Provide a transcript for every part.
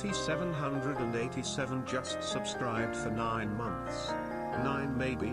3787 just subscribed for 9 months. 9 maybe?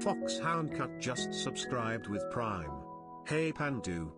Foxhound Cut just subscribed with Prime. Hey Pandu.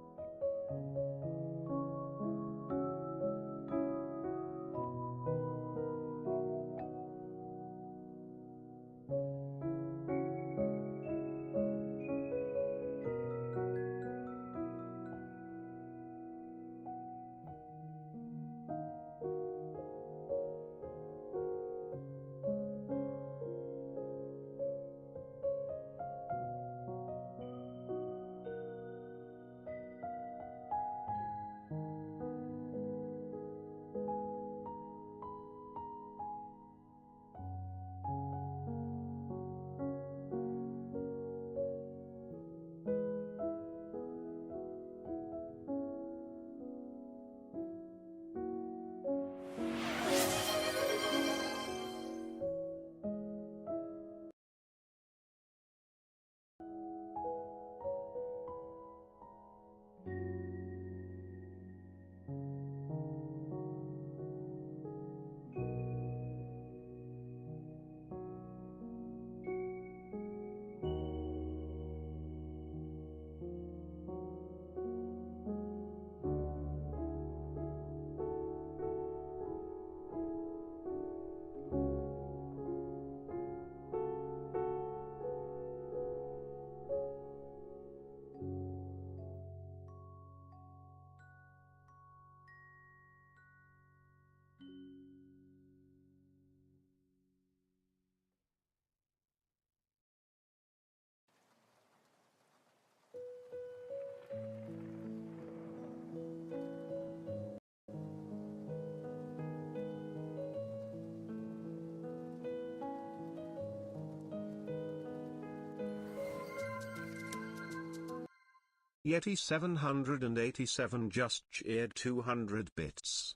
Yeti 787 just cheered 200 bits.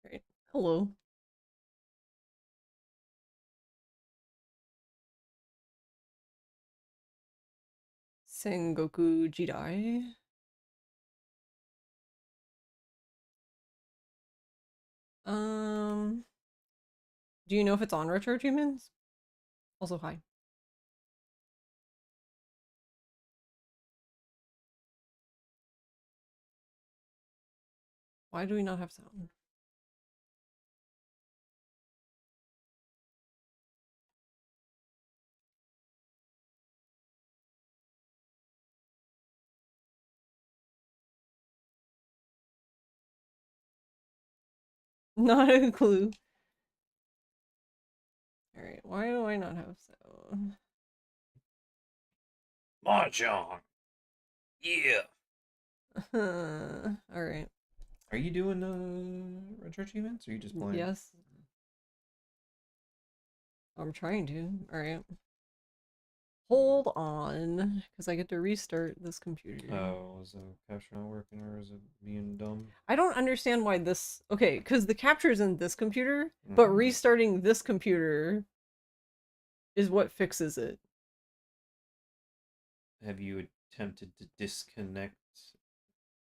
Great. Hello. Sengoku Jidai. Um, do you know if it's on Retro Achievements? Also, hi. Why do we not have sound? Not a clue. Alright, why do I not have sound? Mahjong. Yeah. Alright. Are you doing retro achievements, or are you just playing? Yes. I'm trying to. Alright. Hold on, because I get to restart this computer. Oh, is the capture not working, or is it being dumb? I don't understand why this... Okay, because the capture is in this computer, but restarting this computer is what fixes it. Have you attempted to disconnect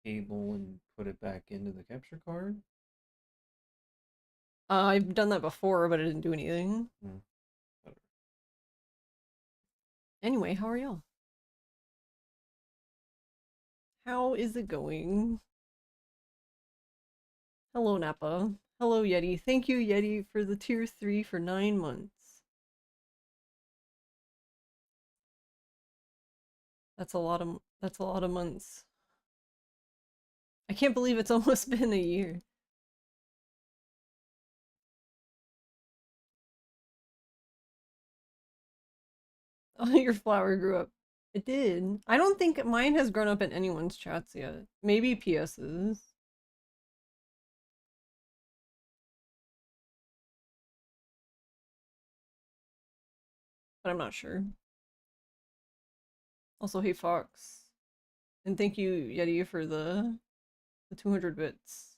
cable and put it back into the capture card? I've done that before, but it didn't do anything. Anyway, how are y'all? How is it going? Hello, Nappa. Hello, Yeti. Thank you, Yeti, for the tier 3 for 9 months. That's a lot of months. I can't believe it's almost been a year. Oh, your flower grew up. It did. I don't think mine has grown up in anyone's chats yet. Maybe PS's. But I'm not sure. Also, hey Fox. And thank you, Yeti, for the 200 bits.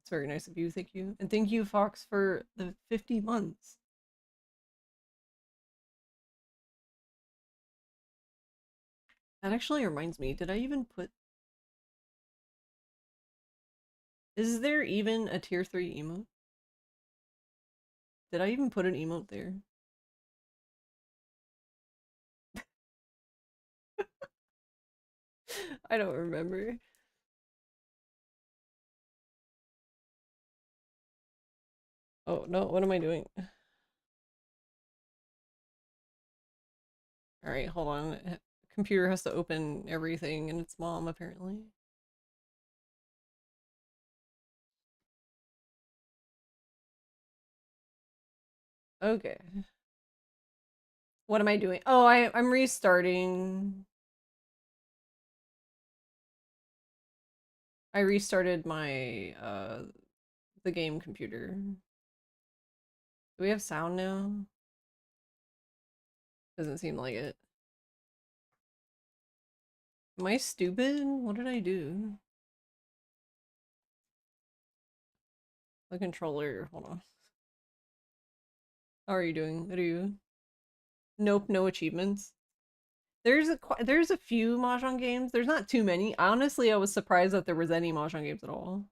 It's very nice of you, thank you. And thank you, Fox, for the 50 months. That actually reminds me, did I even put... Is there even a tier 3 emote? Did I even put an emote there? I don't remember. Oh, no, what am I doing? Alright, hold on. Computer has to open everything and its mom, apparently. Okay. What am I doing? Oh, I'm restarting. I restarted my, the game computer. Do we have sound now? Doesn't seem like it. Am I stupid? What did I do? The controller, hold on. How are you doing? What are you? Nope, no achievements. There's a few Mahjong games. There's not too many. Honestly, I was surprised that there was any Mahjong games at all.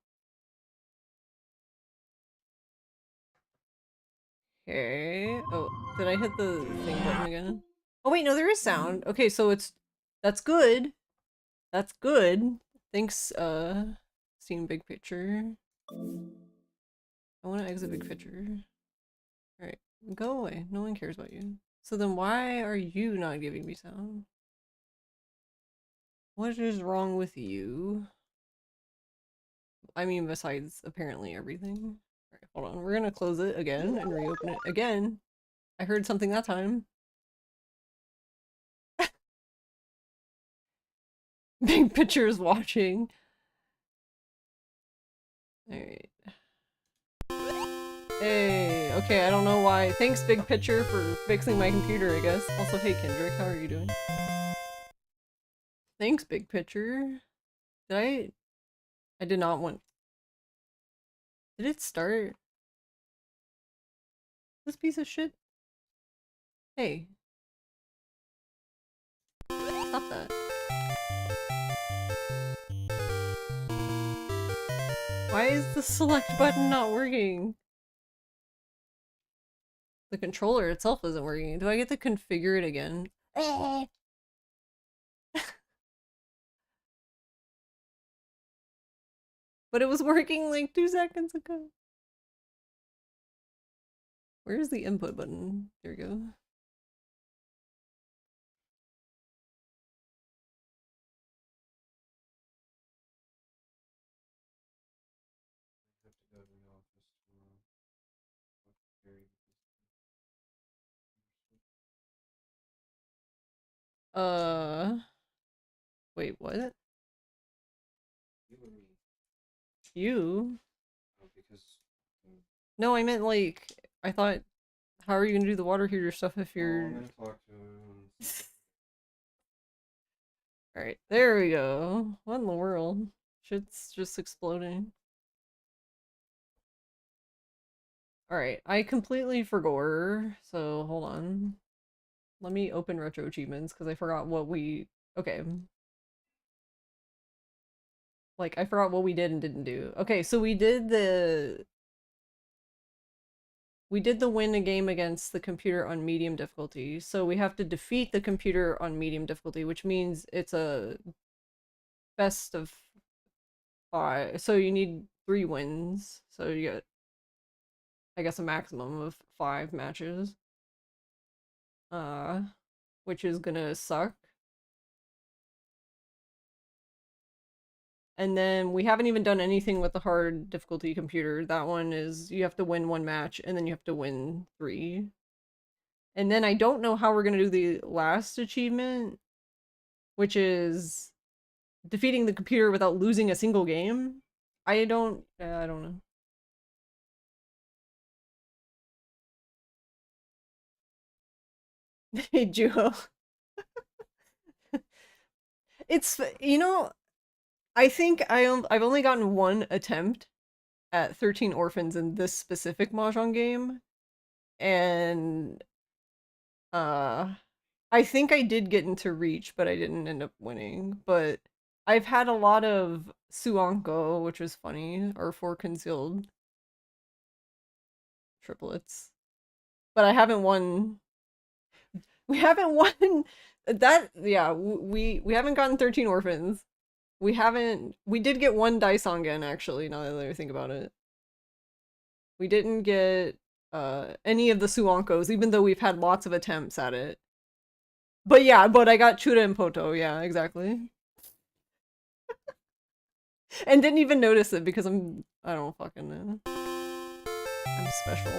Okay. Oh, did I hit the thing button again? Oh wait, no, there is sound. Okay, so that's good. That's good. Thanks, Steam Big Picture. I want to exit Big Picture. Alright, go away. No one cares about you. So then why are you not giving me sound? What is wrong with you? I mean, besides apparently everything. Alright, hold on. We're gonna close it again and reopen it again. I heard something that time. Big Picture is watching. Alright. Hey, okay, I don't know why. Thanks, Big Picture, for fixing my computer, I guess. Also, hey, Kendrick, how are you doing? Thanks, Big Picture. I did not want... Did it start? This piece of shit? Hey. Stop that. Why is the select button not working? The controller itself isn't working. Do I get to configure it again? But it was working like 2 seconds ago. Where's the input button? There we go. Wait, what? You? No, I meant like, I thought, how are you gonna do the water heater stuff if you're... I'm gonna talk to him. Alright, there we go. What in the world? Shit's just exploding. Alright, I completely forgot, so hold on. Let me open Retro Achievements, because I forgot what we... Okay. Like, I forgot what we did and didn't do. Okay, so we did the win a game against the computer on medium difficulty. So we have to defeat the computer on medium difficulty, which means it's a best of 5. So you need 3 wins. So you get, I guess, a maximum of 5 matches. Which is gonna suck. And then we haven't even done anything with the hard difficulty computer. That one is you have to win 1 match and then you have to win 3. And then I don't know how we're gonna do the last achievement, which is defeating the computer without losing a single game. I don't know. Hey, Juho. It's, you know, I think I've only gotten 1 attempt at 13 Orphans in this specific Mahjong game. And I think I did get into Reach, but I didn't end up winning. But I've had a lot of Suanko, which was funny, or 4 concealed triplets. But I haven't won. We haven't won that. Yeah, we haven't gotten 13 Orphans. We haven't. We did get 1 Daisongen, actually, now that I think about it. We didn't get any of the Suankos, even though we've had lots of attempts at it. But yeah, but I got Chura and Poto, yeah, exactly. And didn't even notice it because I don't fucking know. I'm special.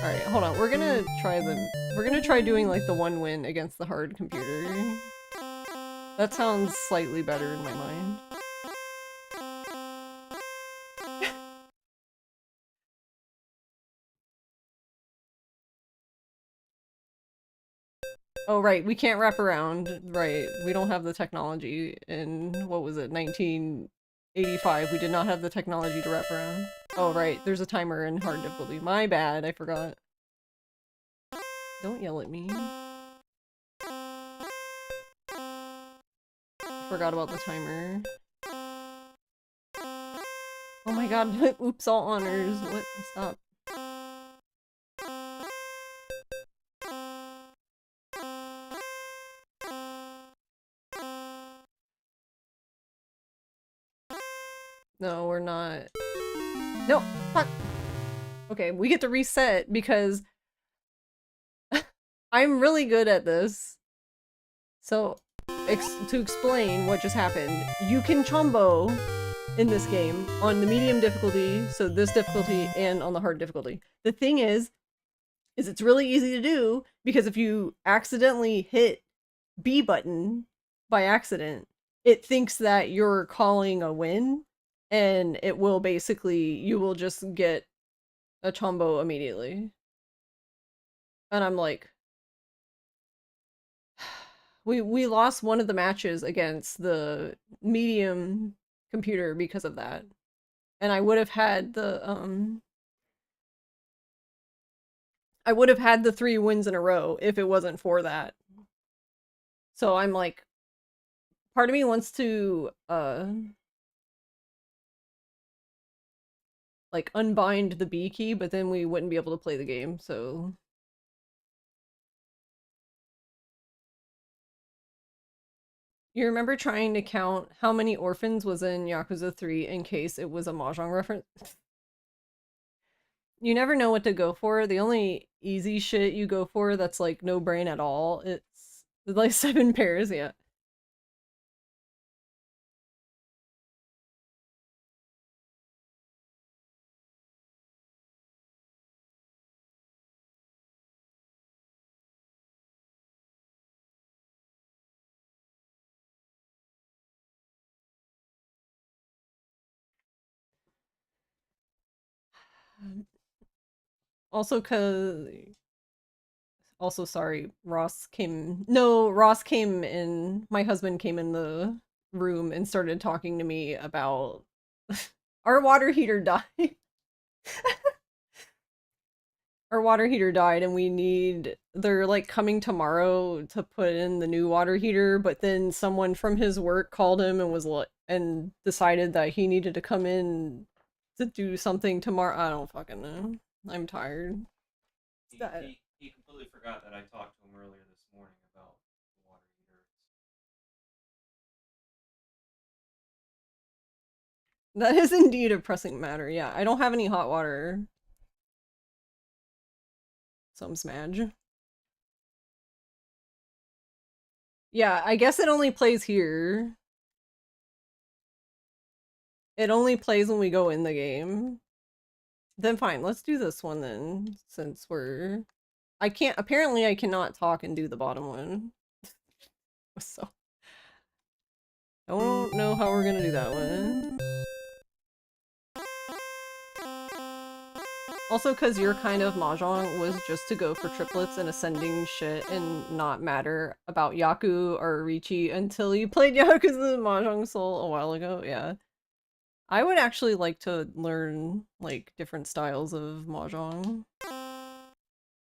Alright, hold on, we're gonna try doing like the 1 win against the hard computer. That sounds slightly better in my mind. Oh, right, we can't wrap around. Right, we don't have the technology in, what was it, 1985. We did not have the technology to wrap around. Oh, right, there's a timer in hard difficulty. My bad, I forgot. Don't yell at me. Forgot about the timer. Oh my god, oops, all honors. What? Stop. No, we're not. No, fuck. Okay, we get to reset because I'm really good at this. So, to explain what just happened, you can chombo in this game on the medium difficulty, so this difficulty, and on the hard difficulty. The thing is it's really easy to do because if you accidentally hit B button by accident, it thinks that you're calling a win, and it will basically, you will just get a chombo immediately. And I'm like, we lost one of the matches against the medium computer because of that. And I would have had the I would have had the 3 wins in a row if it wasn't for that. So I'm like, part of me wants to like unbind the B key, but then we wouldn't be able to play the game, so You remember trying to count how many orphans was in Yakuza 3 in case it was a Mahjong reference? You never know what to go for. The only easy shit you go for that's like no brain at all, it's like 7 pairs, yeah. Also, sorry, Ross came in, my husband came in the room and started talking to me about our water heater died. Our water heater died and they're like coming tomorrow to put in the new water heater, but then someone from his work called him and and decided that he needed to come in to do something tomorrow. I don't fucking know. I'm tired. He completely forgot that I talked to him earlier this morning about the water heater. That is indeed a pressing matter. Yeah, I don't have any hot water. Some smudge. Yeah, I guess it only plays here. It only plays when we go in the game. Then fine, let's do this one then, since apparently I cannot talk and do the bottom one. So, I don't know how we're gonna do that one. Also, because your kind of Mahjong was just to go for triplets and ascending shit and not matter about Yaku or Richi until you played Yakuza Mahjong Soul a while ago, yeah. I would actually like to learn, like, different styles of Mahjong.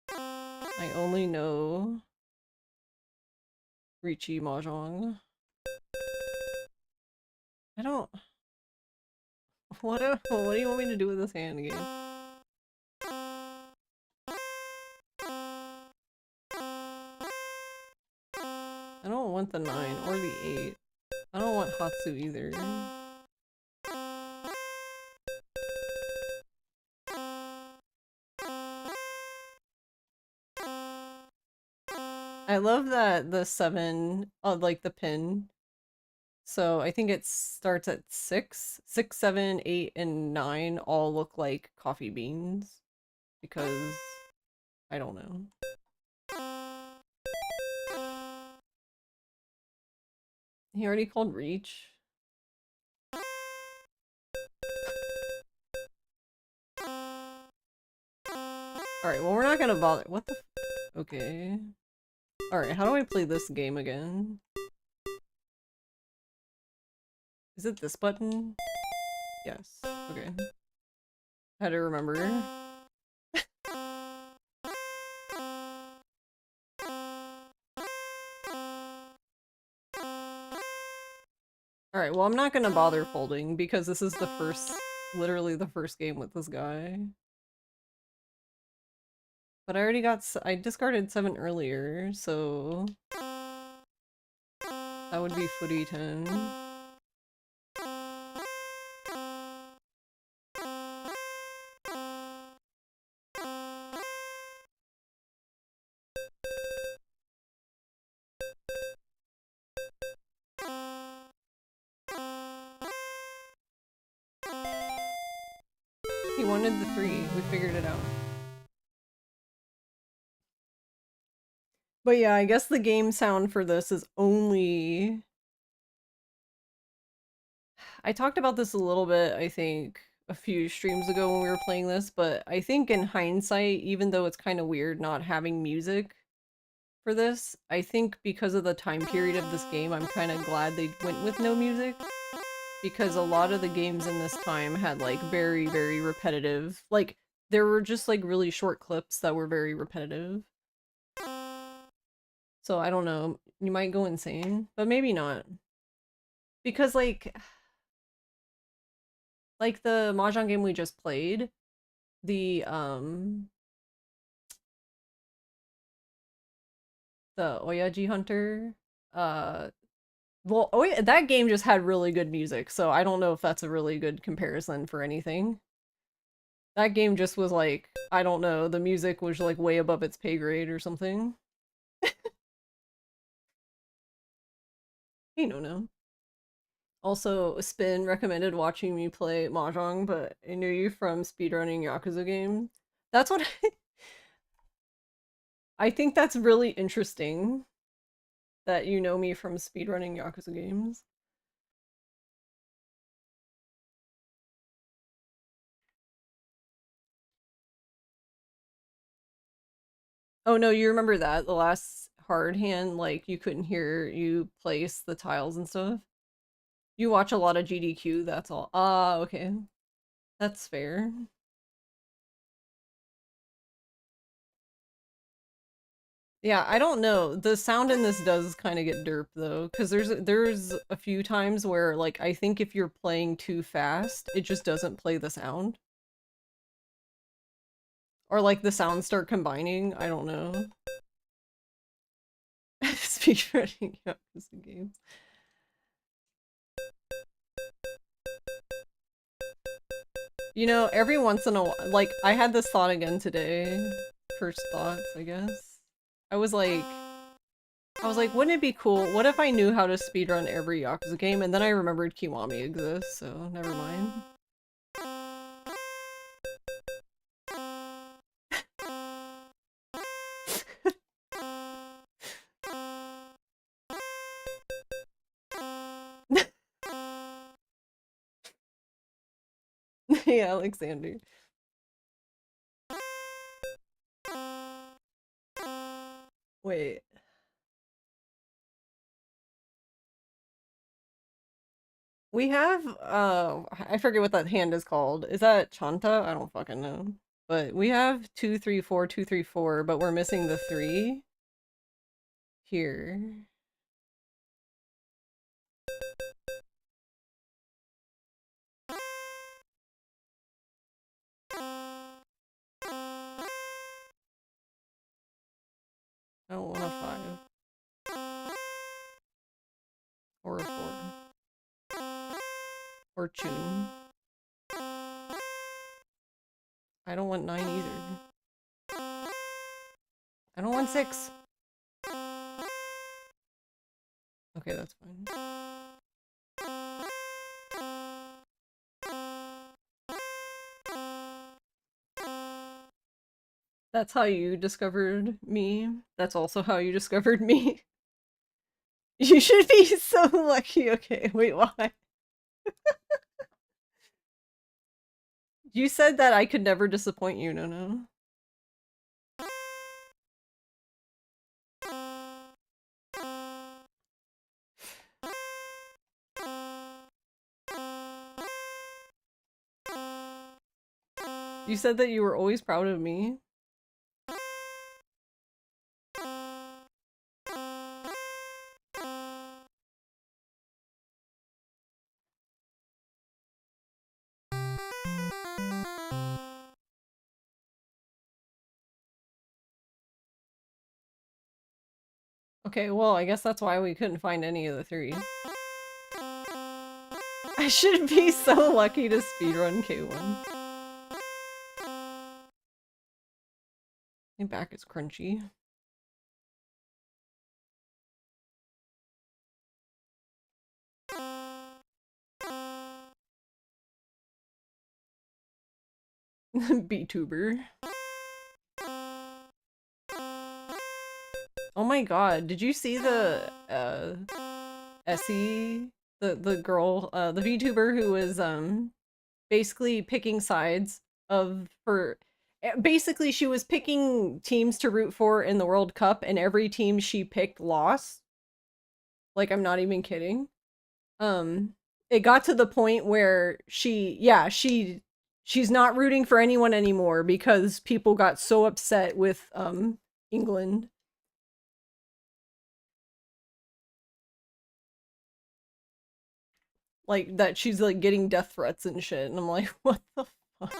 I only know Richi Mahjong. I don't... What do you want me to do with this hand game? I don't want the 9 or the 8. I don't want Hatsu either. I love that the 7, like the pin. So I think it starts at 6. 6, 7, 8, and 9 all look like coffee beans. Because, I don't know. He already called Reach. Alright, well we're not gonna bother- what the f- okay. Alright, how do I play this game again? Is it this button? Yes. Okay. Had to remember. Alright, well I'm not gonna bother folding because this is the literally the first game with this guy. But I already I discarded 7 earlier, so... That would be footy 10. He wanted the 3. We figured it out. But yeah, I guess the game sound for this is only... I talked about this a little bit, I think, a few streams ago when we were playing this, but I think in hindsight, even though it's kind of weird not having music for this, I think because of the time period of this game, I'm kind of glad they went with no music. Because a lot of the games in this time had, like, very, very repetitive... Like, there were just, like, really short clips that were very repetitive. So, I don't know. You might go insane, but maybe not. Because, like the Mahjong game we just played, the Oyaji Hunter, Well, oh yeah, that game just had really good music, so I don't know if that's a really good comparison for anything. That game just was like, I don't know, the music was like way above its pay grade or something. You don't know. Also, Spin recommended watching me play Mahjong, but I knew you from speedrunning Yakuza games. That's what I think that's really interesting that you know me from speedrunning Yakuza games. Oh no, you remember that? The last hard hand, like you couldn't hear you place the tiles and stuff? You watch a lot of GDQ, that's all. Ah, okay. That's fair. Yeah, I don't know. The sound in this does kind of get derp though, because there's a few times where like I think if you're playing too fast, it just doesn't play the sound. Or like the sounds start combining, I don't know. Speedrunning Yakuza games. You know, every once in a while, like I had this thought again today. First thoughts, I guess. I was like, wouldn't it be cool? What if I knew how to speedrun every Yakuza game? And then I remembered Kiwami exists, so never mind. Yeah, Alexander. Wait. We have, I forget what that hand is called. Is that Chanta? I don't fucking know. But we have 234, 234, but we're missing the 3 here. I don't want a 5. Or a 4. Or Chun. I don't want 9 either. I don't want 6. Okay, that's fine. That's how you discovered me. That's also how you discovered me. You should be so lucky. Okay, wait, why? You said that I could never disappoint you, no. You said that you were always proud of me. Okay, well, I guess that's why we couldn't find any of the 3. I should be so lucky to speedrun K1. My back is crunchy. VTuber. Oh my god, did you see the Essie? The girl, the VTuber who was basically picking sides of for basically she was picking teams to root for in the World Cup and every team she picked lost. Like I'm not even kidding. It got to the point where she's not rooting for anyone anymore because people got so upset with England. Like that she's like getting death threats and shit and I'm like, what the fuck?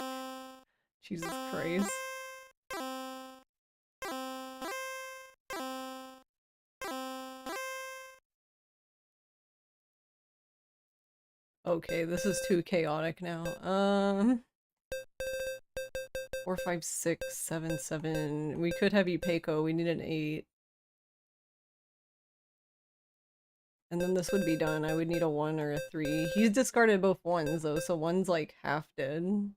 Jesus Christ. Okay, this is too chaotic now. 4, 5, 6, 7, 7. We could have Ipeco. We need an 8. And then this would be done. I would need a 1 or a 3. He's discarded both 1s though, so 1's like half dead.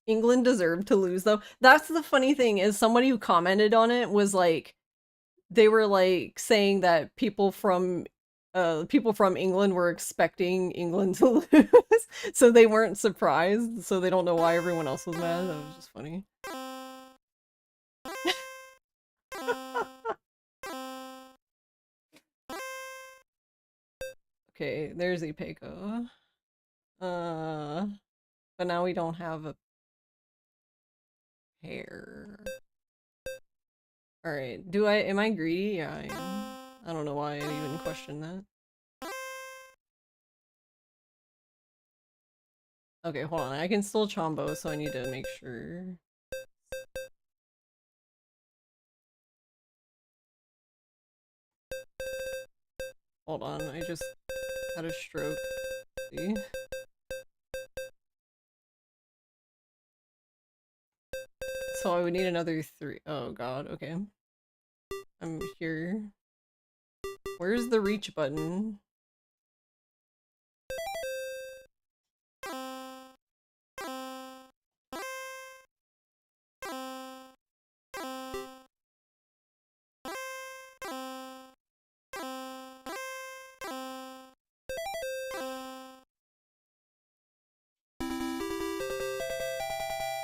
England deserved to lose though. That's the funny thing is somebody who commented on it was like, they were like saying that people from England were expecting England to lose, so they weren't surprised, so they don't know why everyone else was mad. That was just funny. Okay, there's Ipeco. But now we don't have a pair. Alright, am I greedy? Yeah, I am. I don't know why I even questioned that. Okay, hold on. I can still Chombo, so I need to make sure. Hold on, I just had a stroke. See? So I would need another 3. Oh god, okay. I'm here. Where's the reach button?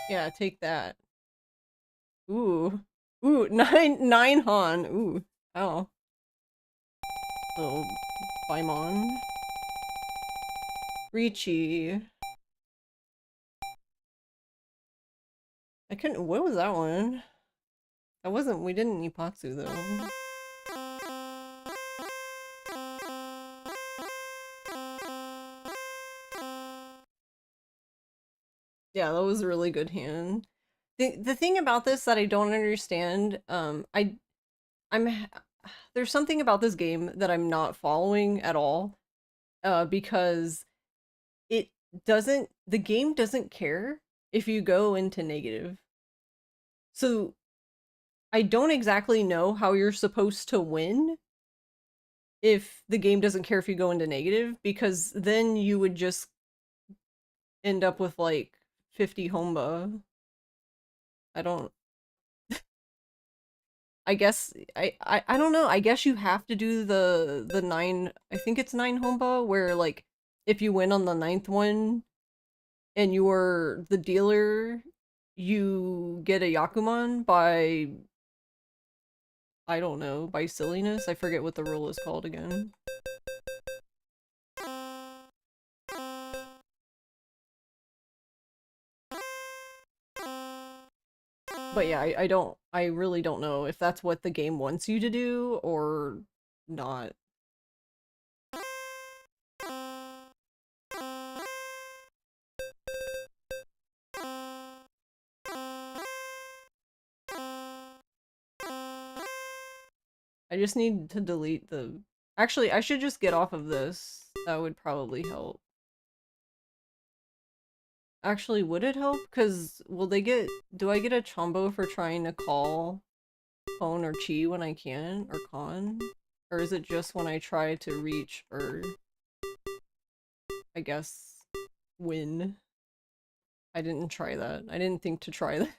Yeah, take that. Ooh. Ooh, 9 Han. Ooh. Ow. Oh, Paimon. Ricci. I couldn't. What was that one? That wasn't. We didn't Ipatsu though. Yeah, that was a really good hand. The thing about this that I don't understand, there's something about this game that I'm not following at all, because the game doesn't care if you go into negative. So I don't exactly know how you're supposed to win if the game doesn't care if you go into negative, because then you would just end up with like 50 Homba. I don't I guess I don't know. I guess you have to do the 9, I think it's 9 Homba, where like if you win on the 9th one and you're the dealer, you get a Yakuman by, I don't know, by silliness. I forget what the rule is called again. But yeah, I really don't know if that's what the game wants you to do or not. I just need to delete the... Actually, I should just get off of this. That would probably help. Actually, would it help? Because will they get... Do I get a Chombo for trying to call Pone or Chi when I can? Or Con? Or is it just when I try to reach or... I guess... win? I didn't try that. I didn't think to try that.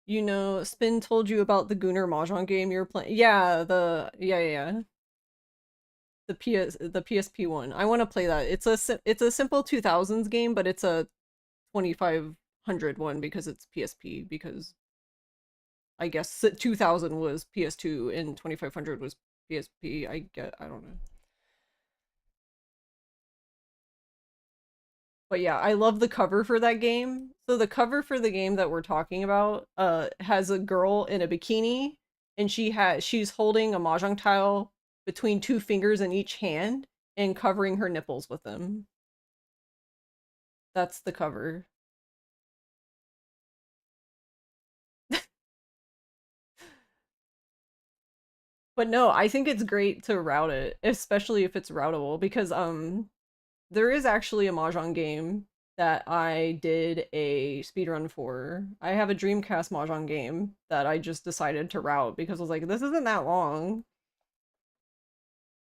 You know, Spin told you about the Gunnar Mahjong game you're playing. Yeah, yeah. The PSP one. I want to play that. It's a simple 2000s game, but it's a 2500 one because it's PSP, because I guess 2000 was PS2 and 2500 was PSP. I don't know. But yeah, I love the cover for that game. So the cover for the game that we're talking about has a girl in a bikini, and she's holding a mahjong tile between two fingers in each hand and covering her nipples with them. That's the cover. But no, I think it's great to route it, especially if it's routable, because there is actually a mahjong game that I did a speedrun for. I have a Dreamcast mahjong game that I just decided to route because I was like, this isn't that long.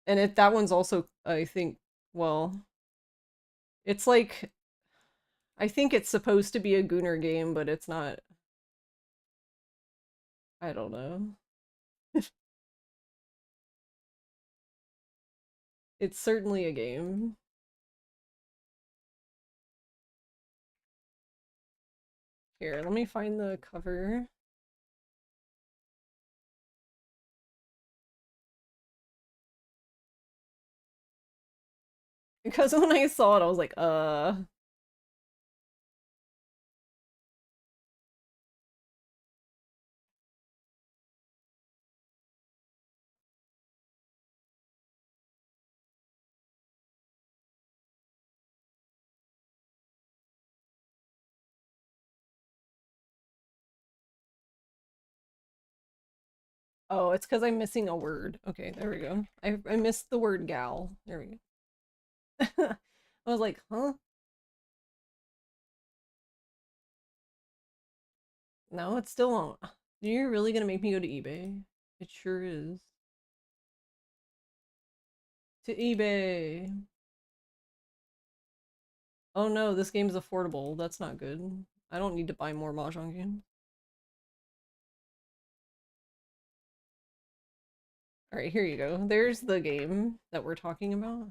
And that one's also, I think, well, it's like, I think it's supposed to be a Gooner game, but it's not. I don't know. It's certainly a game. Here, let me find the cover. Because when I saw it, I was like, oh, it's because I'm missing a word. Okay, there we go. I missed the word gal. There we go. I was like, huh? No, it still won't. You're really gonna make me go to eBay? It sure is. To eBay. Oh no, this game's affordable. That's not good. I don't need to buy more Mahjong games. Alright, here you go. There's the game that we're talking about.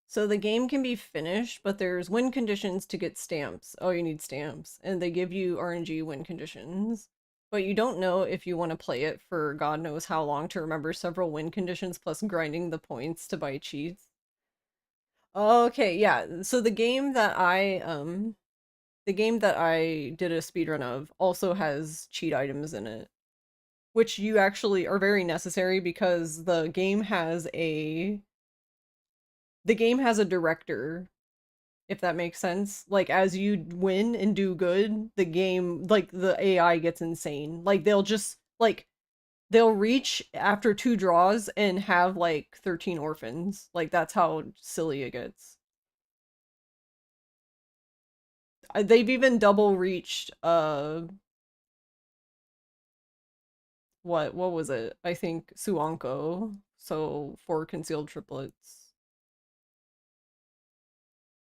So the game can be finished, but there's win conditions to get stamps. Oh, you need stamps. And they give you RNG win conditions. But you don't know if you want to play it for God knows how long to remember several win conditions plus grinding the points to buy cheats. Okay, yeah. So the game that I did a speedrun of also has cheat items in it, which you actually are very necessary because the game has a director, if that makes sense. Like as you win and do good, the game, like the AI gets insane. Like they'll reach after 2 draws and have like 13 orphans. Like that's how silly it gets. They've even double reached what was it? I think Suanko. So 4 concealed triplets.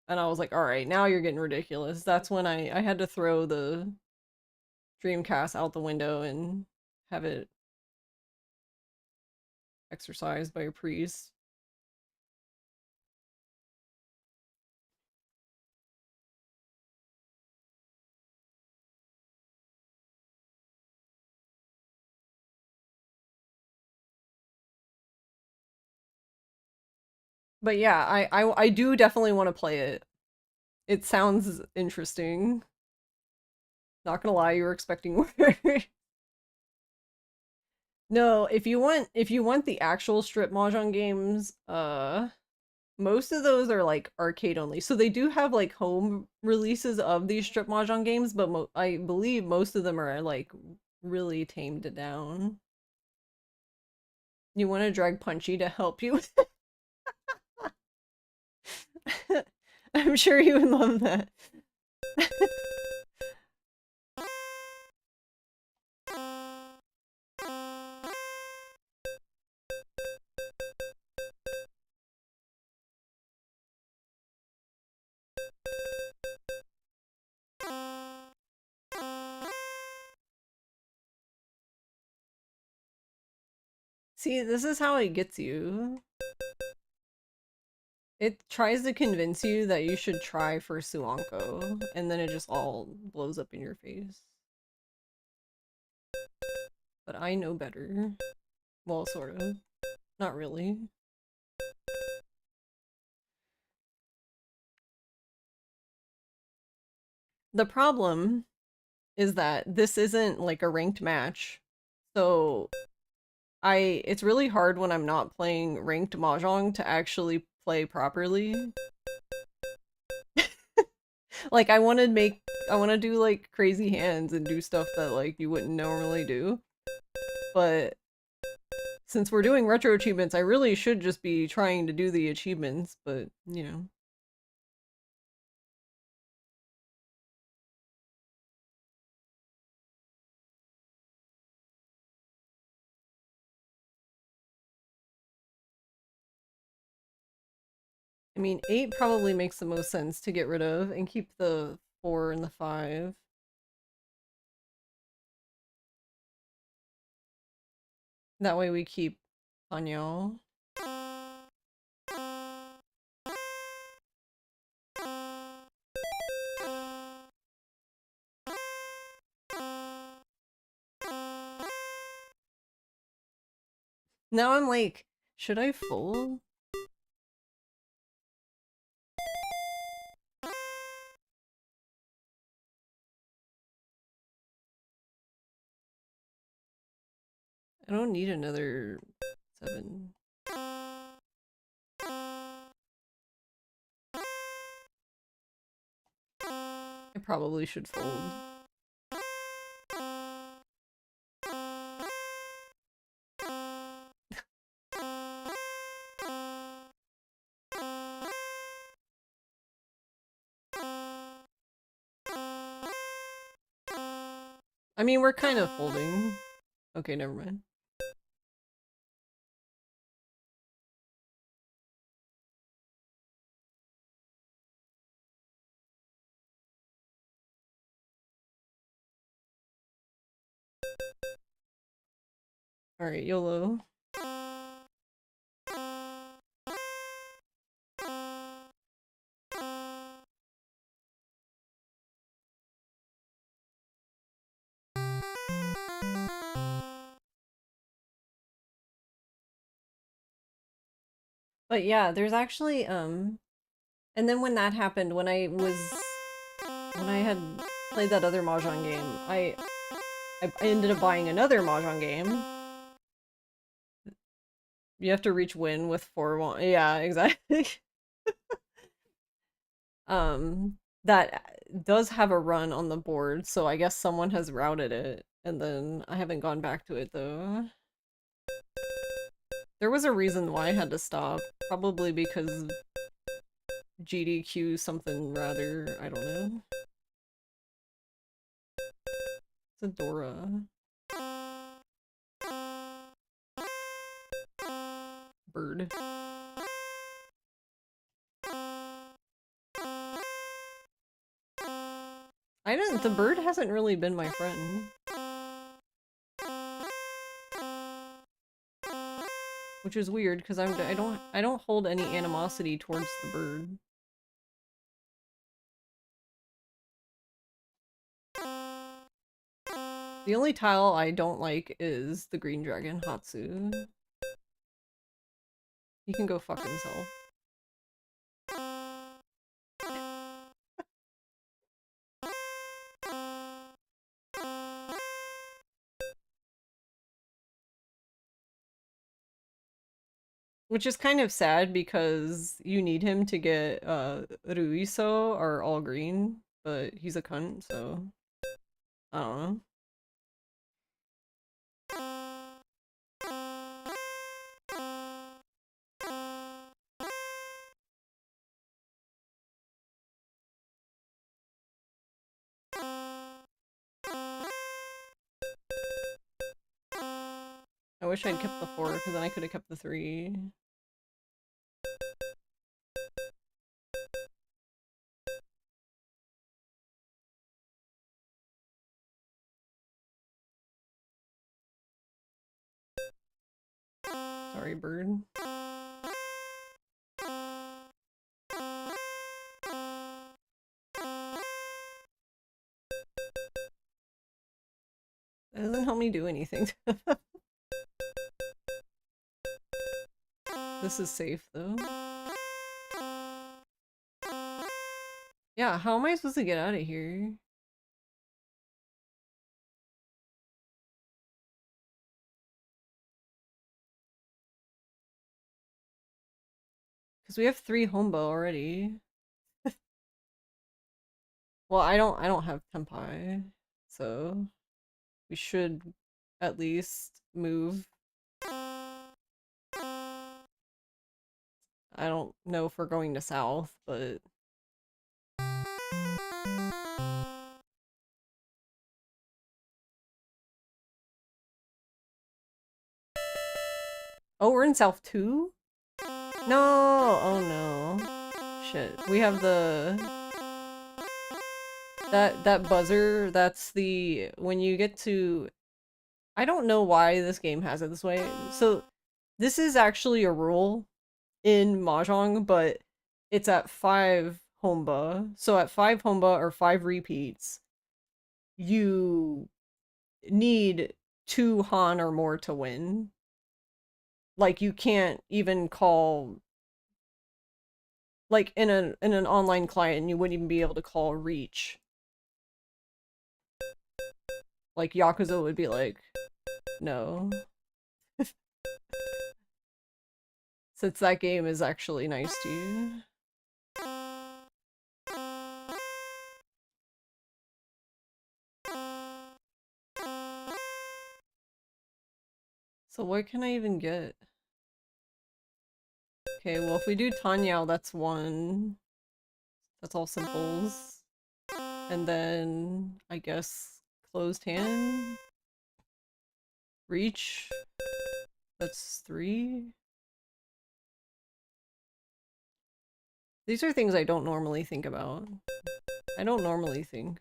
And I was like, all right, now you're getting ridiculous. That's when I had to throw the Dreamcast out the window and have it exercised by a priest. But yeah, I do definitely want to play it. It sounds interesting. Not gonna lie, you were expecting more. No, if you want the actual strip mahjong games, most of those are like arcade only. So they do have like home releases of these strip mahjong games, but I believe most of them are like really tamed down. You want to drag Punchy to help you? I'm sure you would love that. See, this is how it gets you. It tries to convince you that you should try for Suanko, and then it just all blows up in your face. But I know better. Well, sort of. Not really. The problem is that this isn't like a ranked match. So it's really hard when I'm not playing ranked Mahjong to actually play properly. Like I want to do like crazy hands and do stuff that like you wouldn't normally do. But since we're doing retro achievements, I really should just be trying to do the achievements, but you know. I mean, 8 probably makes the most sense to get rid of and keep the 4 and the 5. That way we keep Hanyo. Now I'm like, should I fold? I don't need another 7. I probably should fold. I mean, we're kind of folding. Okay, never mind. Alright, YOLO. But yeah, there's actually, and then when that happened, when I had played that other Mahjong game, I ended up buying another Mahjong game. You have to reach win with 4-1. Yeah, exactly. That does have a run on the board, so I guess someone has routed it, and then I haven't gone back to it though. There was a reason why I had to stop, probably because GDQ something rather, I don't know. It's a Dora. Bird. The bird hasn't really been my friend. Which is weird, because I don't hold any animosity towards the bird. The only tile I don't like is the green dragon, Hatsu. He can go fuck himself. Which is kind of sad because you need him to get Ruiso or all green, but he's a cunt, so I don't know. I wish I'd kept the 4, because then I could have kept the 3. Sorry, bird. That doesn't help me do anything. This is safe, though. Yeah, how am I supposed to get out of here? Because we have 3 Homba already. Well, I don't have Tempai, so we should at least move. I don't know if we're going to south, but oh, we're in south too? No! Oh no. Shit. We have the that buzzer, that's the when you get to I don't know why this game has it this way. So this is actually a rule in Mahjong, but it's at 5 Homba. So at 5 Homba or 5 repeats, you need 2 Han or more to win. Like you can't even call like in an online client, you wouldn't even be able to call reach. Like Yakuza would be like, no. Since that game is actually nice to you. So what can I even get? Okay, well if we do Tanyao, that's 1. That's all simples. And then, I guess, closed hand? Reach? That's 3? These are things I don't normally think about. I don't normally think.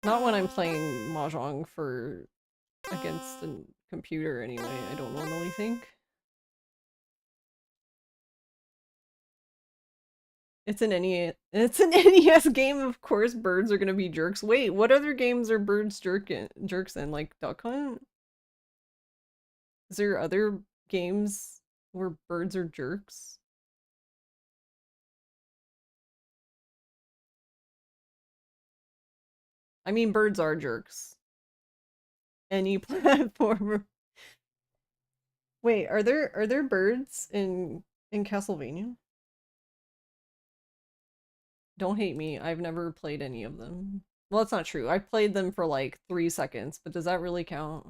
Not when I'm playing Mahjong for against a computer anyway, I don't normally think. It's an NES game, of course birds are gonna be jerks. Wait, what other games are birds jerks in? Like Duck Hunt? Is there other games where birds are jerks? I mean, birds are jerks. Any platformer. Wait, are there birds in Castlevania? Don't hate me. I've never played any of them. Well, that's not true. I played them for like 3 seconds, but does that really count?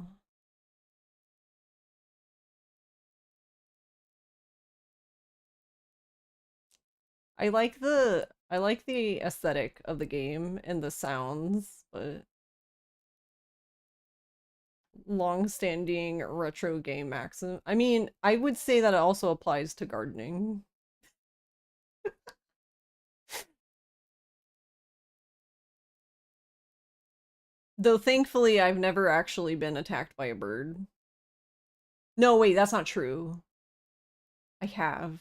I like the aesthetic of the game and the sounds, but long-standing retro game maxim. I mean, I would say that it also applies to gardening. Though thankfully I've never actually been attacked by a bird. No, wait, that's not true. I have.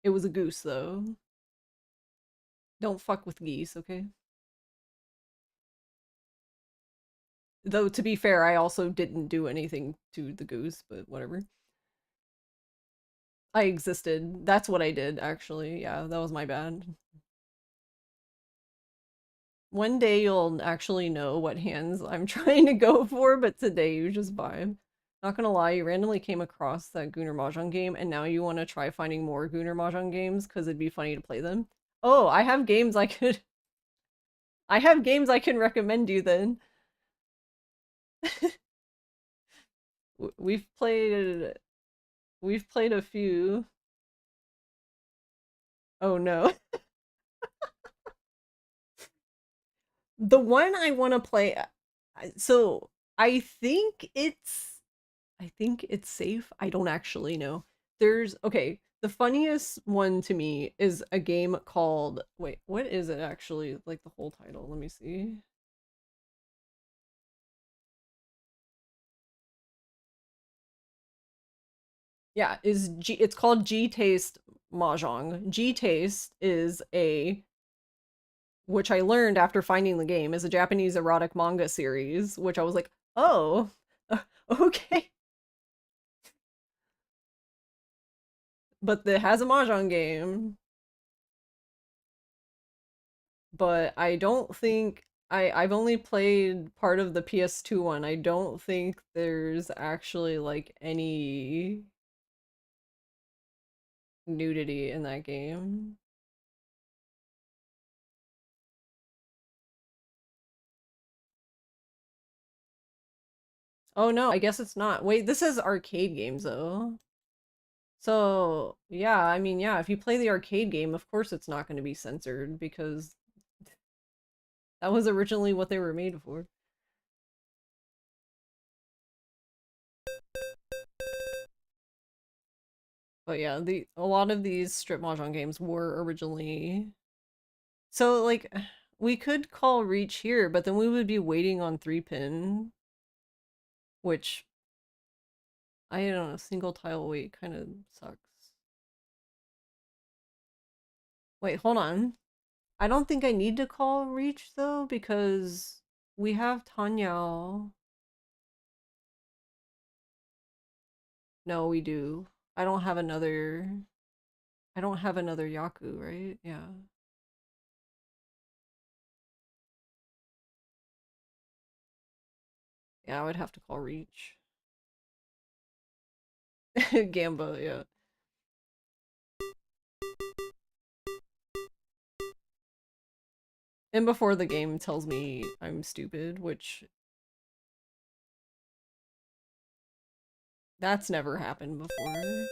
It was a goose though. Don't fuck with geese, okay? Though, to be fair, I also didn't do anything to the goose, but whatever. I existed. That's what I did, actually. Yeah, that was my bad. One day you'll actually know what hands I'm trying to go for, but today you just vibe. Not gonna lie, you randomly came across that Gunnar Mahjong game, and now you want to try finding more Gunnar Mahjong games because it'd be funny to play them. Oh, I have games I could... I have games I can recommend you then. We've played a few. Oh no. The one I want to play, so I think it's safe. I don't actually know. Okay, The funniest one to me is a game called, wait, what is it actually? Like the whole title, let me see. Yeah, it's called G Taste Mahjong. G Taste is a, which I learned after finding the game, is a Japanese erotic manga series, which I was like, oh, okay. But it has a Mahjong game. But I don't think I've only played part of the PS2 one. I don't think there's actually like any nudity in that game. Oh no, I guess it's not. Wait, this is arcade games though. So, yeah, I mean, yeah, if you play the arcade game, of course it's not going to be censored because that was originally what they were made for. But yeah, a lot of these strip mahjong games were originally, so like we could call reach here, but then we would be waiting on 3-pin, which I don't know, single tile wait kind of sucks. Wait, hold on. I don't think I need to call reach though because we have Tanyao. No, we do. I don't have another. I don't have another Yaku, right? Yeah. Yeah, I would have to call Reach. Gamba, yeah. And before the game tells me I'm stupid, which that's never happened before.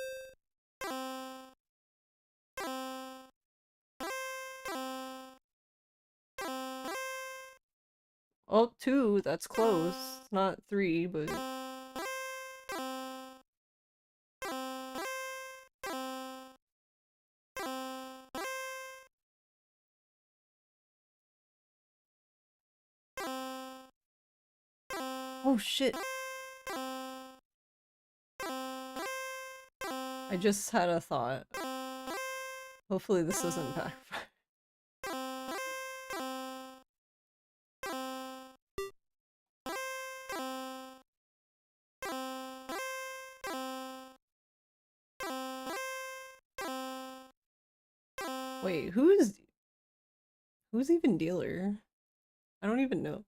Oh, 2, that's close. It's not 3, but oh shit. I just had a thought. Hopefully this doesn't backfire. Wait, who's even dealer? I don't even know.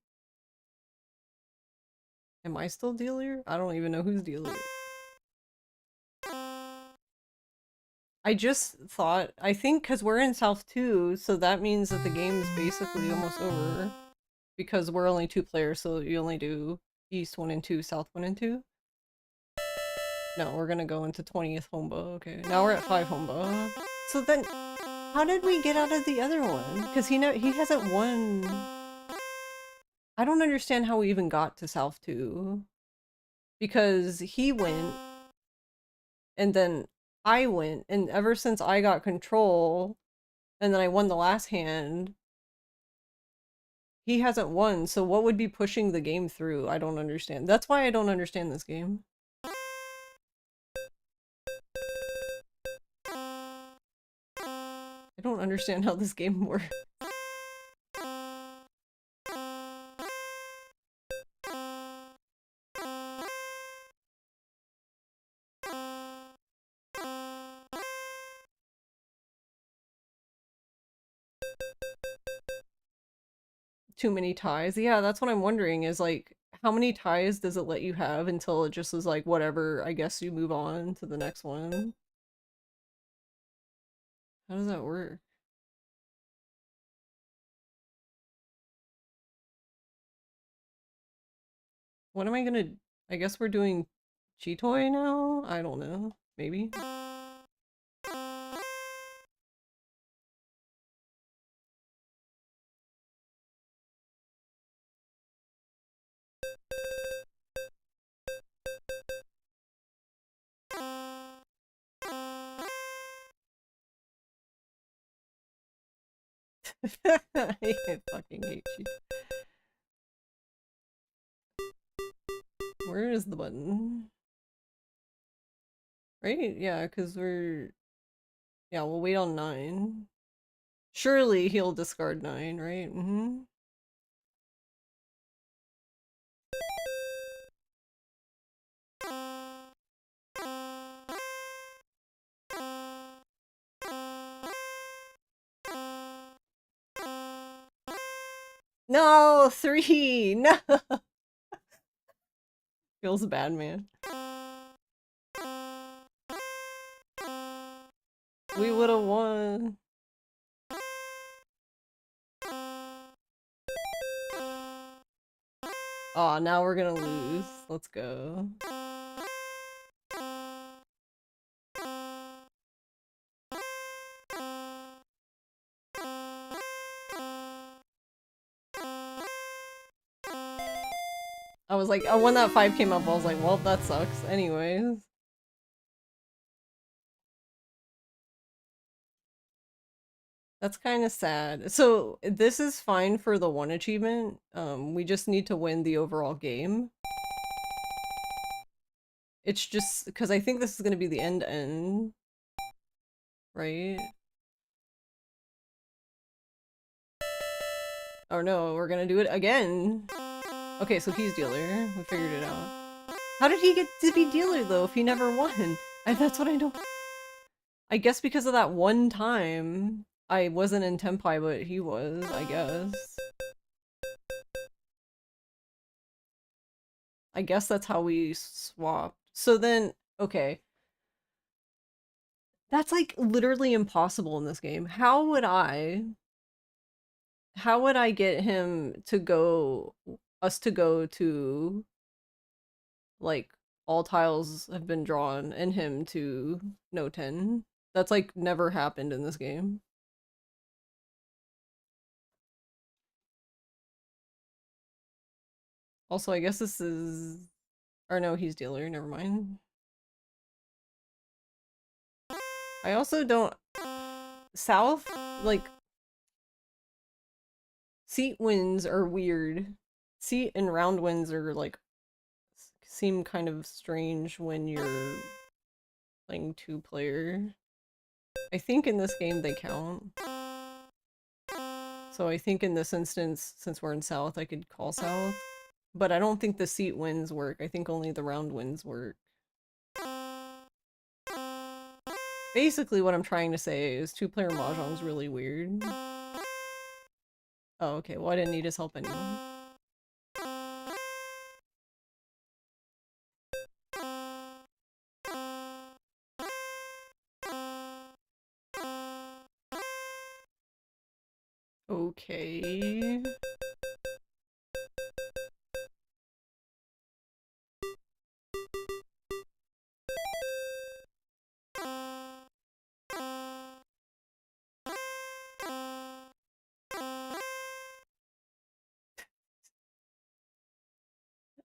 Am I still dealer? I don't even know who's dealer. I just thought, I think because we're in South 2, so that means that the game's basically almost over. Because we're only 2 players, so you only do East 1 and 2, South 1 and 2. No, we're gonna go into 20th Homba. Okay, now we're at 5 Homba. So then, how did we get out of the other one? Because he hasn't won. I don't understand how we even got to South 2. Because he went, and then I went, and ever since I got control, and then I won the last hand, he hasn't won, so what would be pushing the game through? I don't understand. That's why I don't understand this game. I don't understand how this game works. Too many ties. Yeah, that's what I'm wondering is like, how many ties does it let you have until it just is like, whatever, I guess you move on to the next one? How does that work? What am I gonna... I guess we're doing Chitoy now? I don't know. Maybe? I fucking hate you. Where is the button? Right? Yeah, because we're... Yeah, we'll wait on 9. Surely he'll discard 9, right? Mm-hmm. No! 3! No! Feels bad, man. We would've won. Aw, now we're gonna lose. Let's go. I was like, when that 5 came up, I was like, well, that sucks. Anyways. That's kind of sad. So this is fine for the 1 achievement. We just need to win the overall game. It's just because I think this is going to be the end, right? Oh no, we're gonna do it again. Okay, so he's dealer. We figured it out. How did he get to be dealer though if he never won? That's what I don't. I guess because of that one time I wasn't in Tenpai, but he was, I guess. I guess that's how we swapped. So then, okay. That's like literally impossible in this game. How would I get him to go, us to go to, like, all tiles have been drawn and him to no 10? That's like never happened in this game. Also, I guess this is, or no, he's dealer, never mind. I also don't, South, like, seat wins are weird. Seat and round wins are like, seem kind of strange when you're playing 2-player. I think in this game they count. So I think in this instance, since we're in South, I could call South. But I don't think the seat wins work. I think only the round wins work. Basically what I'm trying to say is 2-player Mahjong's really weird. Oh, okay. Well, I didn't need his help anyway. Okay.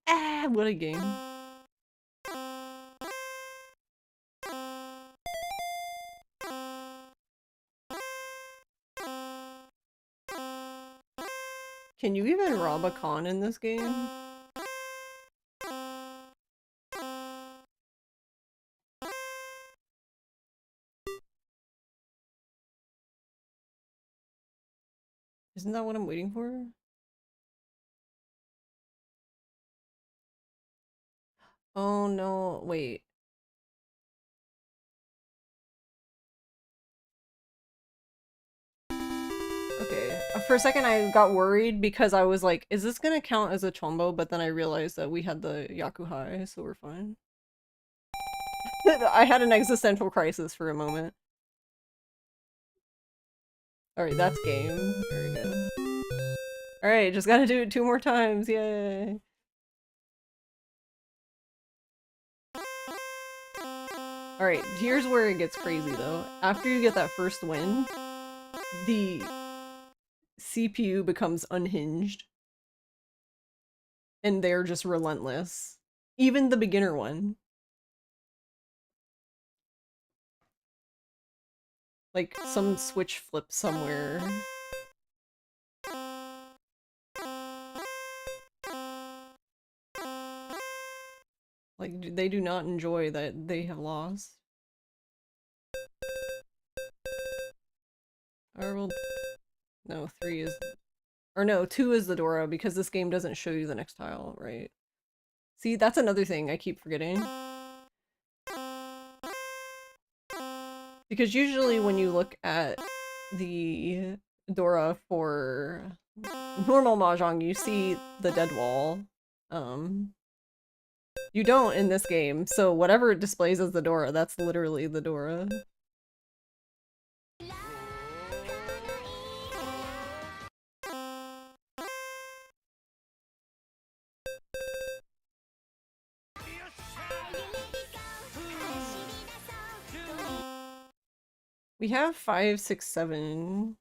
Ah, what a game. Can you even rob a con in this game? Isn't that what I'm waiting for? Oh no, wait. Okay, for a second I got worried because I was like, is this gonna count as a chombo? But then I realized that we had the Yakuhai, so we're fine. I had an existential crisis for a moment. Alright, that's game. Very good. Alright, just gotta do it 2 more times, yay! Alright, here's where it gets crazy though. After you get that first win, the CPU becomes unhinged. And they're just relentless. Even the beginner one. Like, some switch flip somewhere. Like, they do not enjoy that they have lost. Or well, no, 3 is, or no, 2 is the Dora because this game doesn't show you the next tile, right? See, that's another thing I keep forgetting. Because usually when you look at the Dora for normal Mahjong, you see the dead wall. You don't in this game, so whatever it displays as the Dora, that's literally the Dora. We have 5, 6, 7.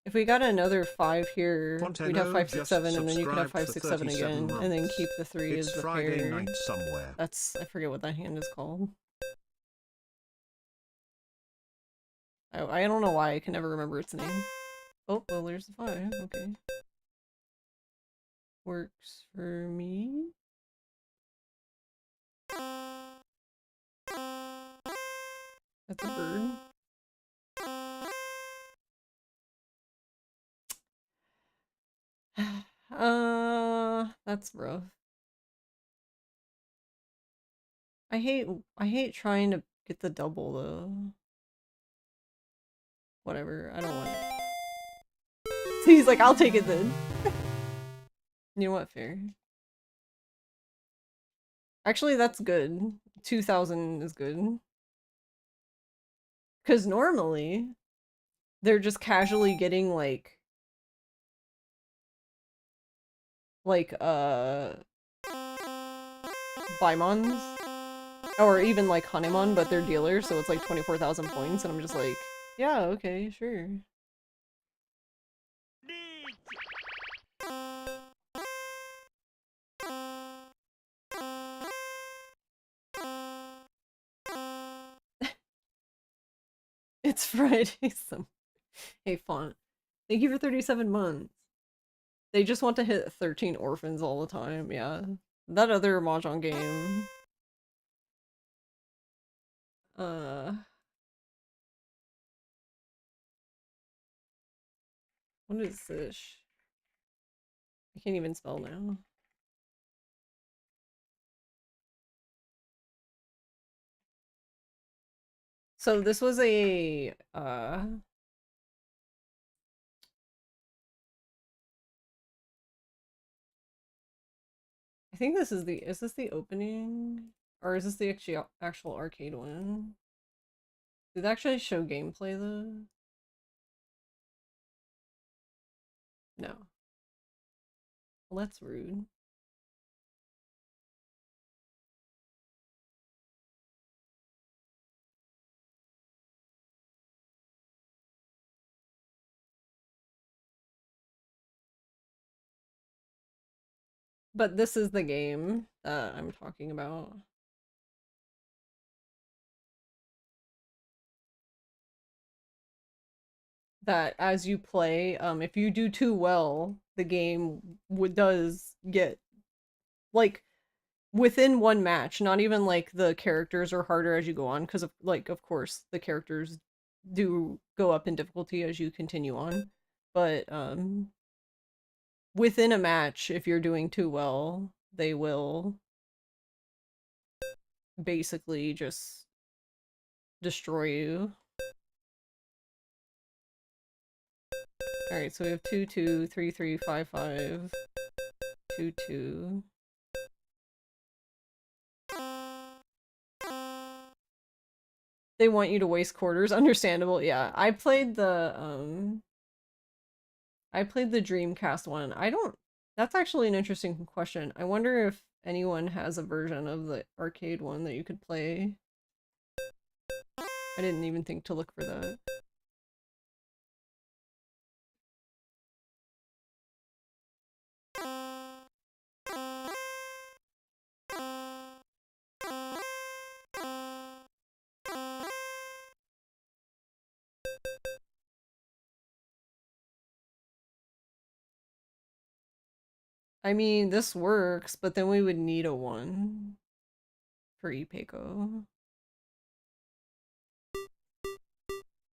If we got another 5 here, we'd have 5, 6, 7, and then you could have 5, 6, 7 again, and then keep the 3 as the Friday pair. night somewhere. That's, I forget what that hand is called. I don't know why I can never remember its name. Oh, well, there's the 5. Okay. Works for me. That's a bird. That's rough. I hate trying to get the double though. Whatever, I don't want it. He's like, I'll take it then. You know what, fair. Actually, that's good. 2,000 is good. Because normally, they're just casually getting Baimons. Or even like Hanemon, but they're dealers, so it's like 24,000 points, and I'm just like, yeah, okay, sure. It's Friday, so... Hey, Font. Thank you for 37 months. They just want to hit 13 orphans all the time, yeah. That other Mahjong game... What is this? I can't even spell now. So this was a, I think this is the, is this the opening? Or is this the actual arcade one? Did it actually show gameplay though? No. Well, that's rude. But this is the game that I'm talking about. That as you play, if you do too well, the game does get, like, within one match, not even like the characters are harder as you go on, because of, like, of course, the characters do go up in difficulty as you continue on. But, within a match, if you're doing too well, they will basically just destroy you. Alright, so we have 2, 2, 3, 3, 5, 5, 2, 2. They want you to waste quarters, understandable. Yeah, I played the Dreamcast one. I don't, that's actually an interesting question. I wonder if anyone has a version of the arcade one that you could play. I didn't even think to look for that. I mean, this works, but then we would need a one. for Ipeco.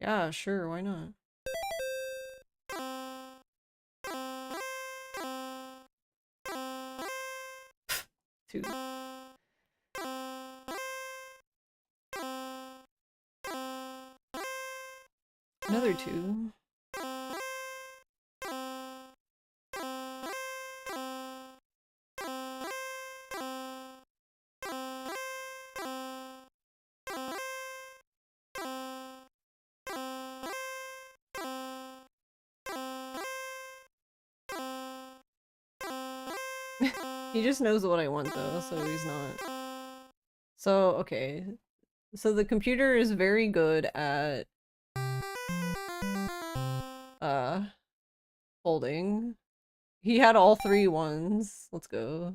Yeah, sure, why not? Two. Another two. He just knows what I want though, so he's not. So, okay. So the computer is very good at folding. He had all three ones. Let's go.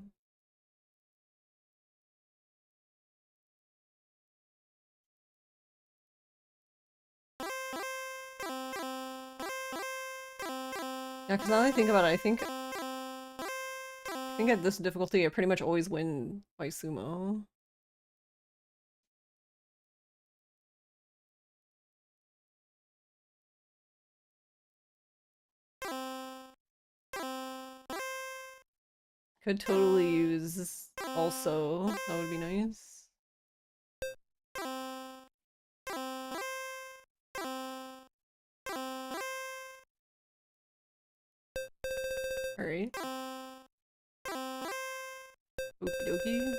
Yeah, because now that I think about it, I think at this difficulty, I pretty much always win by sumo. Could totally use also. That would be nice. Alright. Okie dokie.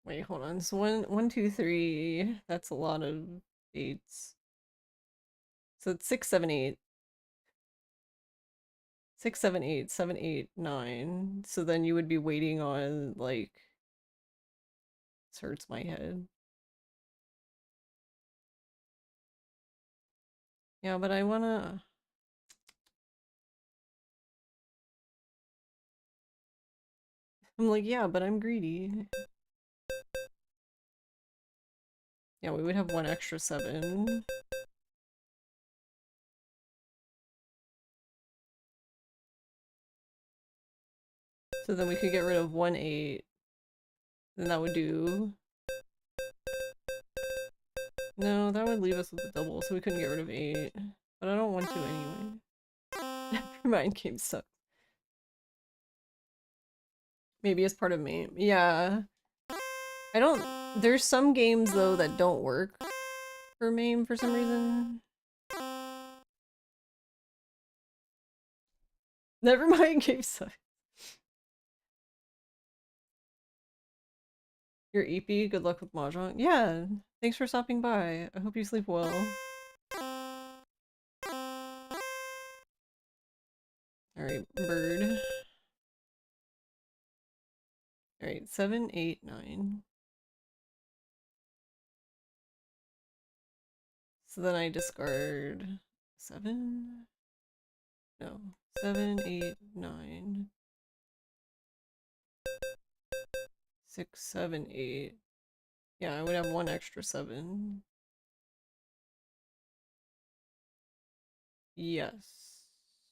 Wait, hold on. So one, two, three. That's a lot of eights. So it's 6, 7, 8. 6, 7, 8, 7, 8, 9. So then you would be waiting on, like... This hurts my head. Yeah, but I wanna... I'm like, yeah, but I'm greedy. Yeah, we would have one extra 7. So then we could get rid of 1, 8. Then that would do... No, that would leave us with a double, so we couldn't get rid of 8. But I don't want to anyway. Never mind, game sucks. Maybe as part of me. Yeah. I don't... There's some games, though, that don't work for MAME for some reason. Never mind, game sucks. You're EP, good luck with Mahjong. Yeah, thanks for stopping by. I hope you sleep well. Alright, bird. Alright, 7, 8, 9. So then I discard 7? No. 7, 8, 9. 6, 7, 8. Yeah, I would have one extra 7. Yes.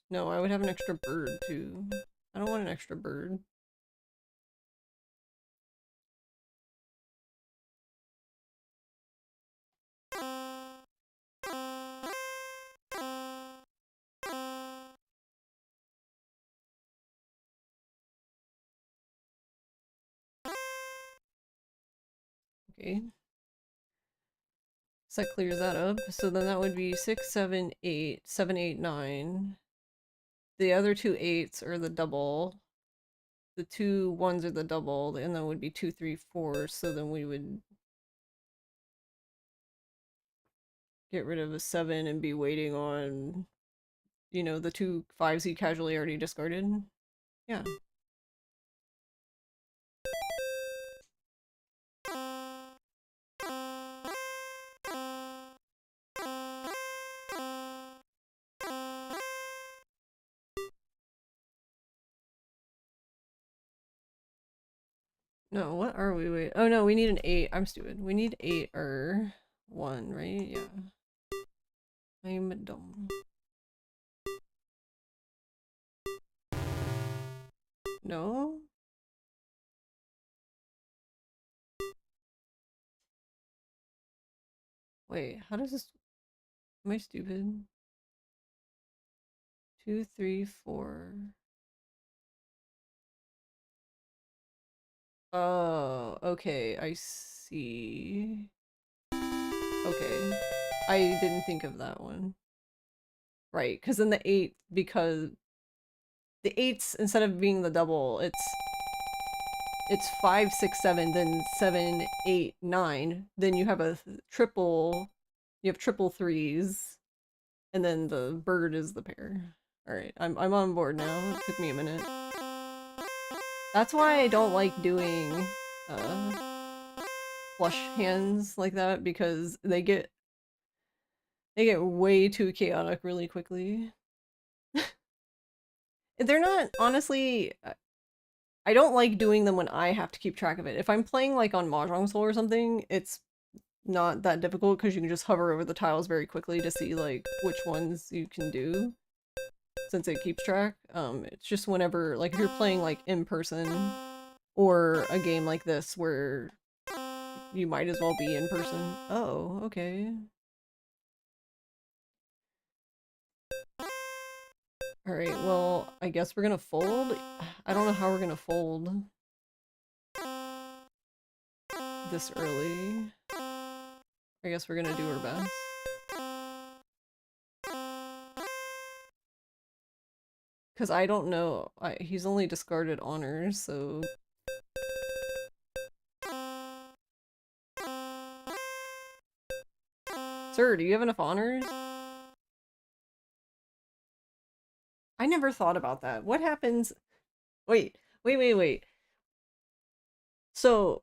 No, I would have an extra bird too. I don't want an extra bird. Okay. So that clears that up. So then that would be 6, 7, 8, 7, 8, 9. The other two 8s are the double. The two 1s are the double, and then would be 2, 3, 4. So then we would get rid of a 7 and be waiting on, you know, the two 5s he casually already discarded. Yeah. No, what are we? Wait. Oh no, we need an 8. I'm stupid. We need 8 or 1, right? Yeah. I'm dumb. No? Wait, how does this... Am I stupid? 2, 3, 4. Oh, okay, I see. Okay. I didn't think of that one. Right, because then the 8, because the 8s, instead of being the double, it's 5, 6, 7, then 7, 8, 9. Then you have a triple, you have triple threes, and then the bird is the pair. Alright, I'm on board now. It took me a minute. That's why I don't like doing flush hands like that, because they get way too chaotic really quickly. They're not, honestly, I don't like doing them when I have to keep track of it. If I'm playing like on Mahjong or something, it's not that difficult because you can just hover over the tiles very quickly to see like which ones you can do, since it keeps track. It's just whenever, like if you're playing like in person or a game like this where you might as well be in person. Oh, okay. Alright, well, I guess we're gonna fold. I don't know how we're gonna fold this early. I guess we're gonna do our best. Because I don't know. He's only discarded honors, so... Sir, do you have enough honors? I never thought about that. What happens... Wait. So,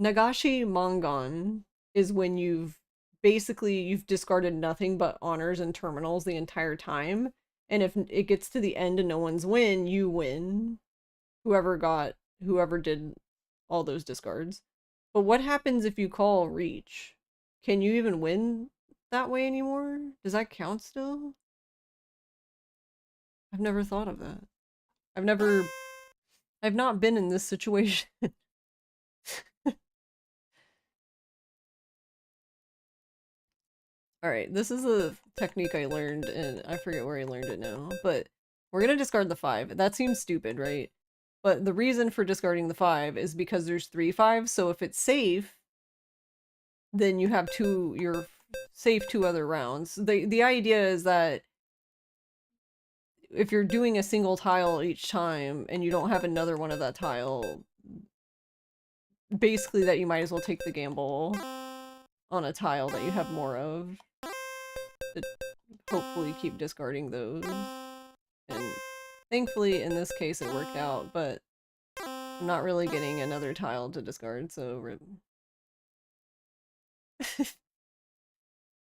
Nagashi Mangan is when you've discarded nothing but honors and terminals the entire time. And if it gets to the end and no one's win, you win. Whoever did all those discards. But what happens if you call reach? Can you even win that way anymore? Does that count still? I've never thought of that. I've not been in this situation. Alright, this is a technique I learned, and I forget where I learned it now, but we're gonna discard the 5. That seems stupid, right? But the reason for discarding the 5 is because there's 3 5s, so if it's safe, then you have you're safe 2 other rounds. The idea is that if you're doing a single tile each time and you don't have another one of that tile, basically that you might as well take the gamble on a tile that you have more of to hopefully keep discarding those. And thankfully in this case it worked out, but I'm not really getting another tile to discard, so rip.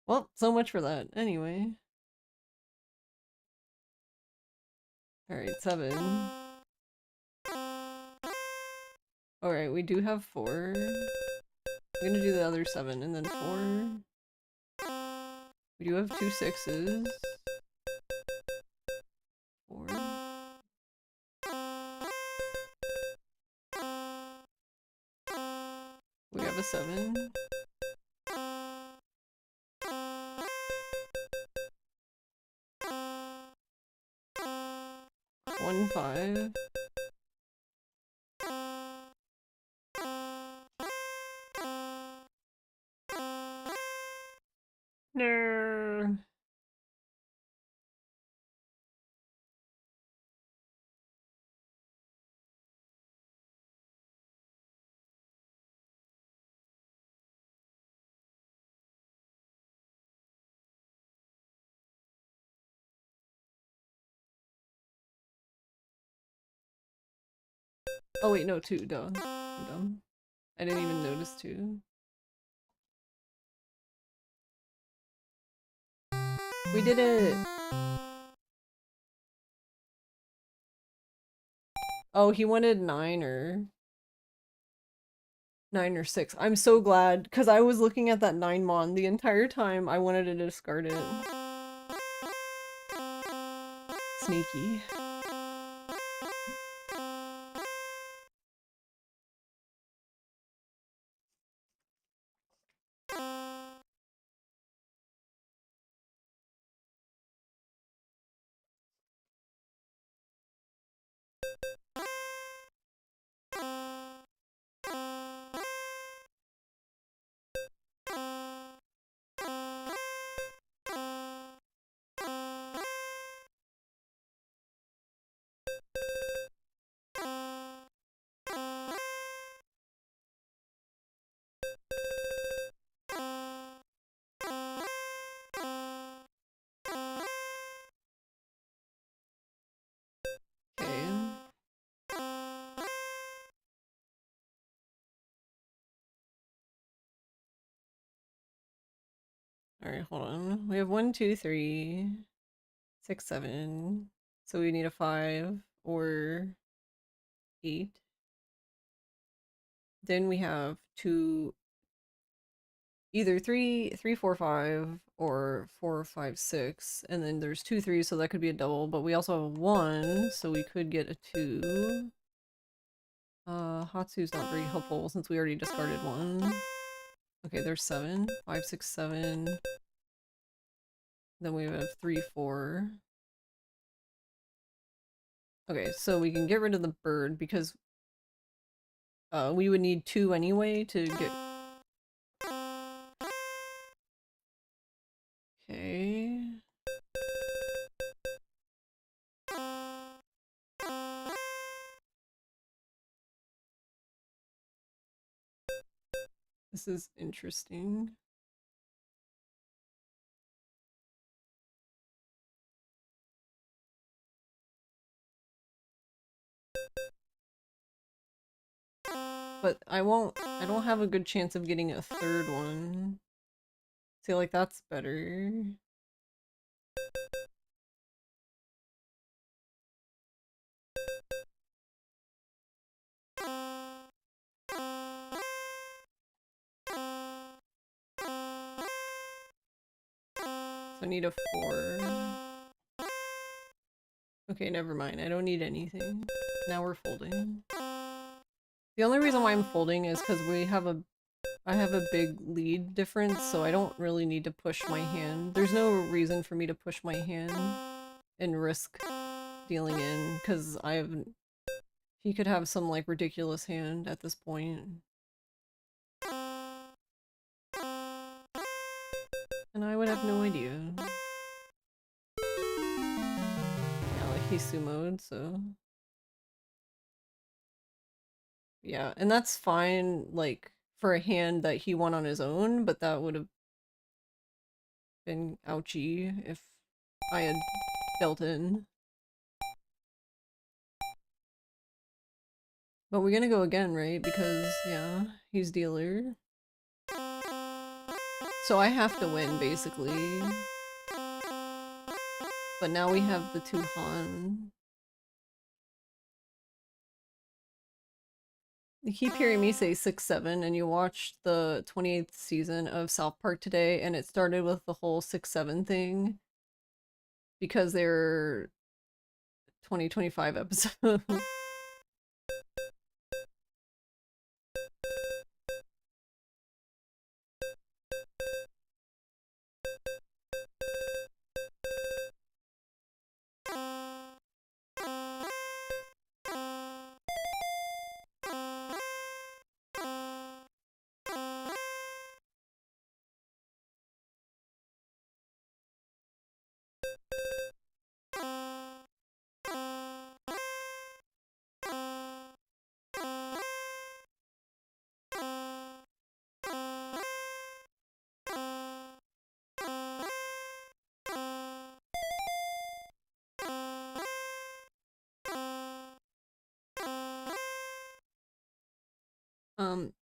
Well, so much for that. Anyway. Alright, 7. Alright, we do have 4. I'm gonna do the other 7 and then 4. We do have 2 6s. 4. We have a 7. 1 5. No. Oh wait, no, 2, duh. I'm dumb. I didn't even notice 2. We did it! Oh, he wanted 9 or... 9 or 6. I'm so glad, because I was looking at that 9 mon the entire time. I wanted to discard it. Sneaky. Alright, hold on. We have 1, 2, 3, 6, 7. So we need a 5 or 8. Then we have either 3, 3, 4, 5, or 4, 5, 6. And then there's 2, 3, so that could be a double. But we also have 1, so we could get a 2. Hatsu's not very helpful since we already discarded 1. Okay, there's 7. 5, 6, 7. Then we have 3, 4. Okay, so we can get rid of the bird because we would need 2 anyway to get... Okay. This is interesting. But I don't have a good chance of getting a third one. See, like, that's better. So I need a 4. Okay, never mind. I don't need anything. Now we're folding. The only reason why I'm folding is because I have a big lead difference, so I don't really need to push my hand. There's no reason for me to push my hand and risk dealing in, because he could have some, like, ridiculous hand at this point. And I would have no idea. Yeah, like, he's sumoed, so... Yeah, and that's fine, like, for a hand that he won on his own, but that would have been ouchy if I had dealt in. But we're gonna go again, right? Because, yeah, he's dealer. So I have to win, basically. But now we have the 2 Han. You keep hearing me say 6, 7, and you watched the 28th season of South Park today, and it started with the whole 6, 7 thing. Because they're 2025 episodes.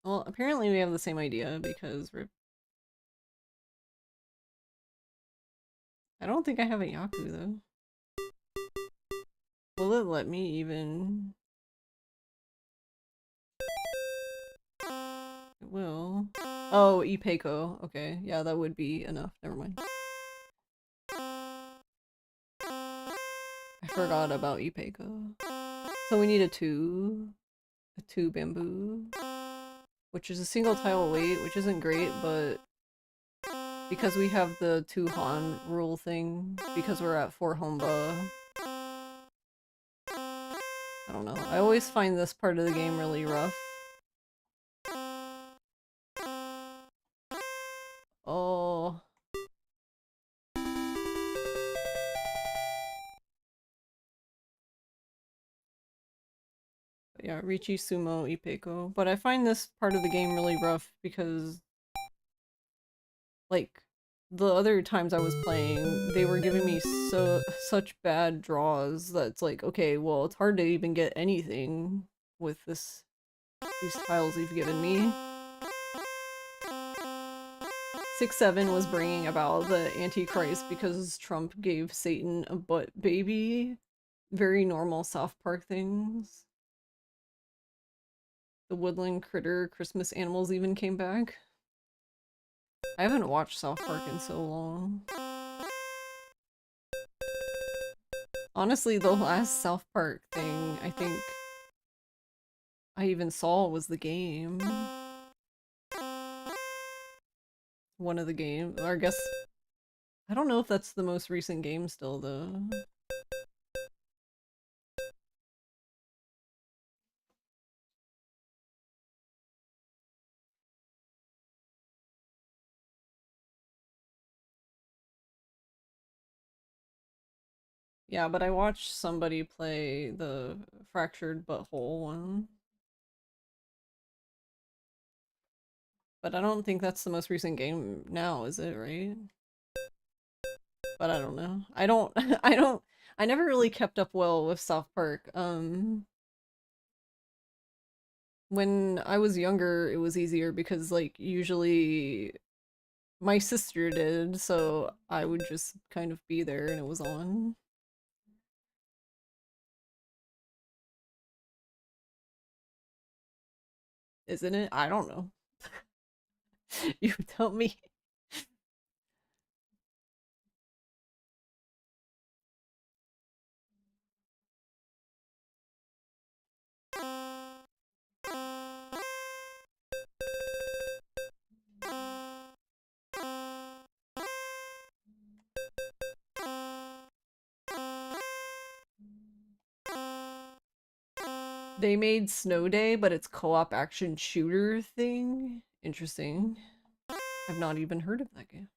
Well, apparently we have the same idea because I don't think I have a Yaku, though. Will it let me even... It will. Oh, Ipeco. Okay, yeah, that would be enough. Never mind. I forgot about Ipeco. So we need a 2 bamboo, which is a single tile weight, which isn't great, but because we have the 2 Han rule thing, because we're at 4 Honba, I don't know. I always find this part of the game really rough. Oh. Yeah, Richi Sumo Ipeko. But I find this part of the game really rough because, like, the other times I was playing, they were giving me such bad draws that it's like, okay, well, it's hard to even get anything with these tiles you've given me. 6-7 was bringing about the Antichrist because Trump gave Satan a butt baby. Very normal South Park things. The woodland critter Christmas animals even came back. I haven't watched South Park in so long. Honestly, the last South Park thing I think I even saw was the game. One of the games. Or I guess... I don't know if that's the most recent game still, though. Yeah, but I watched somebody play the Fractured Butthole one. But I don't think that's the most recent game now, is it, right? But I don't know. I never really kept up well with South Park. When I was younger, it was easier because, like, usually my sister did, so I would just kind of be there and it was on. Isn't it? I don't know. You tell me. They made Snow Day, but it's co-op action shooter thing. Interesting. I've not even heard of that game.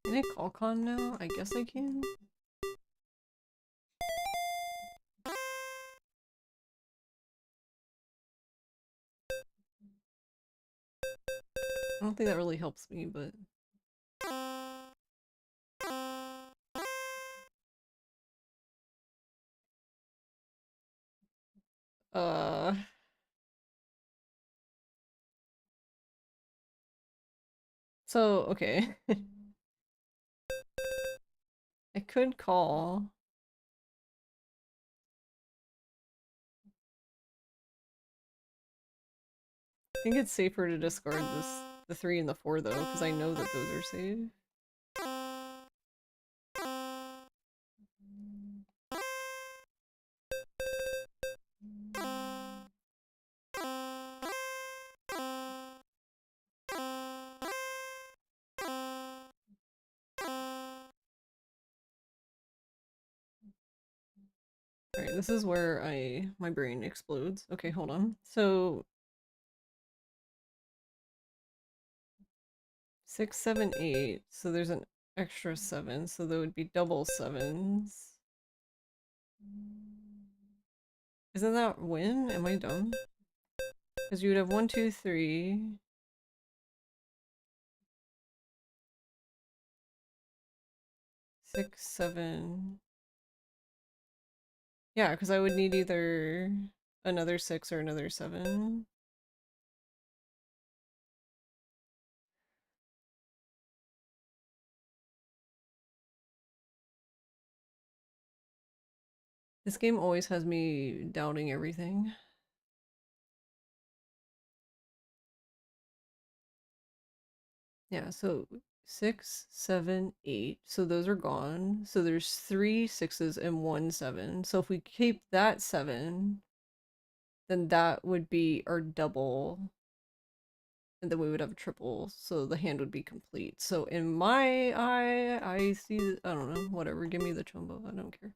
Can I call con now? I guess I can. I don't think that really helps me, but... Uh... So, okay. I could call. I think it's safer to discard the 3 and the 4 though, because I know that those are safe. Alright, this is where my brain explodes. Okay, hold on. So 6, 7, 8. So there's an extra 7, so there would be double 7s. Isn't that win? Am I dumb? Because you would have 1, 2, 3. 6, 7. Yeah, because I would need either another 6 or another 7. This game always has me doubting everything. Yeah, so 6, 7, 8. So those are gone. So there's 3 6s and 1 7. So if we keep that 7, then that would be our double. And then we would have a triple. So the hand would be complete. So in my eye, I see, I don't know, whatever. Give me the chumbo. I don't care.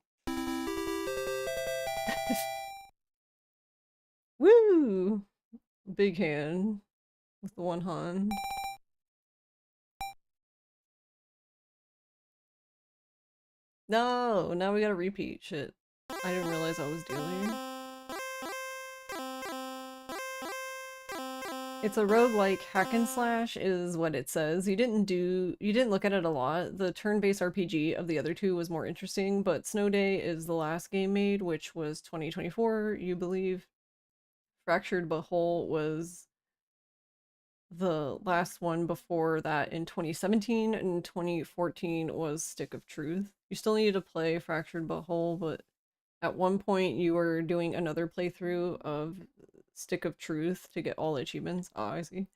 Woo! Big hand with the one Han. No, now we gotta repeat. Shit. I didn't realize I was dealing. It's a roguelike hack and slash is what it says. You didn't look at it a lot. The turn-based RPG of the other two was more interesting, but Snow Day is the last game made, which was 2024, you believe. Fractured But Whole was the last one before that in 2017, and 2014 was Stick of Truth. You still need to play Fractured But Whole, but at one point you were doing another playthrough of Stick of Truth to get all the achievements. Ah, I see.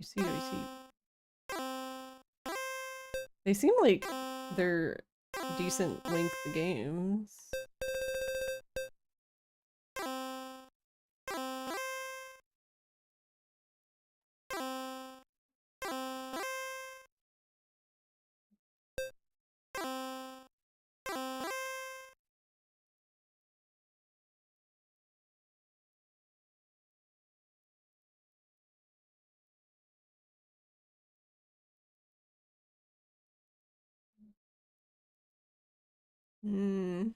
I see. They seem like they're decent length games. Hmm.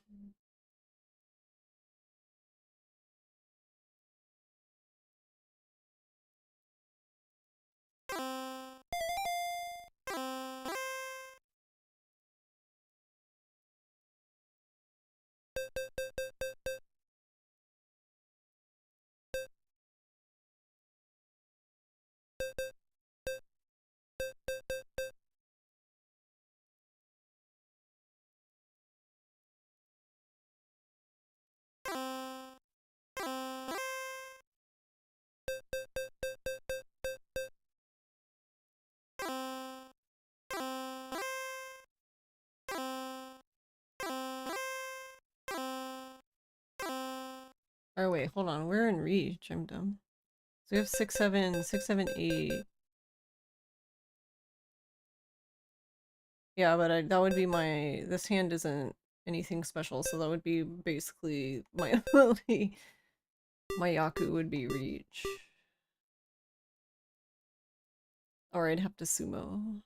Oh wait, hold on. We're in reach. I'm dumb. So we have 6, 7, 6, 7, 8. Yeah, but that would be my. This hand isn't anything special, so that would be basically my ability. My Yaku would be reach. Or I'd have to sumo.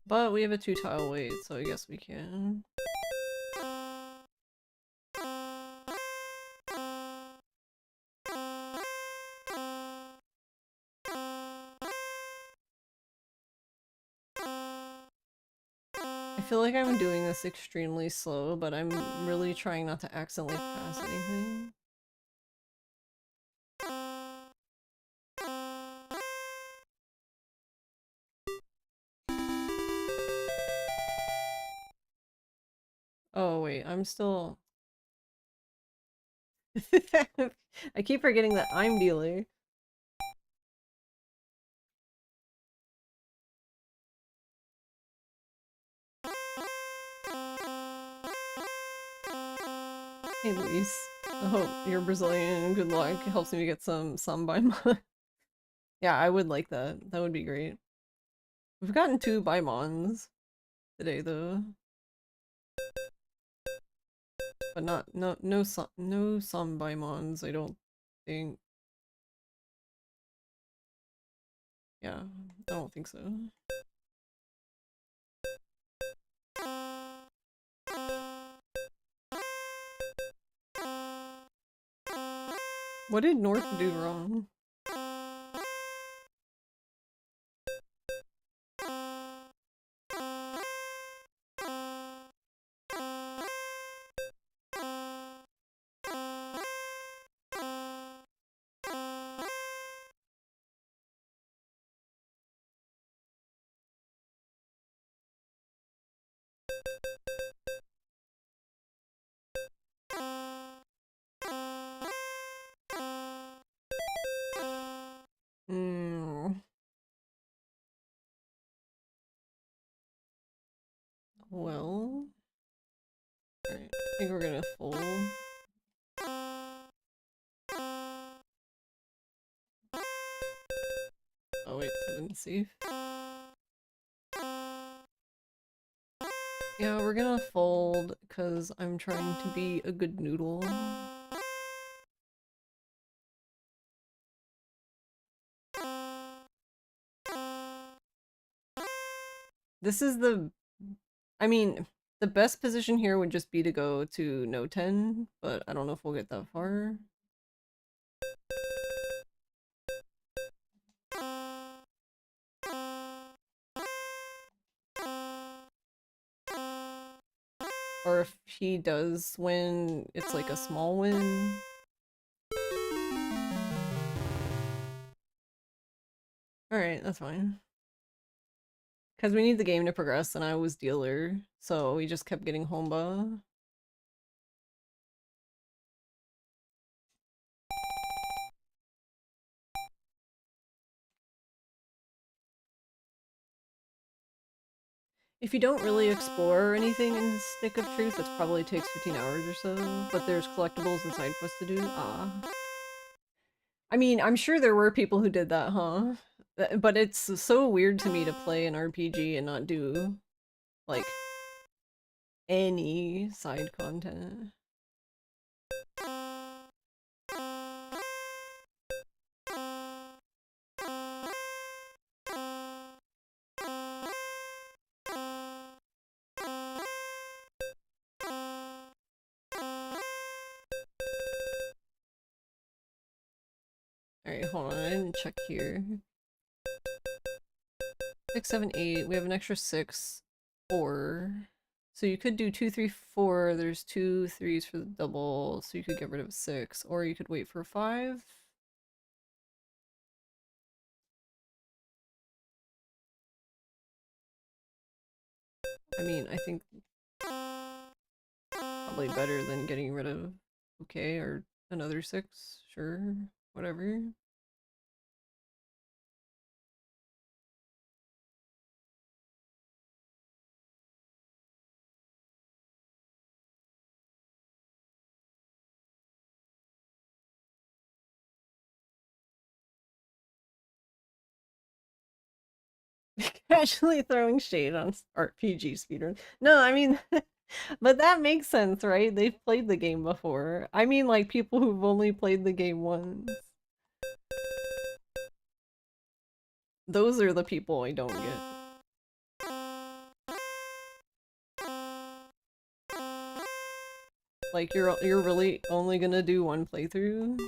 But we have a 2-tile wait, so I guess we can. I feel like I'm doing this extremely slow, but I'm really trying not to accidentally pass anything. Oh wait, I'm still... I keep forgetting that I'm dealer. Hey Luis, I hope you're Brazilian and good luck. It helps me get some Baimon. Yeah, I would like that. That would be great. We've gotten 2 Baimons today though. But no some Baimons, I don't think. Yeah, I don't think so. What did North do wrong? Hmm. Well, alright. I think we're gonna fold. Oh wait, 7 safe. Yeah, we're gonna fold because I'm trying to be a good noodle. This is I mean, the best position here would just be to go to no 10, but I don't know if we'll get that far. Or if he does win, it's like a small win. Alright, that's fine. Because we need the game to progress, and I was dealer, so we just kept getting Homba. If you don't really explore anything in Stick of Truth, it probably takes 15 hours or so, but there's collectibles and side quests to do. Ah. I mean, I'm sure there were people who did that, huh? But it's so weird to me to play an RPG and not do, like, any side content. Alright, hold on, I didn't check here. 6, 7, 8. We have an extra 6, 4. So you could do 2, 3, 4. There's 2 3s for the double, so you could get rid of 6, or you could wait for 5. I mean, I think probably better than getting rid of okay or another 6. Sure, whatever. Casually throwing shade on RPG speedrun. No, I mean, but that makes sense, right? They've played the game before. I mean, like people who've only played the game once. Those are the people I don't get. Like you're really only gonna do one playthrough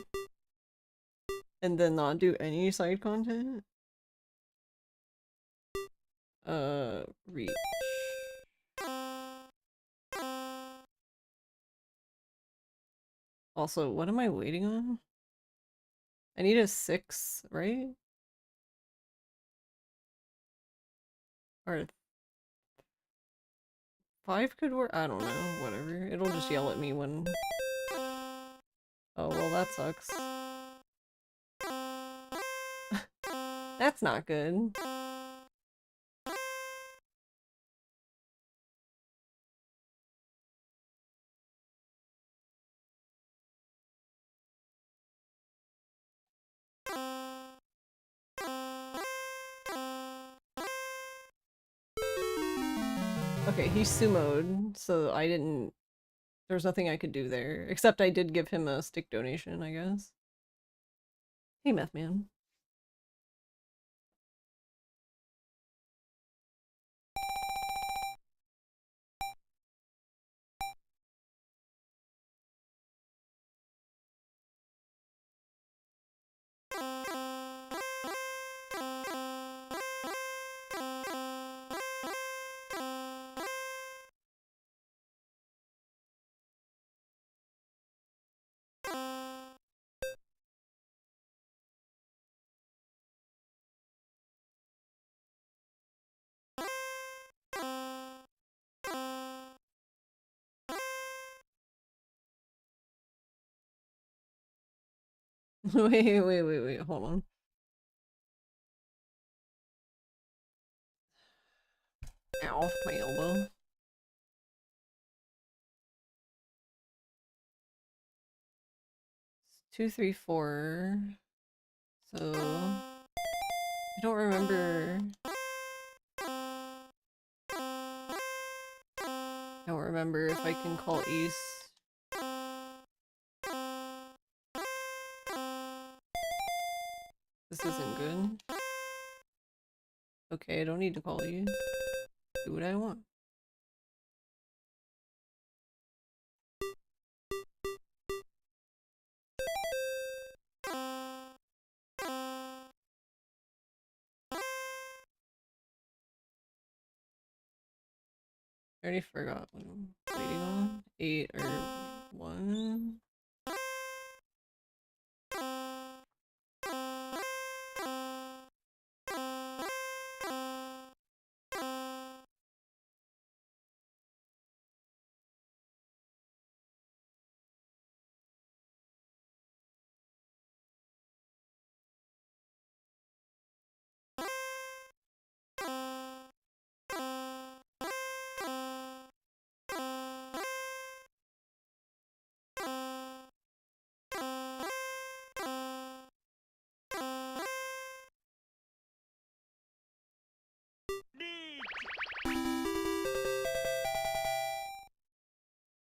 and then not do any side content? Reach. Also, what am I waiting on? I need a 6, right? Or 5 could work? I don't know, whatever. It'll just yell at me when... Oh, well that sucks. That's not good. Okay, he sumoed, so I didn't... There's nothing I could do there. Except I did give him a stick donation, I guess. Hey, Meth Man. Wait, hold on. Ow, my elbow. It's 2, 3, 4. So I don't remember. I don't remember if I can call East. This isn't good. Okay, I don't need to call you. Do what I want. I already forgot what I'm waiting on. 8 or 1.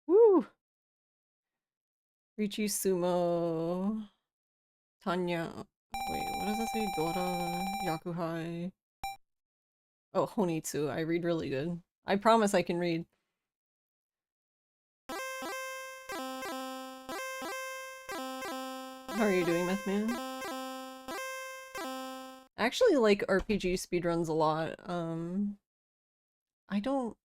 Woo! Richi Sumo. Tanya. Wait, what does that say? Dora. Yakuhai. Oh, Honitsu. I read really good. I promise I can read. How are you doing, Mythman? I actually like RPG speedruns a lot. I don't...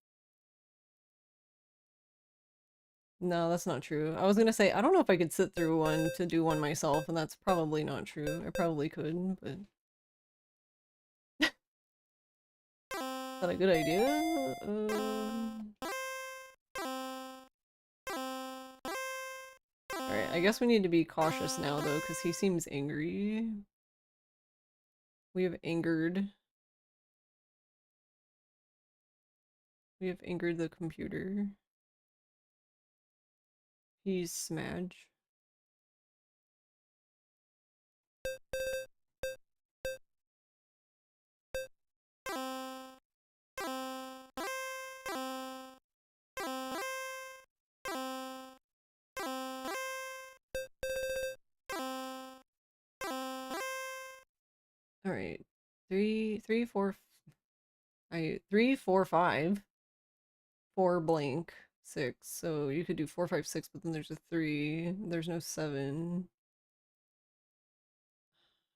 No, that's not true. I was gonna say, I don't know if I could sit through one to do one myself, and that's probably not true. I probably could, but... Is that a good idea? Alright, I guess we need to be cautious now, though, because he seems angry. We have angered. We have angered the computer. He's Smudge. Alright. 3, 3, 4... 3, 4, 5. 4 blank. 6. So you could do 4, 5, 6, but then there's a 3. There's no 7.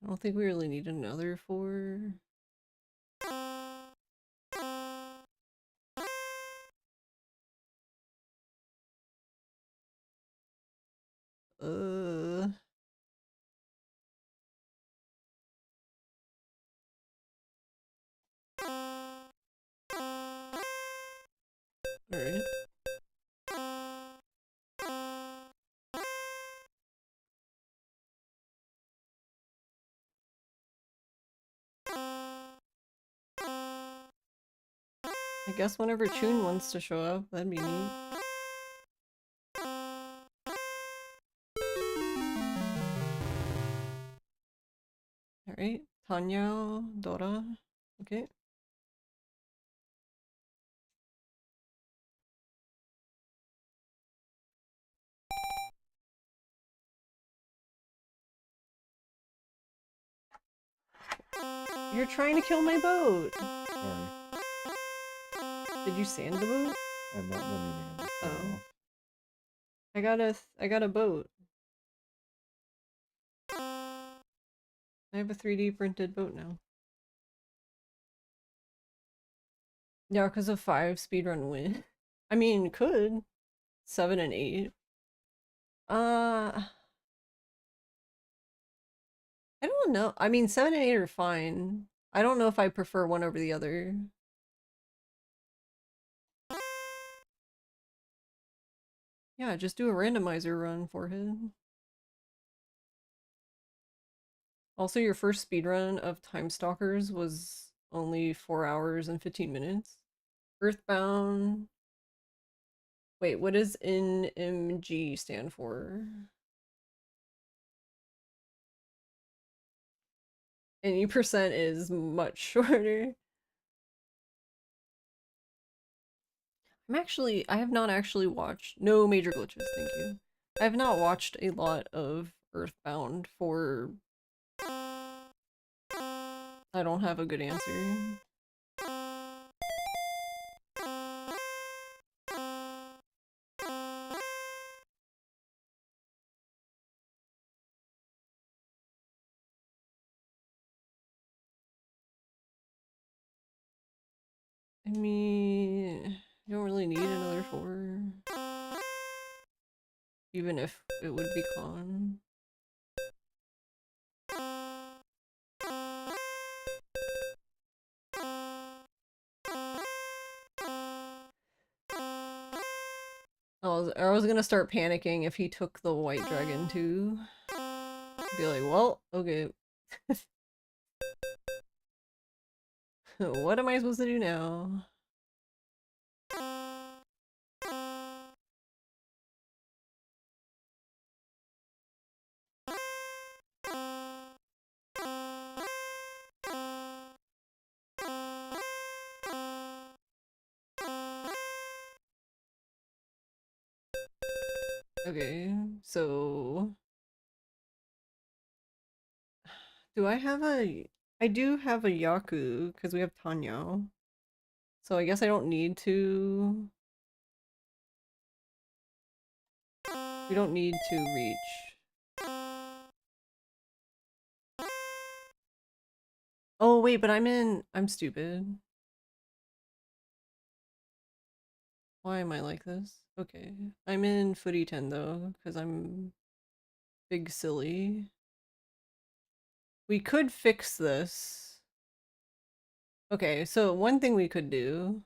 I don't think we really need another 4. Uh... Alright. I guess whenever Chun wants to show up, that'd be neat. Alright. Tanya, Dora. Okay. You're trying to kill my boat! Sorry. Did you sand the boat? I'm not deleting it. Oh. I got a boat. I have a 3D printed boat now. Yeah, because of 5 speedrun win. I mean, could. 7 and 8. I don't know. I mean, 7 and 8 are fine. I don't know if I prefer one over the other. Yeah, just do a randomizer run, Forehead. Also, your first speedrun of Time Stalkers was only 4 hours and 15 minutes. Earthbound. Wait, what does NMG stand for? Any percent is much shorter. I have not actually watched, no major glitches, thank you. I have not watched a lot of Earthbound for, I don't have a good answer. I mean, you don't really need another 4. Even if it would be con. I was gonna start panicking if he took the white dragon too. Be like, well, okay. What am I supposed to do now? Okay, so do I have a I do have a Yaku because we have Tanyao. So I guess I don't need to. We don't need to reach. Oh wait, but I'm stupid. Why am I like this? Okay. I'm in footy 10 though, because I'm big silly. We could fix this. Okay, so one thing we could do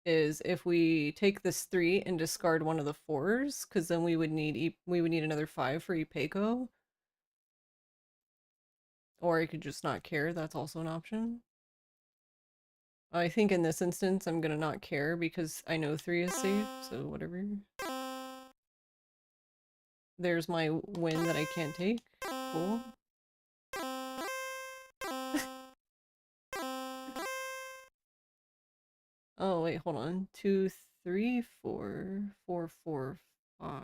is if we take this 3 and discard one of the 4s, because then we would need another 5 for Ipeko. Or I could just not care, that's also an option. I think in this instance I'm gonna not care because I know 3 is safe, so whatever. There's my win that I can't take. Cool. Oh wait, hold on. 2, 3, 4, 4, 4, 5.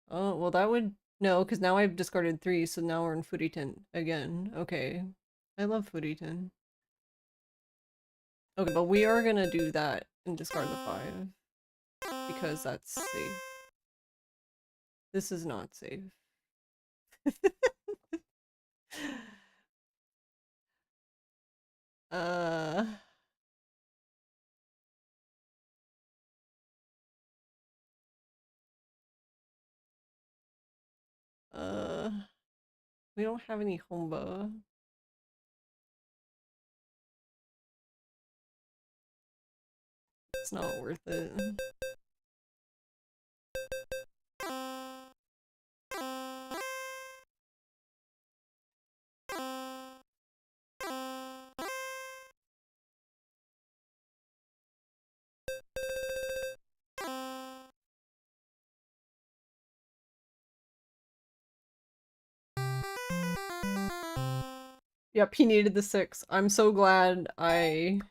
Oh, well that would no, because now I've discarded 3, so now we're in footy 10 again. Okay. I love footy 10. Okay, but we are gonna do that and discard the 5. Because that's safe. This is not safe. uh uh we don't have any Homba. It's not worth it. Yep, he needed the 6. I'm so glad I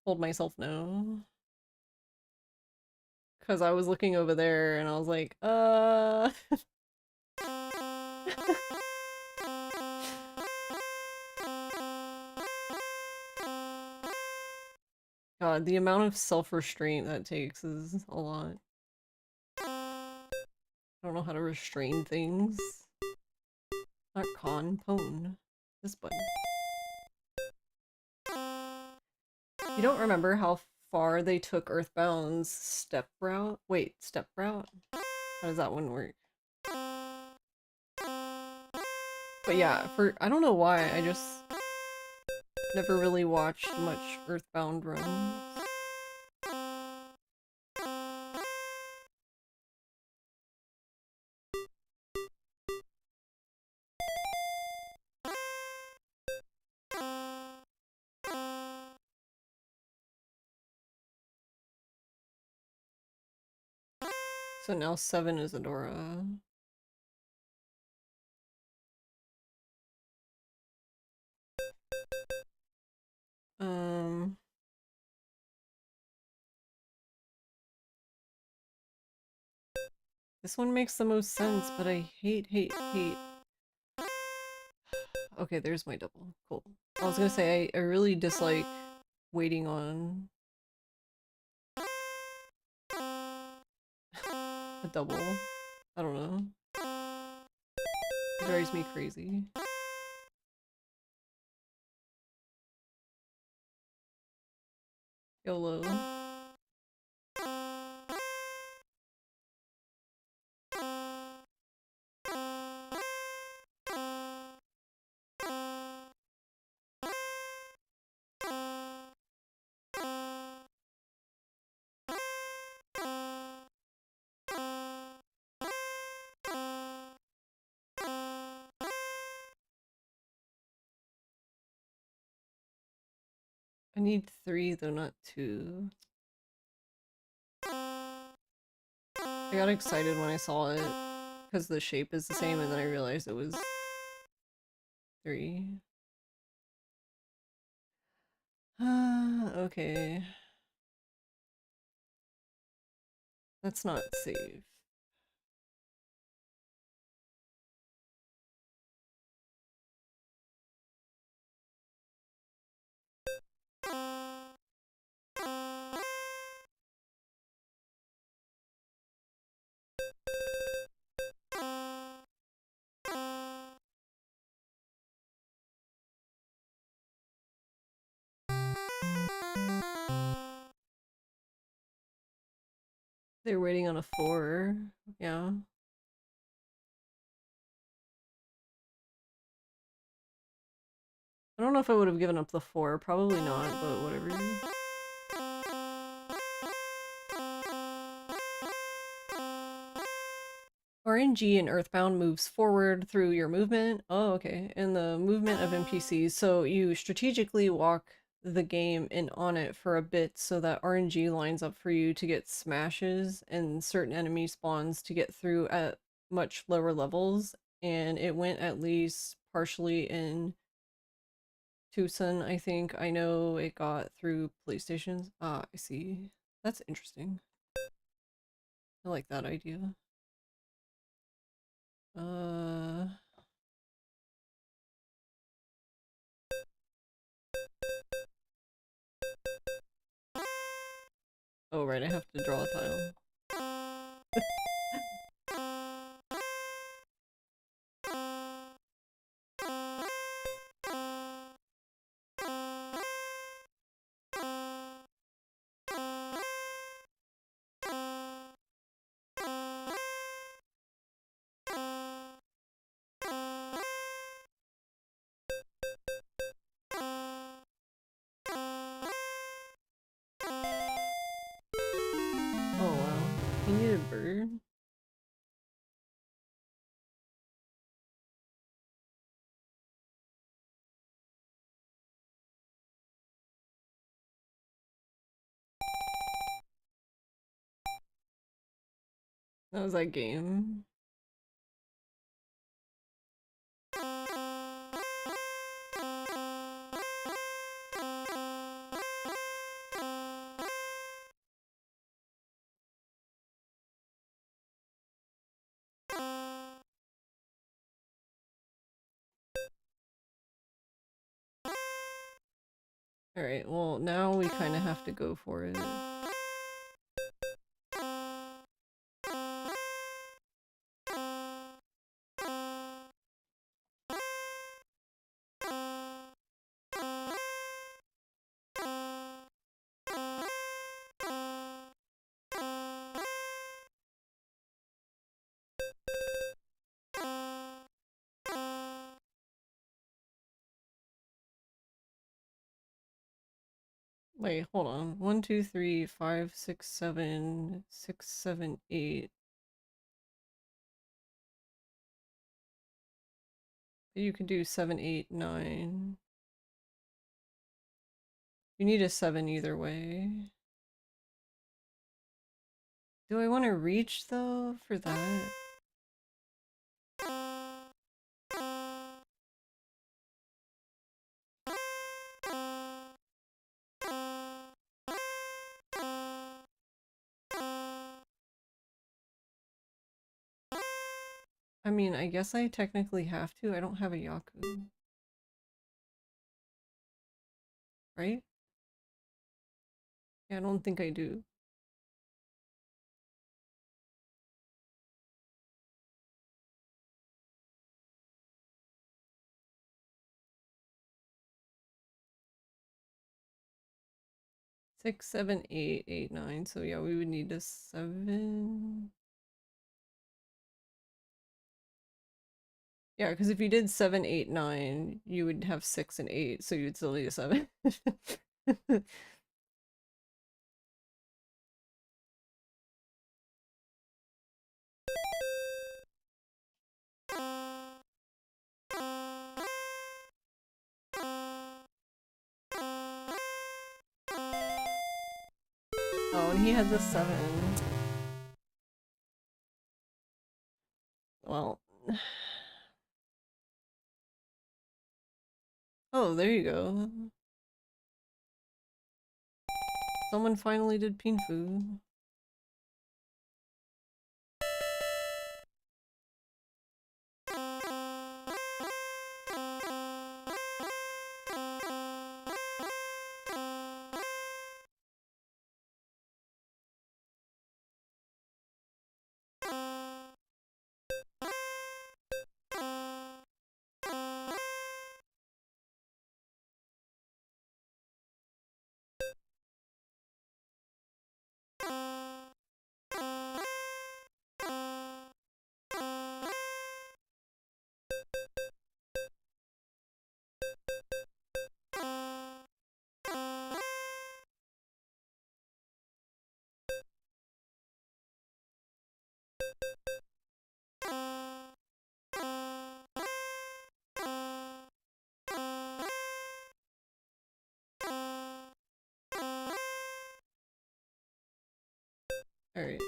told myself no. Because I was looking over there and I was like, God, the amount of self-restraint that takes is a lot. I don't know how to restrain things. Not con, pwn. This button. You don't remember how far they took Earthbound's step route? Wait, step route? How does that one work? But yeah, I don't know why, I just never really watched much Earthbound runs. So now 7 is Adora. Um... This one makes the most sense, but I hate. Okay, there's my double. Cool. I was gonna say, I really dislike waiting on a double. I don't know. It drives me crazy. YOLO. I need 3 though, not 2. I got excited when I saw it because the shape is the same, and then I realized it was 3. Okay. That's not safe. They're waiting on a 4. Yeah. I don't know if I would have given up the 4. Probably not, but whatever. RNG in Earthbound moves forward through your movement. Oh, okay. And the movement of NPCs. So you strategically walk the game and on it for a bit so that RNG lines up for you to get smashes and certain enemy spawns to get through at much lower levels. And it went at least partially in Tucson, I think. I know it got through PlayStations. Ah, I see. That's interesting. I like that idea. Uh... Oh, right, I have to draw a tile. Oh, wow. You need a bird? That was that game. Alright, well, now we kind of have to go for it. Wait, hold on. 1, 2, 3, 5, 6, 7, 6, 7, 8. You can do 7, 8, 9. You need a 7 either way. Do I want to reach though for that? I mean, I guess I technically have to. I don't have a Yaku. Right? Yeah, I don't think I do. Six, seven, eight, eight, nine. So yeah, we would need a 7. Yeah, because if you did 7, 8, 9, you would have 6 and 8, so you'd still need a 7. Oh, and he has a 7. Well. Oh, there you go. Someone finally did Pinfu. Alright.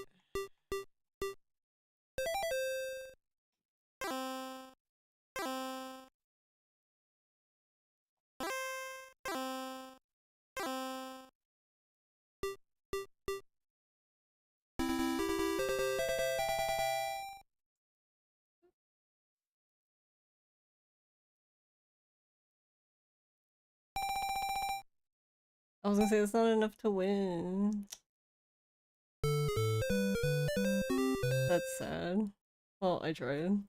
I was gonna say it's not enough to win. That's sad. Well, I tried.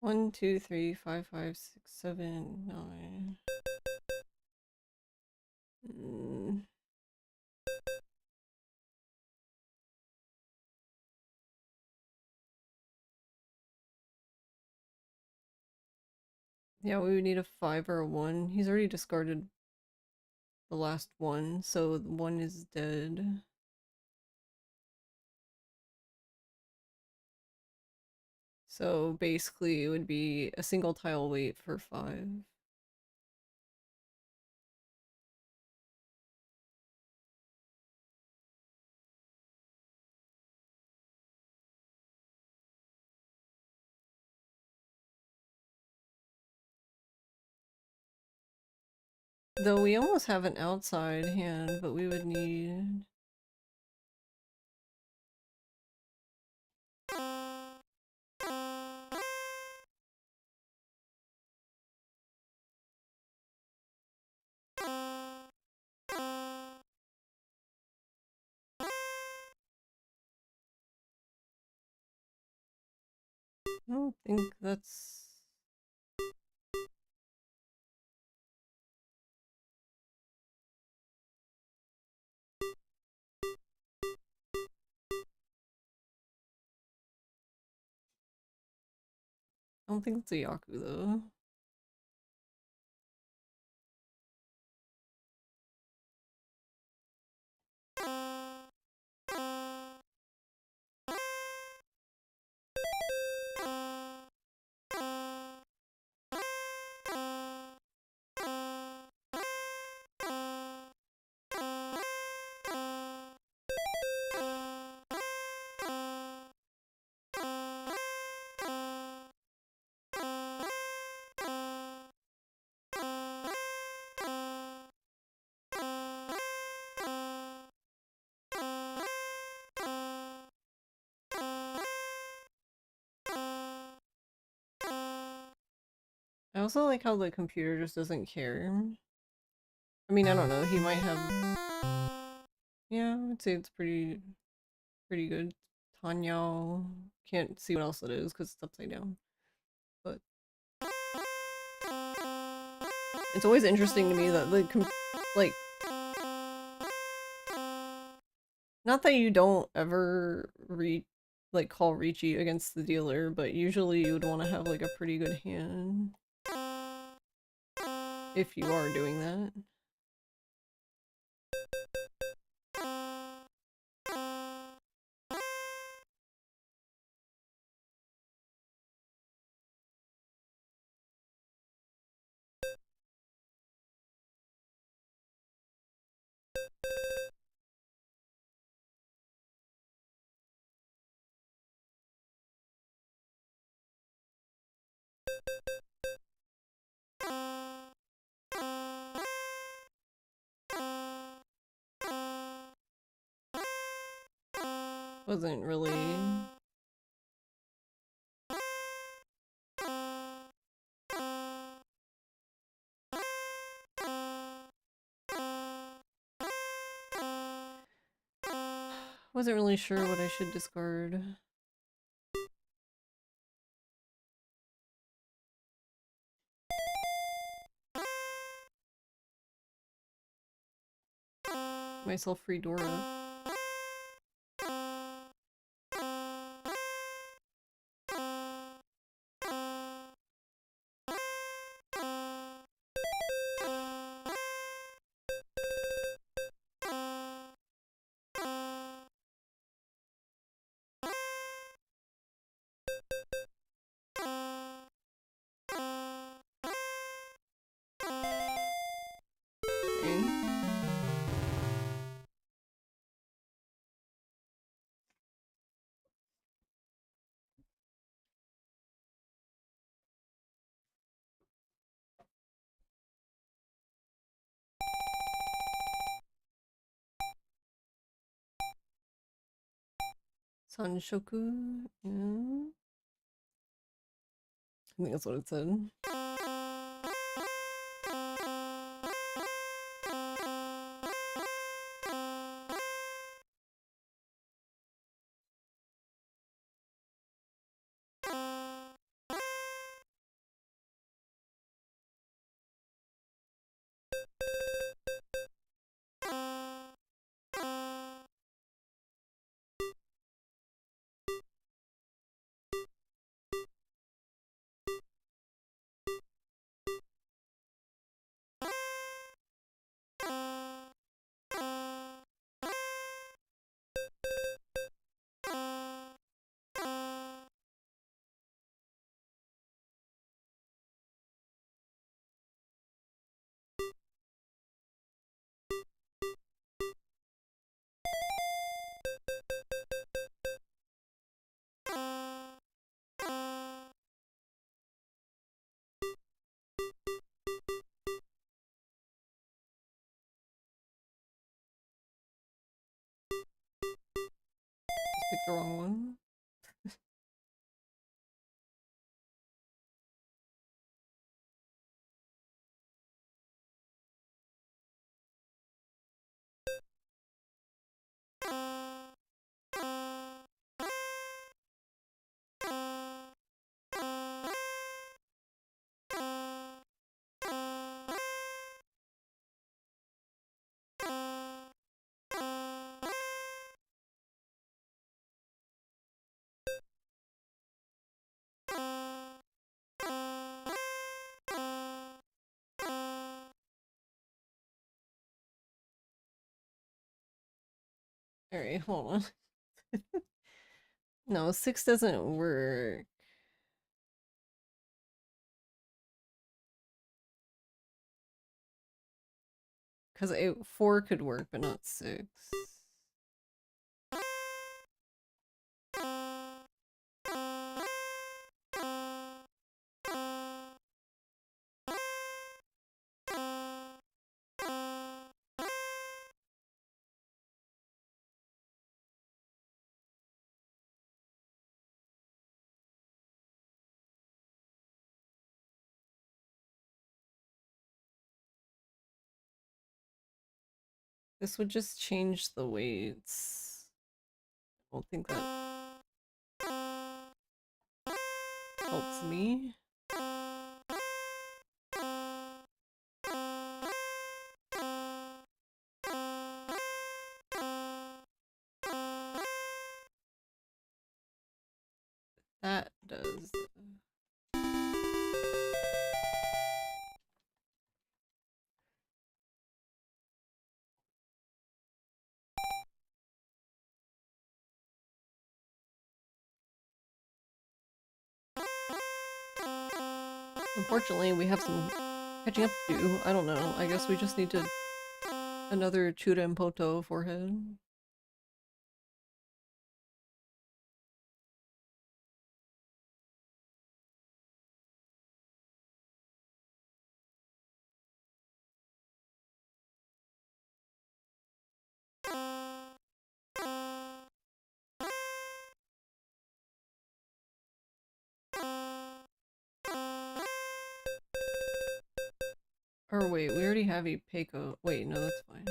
One, two, three, five, five, six, 7, 9. Yeah, we would need a 5 or a 1. He's already discarded the last one, so 1 is dead. So basically it would be a single tile wait for 5. Though we almost have an outside hand, but we would need... I don't think that's... I don't think it's a Yaku though. I also like how the computer just doesn't care. I mean, I don't know, he might have... Yeah, I would say it's pretty good. Tanyao. Can't see what else it is because it's upside down. But it's always interesting to me that like, not that you don't ever call Ricci against the dealer, but usually you would want to have like a pretty good hand if you are doing that. Wasn't really... Wasn't really sure what I should discard. Myself free Dora. Sanshoku? Yeah. I think that's what it said. Picked the wrong one. Alright, hold on. No, 6 doesn't work. Because 4 could work, but not 6. This would just change the weights. I don't think that helps me. That does. Unfortunately, we have some catching up to do. I don't know. I guess we just need to another Chuda and Poto forehead. Or wait, we already have Ipeco. Wait, no, that's fine.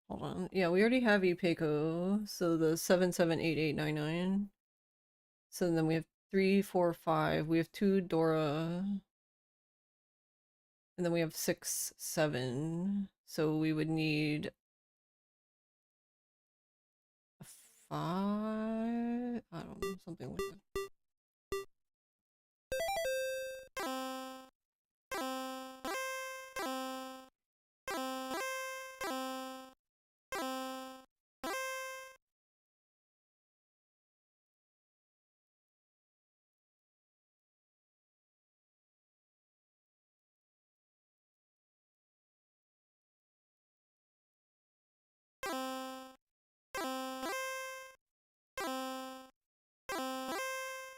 Hold on. Yeah, we already have Ipeco. So the 778899. So then we have 3, 4, 5. We have 2 Dora. And then we have 6, 7. So we would need a 5. I don't know, something like that.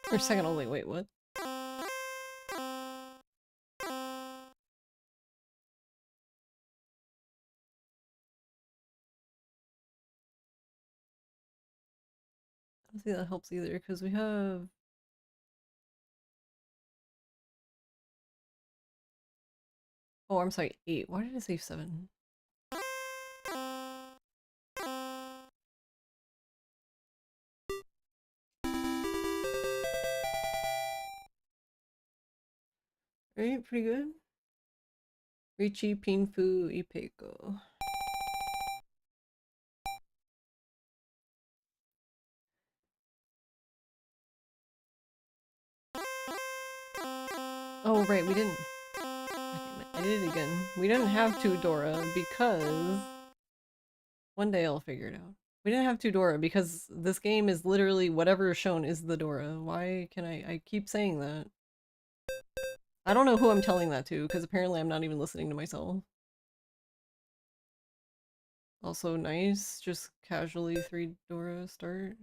For a second only, wait, what? I don't think that helps either, because we have... Oh, I'm sorry, 8. Why did I say 7? Alright, pretty good. Richie, Pinfu, Ipeco. Oh, right, we didn't... I did it again. We didn't have 2 Dora because... One day I'll figure it out. We didn't have 2 Dora because this game is literally whatever is shown is the Dora. Why can I keep saying that? I don't know who I'm telling that to, because apparently I'm not even listening to myself. Also nice, just casually 3 Dora start.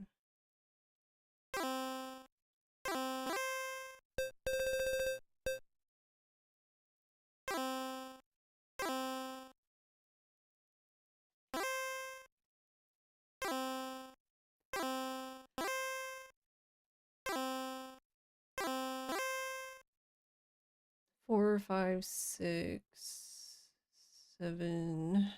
Four, 5, 6, 7.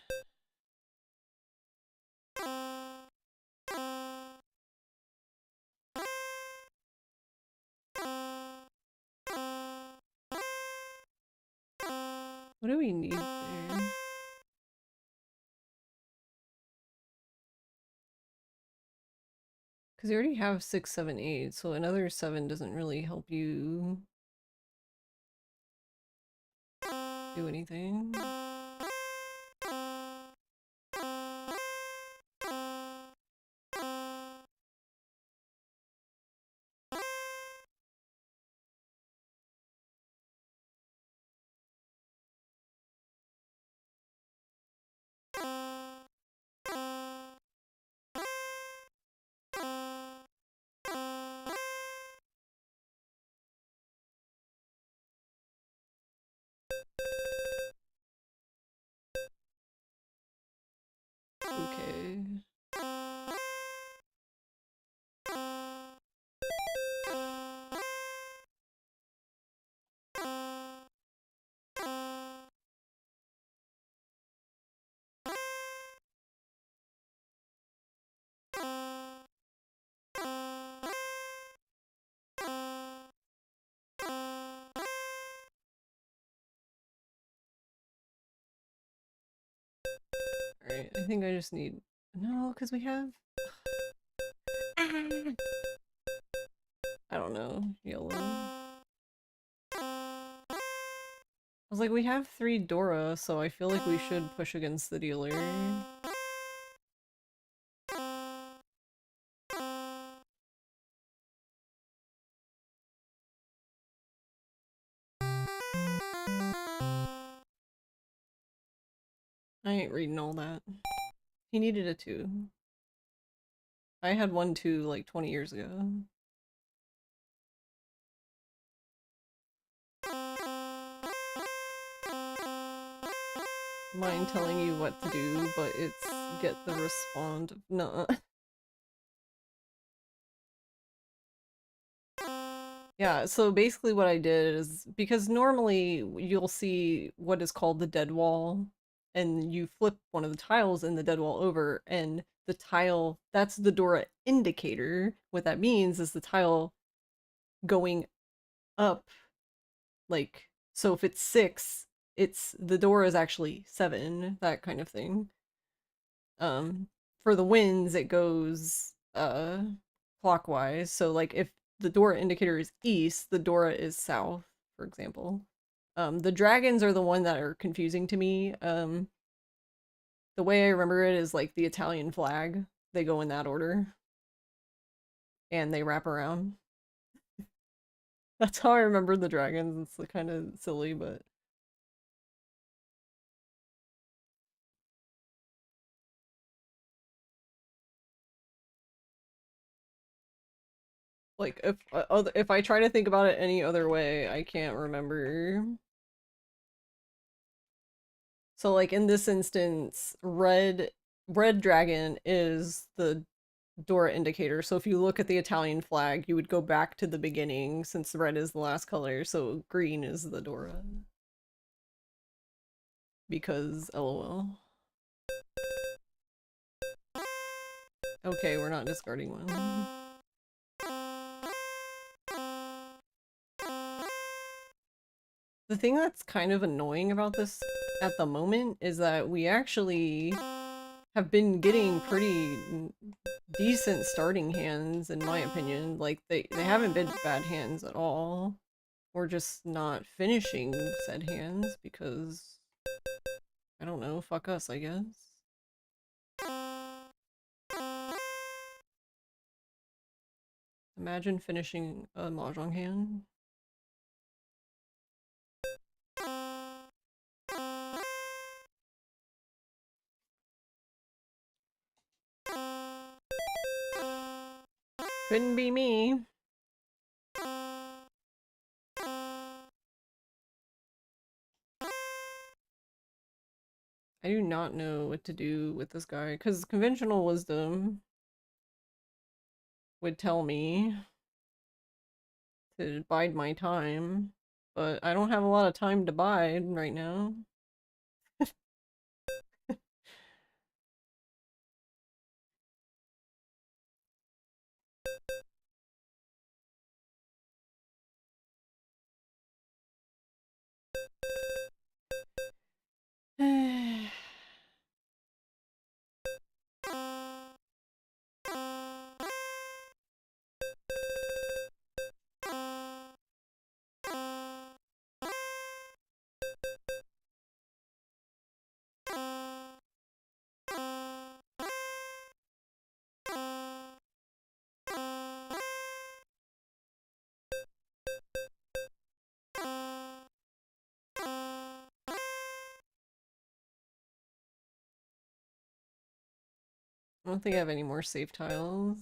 What do we need there? Because you already have 6, 7, 8, so another 7 doesn't really help you. do anything. Okay. Alright, I think I just need... No, because we have... I don't know. Yellow. I was like, we have 3 Dora, so I feel like we should push against the dealer. I ain't reading all that. He needed a 2. I had 1 2 like 20 years ago. Mind telling you what to do, but it's get the respond. No. Yeah, so basically what I did is, because normally you'll see what is called the dead wall, and you flip one of the tiles in the dead wall over, and the tile, that's the Dora indicator. What that means is the tile going up, like, so if it's 6, the Dora is actually 7, that kind of thing. For the winds, it goes clockwise, so like if the Dora indicator is east, the Dora is south, for example. The dragons are the one that are confusing to me. The way I remember it is like the Italian flag. They go in that order. And they wrap around. That's how I remember the dragons. It's kind of silly, but... Like, if I try to think about it any other way, I can't remember. So, like, in this instance, red dragon is the Dora indicator. So if you look at the Italian flag, you would go back to the beginning since red is the last color, so green is the Dora. Because LOL. Okay, we're not discarding one. The thing that's kind of annoying about this at the moment is that we actually have been getting pretty decent starting hands, in my opinion. Like, they haven't been bad hands at all. We're just not finishing said hands because, I don't know, fuck us, I guess. Imagine finishing a Mahjong hand. Couldn't be me. I do not know what to do with this guy, because conventional wisdom would tell me to bide my time, but I don't have a lot of time to bide right now. I don't think I have any more save tiles.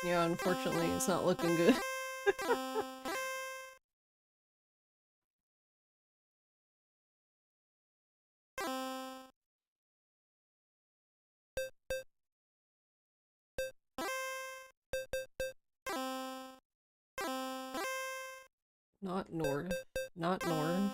Yeah, unfortunately, it's not looking good. Not north. Not north.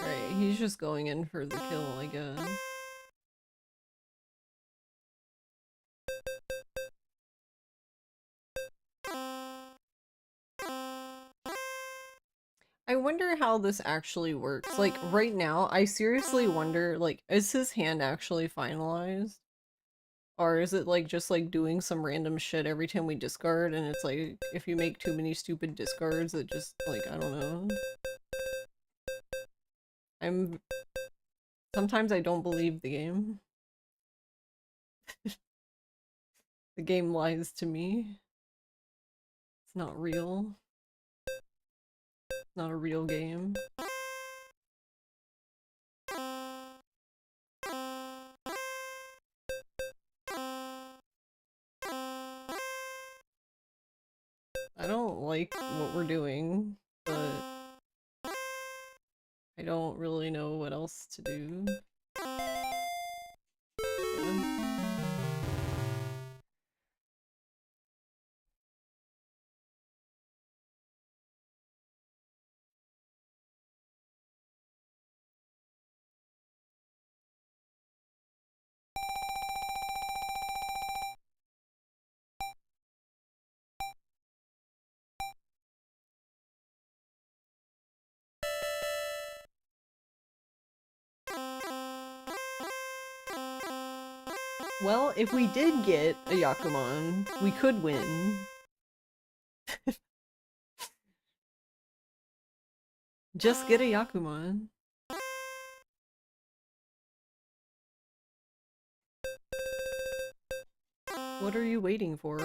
Right, he's just going in for the kill, I guess. I wonder how this actually works. Like, right now, I seriously wonder, like, is his hand actually finalized? Or is it, like, just, like, doing some random shit every time we discard, and it's like, if you make too many stupid discards, it just, like, I don't know. Sometimes I don't believe the game. The game lies to me. It's not real. It's not a real game. I don't like what we're doing, but I don't really know what else to do. Yeah. Well, if we did get a Yakuman, we could win. Just get a Yakuman. What are you waiting for?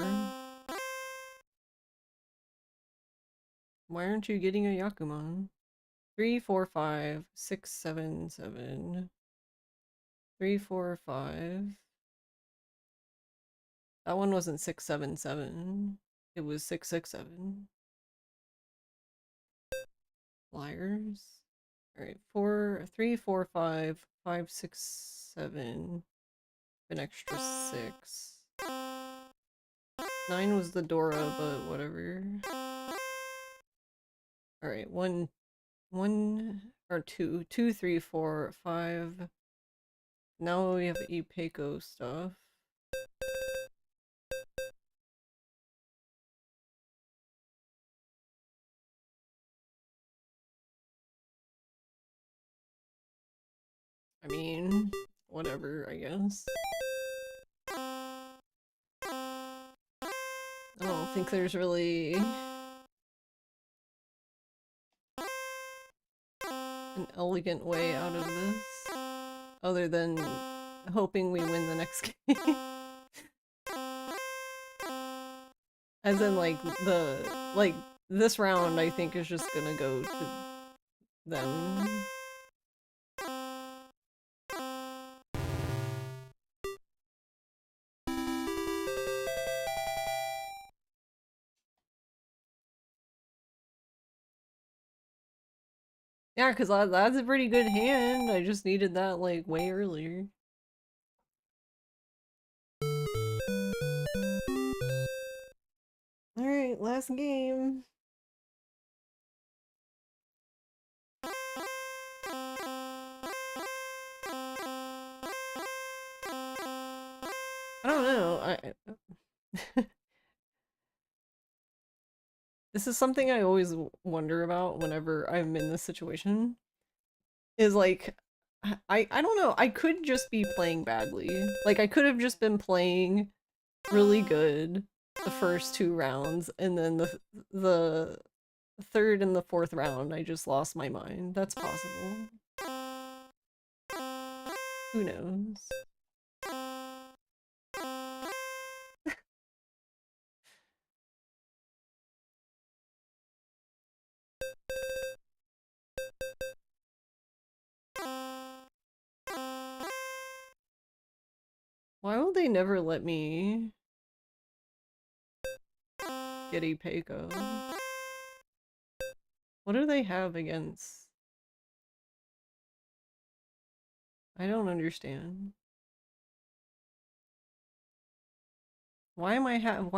Why aren't you getting a Yakuman? 3, 4, 5, 6, 7, 7. 3, 4, 5. That one wasn't 6, 7, 7. It was 6, 6, 7. Liars. Alright, 3, 4, 5, 5, 6, 7. An extra 6. 9 was the Dora, but whatever. Alright, 1 or 2. 2, 3, 4, 5. Now we have Ipeco stuff. I mean, whatever, I guess. I don't think there's really an elegant way out of this, other than hoping we win the next game. As in, like, this round, I think, is just gonna go to them. Yeah, because that's a pretty good hand. I just needed that, like, way earlier. Alright, last game. I don't know. This is something I always wonder about whenever I'm in this situation. Is like, I don't know. I could just be playing badly. Like, I could have just been playing really good the first 2 rounds, and then the third and the fourth round, I just lost my mind. That's possible. Who knows? Why will they never let me get a Peiko? What do they have against? I don't understand. Why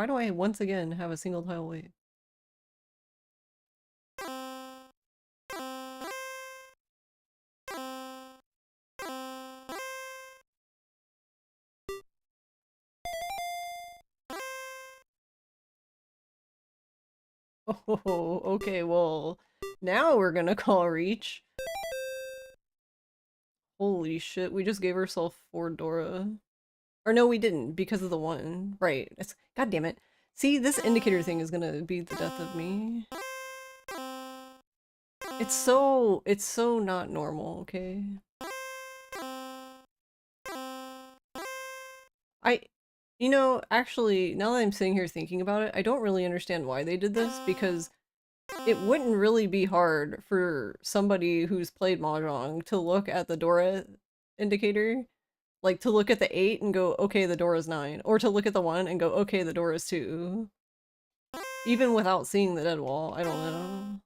do I once again have a single tile weight? Oh, okay, well, now we're gonna call Reach. Holy shit, we just gave ourselves 4 Dora. Or no, we didn't, because of the 1. Right. God damn it. See, this indicator thing is gonna be the death of me. It's so not normal, okay? You know, actually, now that I'm sitting here thinking about it, I don't really understand why they did this, because it wouldn't really be hard for somebody who's played Mahjong to look at the Dora indicator, like to look at the 8 and go, okay, the Dora's 9, or to look at the 1 and go, okay, the Dora's 2. Even without seeing the dead wall, I don't know.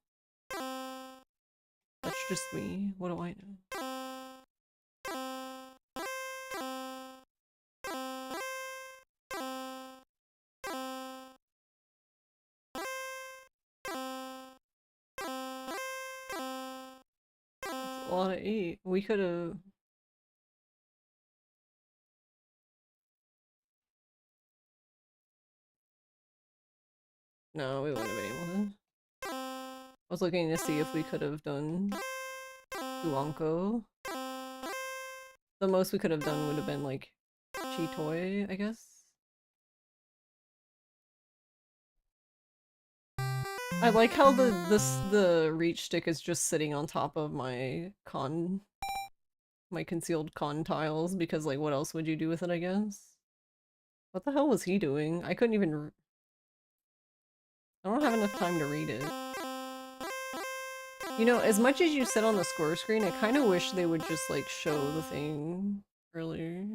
That's just me. What do I know? That's a lot of 8. We could have... No, we wouldn't have been able to. I was looking to see if we could have done Ulanko. The most we could have done would have been like Chitoy, I guess. I like how the reach stick is just sitting on top of my concealed con tiles, because like what else would you do with it, I guess? What the hell was he doing? I couldn't even... I don't have enough time to read it. You know, as much as you sit on the score screen, I kind of wish they would just like show the thing earlier.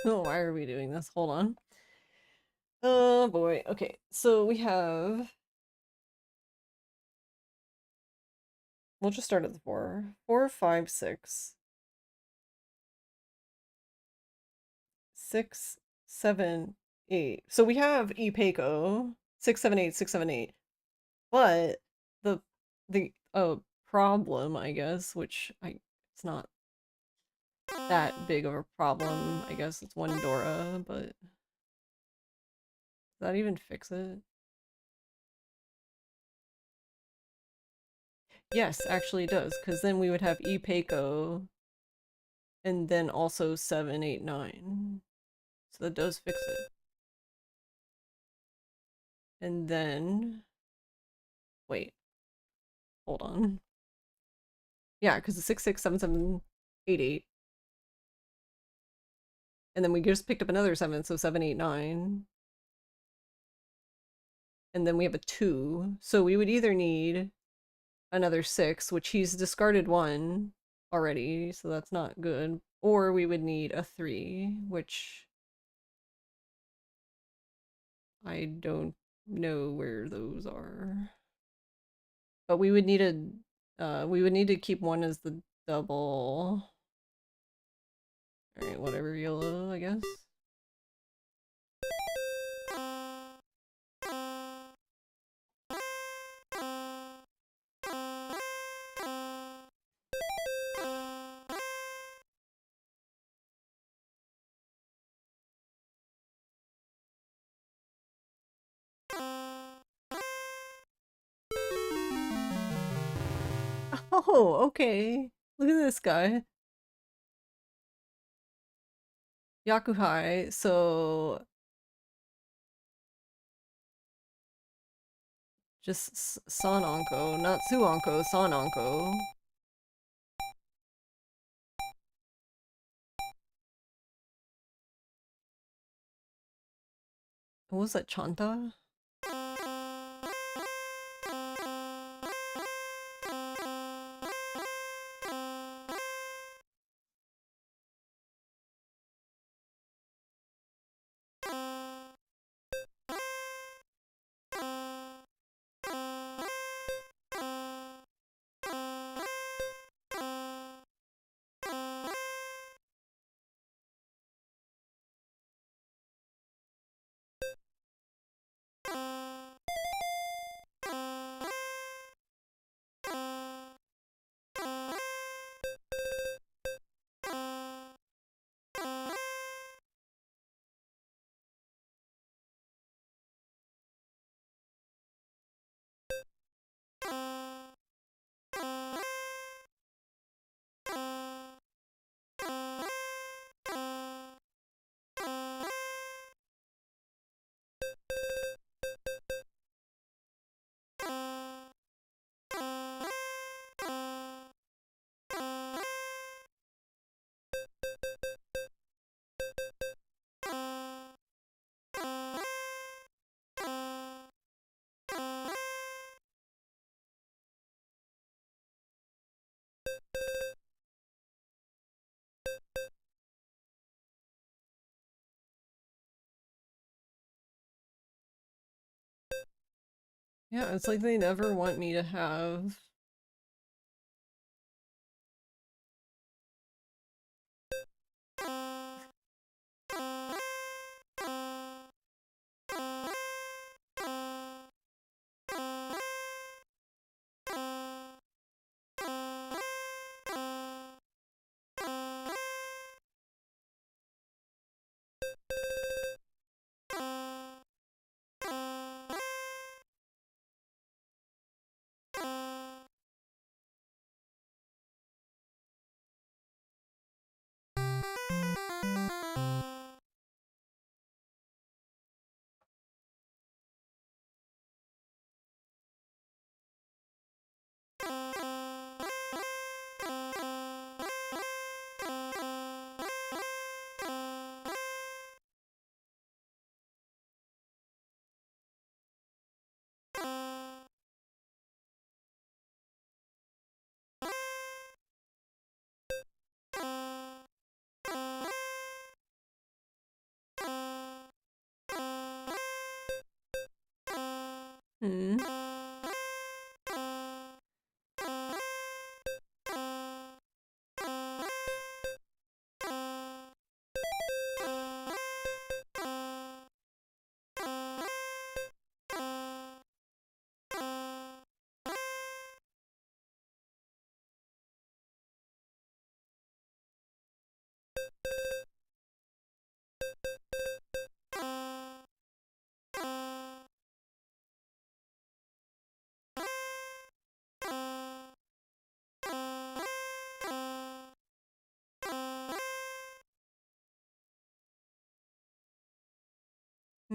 Oh, why are we doing this? Hold on. Oh boy. Okay, so we have... We'll just start at the 4. 4, 5, 6. 6, 7, 8. So we have Ipeco. 6, 7, 8, 6, 7, 8. But the problem, I guess, which it's not that big of a problem. I guess it's 1 Dora, but does that even fix it? Yes, actually it does, because then we would have Ipeco and then also 7, 8, 9. So that does fix it. And then, wait, hold on. Yeah, because it's 6, 6, 7, 7, 8, 8. And then we just picked up another 7, so 7, 8, 9. And then we have a 2. So we would either need another 6, which he's discarded 1 already, so that's not good. Or we would need a 3, which I don't know where those are. But we would need to keep 1 as the double. Alright, whatever, YOLO, I guess. Oh, okay. Look at this guy. Yakuhai, so just Sanonko, not Suonko, Sanonko. What was that, Chanta? Yeah, it's like they never want me to have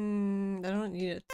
Hmm. I don't need it.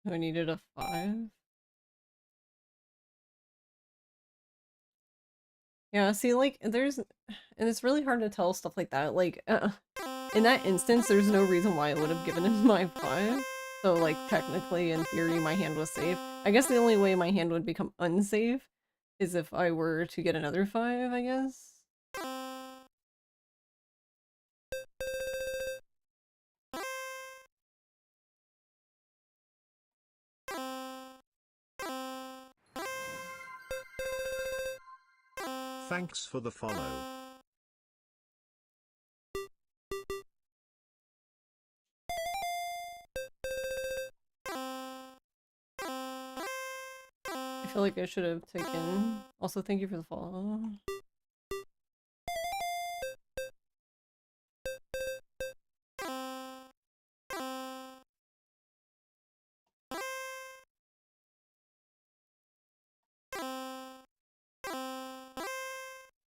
I needed a 5. Yeah, see, like, there's, and it's really hard to tell stuff like that. Like, in that instance, there's no reason why I would have given him my 5. So, like, technically, in theory, my hand was safe. I guess the only way my hand would become unsafe is if I were to get another 5, I guess. Thanks for the follow. I feel like I should have taken... Also, thank you for the follow.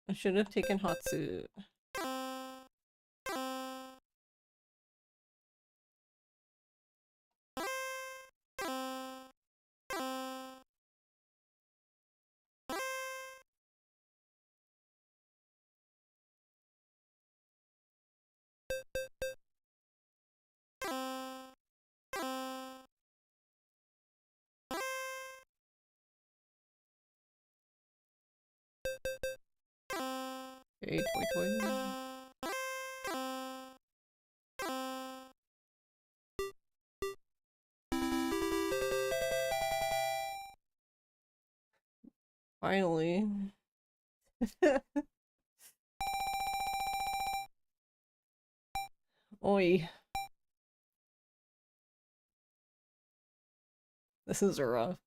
I should have taken Hatsu. Okay, toy. Finally. Oi. This is rough.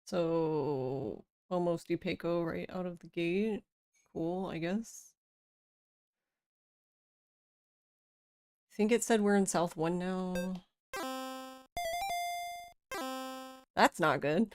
So, almost Ipeco right out of the gate. Cool, I guess. I think it said we're in South 1 now. That's not good.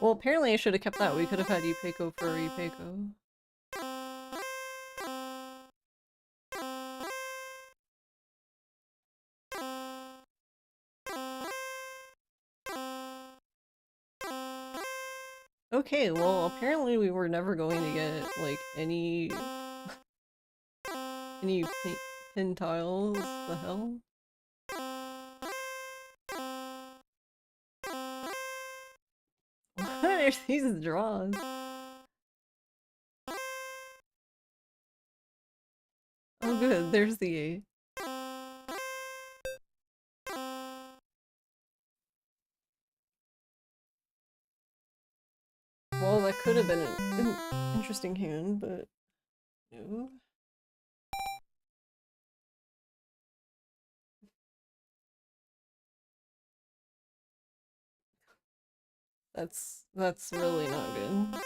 Well, apparently I should have kept that. We could have had Ipeco for Ipeco. Okay, well, apparently we were never going to get, like, any pin tiles. The hell? What are these draws? Oh good, there's the 8. Well, that could have been an interesting hand, but no. That's really not good.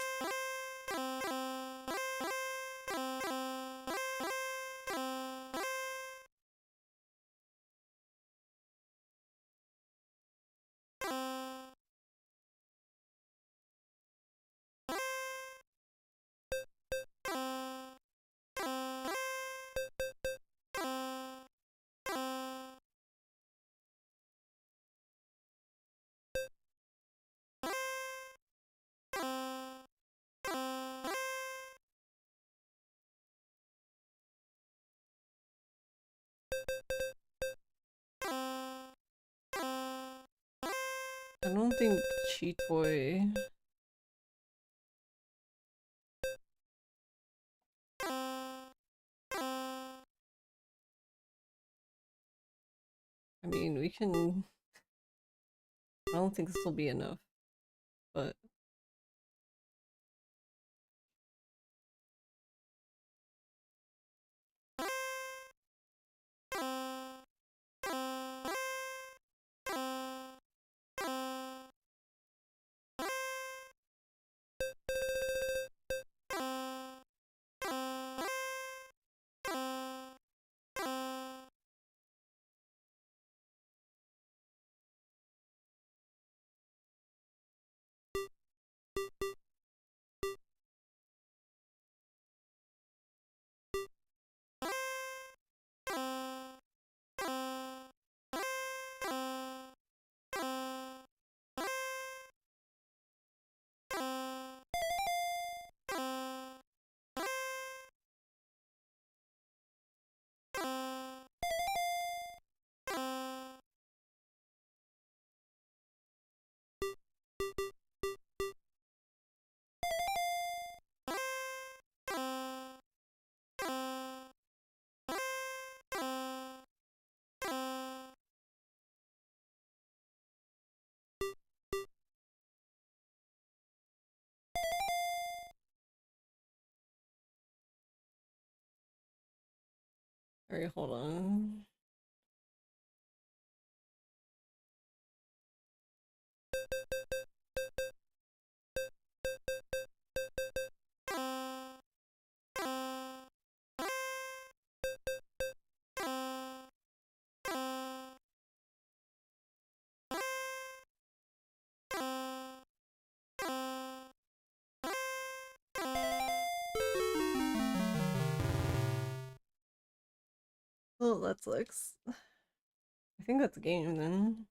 I don't think Chitoy... I mean, we can... I don't think this will be enough, but... Alright, hold on. Oh, that's Lex. I think that's a game then.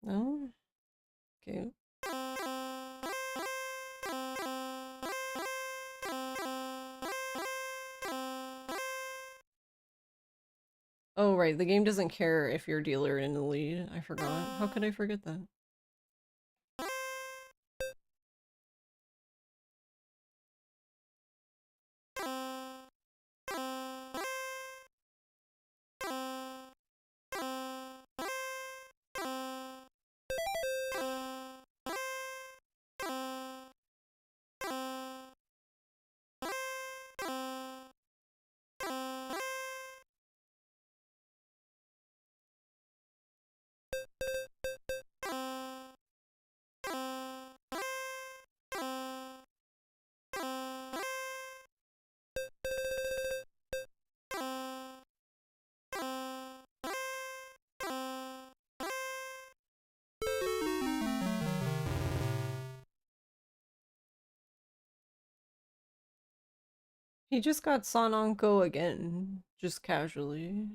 No? Okay. Oh, right, the game doesn't care if you're dealer in the lead. I forgot. How could I forget that? He just got Sanonko again, just casually.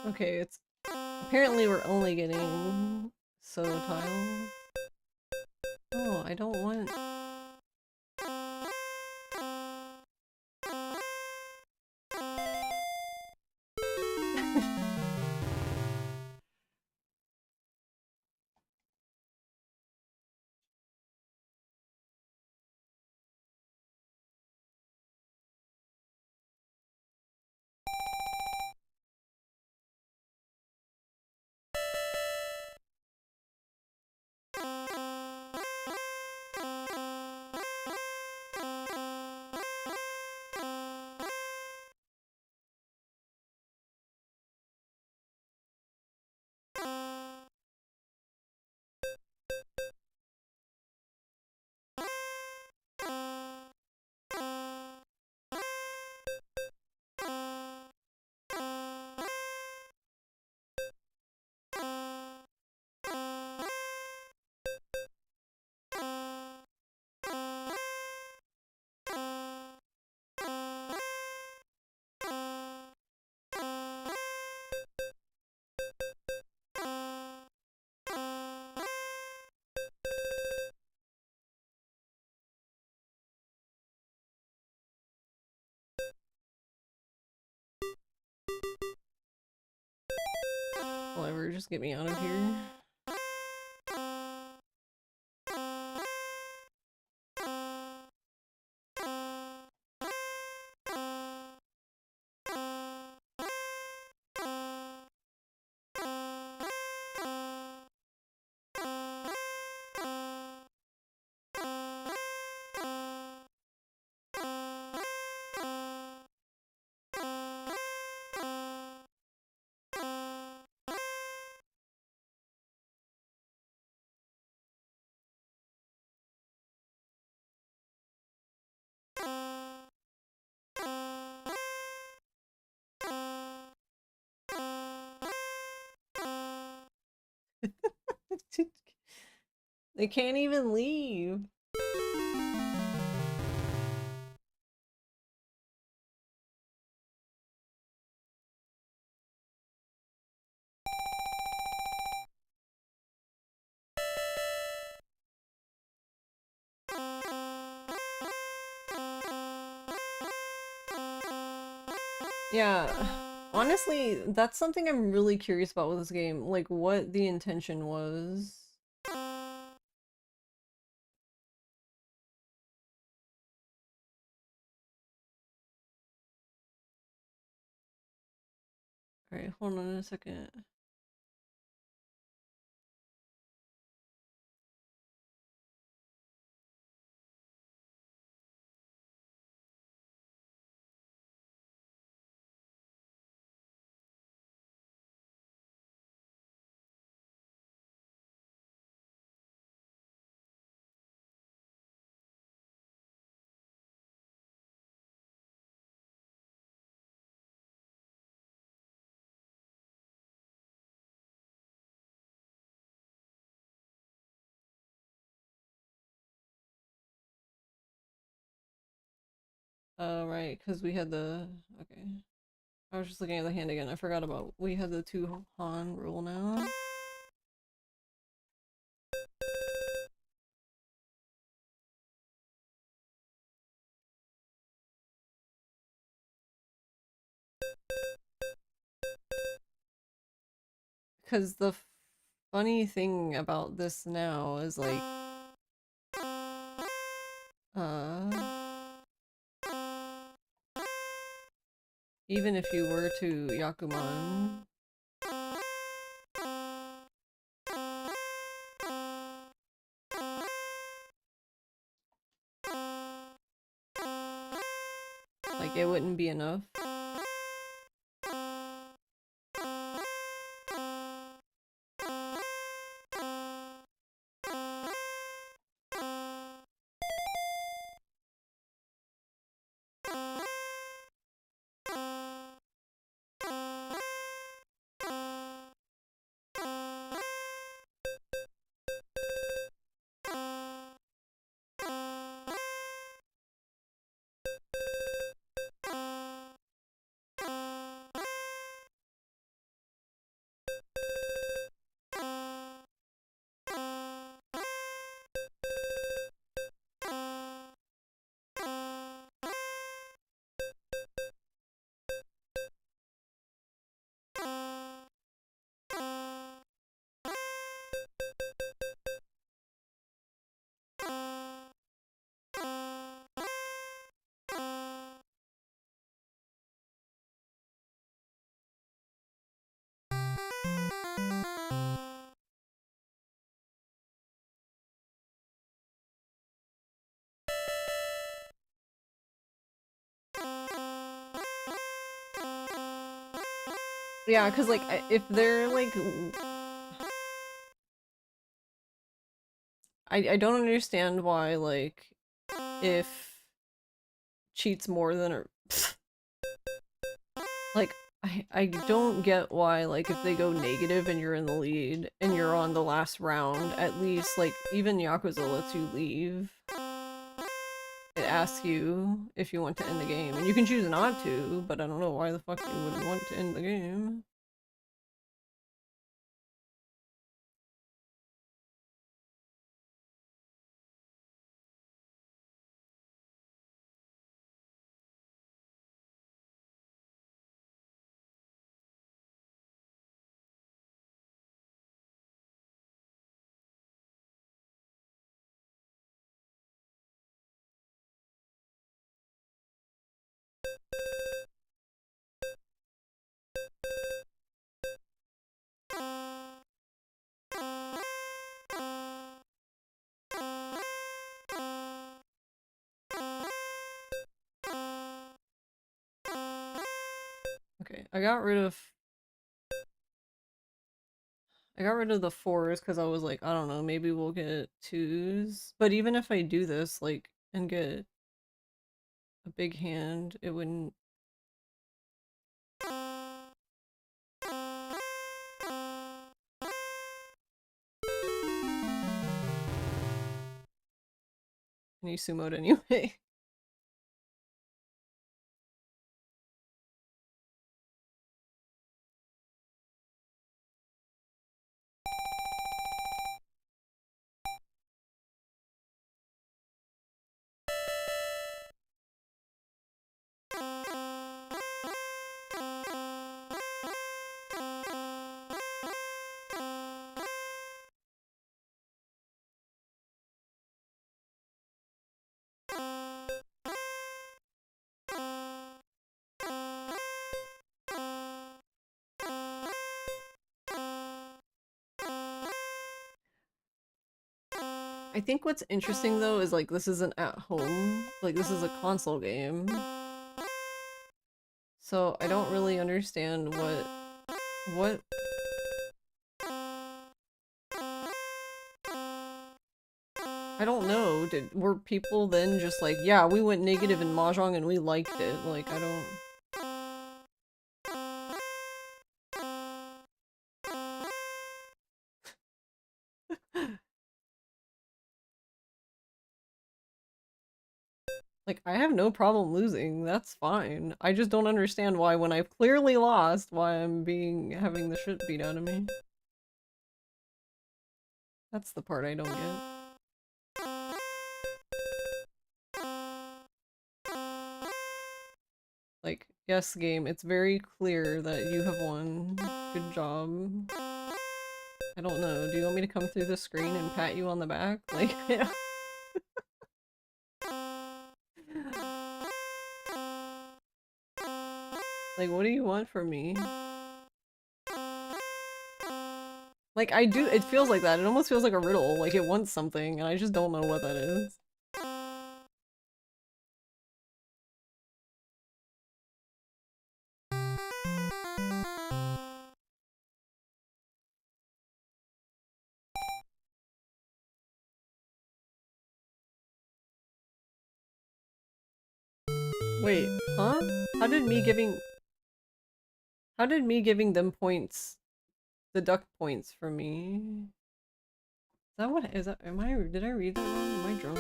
Okay, it's apparently we're only getting solo tiles. Oh, I don't want... Whatever, just get me out of here. They can't even leave. Yeah, honestly, that's something I'm really curious about with this game, like what the intention was. Alright, hold on a second. Right, because we had the... Okay. I was just looking at the hand again. I forgot about... We had the two Han rule now. Because the funny thing about this now is like... Even if you were to Yakuman... Like, it wouldn't be enough. Yeah, because like if they're like I don't understand why like if cheats more than or like I don't get why like if they go negative and you're in the lead and you're on the last round, at least like even Yakuza lets you leave. It asks you if you want to end the game, and you can choose not to, but I don't know why the fuck you wouldn't want to end the game. I got rid of the fours because I was like, I don't know, maybe we'll get twos. But even if I do this, like, and get a big hand, it wouldn't. And you sumoed anyway. I think what's interesting though is like this isn't at home, like this is a console game. So I don't really understand what I don't know. Were people then just like, yeah, we went negative in Mahjong and we liked it. Like I don't like I have no problem losing. That's fine. I just don't understand why when I've clearly lost, why I'm having the shit beat out of me. That's the part I don't get. Like, yes, game, it's very clear that you have won. Good job. I don't know. Do you want me to come through the screen and pat you on the back? Like, yeah. Like, what do you want from me? Like, I do- it feels like that. It almost feels like a riddle. Like, it wants something, and I just don't know what that is. Wait, huh? How did me giving- How did me giving them points deduct points from me? Is that what- is that- am I- did I read that wrong? Am I drunk?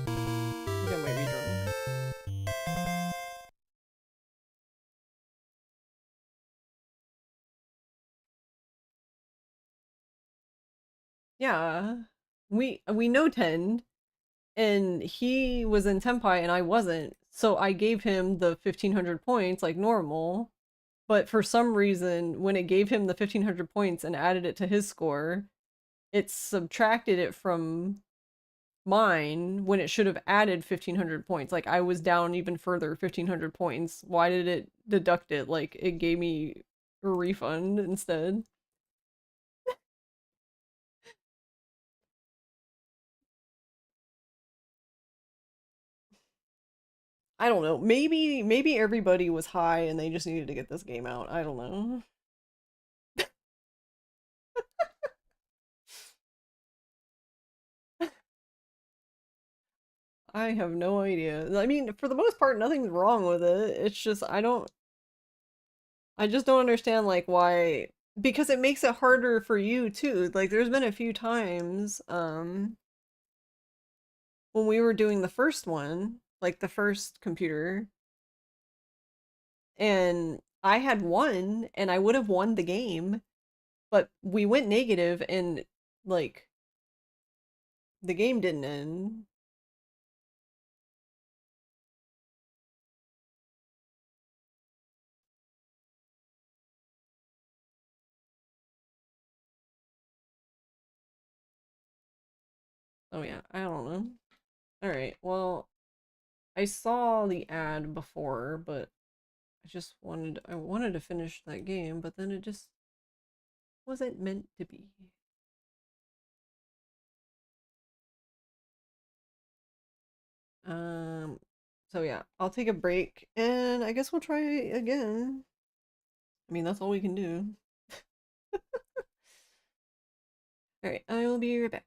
I think I might be drunk. Yeah. We know Tend, and he was in Tenpai and I wasn't, so I gave him the 1500 points like normal. But for some reason, when it gave him the 1500 points and added it to his score, it subtracted it from mine when it should have added 1500 points. Like I was down even further 1500 points. Why did it deduct it? Like it gave me a refund instead. I don't know. Maybe everybody was high and they just needed to get this game out. I don't know. I have no idea. I mean, for the most part, nothing's wrong with it. It's just I just don't understand like why, because it makes it harder for you too. Like there's been a few times when we were doing the first one, like the first computer, and I had won and I would have won the game, but we went negative and like the game didn't end. Oh yeah, I don't know. All right. Well, I saw the ad before, but I wanted to finish that game, but then it just wasn't meant to be. Um So yeah, I'll take a break and I guess we'll try again. I mean, that's all we can do. Alright, I will be right back.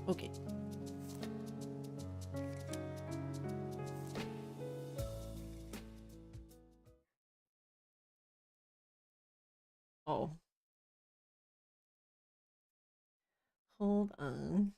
Okay. Oh. Hold on.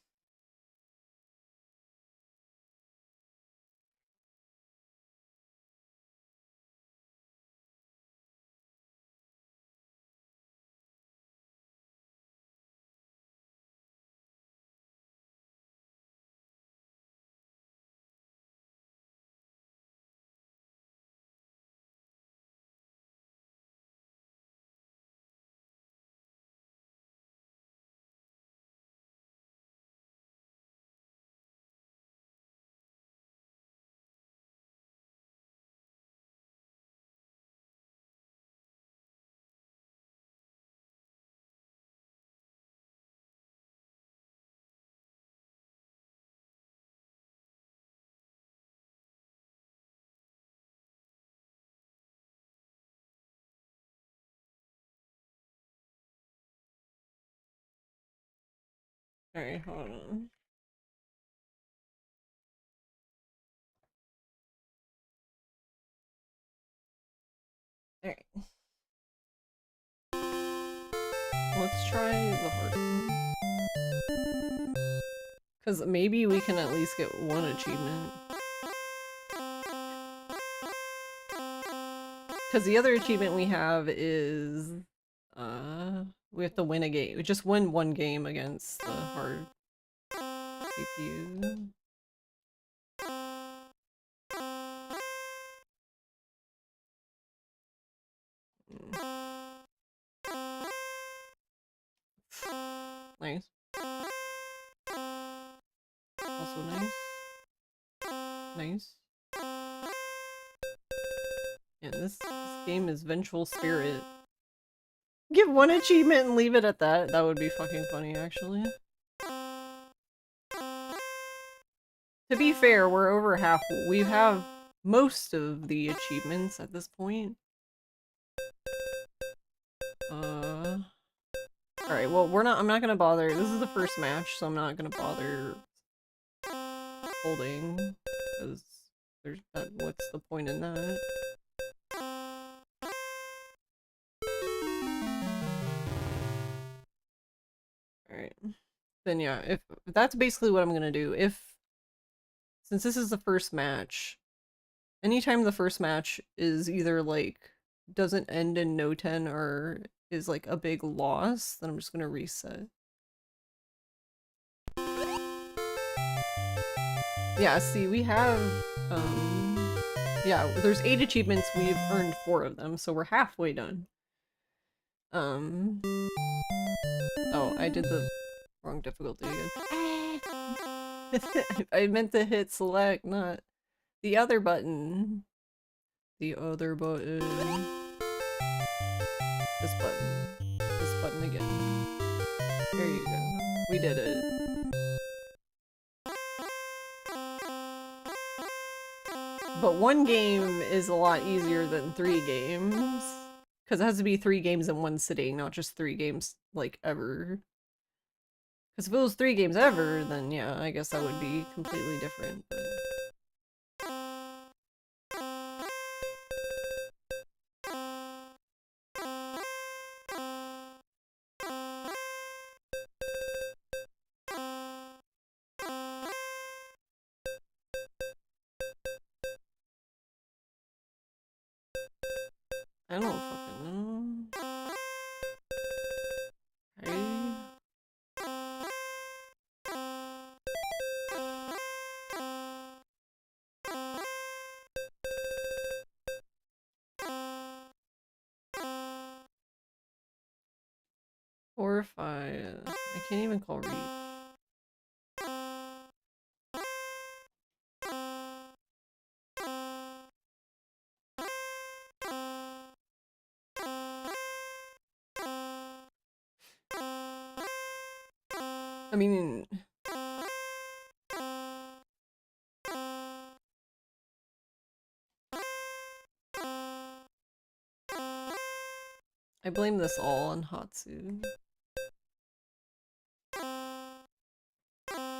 Alright, hold on. Alright. Let's try the hard one. Because maybe we can at least get one achievement. Because the other achievement we have is... we have to win a game. We just win one game against the hard CPU. Nice. Also nice. Nice. Yeah, this game is Vengeful Spirit. Give one achievement and leave it at that. That would be fucking funny, actually. To be fair, we're over half. We have most of the achievements at this point. Alright, well, I'm not gonna bother. This is the first match, so I'm not gonna bother holding. Because what's the point in that? Alright. Then yeah, if that's basically what I'm gonna do. Since this is the first match, anytime the first match is either like doesn't end in no 10 or is like a big loss, then I'm just gonna reset. Yeah, see, we have yeah, there's 8 achievements, we've earned 4 of them, so we're halfway done. Oh, I did the wrong difficulty again. I meant to hit select, not the other button. The other button. This button. This button again. There you go. We did it. But 1 game is a lot easier than 3 games. Because it has to be 3 games in one sitting, not just 3 games, like, ever. Because if it was 3 games ever, then yeah, I guess that would be completely different. But... I don't fucking know. Hey. Four or 5. I can't even call reach. I mean... I blame this all on Hatsu.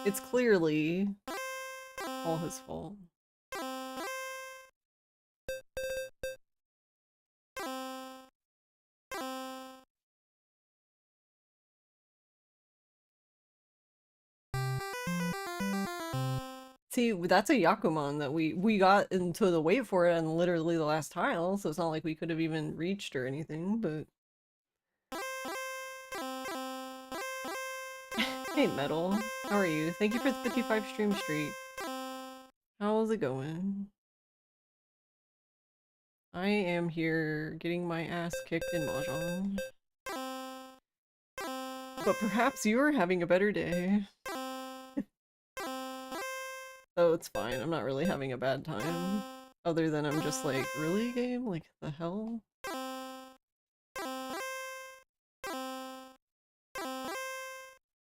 It's clearly all his fault. See, that's a Yakuman that we got into the wait for it on literally the last tile, so it's not like we could have even reached or anything, but... Hey, Metal. How are you? Thank you for the 55 stream streak. How's it going? I am here getting my ass kicked in Mahjong. But perhaps you're having a better day. So it's fine, I'm not really having a bad time. Other than I'm just like, really, game? Like, the hell?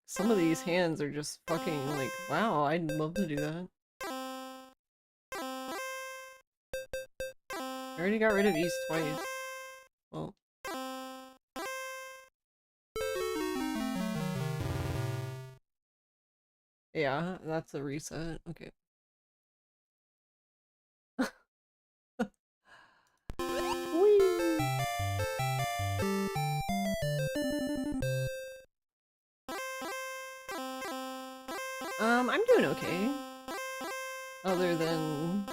Some of these hands are just fucking like, wow, I'd love to do that. I already got rid of East twice. Well. Yeah, that's a reset. Okay. Whee! I'm doing okay. Other than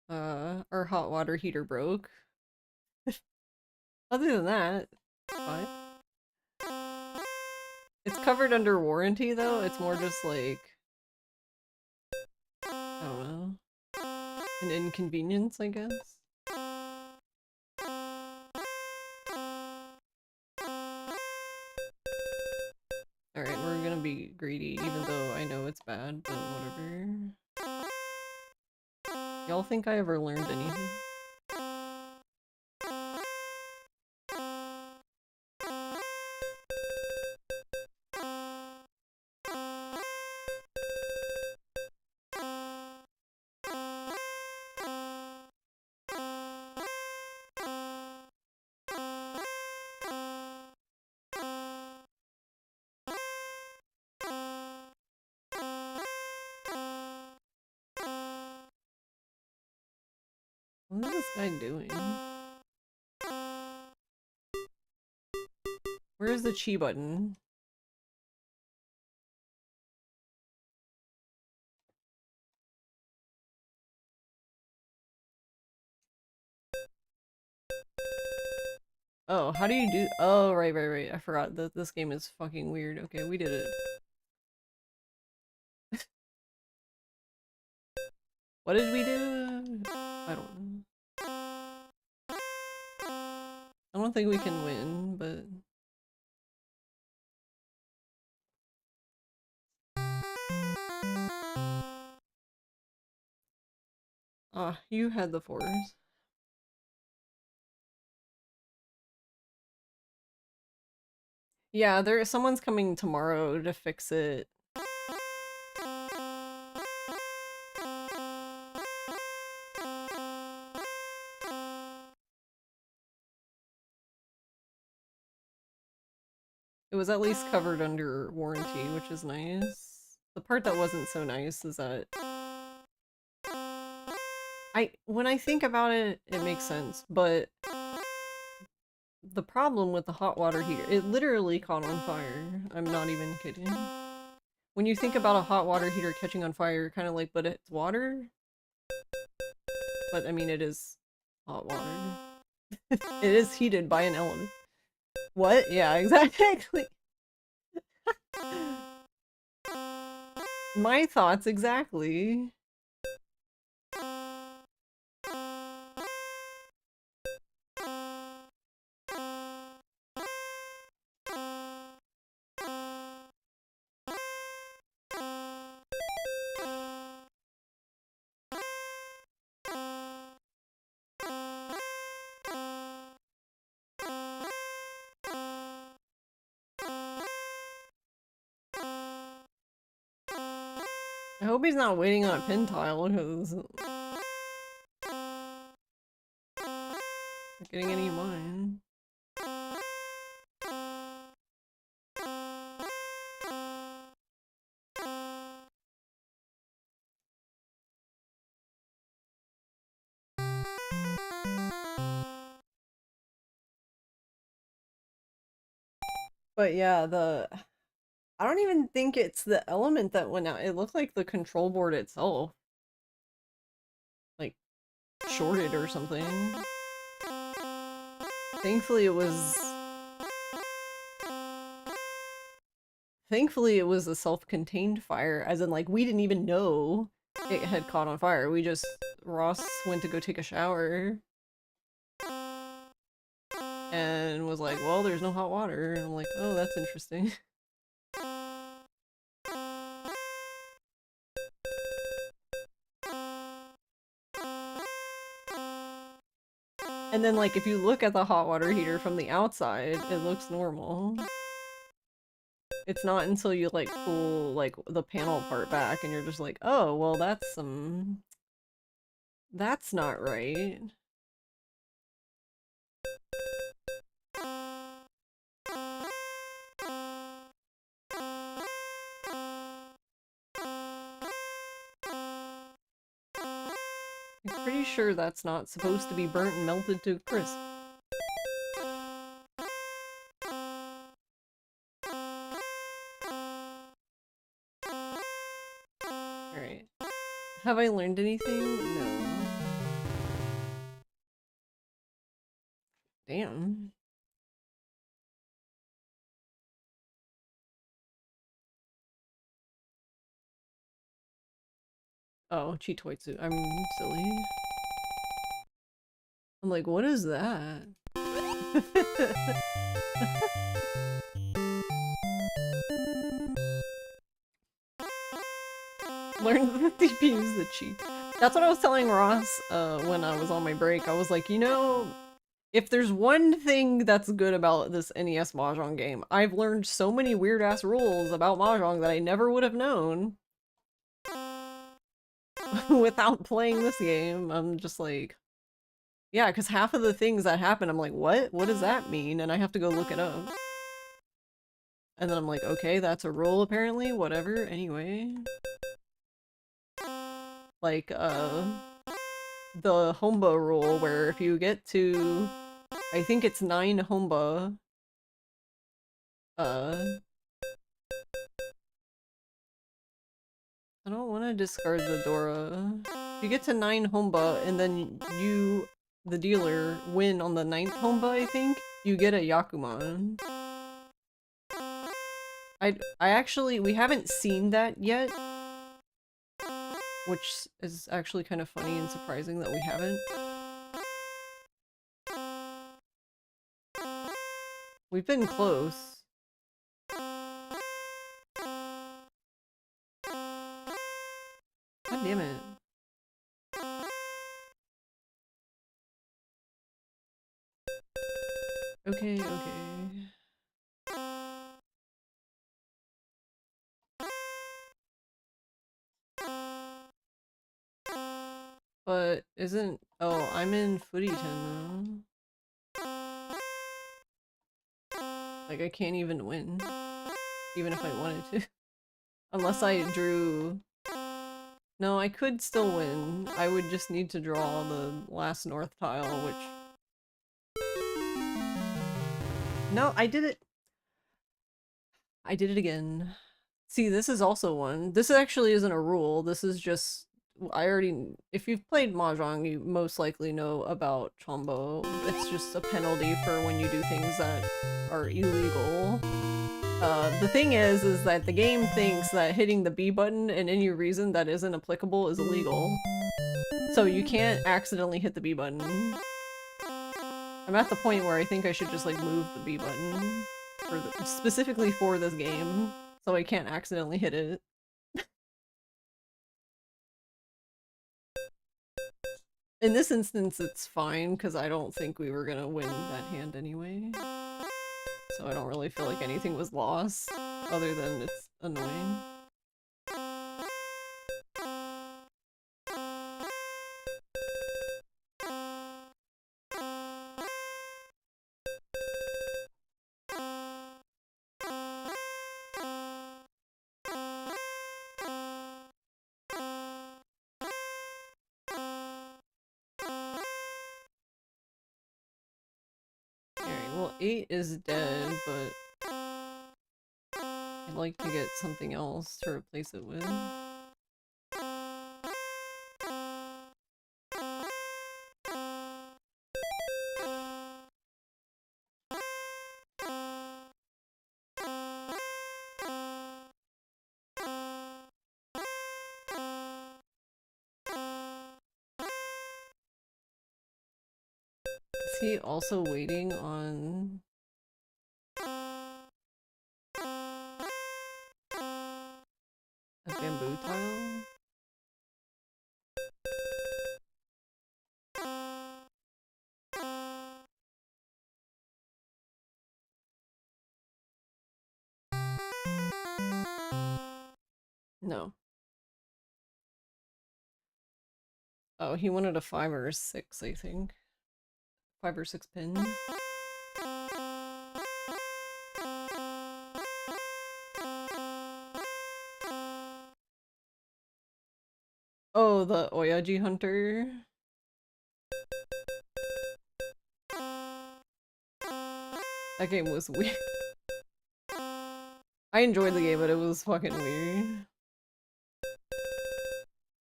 our hot water heater broke. Other than that, fine. It's covered under warranty though, it's more just like, I don't know, an inconvenience, I guess. Alright, we're gonna be greedy, even though I know it's bad, but whatever. Y'all think I ever learned anything? What is this guy doing? Where's the chi button? Oh, how do you do- oh, right. I forgot that this game is fucking weird. Okay, we did it. What did we do? I don't know. I don't think we can win, but... Ah, you had the force. Yeah, someone's coming tomorrow to fix it. It was at least covered under warranty, which is nice. The part that wasn't so nice is that when I think about it, it makes sense, but the problem with the hot water heater, it literally caught on fire. I'm not even kidding. When you think about a hot water heater catching on fire, kind of like, but it's water? But I mean, it is hot water. It is heated by an element. What? Yeah, exactly. My thoughts exactly. I hope he's not waiting on a pin tile, because... Not getting any of mine. But yeah, I don't even think it's the element that went out. It looked like the control board itself, like, shorted or something. Thankfully it was... Thankfully it was a self-contained fire, as in, like, we didn't even know it had caught on fire. We just... Ross went to go take a shower and was like, well, there's no hot water. And I'm like, oh, that's interesting. And then, like, if you look at the hot water heater from the outside, it looks normal. It's not until you, like, pull, like, the panel part back and you're just like, oh, well, that's not right. I'm pretty sure that's not supposed to be burnt and melted to a crisp. Alright. Have I learned anything? No. Damn. Oh, Chitoitsu. I'm silly. I'm like, what is that? Learn the DPU's the cheat. That's what I was telling Ross when I was on my break. I was like, you know, if there's one thing that's good about this NES Mahjong game, I've learned so many weird-ass rules about Mahjong that I never would have known without playing this game. I'm just like, yeah, because half of the things that happen, I'm like, what? What does that mean? And I have to go look it up. And then I'm like, okay, that's a rule apparently, whatever, anyway. Like, the Homba rule, where if you get to, I think it's 9 Homba, I don't want to discard the Dora. If you get to 9 Homba, and then you, the dealer, win on the 9th Homba, I think, you get a Yakuman. I actually, we haven't seen that yet, which is actually kind of funny and surprising that we haven't. We've been close. God damn it. Okay, okay. But isn't... Oh, I'm in Footyton though. Like, I can't even win. Even if I wanted to. Unless I drew... No, I could still win. I would just need to draw the last north tile, which... No, I did it! I did it again. See, this is also one. This actually isn't a rule. This is just... I already... If you've played Mahjong, you most likely know about Chombo. It's just a penalty for when you do things that are illegal. The thing is that the game thinks that hitting the B button in any reason that isn't applicable is illegal. So you can't accidentally hit the B button. I'm at the point where I think I should just, like, move the B button. Specifically for this game. So I can't accidentally hit it. In this instance, it's fine, because I don't think we were gonna win that hand anyway. So I don't really feel like anything was lost, other than it's annoying. Alright, well, 8 is dead, but... I'd like to get something else to replace it with. Is he also waiting on... a bamboo tile? No. Oh, he wanted a 5 or a 6, I think. 5 or 6 pin. Oh, the Oyaji Hunter. That game was weird. I enjoyed the game, but it was fucking weird.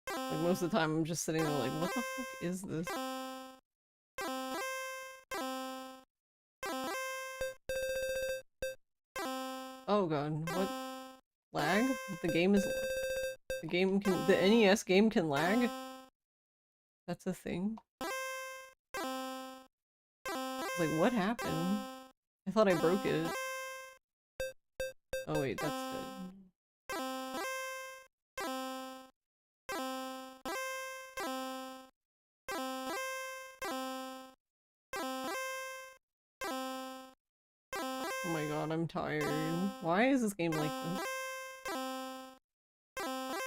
Like, most of the time I'm just sitting there like, what the fuck is this? Oh god, what? Lag? The game is... The game can... The NES game can lag? That's a thing? I was like, what happened? I thought I broke it. Oh wait, that's dead. Oh my god, I'm tired. Why is this game like this?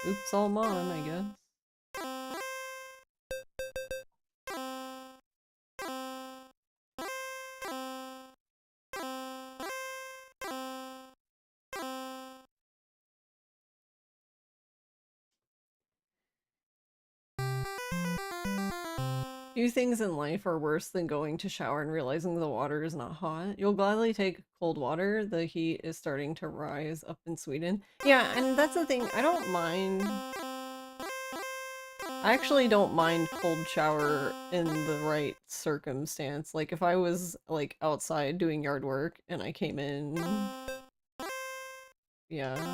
Oops, all on, I guess. Few things in life are worse than going to shower and realizing the water is not hot. You'll gladly take cold water. The heat is starting to rise up in Sweden. Yeah, and that's the thing. I don't mind. I actually don't mind cold shower in the right circumstance. Like if I was like outside doing yard work and I came in, yeah,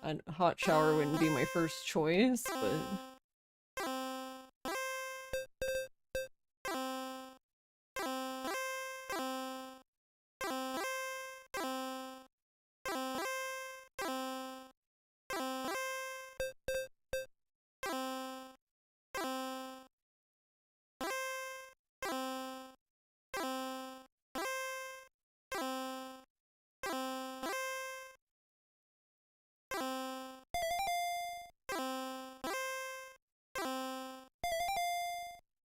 a hot shower wouldn't be my first choice, but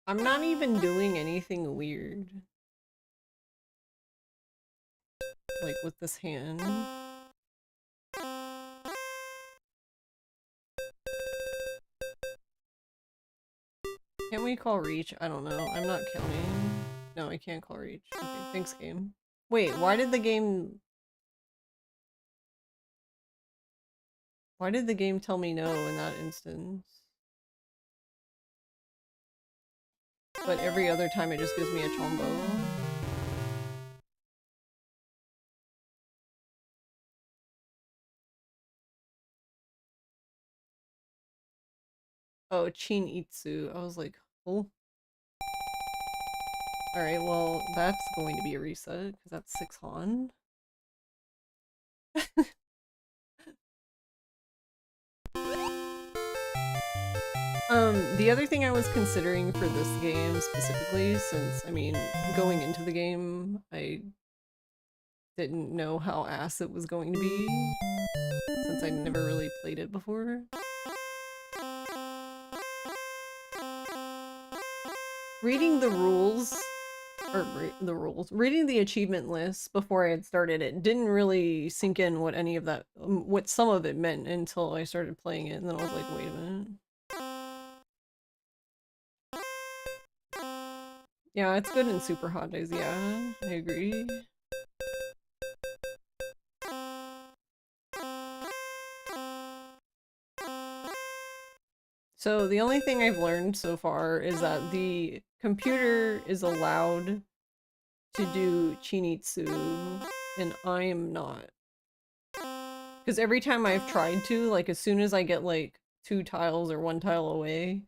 I'm not even doing anything weird. Like with this hand. Can we call reach? I don't know. I'm not counting. No, I can't call reach. Okay, thanks game. Wait, why did the game... Why did the game tell me no in that instance? But every other time it just gives me a chombo. Oh, Chin Itsu. I was like, oh. Alright, well, that's going to be a reset, because that's 6 Han. The other thing I was considering for this game specifically, since, I mean, going into the game, I didn't know how ass it was going to be, since I'd never really played it before. Reading the rules, reading the achievement list before I had started it didn't really sink in what any of that, what some of it meant until I started playing it, and then I was like, wait a minute. Yeah, it's good in Super Hot Days, yeah, I agree. So the only thing I've learned so far is that the computer is allowed to do Chinitsu, and I am not. Because every time I've tried to, like as soon as I get like 2 tiles or 1 tile away,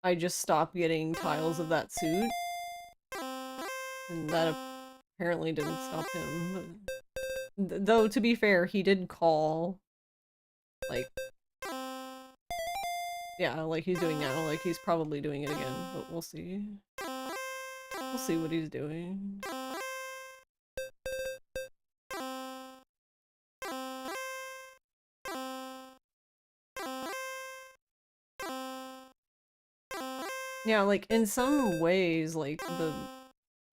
I just stop getting tiles of that suit. And that apparently didn't stop him. Though, to be fair, he did call, like, yeah, like he's doing now. Like, he's probably doing it again, but we'll see. We'll see what he's doing. Yeah, like, in some ways, like, the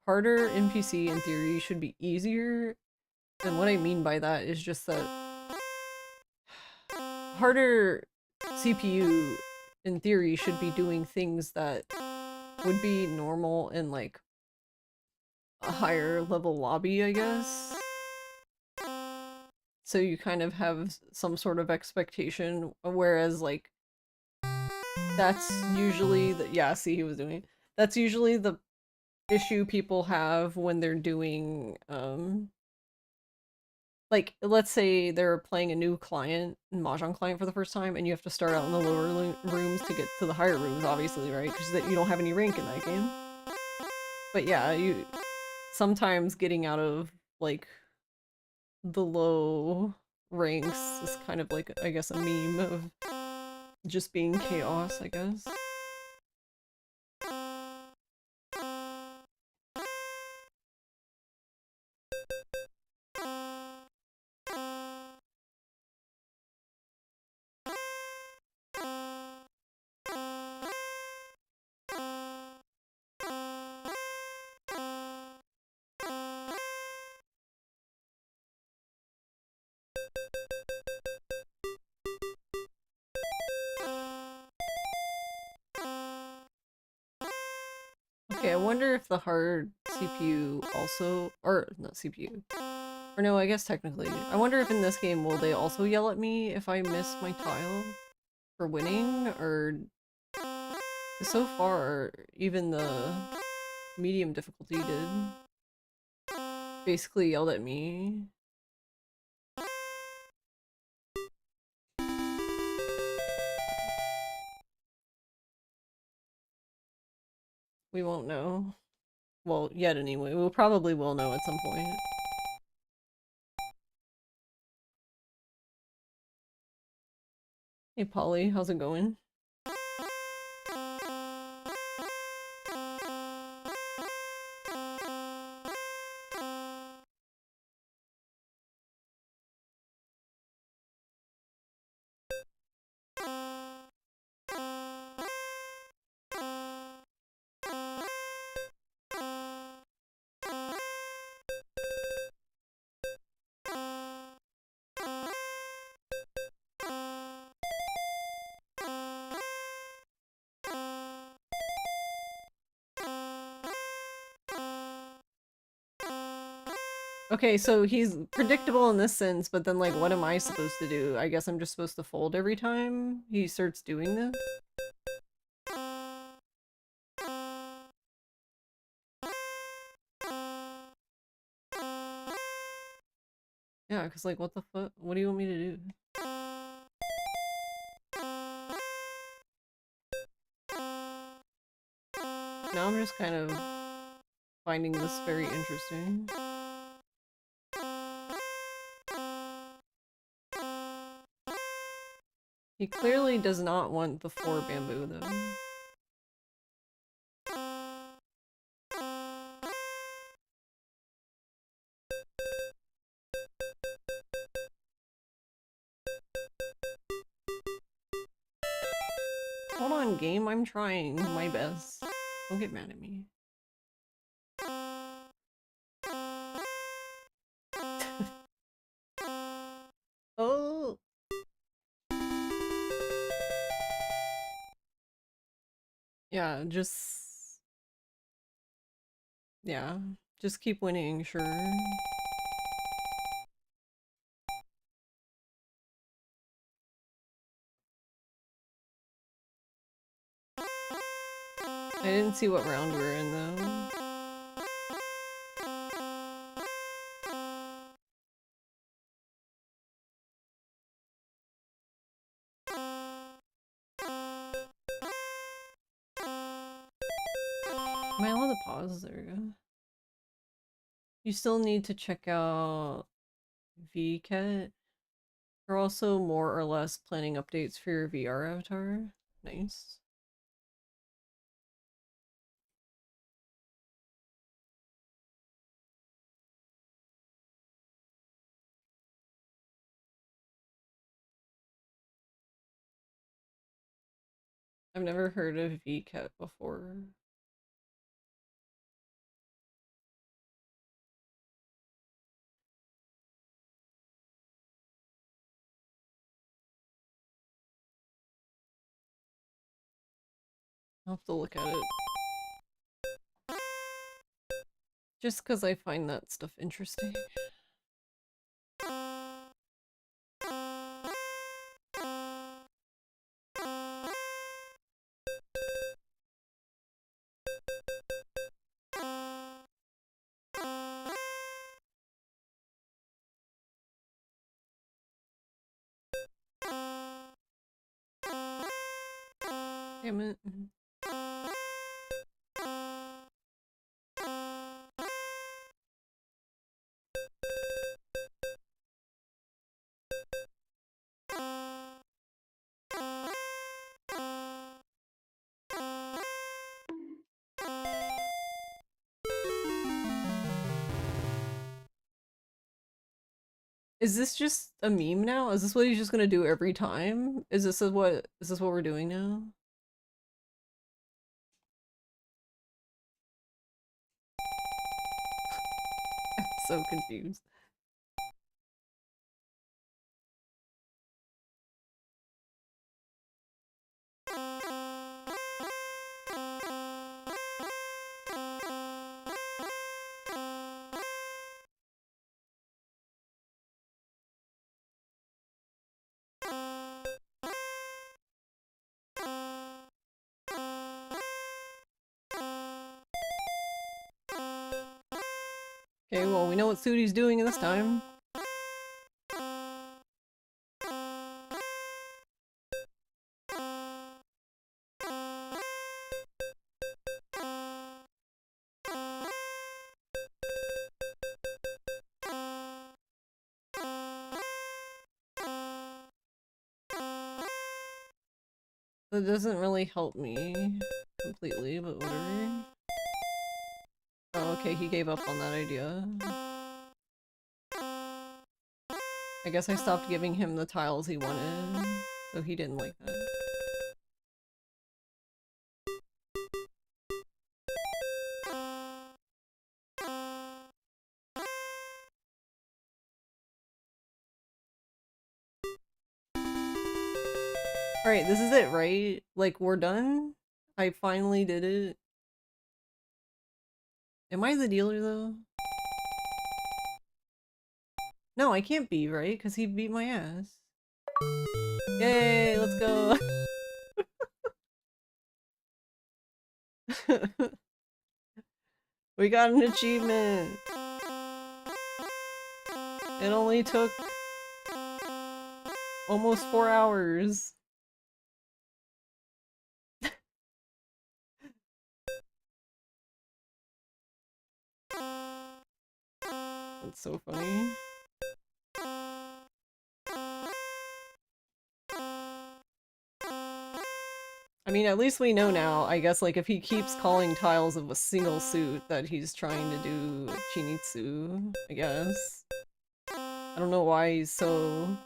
harder NPC in theory should be easier. And what I mean by that is just that harder CPU in theory should be doing things that would be normal in like a higher level lobby, I guess. So you kind of have some sort of expectation, whereas like that's usually the yeah, see he was doing it. That's usually the issue people have when they're doing like, let's say they're playing a new client, Mahjong client for the first time, and you have to start out in the lower rooms to get to the higher rooms, obviously, right? Because you don't have any rank in that game. But yeah, you sometimes getting out of, like, the low ranks is kind of like, I guess, a meme of just being chaos, I guess. Okay, I wonder if the hard CPU also, or not CPU, or no, I guess technically. I wonder if in this game will they also yell at me if I miss my tile for winning, or so far even the medium difficulty did basically yelled at me. We won't know. Well, yet anyway. We'll probably will know at some point. Hey Polly, how's it going? Okay, so he's predictable in this sense, but then, like, what am I supposed to do? I guess I'm just supposed to fold every time he starts doing this? Yeah, because, like, what the fuck? What do you want me to do? Now I'm just kind of finding this very interesting. He clearly does not want the 4 bamboo, though. Hold on, game. I'm trying my best. Don't get mad at me. Oh! Yeah, just... Yeah, just keep winning, sure. I didn't see what round we're in though. Am I allowed to pause? There we go. You still need to check out VCat. We're also more or less planning updates for your VR avatar. Nice. I've never heard of VCat before. I'll have to look at it. Just because I find that stuff interesting. Damn it. Is this just a meme now? Is this what he's just gonna do every time? Is this what we're doing now? I'm so confused. Okay, well, we know what Sudi's doing this time. That doesn't really help me completely, but whatever. Oh, okay, he gave up on that idea. I guess I stopped giving him the tiles he wanted, so he didn't like that. Alright, this is it, right? Like, we're done? I finally did it. Am I the dealer, though? No, I can't be, right? Because he beat my ass. Yay, let's go! We got an achievement! It only took almost 4 hours. That's so funny. I mean, at least we know now, I guess, like, if he keeps calling tiles of a single suit that he's trying to do Chinitsu, I guess. I don't know why he's so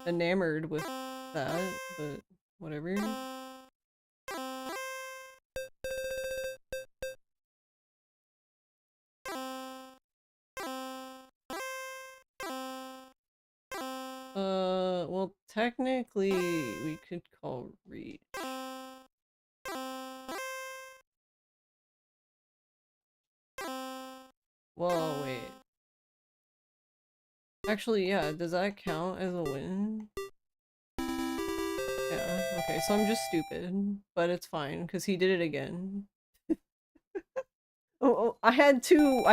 enamored with that, but whatever. Well, technically, we could call reach. Whoa, wait. Actually, yeah, does that count as a win? Yeah, okay, so I'm just stupid, but it's fine, because he did it again. Oh, I had two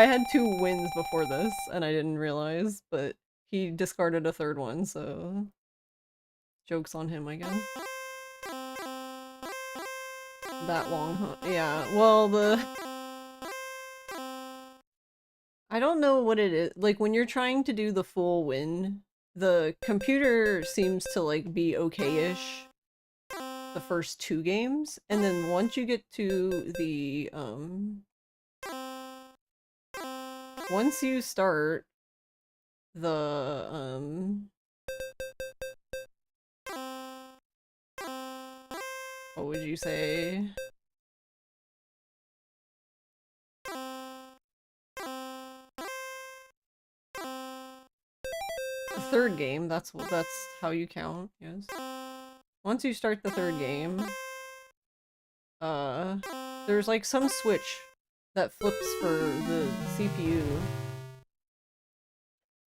wins before this, and I didn't realize, but he discarded a third one, so joke's on him, I guess. That long, huh? Yeah, well, I don't know what it is. Like, when you're trying to do the full win, the computer seems to, like, be okay-ish the first two games, and then once you get to the, once you start the, what would you say? The third game, that's how you count, yes. Once you start the third game, there's like some switch that flips for the CPU,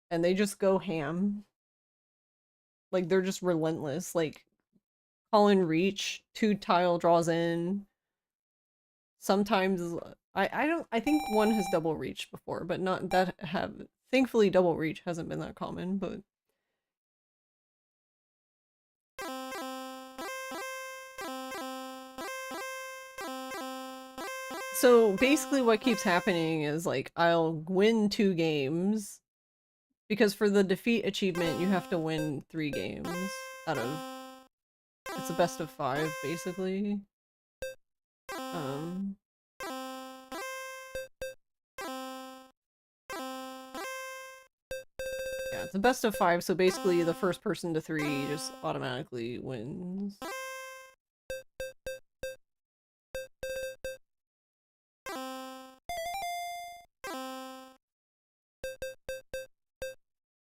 and they just go ham. Like, they're just relentless. Like, call in reach, 2 tile draws in. Sometimes, I think one has double reach before, but not that thankfully double reach hasn't been that common, but. So basically what keeps happening is, like, I'll win 2 games, because for the defeat achievement you have to win 3 games out of, it's a best of 5 basically. Yeah, it's a best of 5, so basically the first person to 3 just automatically wins.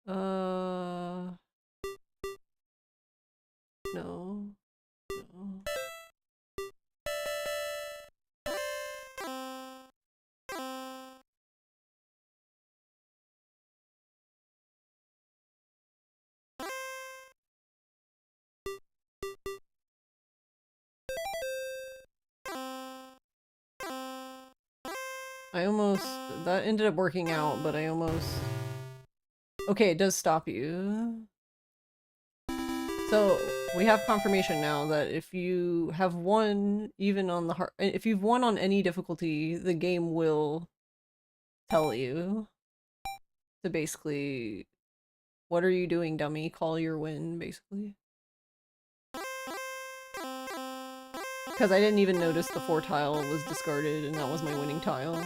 No. No. That ended up working out, but I almost... Okay, it does stop you. So, we have confirmation now that if you have won, even on the if you've won on any difficulty, the game will tell you to basically, what are you doing, dummy? Call your win, basically. Because I didn't even notice the 4 tile was discarded, and that was my winning tile.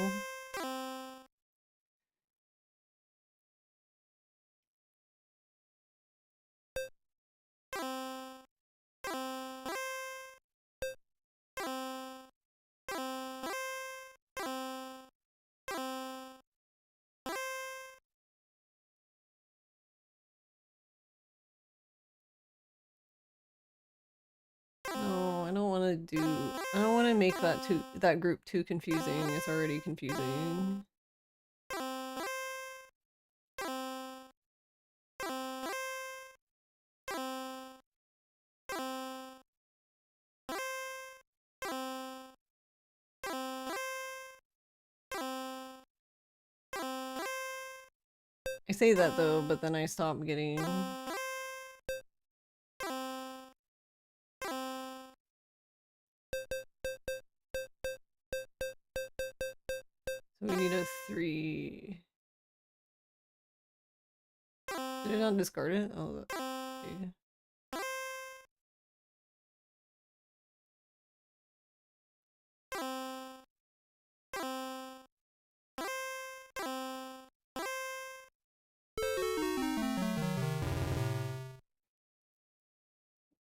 No, I don't want to do... I don't want to make that group too confusing. It's already confusing. I say that though, but then I stop getting... So we need a 3... Did I not discard it? Oh, okay.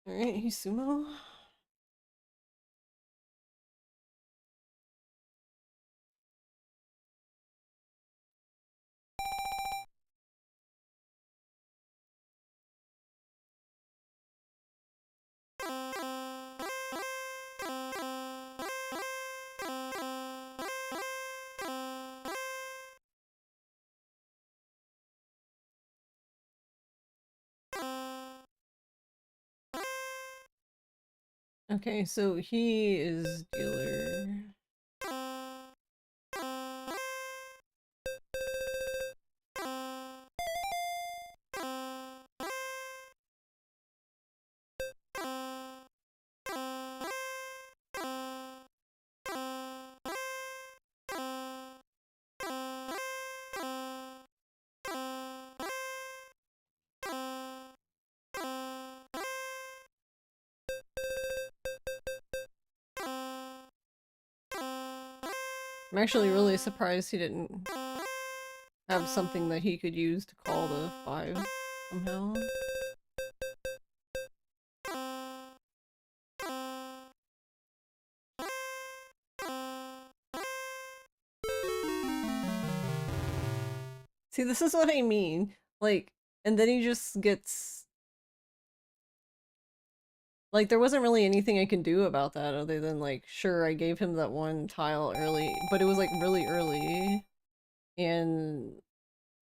Alright, he's sumo. Okay, so he is dealer. I'm actually really surprised he didn't have something that he could use to call the 5 somehow. See, this is what I mean. Like, and then he just gets... Like, there wasn't really anything I can do about that other than, like, sure, I gave him that one tile early, but it was, like, really early. And,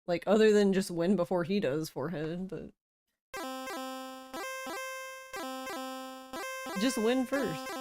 like, other than just win before he does forehead, but... Just win first.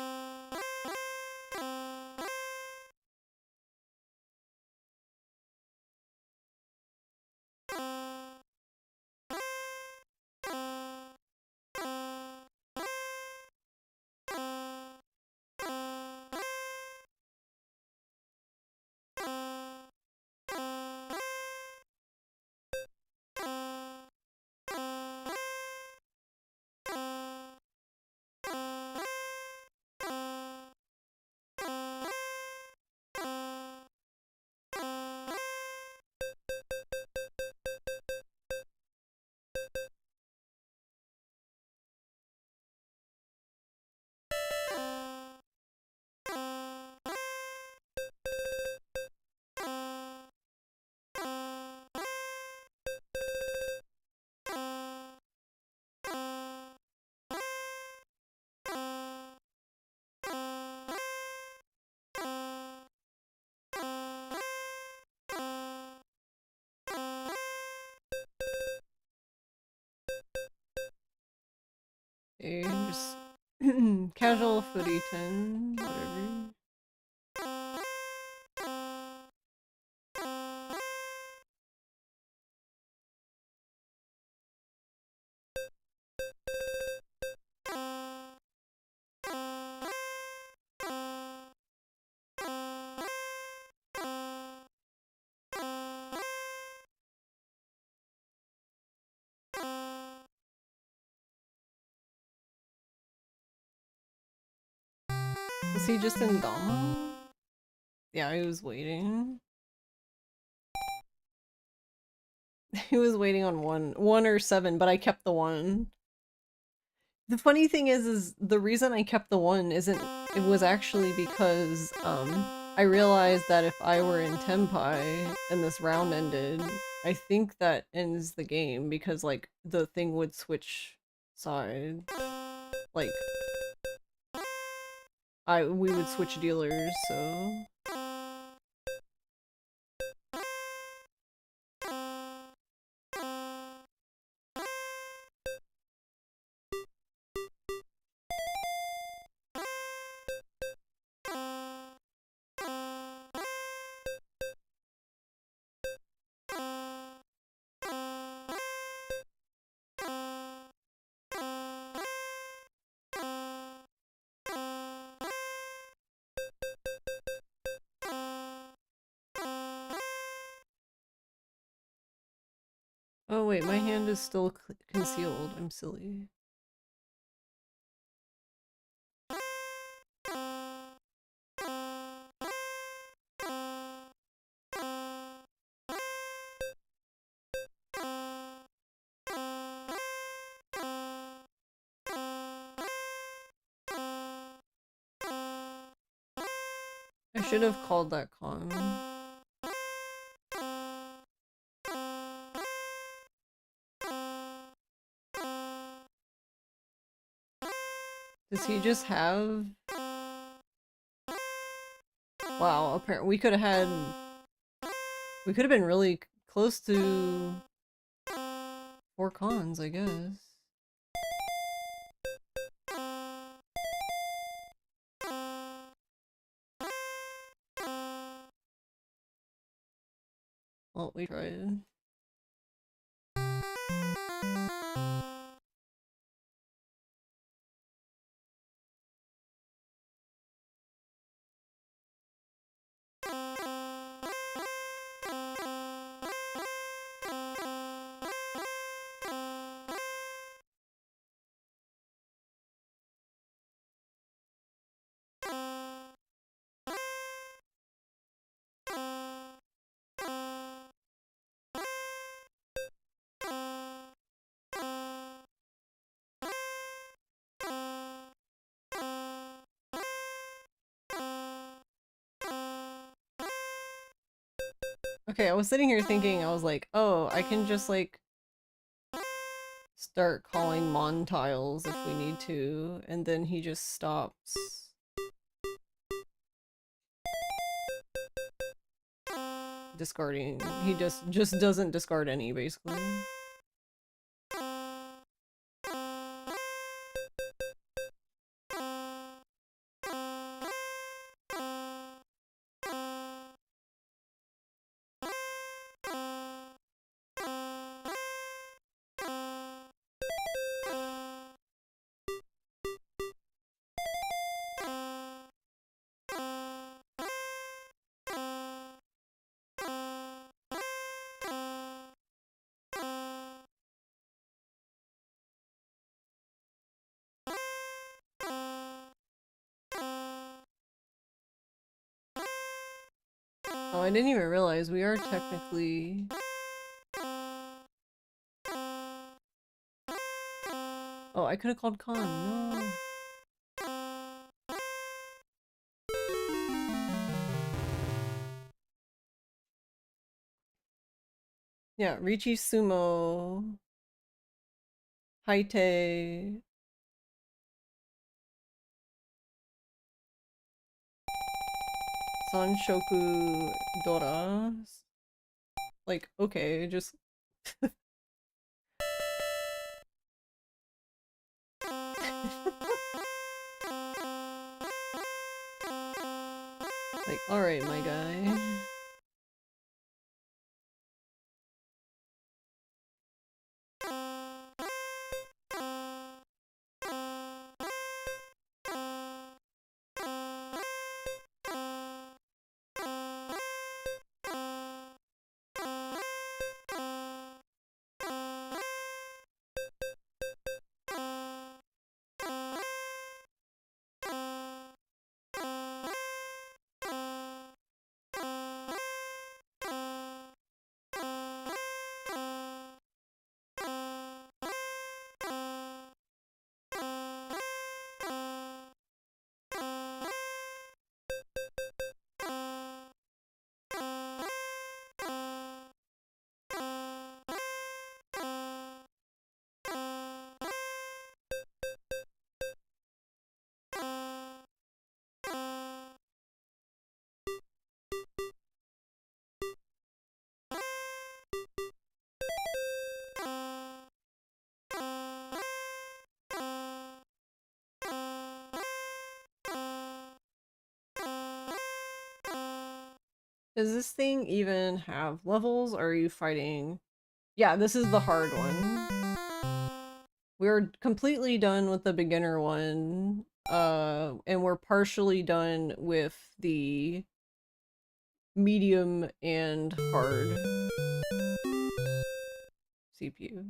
Okay, just casual footy 10, whatever. Was he just in Dama? Yeah, I was waiting. He was waiting on one or 7, but I kept the 1. The funny thing is the reason I kept the 1 it was actually because, I realized that if I were in Tenpai and this round ended, I think that ends the game because, like, the thing would switch sides. Like, we would switch dealers, so... Oh wait, my hand is still concealed. I'm silly. I should have called that con. Does he just have... Wow, apparently we could have been really close to 4 cons, I guess. Well, we tried. Okay, I was sitting here thinking, I was like, oh, I can just like start calling Mon tiles if we need to, and then he just stops. Discarding. He just doesn't discard any, basically. Oh, I didn't even realize we are technically... Oh, I could have called Khan. No. Yeah, Richi Sumo. Haite. Sanshoku Dora. Like, okay, just... Like, alright, my guy. Does this thing even have levels, or are you fighting? Yeah, this is the hard one. We're completely done with the beginner one, and we're partially done with the medium and hard CPU.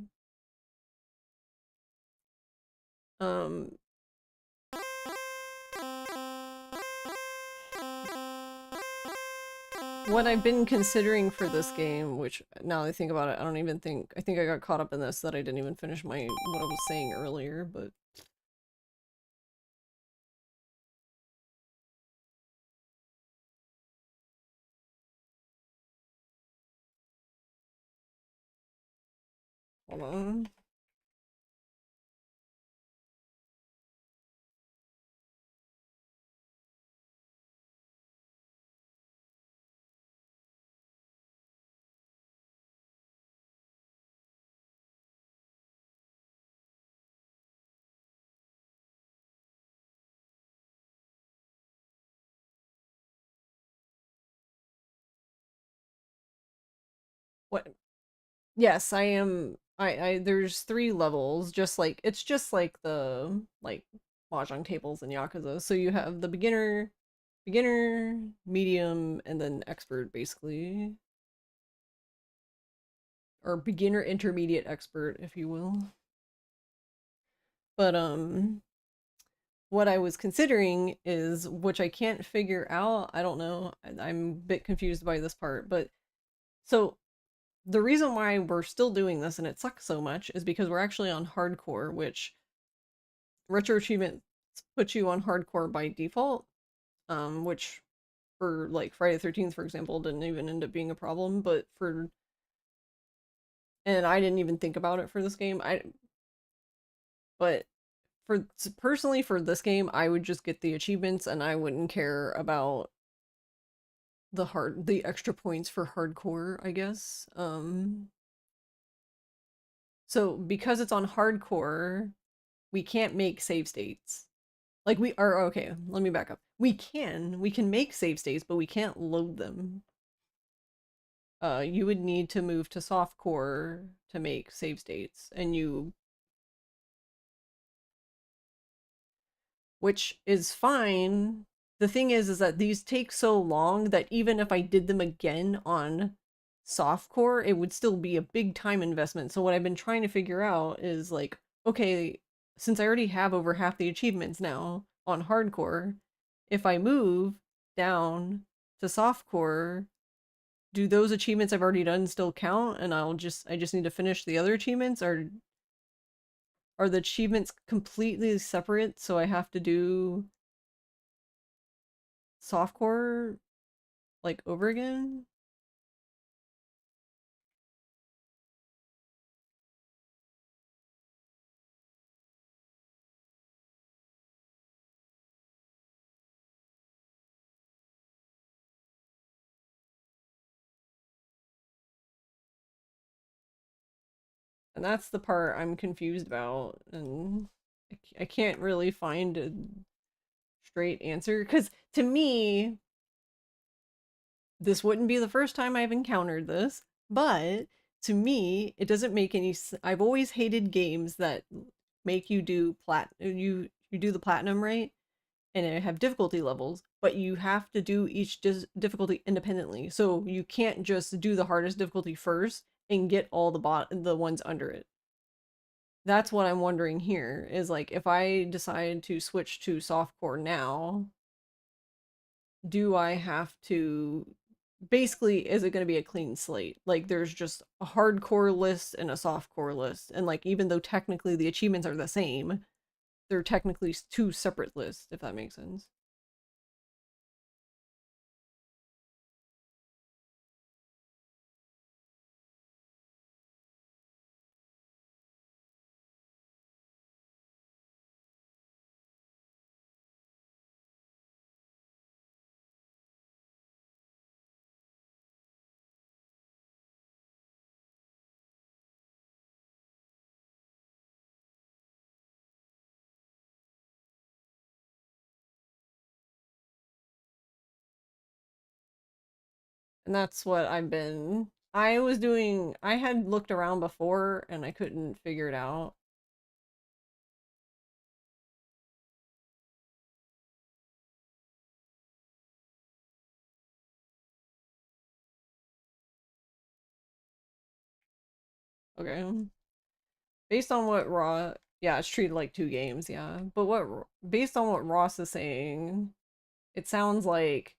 What I've been considering for this game, which now that I think about it, I think I got caught up in this that I didn't even finish what I was saying earlier, but hold on. What? Yes, I am. There's 3 levels, just like it's just like the like mahjong tables in Yakuza. So you have the beginner, medium, and then expert, basically, or beginner, intermediate, expert, if you will. But what I was considering is, which I can't figure out. I don't know. I'm a bit confused by this part, but so the reason why we're still doing this and it sucks so much is because we're actually on hardcore, which retro achievement puts you on hardcore by default, which for like Friday the 13th, for example, didn't even end up being a problem, but for and I didn't even think about it for this game. But for personally for this game, I would just get the achievements and I wouldn't care about the extra points for hardcore, I guess. So because it's on hardcore, we can't make save states. Like we are okay, let me back up. We can make save states, but we can't load them. You would need to move to softcore to make save states, and which is fine. The thing is that these take so long that even if I did them again on softcore, it would still be a big time investment. So what I've been trying to figure out is like, okay, since I already have over half the achievements now on hardcore, if I move down to softcore, do those achievements I've already done still count and I just need to finish the other achievements, or are the achievements completely separate so I have to do softcore like over again? And that's the part I'm confused about, and I can't really find a straight answer because to me this wouldn't be the first time I've encountered this, but to me it doesn't make any I've always hated games that make you do you do the platinum, right? And it have difficulty levels, but you have to do each difficulty independently. So you can't just do the hardest difficulty first and get all the ones under it. That's what I'm wondering here is like if I decide to switch to softcore now, do I have to basically is it going to be a clean slate? Like there's just a hardcore list and a softcore list, and like even though technically the achievements are the same, they're technically 2 separate lists, if that makes sense. And that's what I had looked around before and I couldn't figure it out. Okay. Based on what Raw, yeah, it's treated like 2 games, yeah. But based on what Ross is saying, it sounds like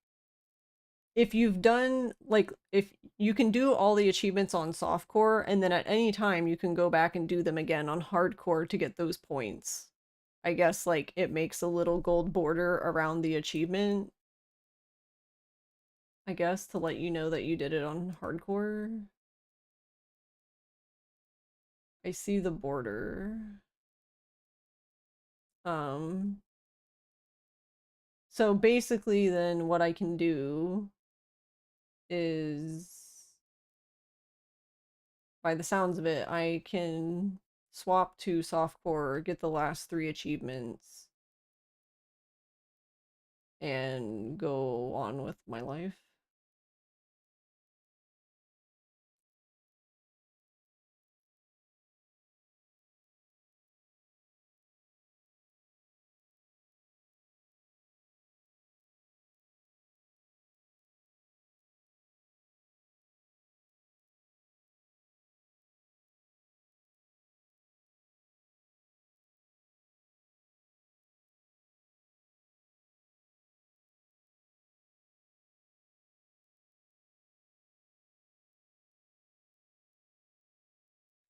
if you've done like if you can do all the achievements on softcore and then at any time you can go back and do them again on hardcore to get those points. I guess like it makes a little gold border around the achievement, I guess, to let you know that you did it on hardcore. I see the border. Um, so basically then what I can do is, by the sounds of it, I can swap to softcore, get the last 3 achievements, and go on with my life.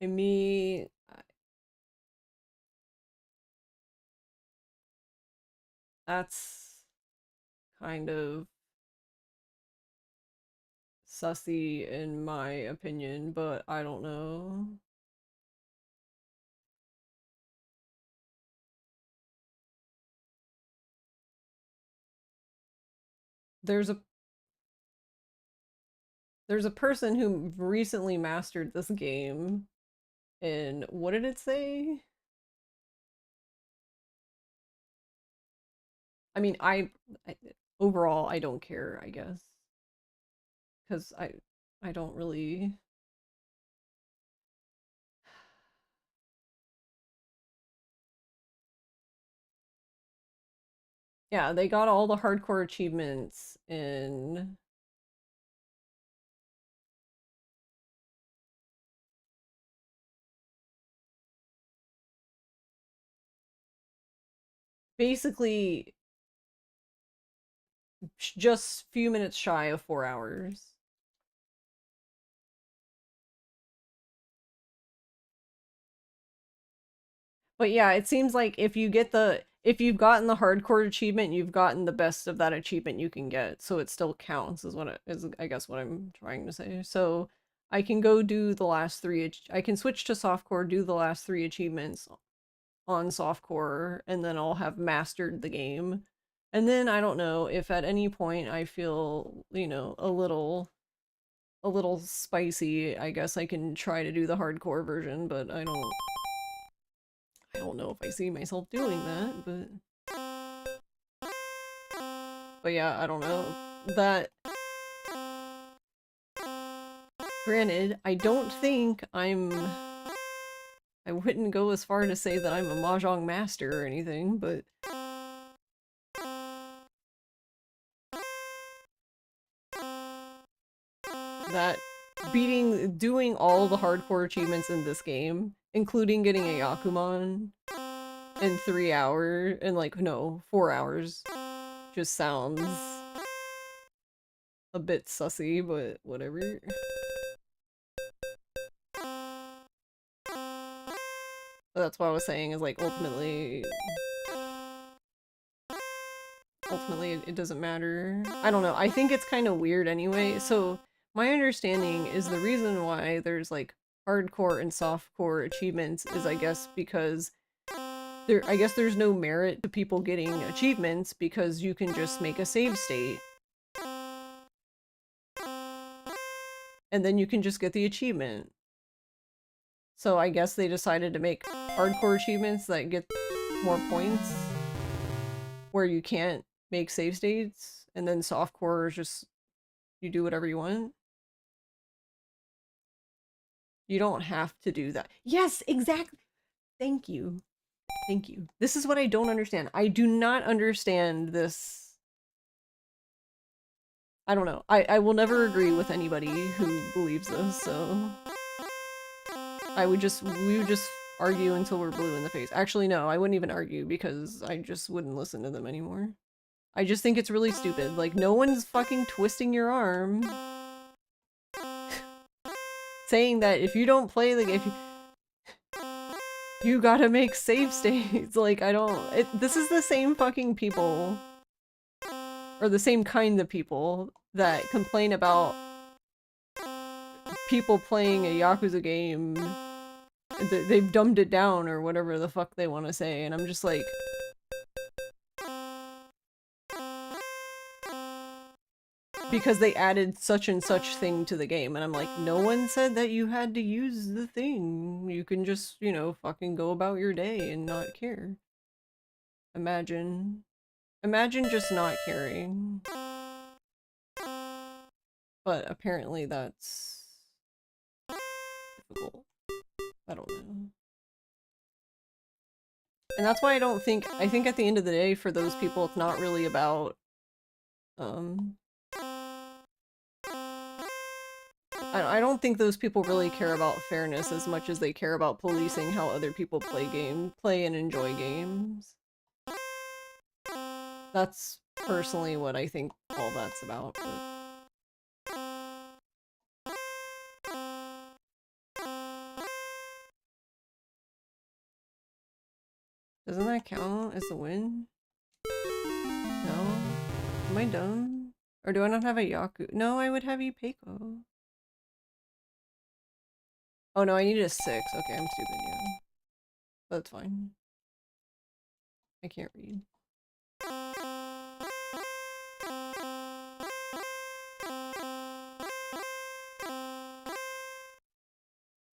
I mean, that's kind of sussy in my opinion, but I don't know. There's a person who recently mastered this game, and what did it say? I mean, I overall I don't care, I guess, because I don't really. Yeah, they got all the hardcore achievements in basically just few minutes shy of 4 hours. But yeah, it seems like if you've gotten the hardcore achievement, you've gotten the best of that achievement you can get, so it still counts is what it is, I guess what I'm trying to say. So I can go do the last three, I can switch to softcore, do the last three achievements on softcore, and then I'll have mastered the game. And then I don't know if at any point I feel, a little spicy, I guess I can try to do the hardcore version, but I don't know if I see myself doing that, but yeah, I don't know. That granted, I don't think I wouldn't go as far to say that I'm a Mahjong master or anything, but that doing all the hardcore achievements in this game, including getting a Yakuman in 3 hours, and like, no, 4 hours, just sounds a bit sussy, but whatever. But that's what I was saying, is like, ultimately it doesn't matter. I don't know, I think it's kind of weird anyway. So my understanding is the reason why there's like hardcore and softcore achievements is, I guess, because I guess there's no merit to people getting achievements because you can just make a save state. And then you can just get the achievement. So I guess they decided to make hardcore achievements that get more points, where you can't make save states, and then softcore is just, you do whatever you want. You don't have to do that. Yes, exactly. Thank you. Thank you. This is what I don't understand. I do not understand this. I don't know. I will never agree with anybody who believes this, so we would just argue until we're blue in the face. Actually, no, I wouldn't even argue because I just wouldn't listen to them anymore. I just think it's really stupid. Like, no one's fucking twisting your arm saying that if you don't play the game, you gotta make save states. Like, this is the same fucking people, or the same kind of people, that complain about people playing a Yakuza game. They've dumbed it down, or whatever the fuck they want to say, and I'm just like, because they added such and such thing to the game, and I'm like, no one said that you had to use the thing. You can just, fucking go about your day and not care. Imagine just not caring. But apparently that's difficult. I don't know. And that's why I think at the end of the day, for those people, it's not really about, I don't think those people really care about fairness as much as they care about policing how other people play and enjoy games. That's personally what I think all that's about, but... Doesn't that count as a win? No? Am I dumb? Or do I not have a Yaku? No, I would have Ipeco. Oh no, I needed a 6. Okay, I'm stupid, yeah. That's fine. I can't read.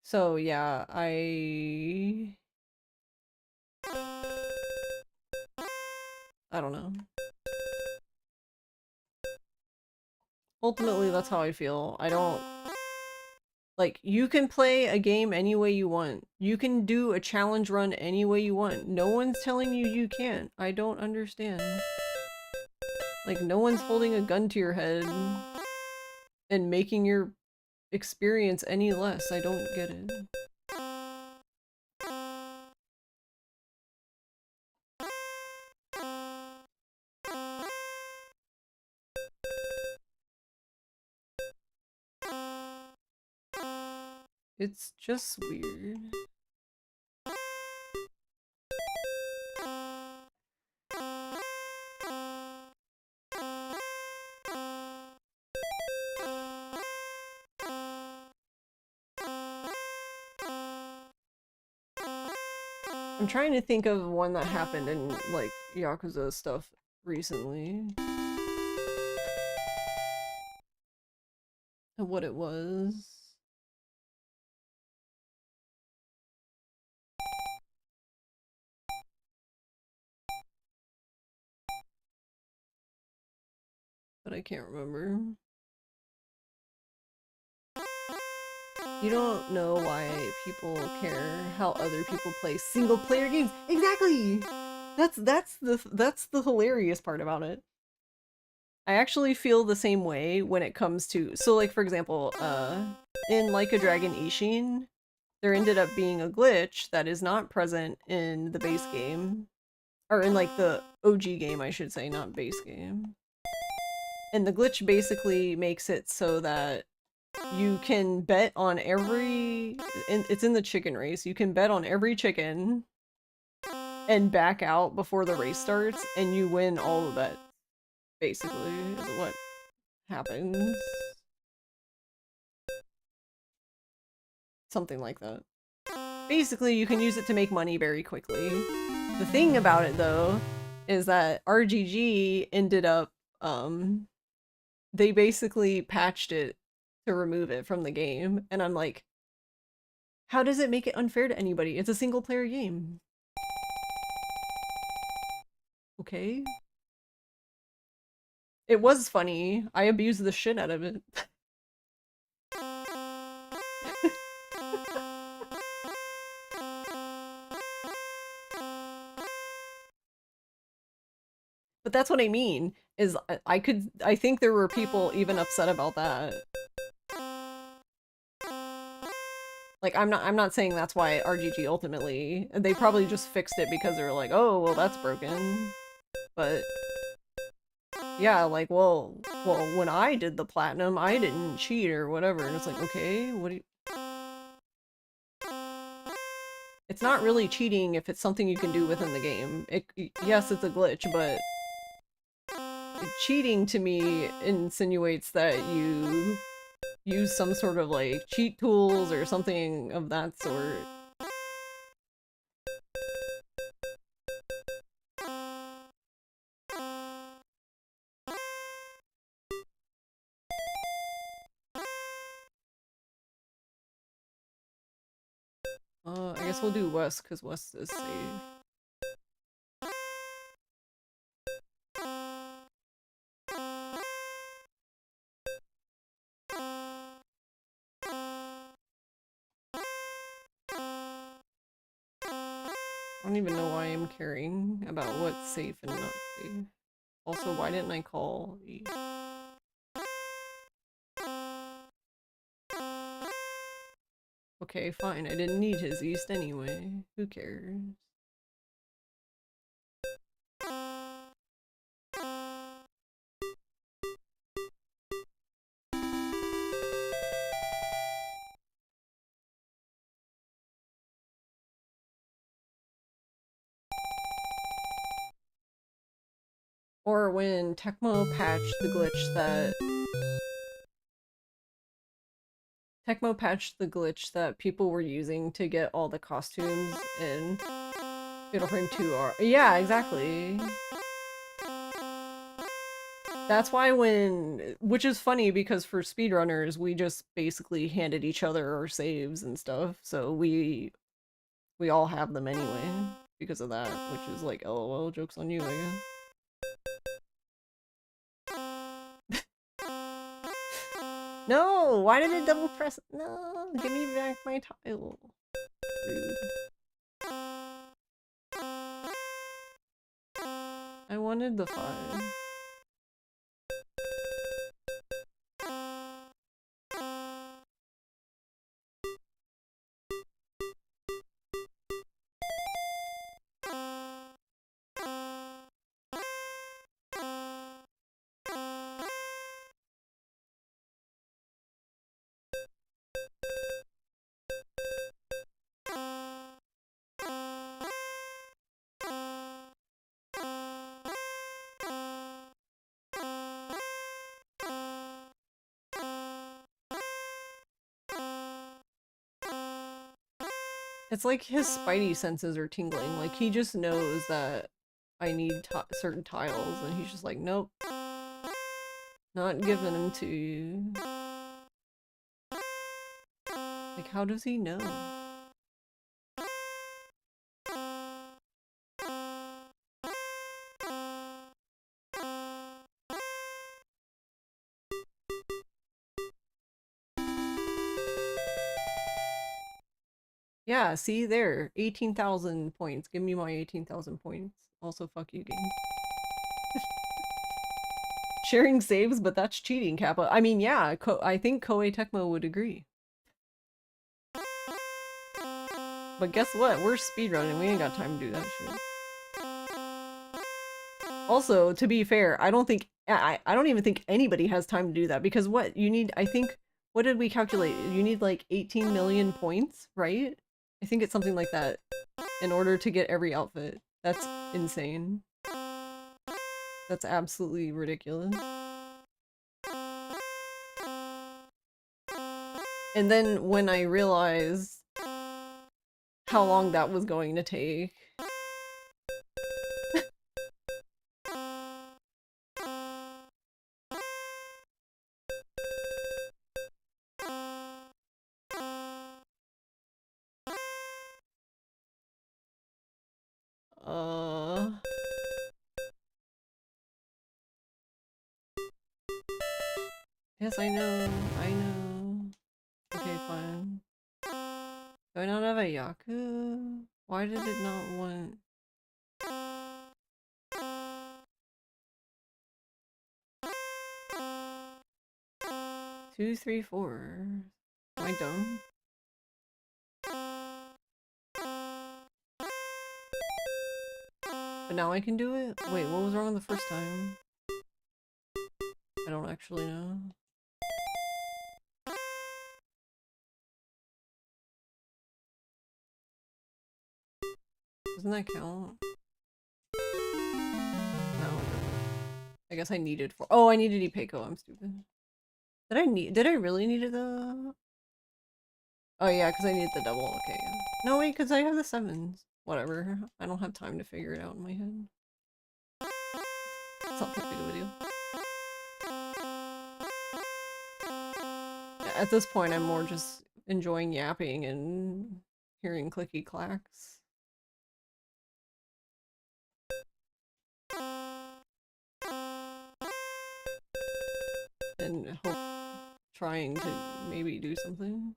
So yeah, I don't know. Ultimately, that's how I feel. I don't... Like, you can play a game any way you want. You can do a challenge run any way you want. No one's telling you you can't. I don't understand. Like, no one's holding a gun to your head and making your experience any less. I don't get it. It's just weird. I'm trying to think of one that happened in, like, Yakuza stuff recently. And what it was. But I can't remember. You don't know why people care how other people play single player games. Exactly. That's the hilarious part about it. I actually feel the same way when it comes to, so like for example, in Like a Dragon Ishin, there ended up being a glitch that is not present in the base game, or in like the OG game, I should say, not base game. And the glitch basically makes it so that you can bet on every, it's in the chicken race, you can bet on every chicken and back out before the race starts and you win all the bets, basically, is what happens. Something like that. Basically, you can use it to make money very quickly. The thing about it, though, is that RGG ended up, they basically patched it to remove it from the game, and I'm like, how does it make it unfair to anybody? It's a single player game. Okay. It was funny. I abused the shit out of it. But that's what I mean, is I think there were people even upset about that. Like, I'm not saying that's why RGG ultimately, they probably just fixed it because they were like, oh, well, that's broken. But yeah, like, well, when I did the platinum, I didn't cheat or whatever. And it's like, okay, what do you... It's not really cheating if it's something you can do within the game. Yes, it's a glitch, but cheating to me insinuates that you use some sort of like cheat tools or something of that sort. I guess we'll do West because West is safe. I don't even know why I'm caring about what's safe and not safe. Also, why didn't I call E? Okay, fine. I didn't need his East anyway. Who cares? Or when Tecmo patched the glitch that people were using to get all the costumes in Fatal Frame 2 are. Yeah, exactly. That's why which is funny because for speedrunners, we just basically handed each other our saves and stuff, so we all have them anyway because of that, which is like, LOL, joke's on you, I guess. No, why did it double press? No, give me back my tile. Rude. I wanted the 5. It's like his spidey senses are tingling. Like, he just knows that I need certain tiles, and he's just like, nope. Not giving them to you. Like, how does he know? Yeah, see there. 18,000 points. Give me my 18,000 points. Also, fuck you, game. Sharing saves, but that's cheating, Kappa. I mean, yeah, I think Koei Tecmo would agree. But guess what? We're speedrunning. We ain't got time to do that shit. Also, to be fair, I don't even think anybody has time to do that because what you need, I think, what did we calculate? You need like 18 million points, right? I think it's something like that in order to get every outfit. That's insane. That's absolutely ridiculous. And then when I realized how long that was going to take. Yes, I know. Okay, fine. Do I not have a Yaku? Why did it not want... 2, 3, 4. Am I dumb? But now I can do it? Wait, what was wrong the first time? I don't actually know. Doesn't that count? No, it doesn't. I guess I needed 4. Oh, I needed Ipeco. I'm stupid. Did I really need it though? Oh yeah, because I needed the double. Okay, yeah. No, wait, because I have the 7s. Whatever. I don't have time to figure it out in my head. It's not that big of a deal. At this point, I'm more just enjoying yapping and hearing clicky clacks. And trying to maybe do something.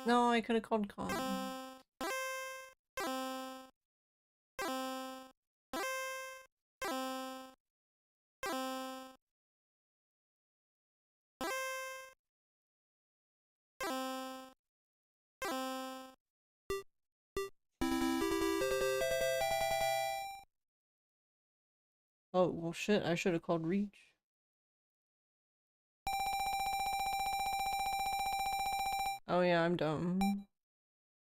No, I could have called Con. Oh, well shit, I should have called Reach. Oh yeah, I'm dumb.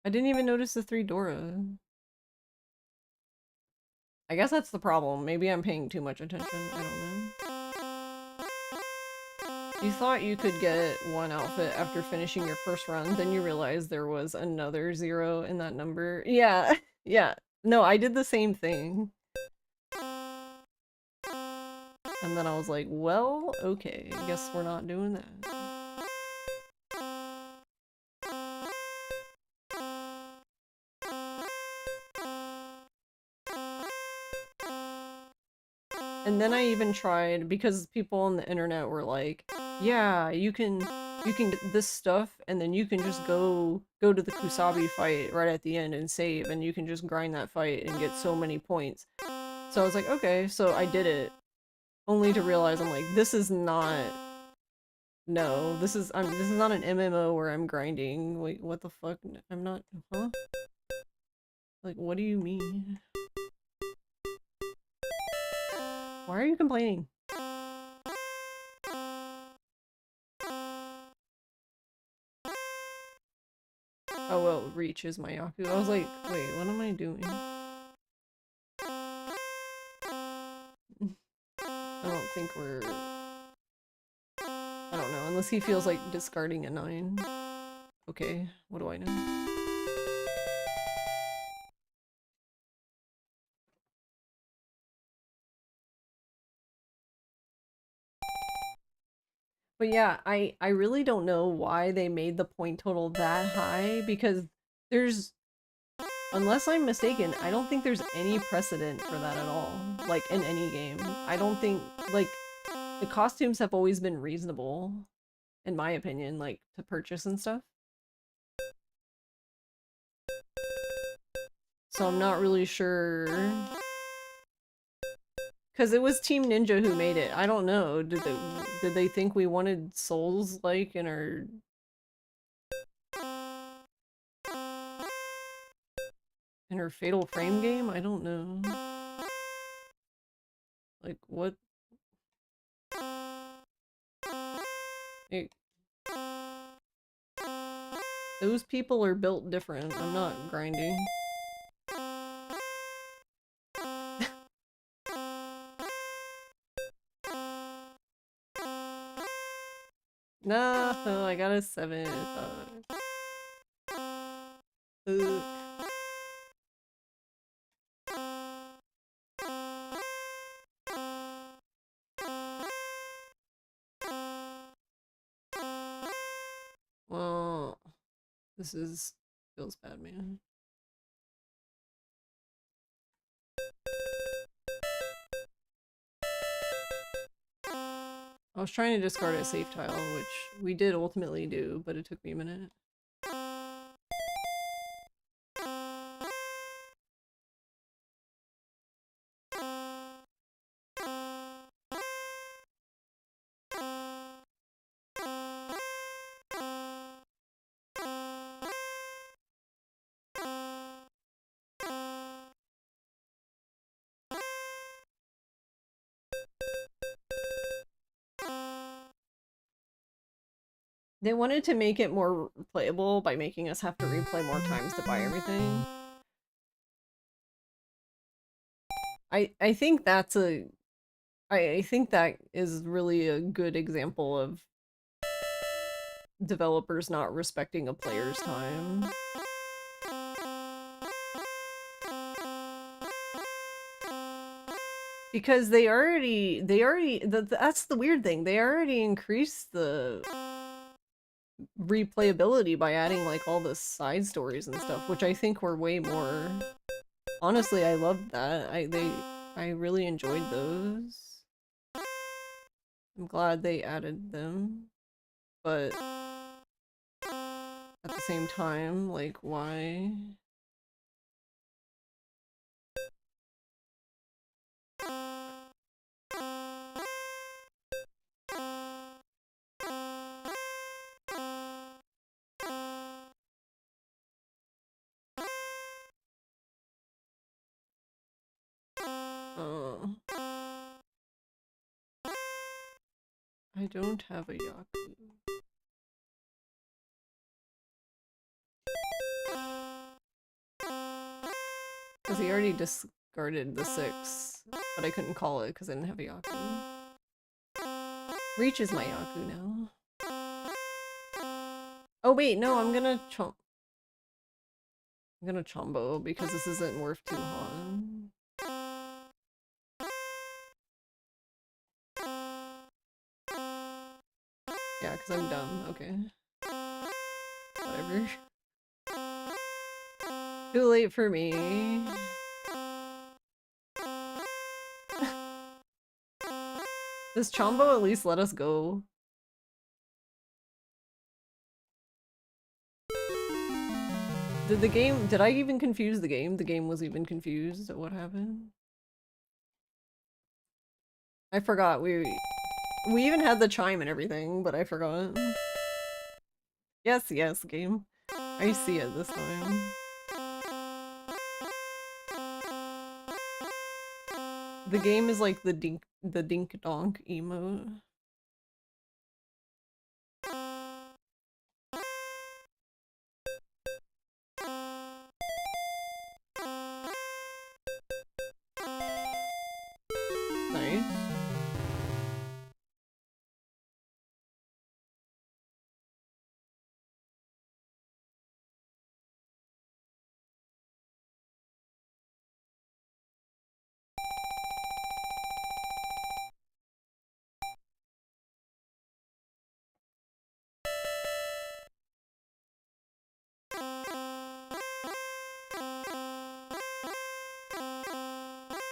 I didn't even notice the 3 Dora. I guess that's the problem. Maybe I'm paying too much attention. I don't know. You thought you could get one outfit after finishing your first run, then you realized there was another 0 in that number. Yeah, yeah. No, I did the same thing. And then I was like, well, okay, I guess we're not doing that. And then I even tried, because people on the internet were like, yeah, you can get this stuff and then you can just go to the Kusabi fight right at the end and save, and you can just grind that fight and get so many points. So I was like, okay, so I did it, only to realize I'm like, this is not, no, this is not an MMO where I'm grinding. Wait, what the fuck? I'm not, huh? Like, what do you mean? Why are you complaining? Oh well, Reach is my Yaku. I was like, wait, what am I doing? I don't think we're... I don't know, unless he feels like discarding a 9. Okay, what do I know? But yeah, I really don't know why they made the point total that high, because there's... Unless I'm mistaken, I don't think there's any precedent for that at all. Like, in any game. I don't think... Like, the costumes have always been reasonable, in my opinion, like, to purchase and stuff. So I'm not really sure. Because it was Team Ninja who made it. I don't know. Did they think we wanted souls like in our... in her Fatal Frame game? I don't know. Like, what? It... Those people are built different. I'm not grinding. No, I got a 7. Ugh. Well, this is... feels bad, man. I was trying to discard a safe tile, which we did ultimately do, but it took me a minute. They wanted to make it more playable by making us have to replay more times to buy everything. I think that's a... I think that is really a good example of developers not respecting a player's time. Because that's the weird thing. They already increased the replayability by adding like all the side stories and stuff, which I think were way more... Honestly, I loved that. I really enjoyed those. I'm glad they added them, but at the same time, like, why? I don't have a Yaku. Because he already discarded the 6, but I couldn't call it because I didn't have a Yaku. Reach is my Yaku now. Oh wait, no, I'm gonna Chombo because this isn't worth 2 Han. Yeah, because I'm dumb. Okay. Whatever. Too late for me. Does Chombo at least let us go? Did I even confuse the game? The game was even confused at what happened? I forgot, we even had the chime and everything, but I forgot. Yes, yes, game. I see it this time. The game is like the dink donk emote. Nice.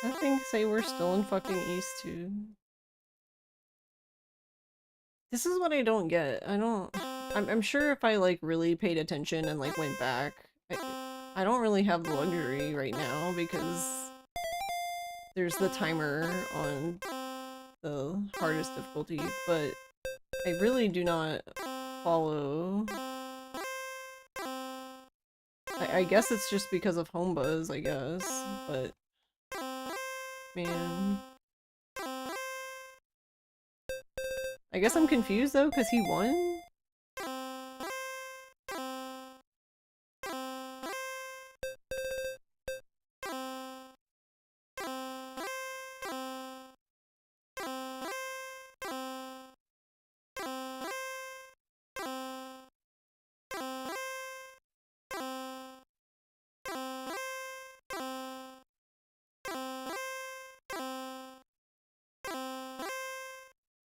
I think say we're still in fucking East too. This is what I don't get. I'm sure if I like really paid attention and like went back, I don't really have the luxury right now because there's the timer on the hardest difficulty, but I really do not follow. I guess it's just because of home buzz, I guess, but man. I guess I'm confused though, because he won?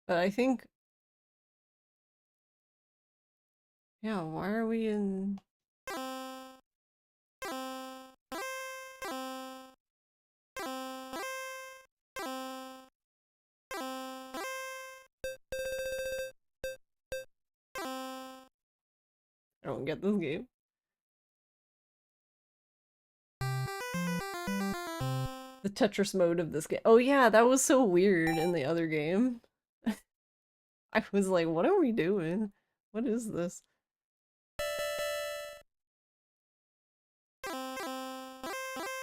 But I think... Yeah, why are we in... I don't get this game. The Tetris mode of this game. Oh yeah, that was so weird in the other game. I was like, what are we doing? What is this?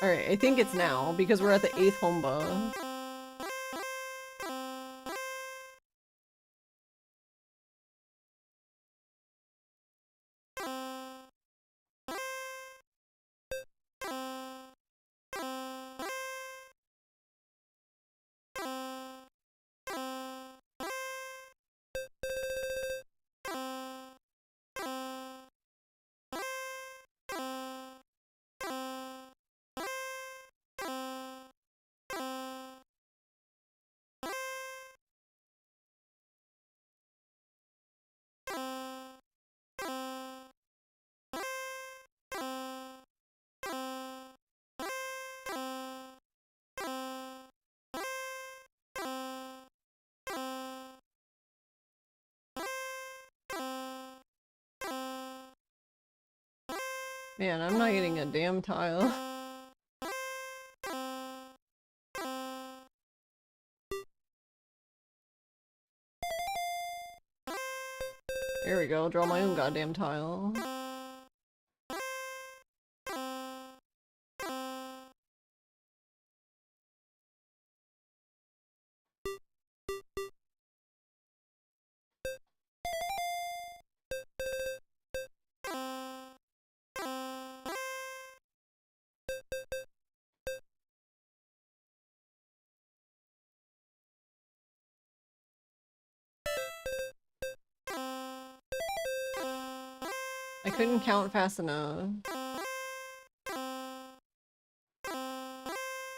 Alright, I think it's now, because we're at the 8th Homba. Man, I'm not getting a damn tile. There we go, draw my own goddamn tile. couldn't count fast enough.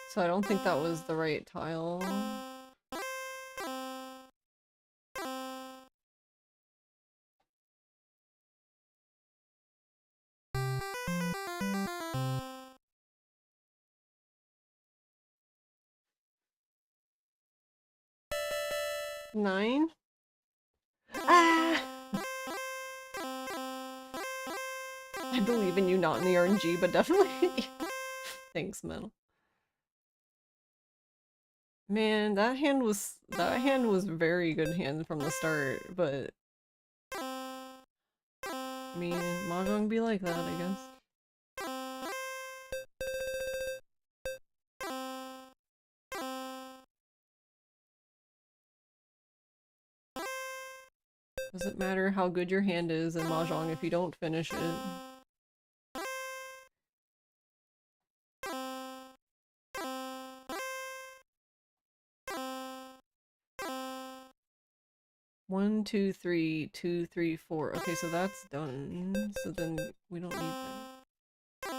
So I don't think that was the right tile. Nine? Ah! I believe in you, not in the RNG, but definitely. Thanks, Metal. Man, that hand was very good hand from the start, but I mean, Mahjong be like that, I guess. Doesn't matter how good your hand is in Mahjong if you don't finish it. One, two, three, two, three, four. Okay, so that's done. So then we don't need that.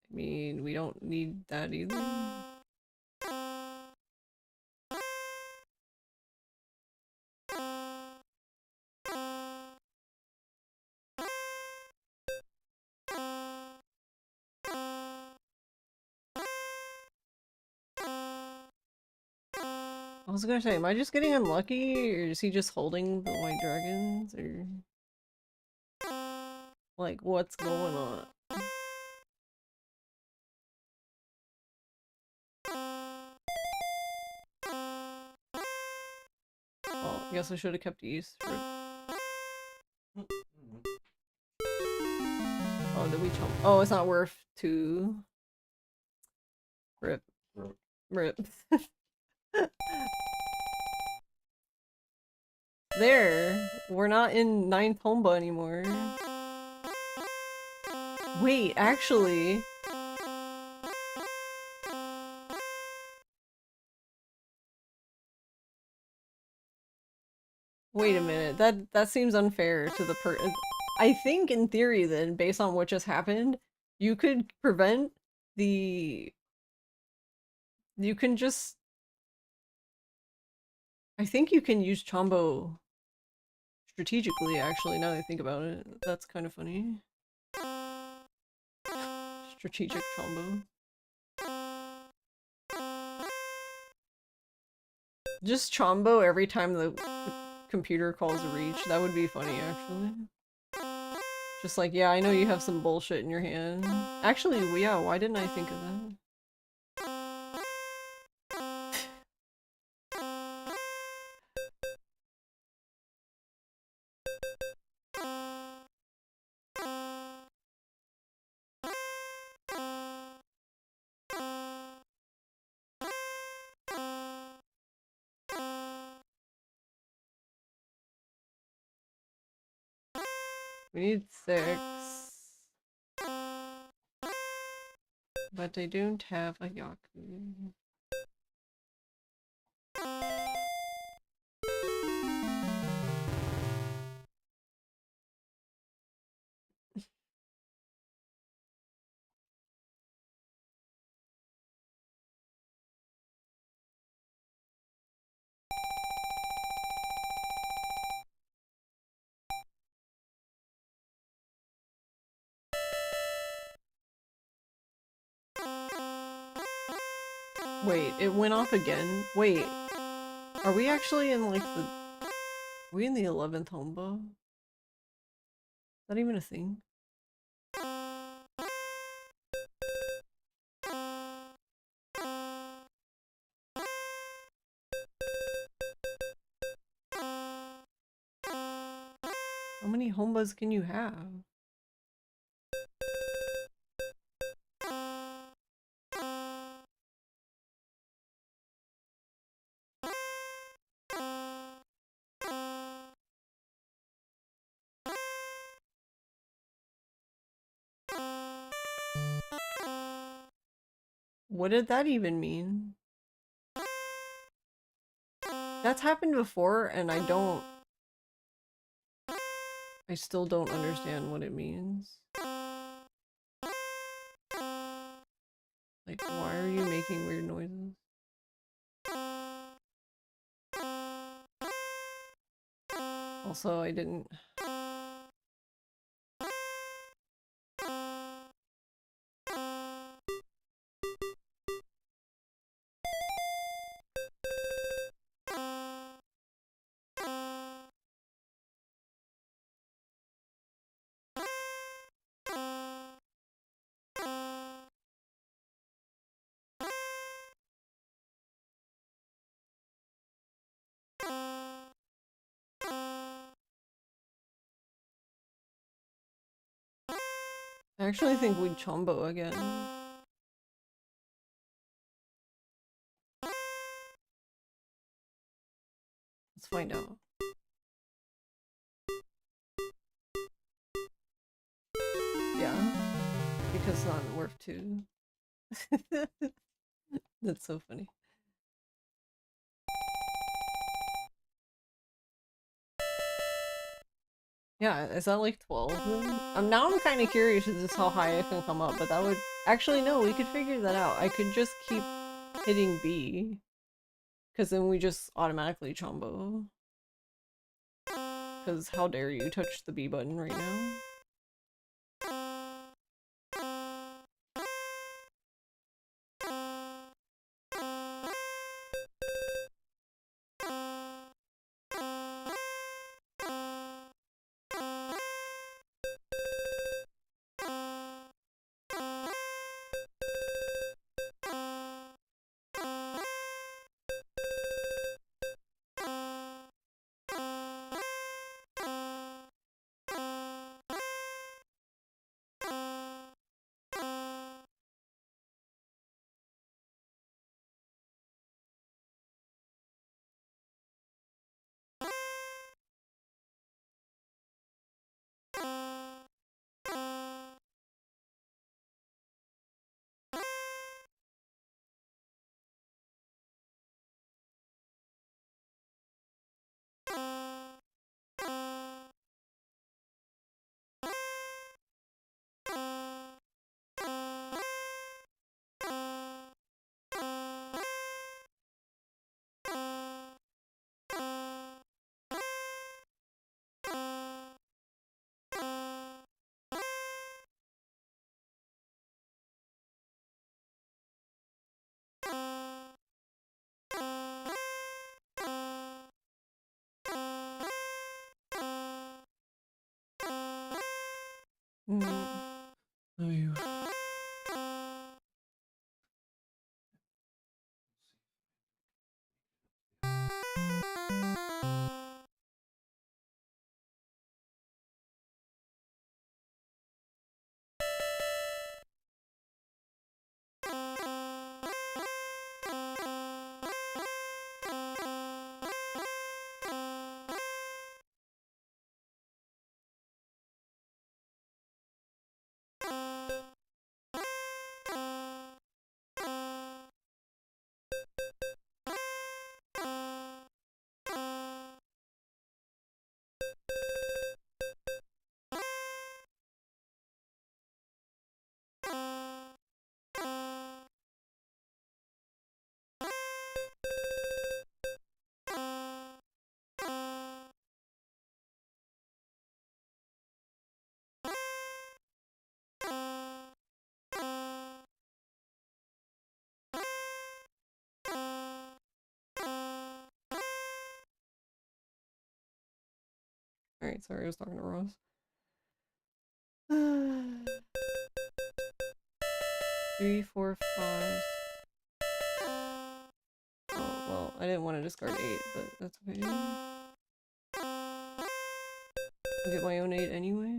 I mean, we don't need that either. I was gonna say, am I just getting unlucky, or is he just holding the white dragons, or like what's going on? Well, I guess I should have kept East for it. Oh, did we chump? Oh, it's not worth 2. Rip. Rip. There! We're not in 9th Homba anymore. Wait, actually... Wait a minute, that seems unfair to the I think in theory then, based on what just happened, you could prevent the... You can just... I think you can use Chombo strategically, actually, now that I think about it. That's kind of funny. Strategic Chombo. Just Chombo every time the computer calls a reach. That would be funny, actually. Just like, yeah, I know you have some bullshit in your hand. Actually, well, yeah, why didn't I think of that? We need 6. But I don't have a Yaku. Wait, it went off again? Wait, are we actually in like the... Are we in the 11th Homba? Is that even a thing? How many Hombas can you have? What did that even mean? That's happened before, and I don't... I still don't understand what it means. Like, why are you making weird noises? Also, I didn't... I actually think we'd chombo again. Let's find out. Yeah, because it's not worth 2. That's so funny. Yeah, is that like 12 then? Now I'm kind of curious as to how high I can come up, but that would... Actually, no, we could figure that out. I could just keep hitting B. Because then we just automatically chombo. Because how dare you touch the B button right now? Oh, you. Alright, sorry, I was talking to Ross. 3, 4, 5. Oh, well, I didn't want to discard 8, but that's okay. I'll get my own 8 anyway.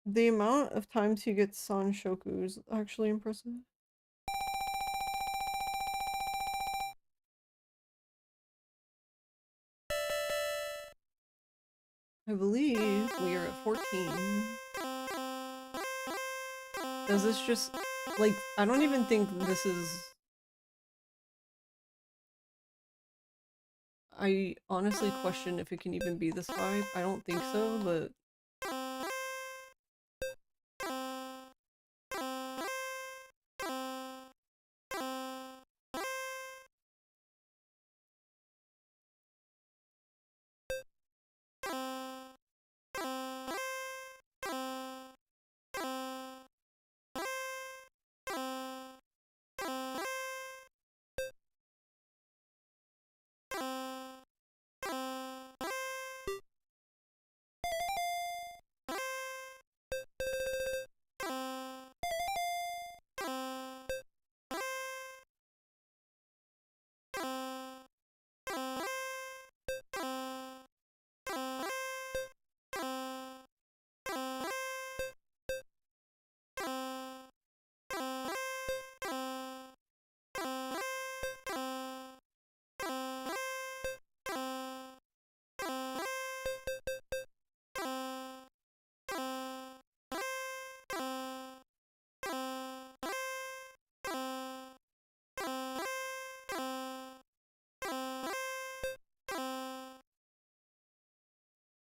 The amount of times he gets Sanshoku is actually impressive. I believe we are at 14. Does this just, like, I don't even think this is... I honestly question if it can even be this high. I don't think so, but...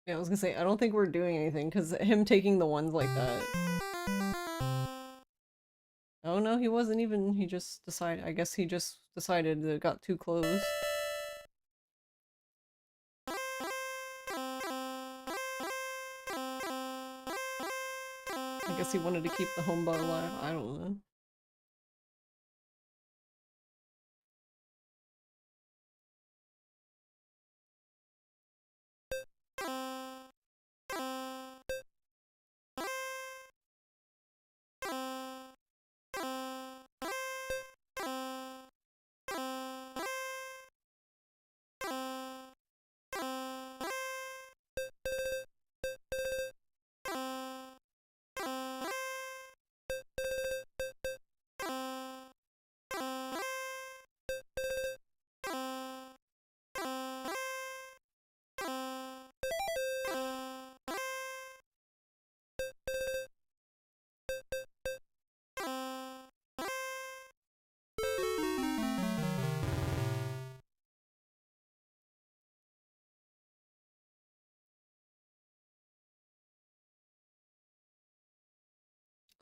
Yeah, I was gonna say, I don't think we're doing anything, because him taking the ones like that... Oh no, he wasn't even, he just decided, I guess he just decided that it got too close. I guess he wanted to keep the home bar alive, I don't know.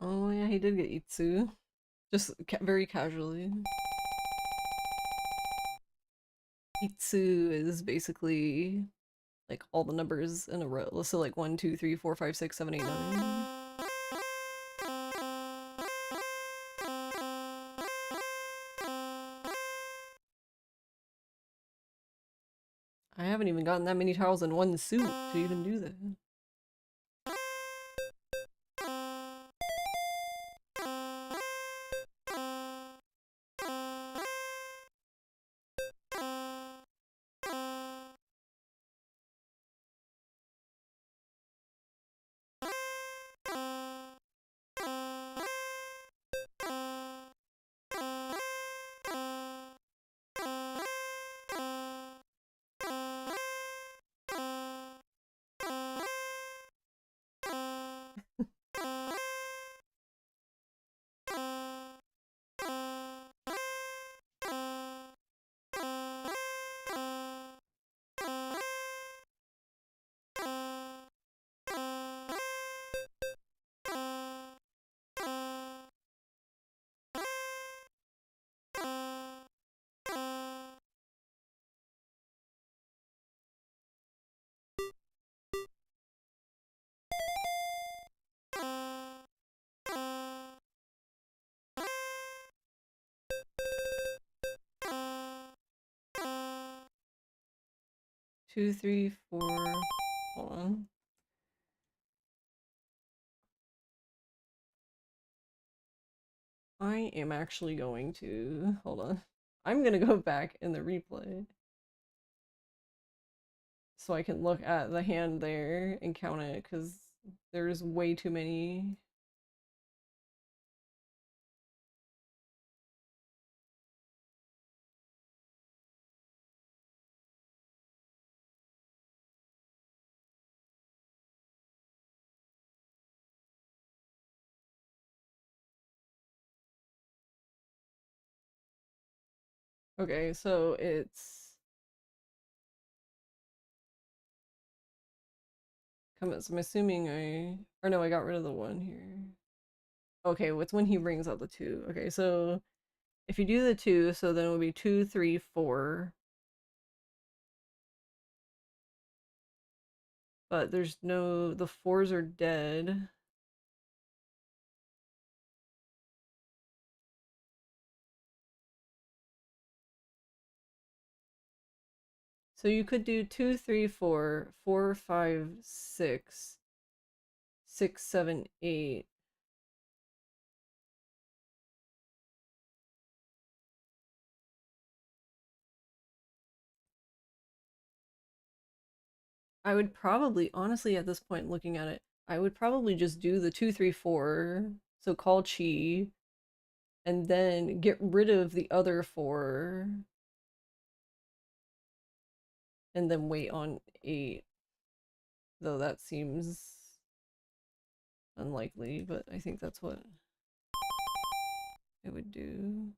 Oh yeah, he did get Itsu. Just very casually. Itsu is basically like all the numbers in a row. So like 1, 2, 3, 4, 5, 6, 7, 8, 9. I haven't even gotten that many tiles in one suit to even do that. Two, three, four. Hold on. I am actually going to hold on. I'm gonna go back in the replay so I can look at the hand there and count it, because there's way too many. Okay, so it's I'm assuming or no, I got rid of the one here. Okay, what's when he brings out the two? Okay, so if you do the two, so then it would be 2, 3, 4. But there's no, the fours are dead. So you could do 2, 3, 4, 4, 5, 6, 6, 7, 8. I would probably, honestly, at this point, looking at it, I would probably just do the 2, 3, 4. So call Chi, and then get rid of the other 4, and then wait on 8. Though that seems unlikely, but I think that's what it would do.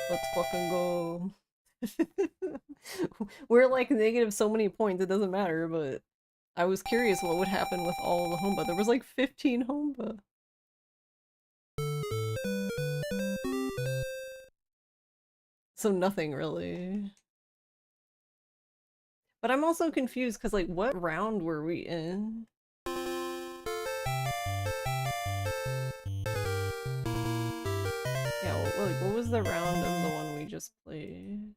Let's fucking go. We're like negative so many points, it doesn't matter, but I was curious what would happen with all the Homba. There was like 15 Homba. So nothing really. But I'm also confused because like what round were we in? Yeah, like what was the round of the one we just played?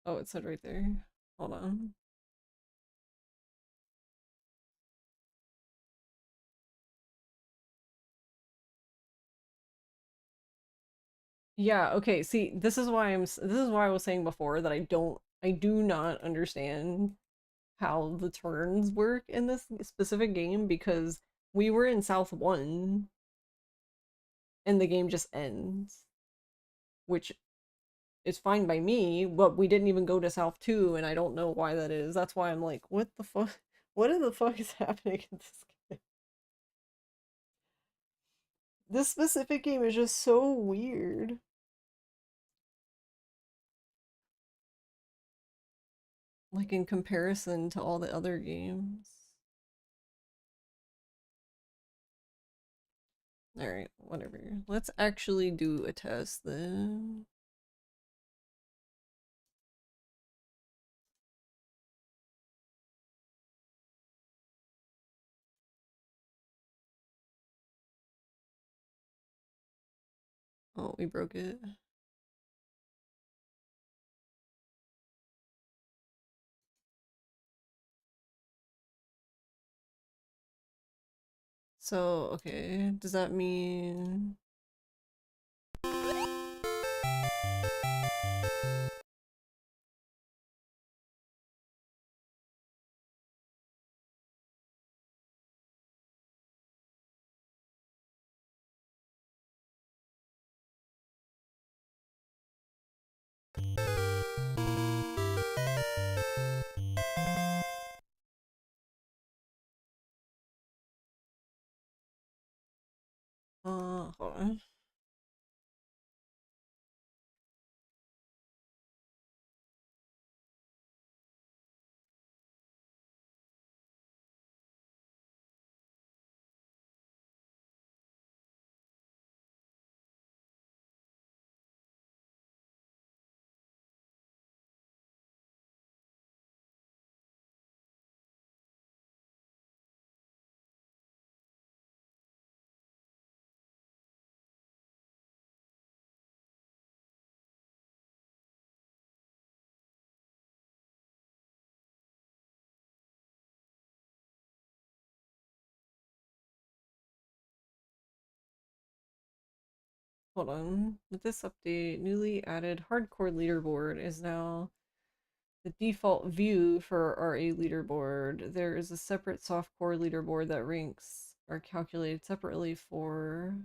Oh, it said right there. Hold on. Yeah, okay. See, this is why I was saying before that I do not understand how the turns work in this specific game because we were in South 1 and the game just ends, which is fine by me, but we didn't even go to South 2 and I don't know why that is. That's why I'm like, what the fuck? What in the fuck is happening in this game? This specific game is just so weird. Like in comparison to all the other games. Alright, whatever. Let's actually do a test then. Oh, we broke it. So, okay, does that mean... hold on. hold on. With this update, newly added hardcore leaderboard is now the default view for RA leaderboard. There is a separate softcore leaderboard that ranks are calculated separately for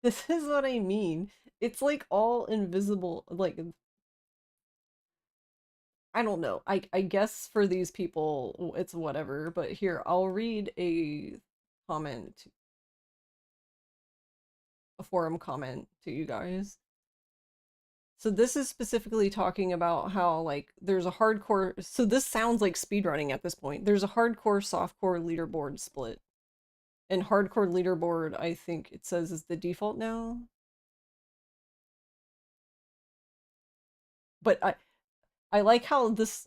this is what I mean. It's like all invisible, like I don't know. I guess for these people it's whatever, but here I'll read comment, a forum comment to you guys. So this is specifically talking about how like there's a hardcore, so this sounds like speedrunning at this point. There's a hardcore softcore leaderboard split. And hardcore leaderboard, I think it says is the default now. But I like how this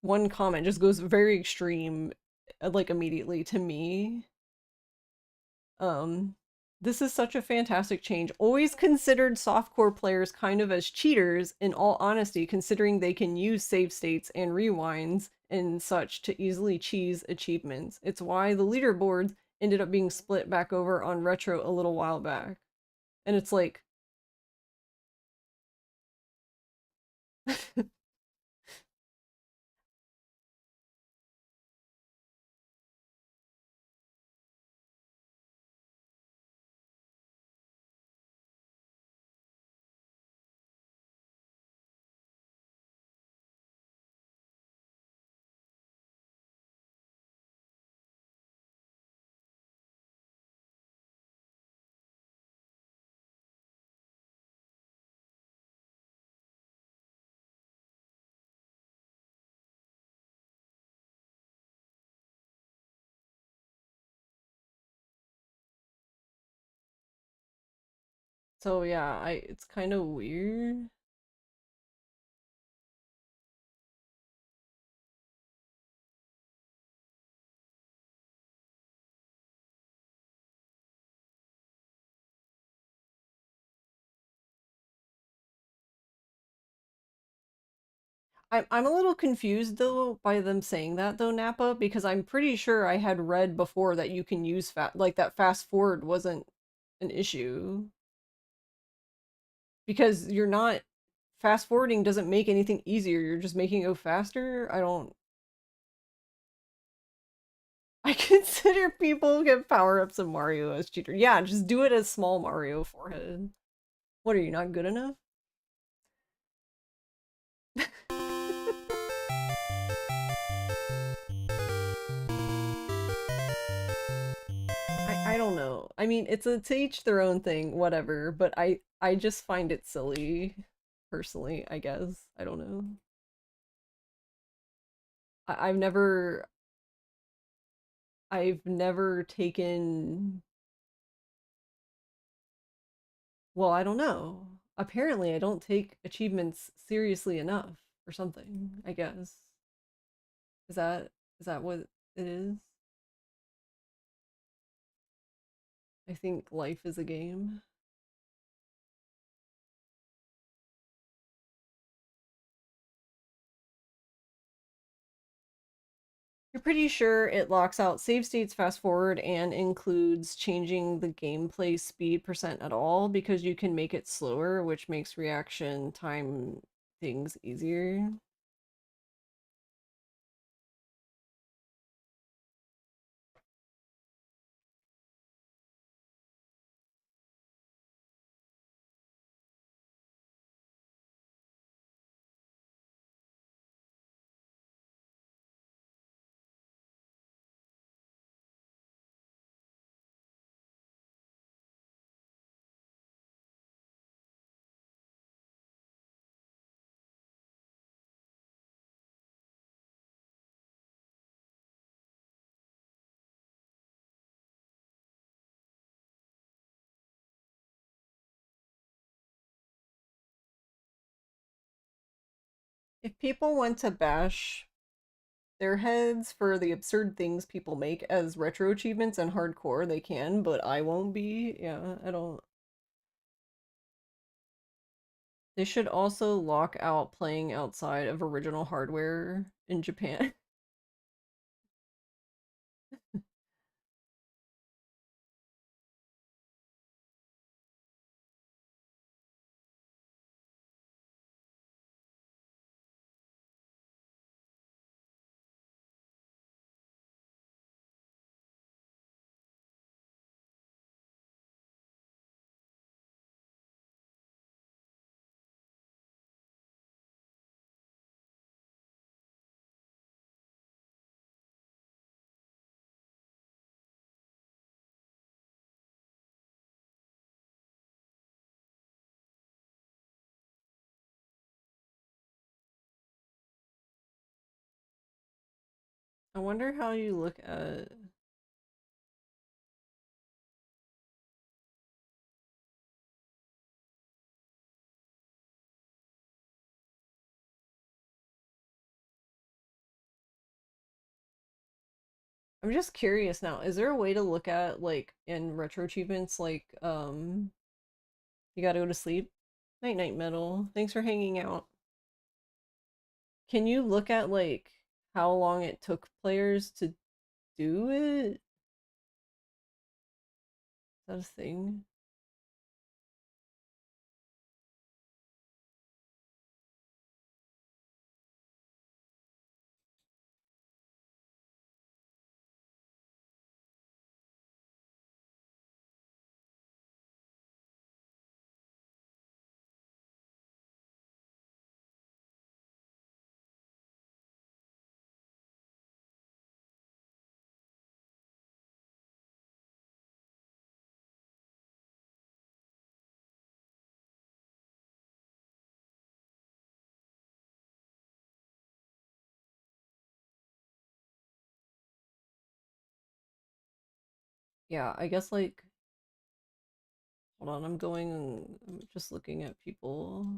one comment just goes very extreme like immediately to me. Um, this is such a fantastic change. Always considered softcore players kind of as cheaters, in all honesty, considering they can use save states and rewinds and such to easily cheese achievements. It's why the leaderboards ended up being split back over on Retro a little while back. And it's like... So yeah, it's kind of weird. I'm a little confused though by them saying that though, Nappa, because I'm pretty sure I had read before that you can use like that fast forward wasn't an issue. Because you're not fast forwarding doesn't make anything easier, you're just making it go faster. I don't... I consider people who get power-ups in Mario as cheater. Yeah, just do it as small Mario forehead. What, are you not good enough? I don't know. I mean, it's a to each their own thing, whatever, but I just find it silly, personally, I guess. I don't know. I've never taken... Well, I don't know. Apparently, I don't take achievements seriously enough or something, I guess. Is that what it is? I think life is a game. You're pretty sure it locks out save states fast forward and includes changing the gameplay speed percent at all, because you can make it slower, which makes reaction time things easier. If people want to bash their heads for the absurd things people make as retro achievements and hardcore, they can, but I won't be. Yeah, I don't. They should also lock out playing outside of original hardware in Japan. I wonder how you look at. I'm just curious now. Is there a way to look at like in retro achievements like you gotta go to sleep? Night night metal. Thanks for hanging out. Can you look at like how long it took players to do it? Is that a thing? Yeah, I guess like hold on, I'm just looking at people.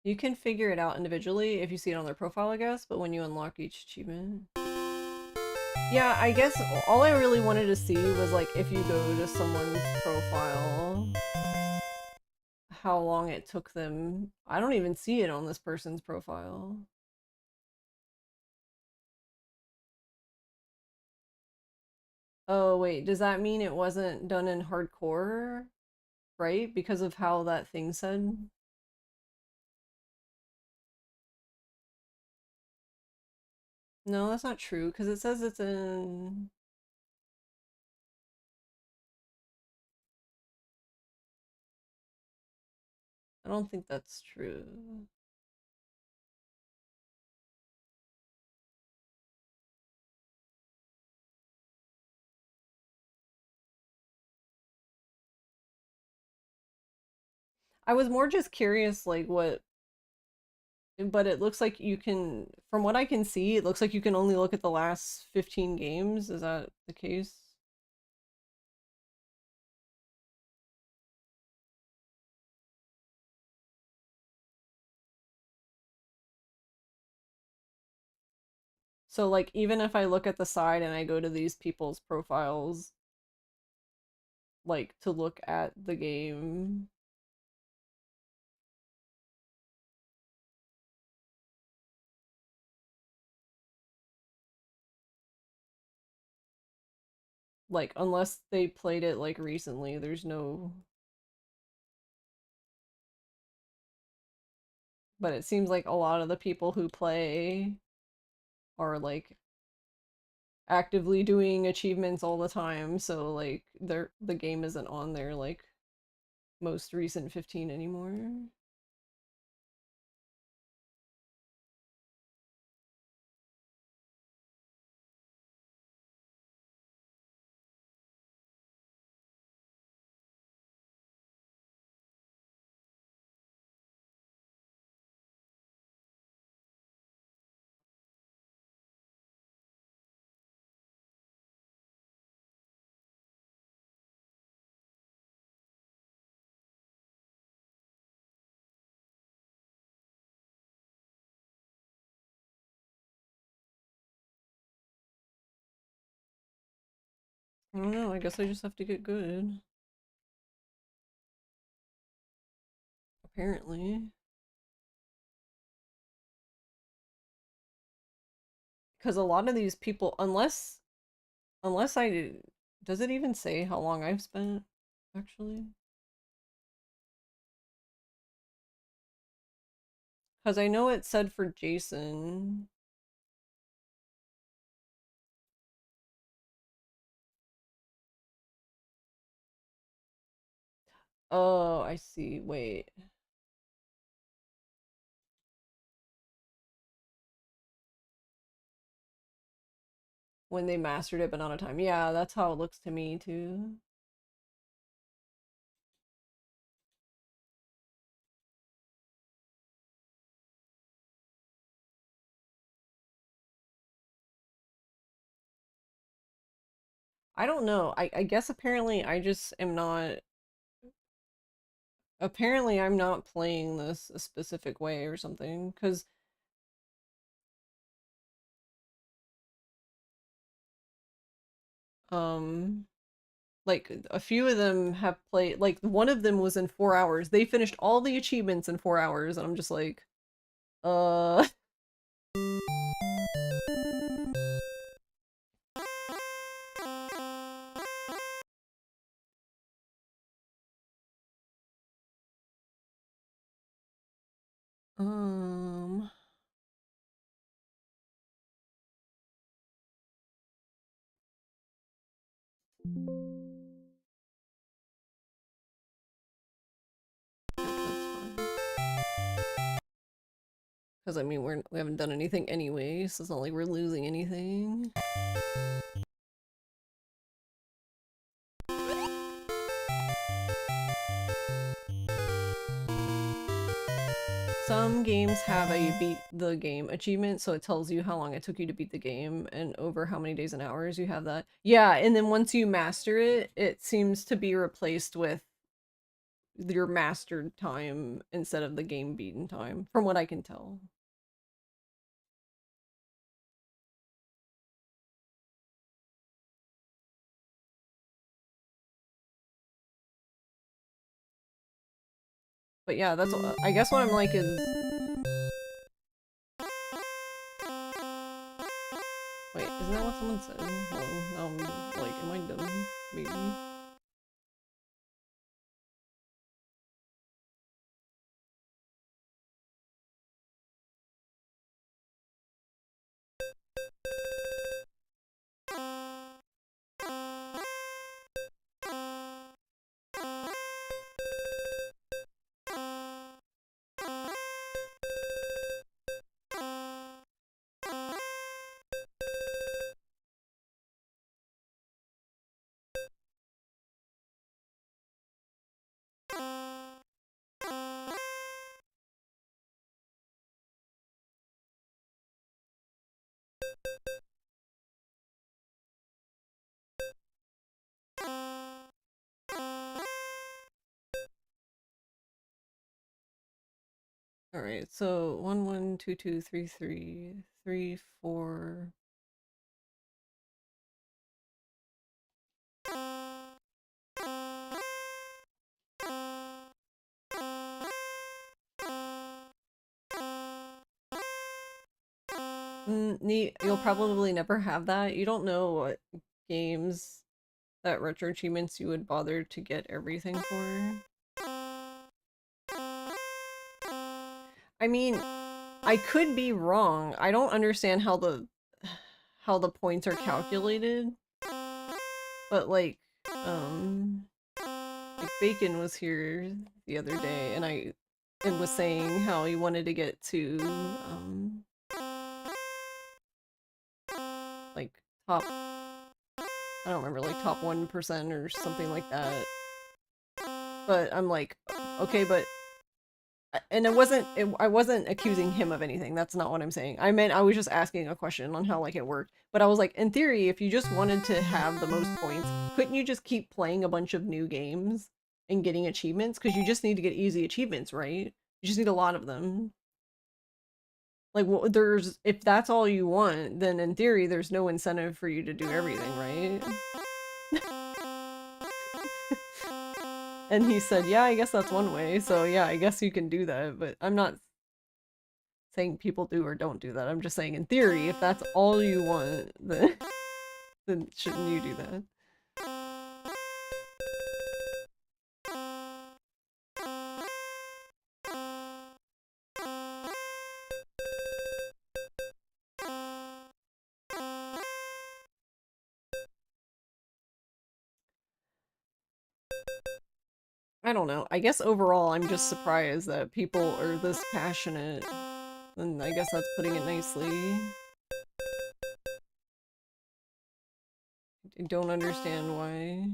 You can figure it out individually if you see it on their profile, I guess, but when you unlock each achievement. Yeah, I guess all I really wanted to see was like if you go to someone's profile, how long it took them. I don't even see it on this person's profile. Oh, wait, does that mean it wasn't done in hardcore? Right? Because of how that thing said? No, that's not true, because it says it's in... I don't think that's true. I was more just curious, like, what... But it looks like you can... From what I can see, it looks like you can only look at the last 15 games. Is that the case? So, like, even if I look at the side and I go to these people's profiles, like, to look at the game... Like, unless they played it, like, recently, there's no... But it seems like a lot of the people who play are, like, actively doing achievements all the time, so, like, the game isn't on their, like, most recent 15 anymore. I don't know, I guess I just have to get good. Apparently. Because a lot of these people, unless I, does it even say how long I've spent, actually? Because I know it said for Jason. Oh, I see. Wait. When they mastered it, but not a time. Yeah, that's how it looks to me, too. I don't know. I guess apparently I just am not. Apparently I'm not playing this a specific way or something. Because like a few of them have played, like one of them was in 4 hours. They finished all the achievements in 4 hours, and I'm just like, uh um that's fine. Because I mean we haven't done anything anyway, so it's not like we're losing anything. Some games have a beat the game achievement, so it tells you how long it took you to beat the game and over how many days and hours you have that. Yeah, and then once you master it, it seems to be replaced with your mastered time instead of the game beaten time, from what I can tell. But yeah, that's I guess what I'm like is, wait, isn't that what someone said? Hold on, like, am I dumb? Maybe. All right, so 1 1 2 2 3 3 3 4. Neat. You'll probably never have that. You don't know what games that retro achievements you would bother to get everything for. I mean, I could be wrong. I don't understand how the points are calculated. But like Bacon was here the other day and was saying how he wanted to get to like top, I don't remember, like top 1% or something like that. But I'm like, okay, but, and I wasn't accusing him of anything. That's not what I'm saying. I meant I was just asking a question on how like it worked. But I was like, in theory, if you just wanted to have the most points, couldn't you just keep playing a bunch of new games and getting achievements? Because you just need to get easy achievements, right? You just need a lot of them. Like, well, if that's all you want, then in theory, there's no incentive for you to do everything, right? And he said, yeah, I guess that's one way. So yeah, I guess you can do that. But I'm not saying people do or don't do that. I'm just saying in theory, if that's all you want, then shouldn't you do that? I don't know. I guess overall, I'm just surprised that people are this passionate. And I guess that's putting it nicely. I don't understand why.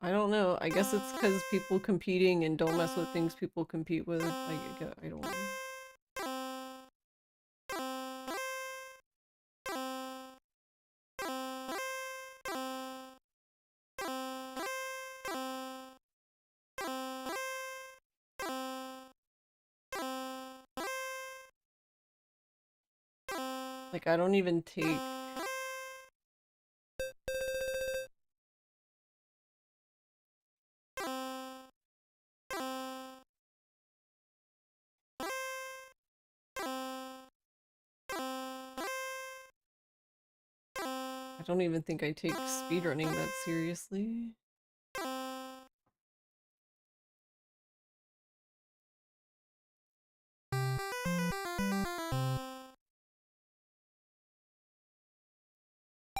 I don't know. I guess it's because people competing and don't mess with things people compete with. I don't know. Like, I don't even take... I don't even think I take speedrunning that seriously.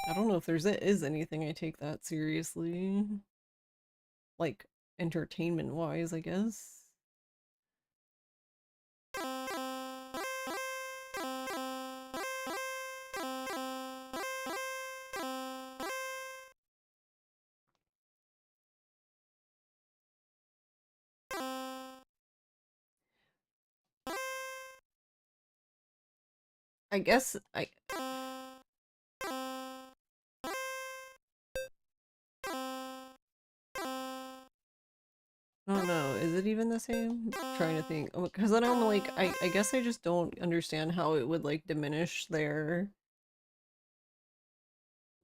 I don't know if is anything I take that seriously. Like, entertainment-wise, I guess. I guess I don't know. Is it even the same? I'm trying to think. Because then I'm like, I guess I just don't understand how it would like diminish their...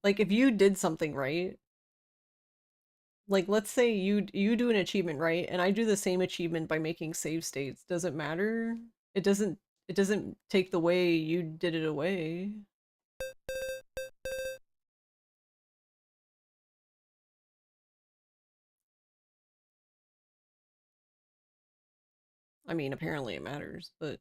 Like if you did something right, like let's say you do an achievement right, and I do the same achievement by making save states. Does it matter? It doesn't take the way you did it away. I mean, apparently it matters, but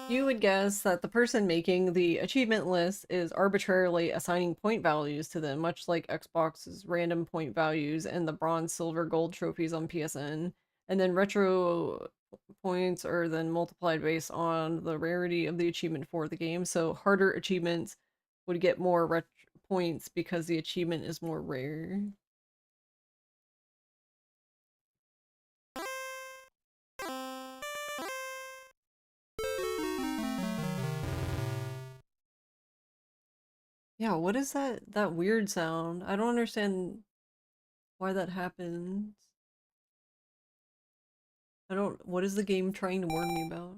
you would guess that the person making the achievement list is arbitrarily assigning point values to them, much like Xbox's random point values and the bronze, silver, gold trophies on PSN. And then retro points are then multiplied based on the rarity of the achievement for the game. So harder achievements would get more points because the achievement is more rare. Yeah, what is that weird sound? I don't understand why that happens. What is the game trying to warn me about?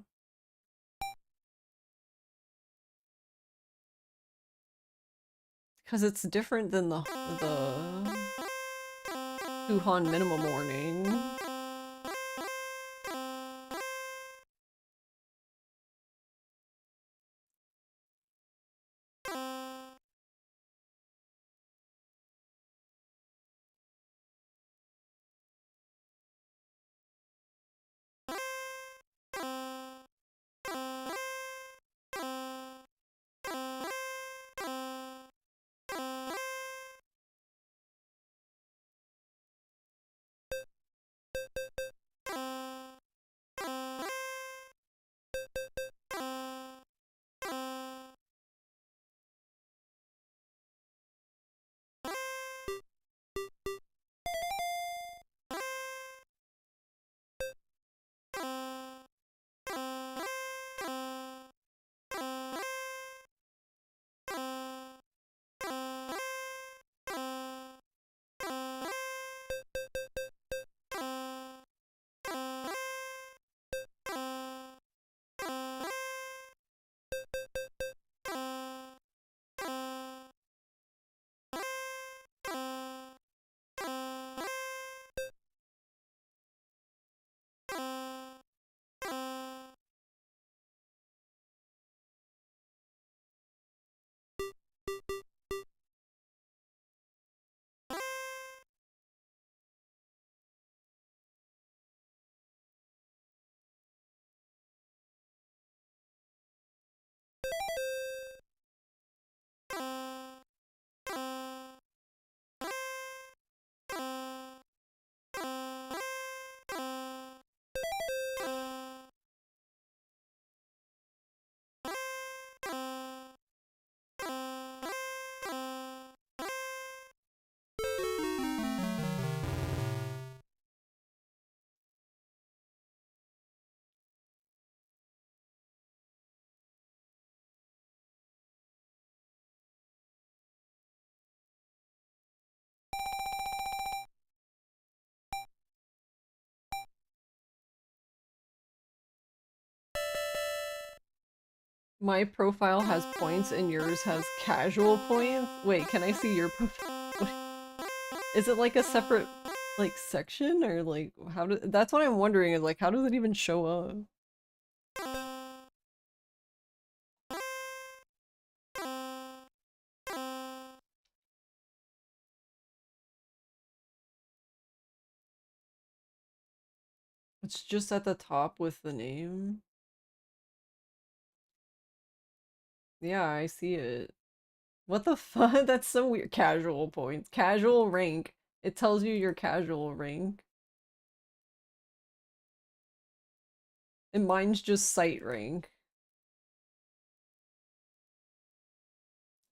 Because it's different than the Suhan minimum warning. My profile has points and yours has casual points? Wait, can I see your profile? Is it like a separate, like, section? Or, like, how do- that's what I'm wondering, is, like, how does it even show up? It's just at the top with the name. Yeah, I see it. What the fuck? That's so weird. Casual points. Casual rank. It tells you your casual rank. And mine's just site rank.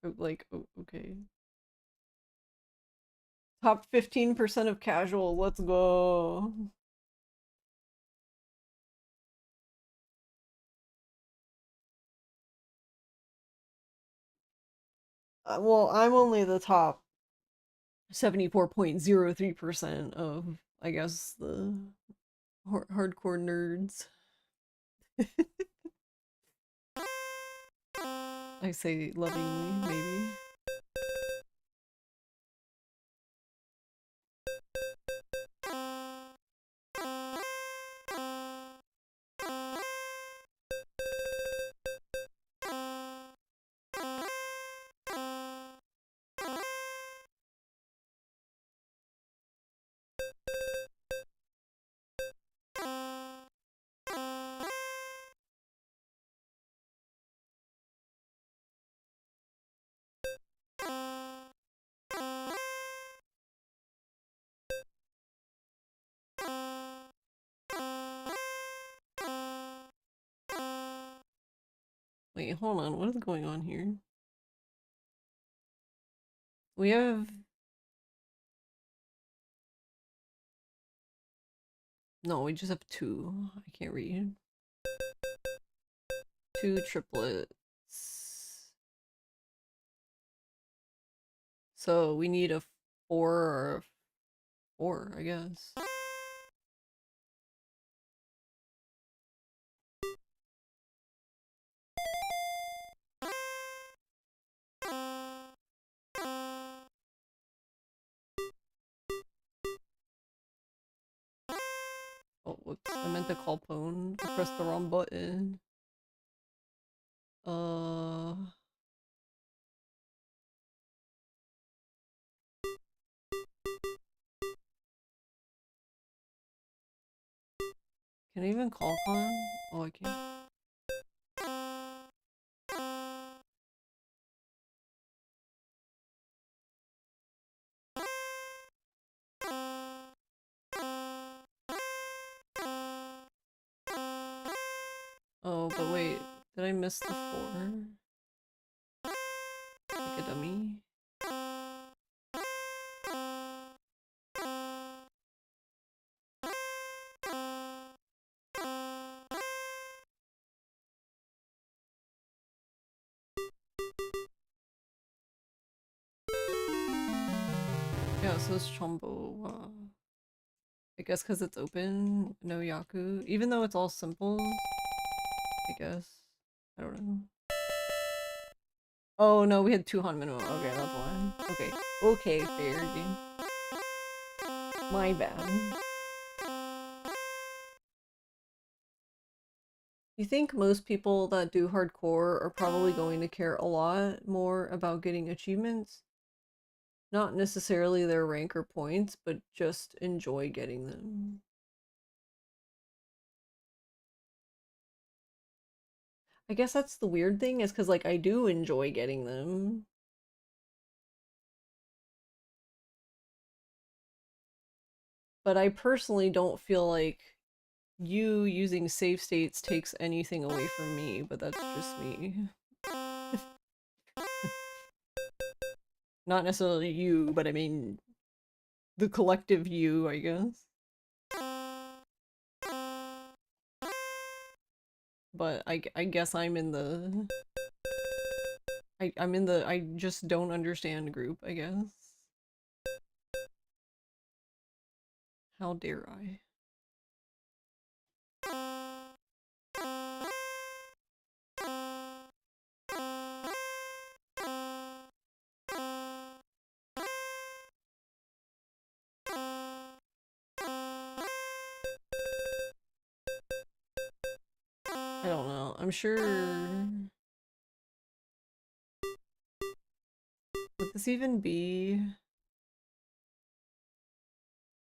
Like, okay. Top 15% of casual. Let's go. Well, I'm only the top 74.03% of, I guess, the hardcore nerds. I say lovingly, maybe. Wait, hold on. What is going on here? We have... No, we just have two. I can't read. Two triplets. So we need a 4 or a 4, I guess. Oh, whoops. I meant to call Pone. I pressed the wrong button. Uh... Can I even call Con? Oh, I can't. Oh, but wait. Did I miss the 4? Like a dummy? Yeah, so it's Chombo. I guess because it's open, no Yaku. Even though it's all simple, I guess. I don't know. Oh no, we had 2 Han minimum. Okay, that's why. Okay. Okay, fair game. My bad. You think most people that do hardcore are probably going to care a lot more about getting achievements? Not necessarily their rank or points, but just enjoy getting them. I guess that's the weird thing, is because, like, I do enjoy getting them. But I personally don't feel like you using save states takes anything away from me, but that's just me. Not necessarily you, but I mean the collective you, I guess. But I guess I'm in the... I'm in the I just don't understand group, I guess. How dare I? I don't know. I'm sure... Would this even be...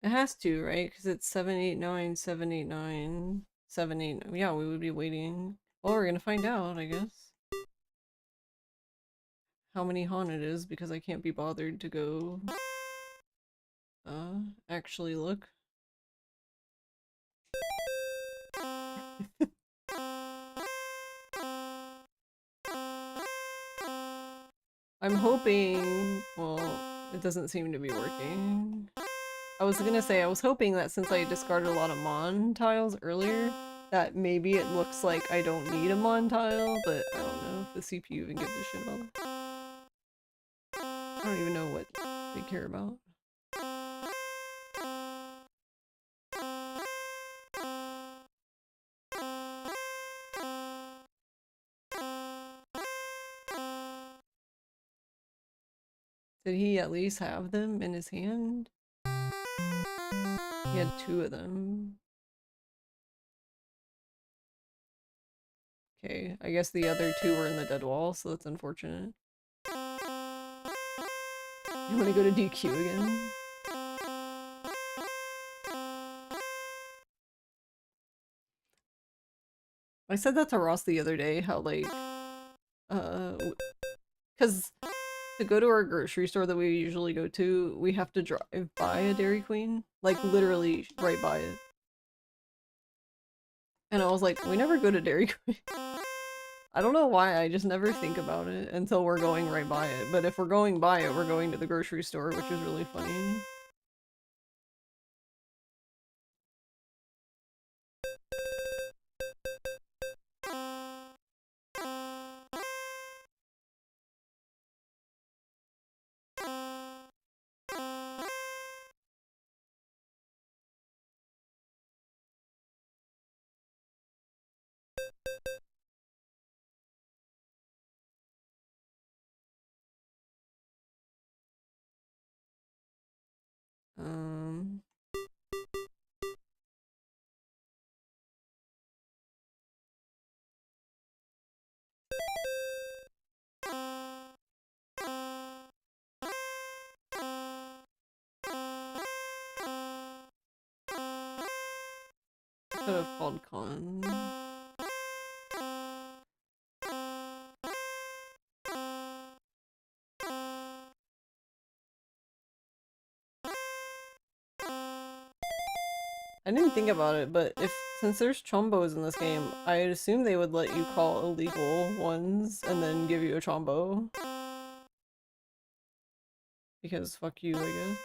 It has to, right? Because it's 789, 789, 789. Yeah, we would be waiting. Well, we're gonna find out, I guess. How many Han it is, because I can't be bothered to go... actually look. I'm hoping... Well, it doesn't seem to be working. I was gonna say, I was hoping that since I discarded a lot of Mon tiles earlier, that maybe it looks like I don't need a Mon tile, but I don't know if the CPU even gives a shit about it. I don't even know what they care about. Did he at least have them in his hand? He had 2 of them. Okay, I guess the other 2 were in the dead wall, so that's unfortunate. You want to go to DQ again? I said that to Ross the other day, how like, because to go to our grocery store that we usually go to, we have to drive by a Dairy Queen. Like, literally right by it. And I was like, we never go to Dairy Queen. I don't know why, I just never think about it until we're going right by it. But if we're going by it, we're going to the grocery store, which is really funny. Um... Could have called Con. I didn't think about it, but since there's chombos in this game, I'd assume they would let you call illegal ones and then give you a chombo. Because fuck you, I guess.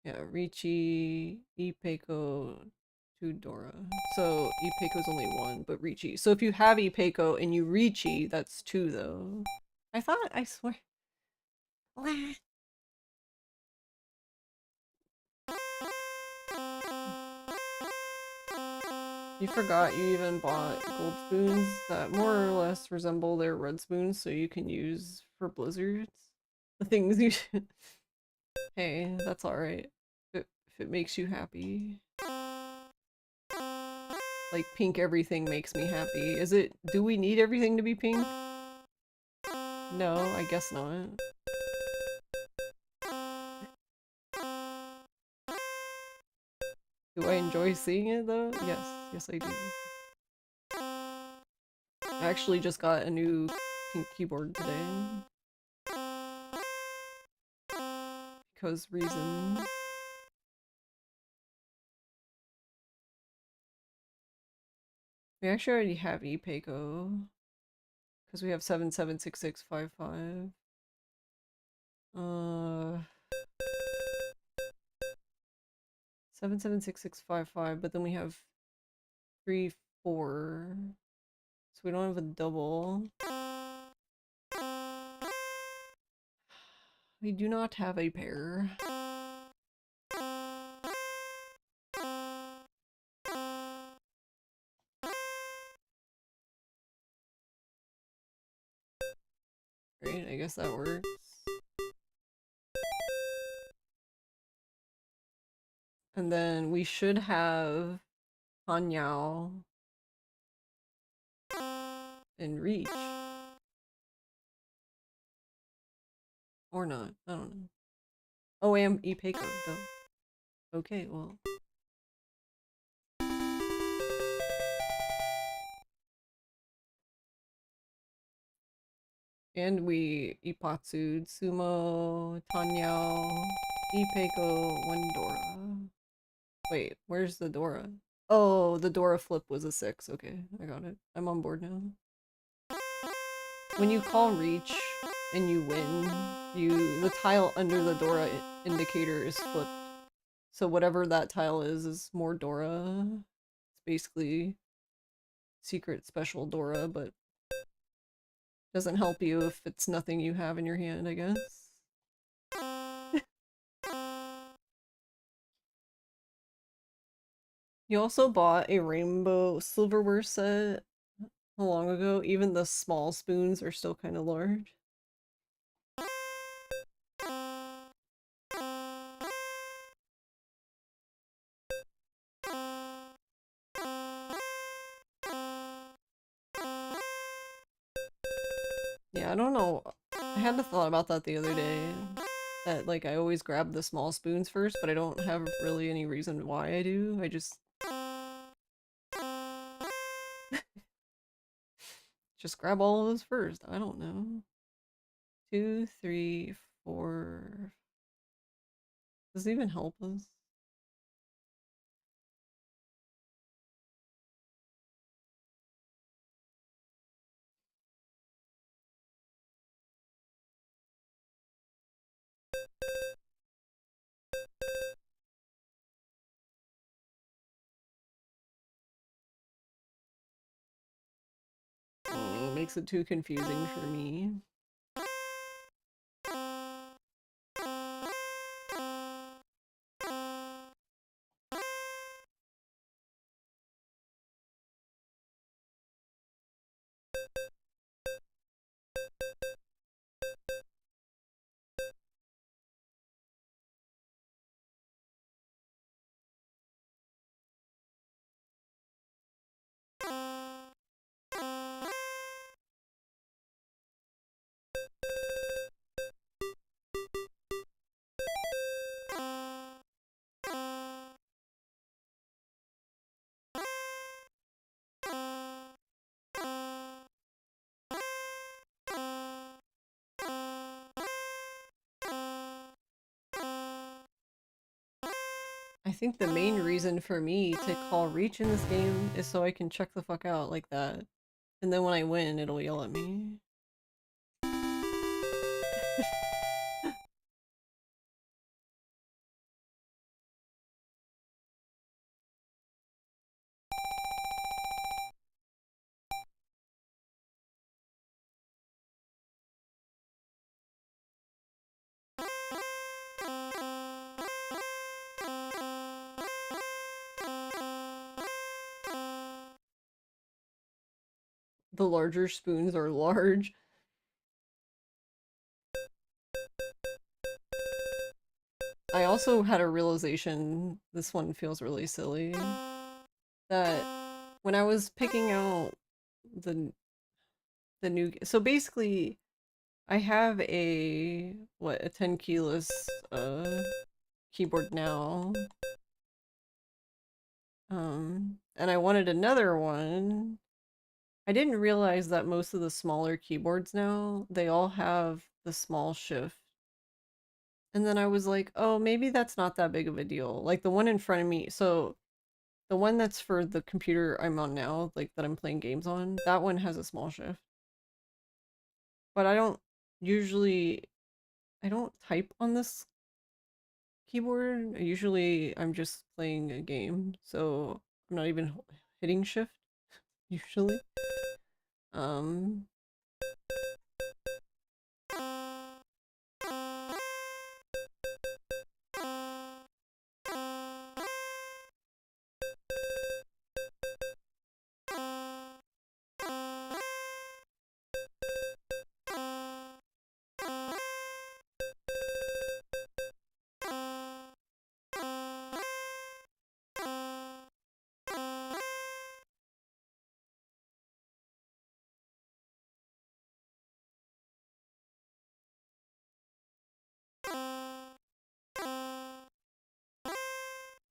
Yeah, Ricci, Ipeco, Tudora. So Ipeco's only 1, but Ricci. So if you have Ipeco and you Ricci, that's 2 though. I swear. You forgot you even bought gold spoons that more or less resemble their red spoons, so you can use for blizzards. The things you should... Hey, that's alright. If it makes you happy. Like, pink everything makes me happy. Do we need everything to be pink? No, I guess not. Do I enjoy seeing it though? Yes I do. I actually just got a new pink keyboard today. Because reasons. We actually already have ePayco. Because we have 776655. 776655, but then we have 3, 4. So we don't have a double. We do not have a pair. Right, I guess that works. And then we should have Hanyao in reach. Or not, I don't know. Oh, and Ipeco, duh. Okay, well. And we Ipatsu'd Sumo, Tanyao, Ipeco, one Dora. Wait, where's the Dora? Oh, the Dora flip was a 6. Okay, I got it. I'm on board now. When you call reach and you win, the tile under the Dora indicator is flipped. So whatever that tile is more Dora. It's basically secret special Dora, but doesn't help you if it's nothing you have in your hand, I guess. You also bought a rainbow silverware set long ago. Even the small spoons are still kind of large. Yeah, I don't know. I had a thought about that the other day. That, like, I always grab the small spoons first, but I don't have really any reason why I do. I just... just grab all of those first. I don't know. 2, 3, 4... Does it even help us? Oh, makes it too confusing for me. I think the main reason for me to call reach in this game is so I can check the fuck out like that. And then when I win, it'll yell at me. The larger spoons are large. I also had a realization, this one feels really silly, that when I was picking out the new, so basically I have a 10 keyless keyboard now. And I wanted another one. I didn't realize that most of the smaller keyboards now, they all have the small shift. And then I was like, oh, maybe that's not that big of a deal. Like the one in front of me, so the one that's for the computer I'm on now, like that I'm playing games on, that one has a small shift. But I don't type on this keyboard. Usually I'm just playing a game, so I'm not even hitting shift, usually. Um,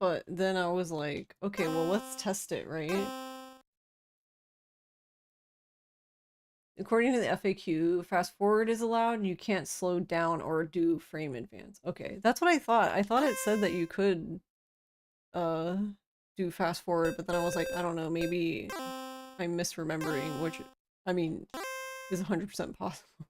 But then I was like, okay, well, let's test it, right? According to the FAQ, fast forward is allowed and you can't slow down or do frame advance. Okay, that's what I thought. I thought it said that you could do fast forward, but then I was like, I don't know, maybe I'm misremembering, which I mean is 100% possible.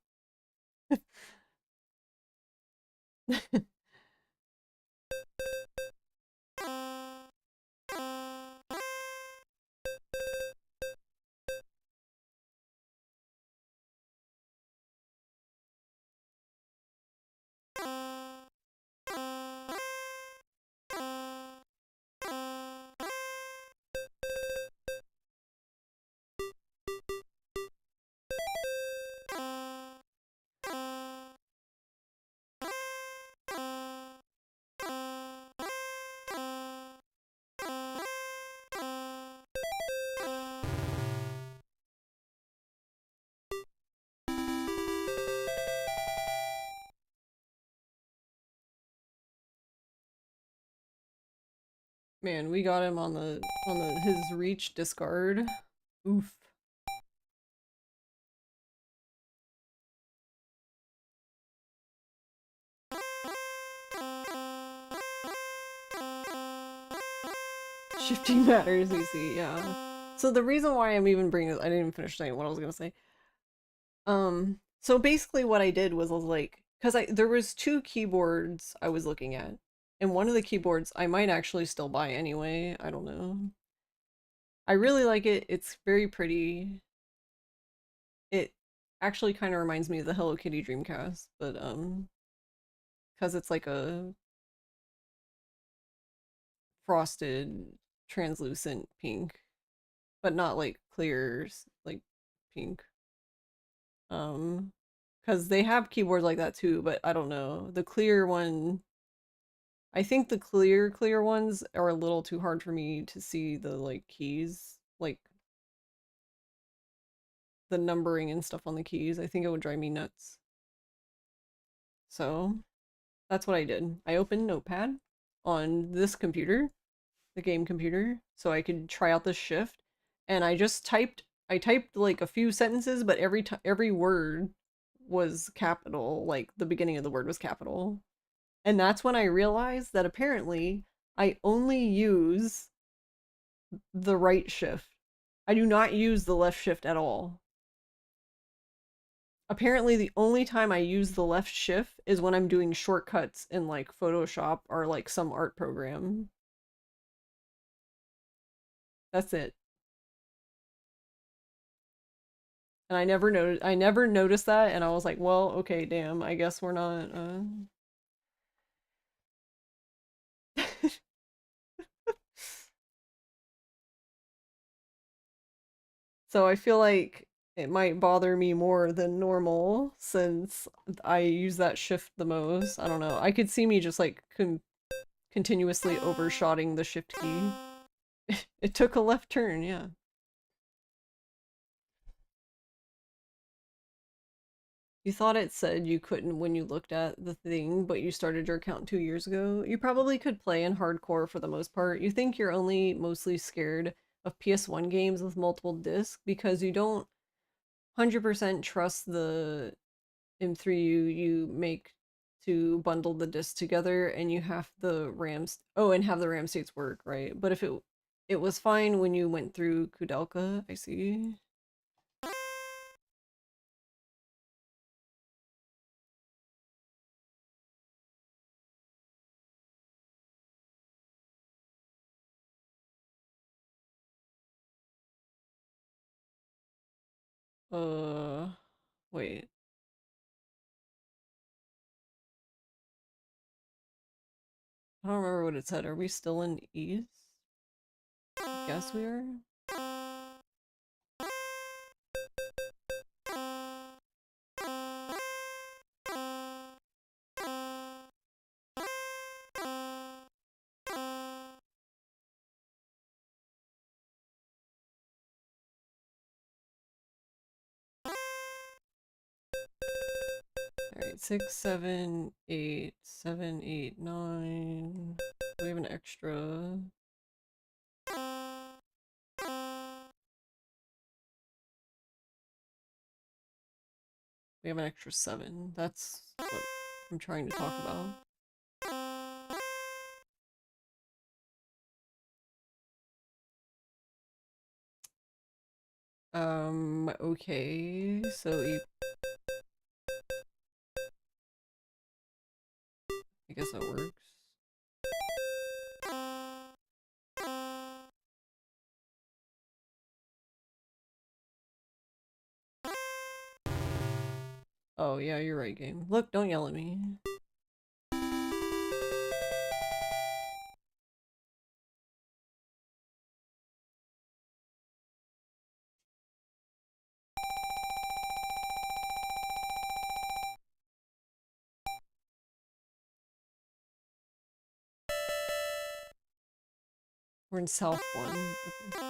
Man, we got him on his reach discard. Oof. Shifting matters, you see, yeah. So the reason why I'm even bringing this, I didn't even finish saying what I was gonna say. So basically what I did was I was like, because there was 2 keyboards I was looking at, and one of the keyboards I might actually still buy anyway. I don't know. I really like it. It's very pretty. It actually kind of reminds me of the Hello Kitty Dreamcast, but because it's like a frosted, translucent pink, but not like clear, like pink. Because they have keyboards like that too, but I don't know. The clear one, I think the clear ones are a little too hard for me to see the like keys, like the numbering and stuff on the keys. I think it would drive me nuts. So that's what I did. I opened Notepad on this computer, the game computer, so I could try out the shift, and I typed like a few sentences, but every word was capital, like the beginning of the word was capital. And that's when I realized that apparently I only use the right shift. I do not use the left shift at all. Apparently the only time I use the left shift is when I'm doing shortcuts in like Photoshop or like some art program. That's it. And I never noticed that, and I was like, well, okay, damn, I guess we're not So I feel like it might bother me more than normal since I use that shift the most. I don't know. I could see me just like continuously overshotting the shift key. It took a left turn, yeah. You thought it said you couldn't when you looked at the thing, but you started your account 2 years ago. You probably could play in hardcore for the most part. You think you're only mostly scared of PS1 games with multiple discs because you don't 100% trust the M3U you make to bundle the discs together, and you have the RAMs. Oh, and have the RAM states work, right? But if it was fine when you went through Kudelka, I see. Wait. I don't remember what it said. Are we still in East? I guess we are. Alright. Wait, 6, 7, 8, 7, 8, 9. We have an extra. We have an extra 7. That's what I'm trying to talk about. Okay, so I guess that works. Oh yeah, you're right, game. Look, don't yell at me. We're in South 1. Okay.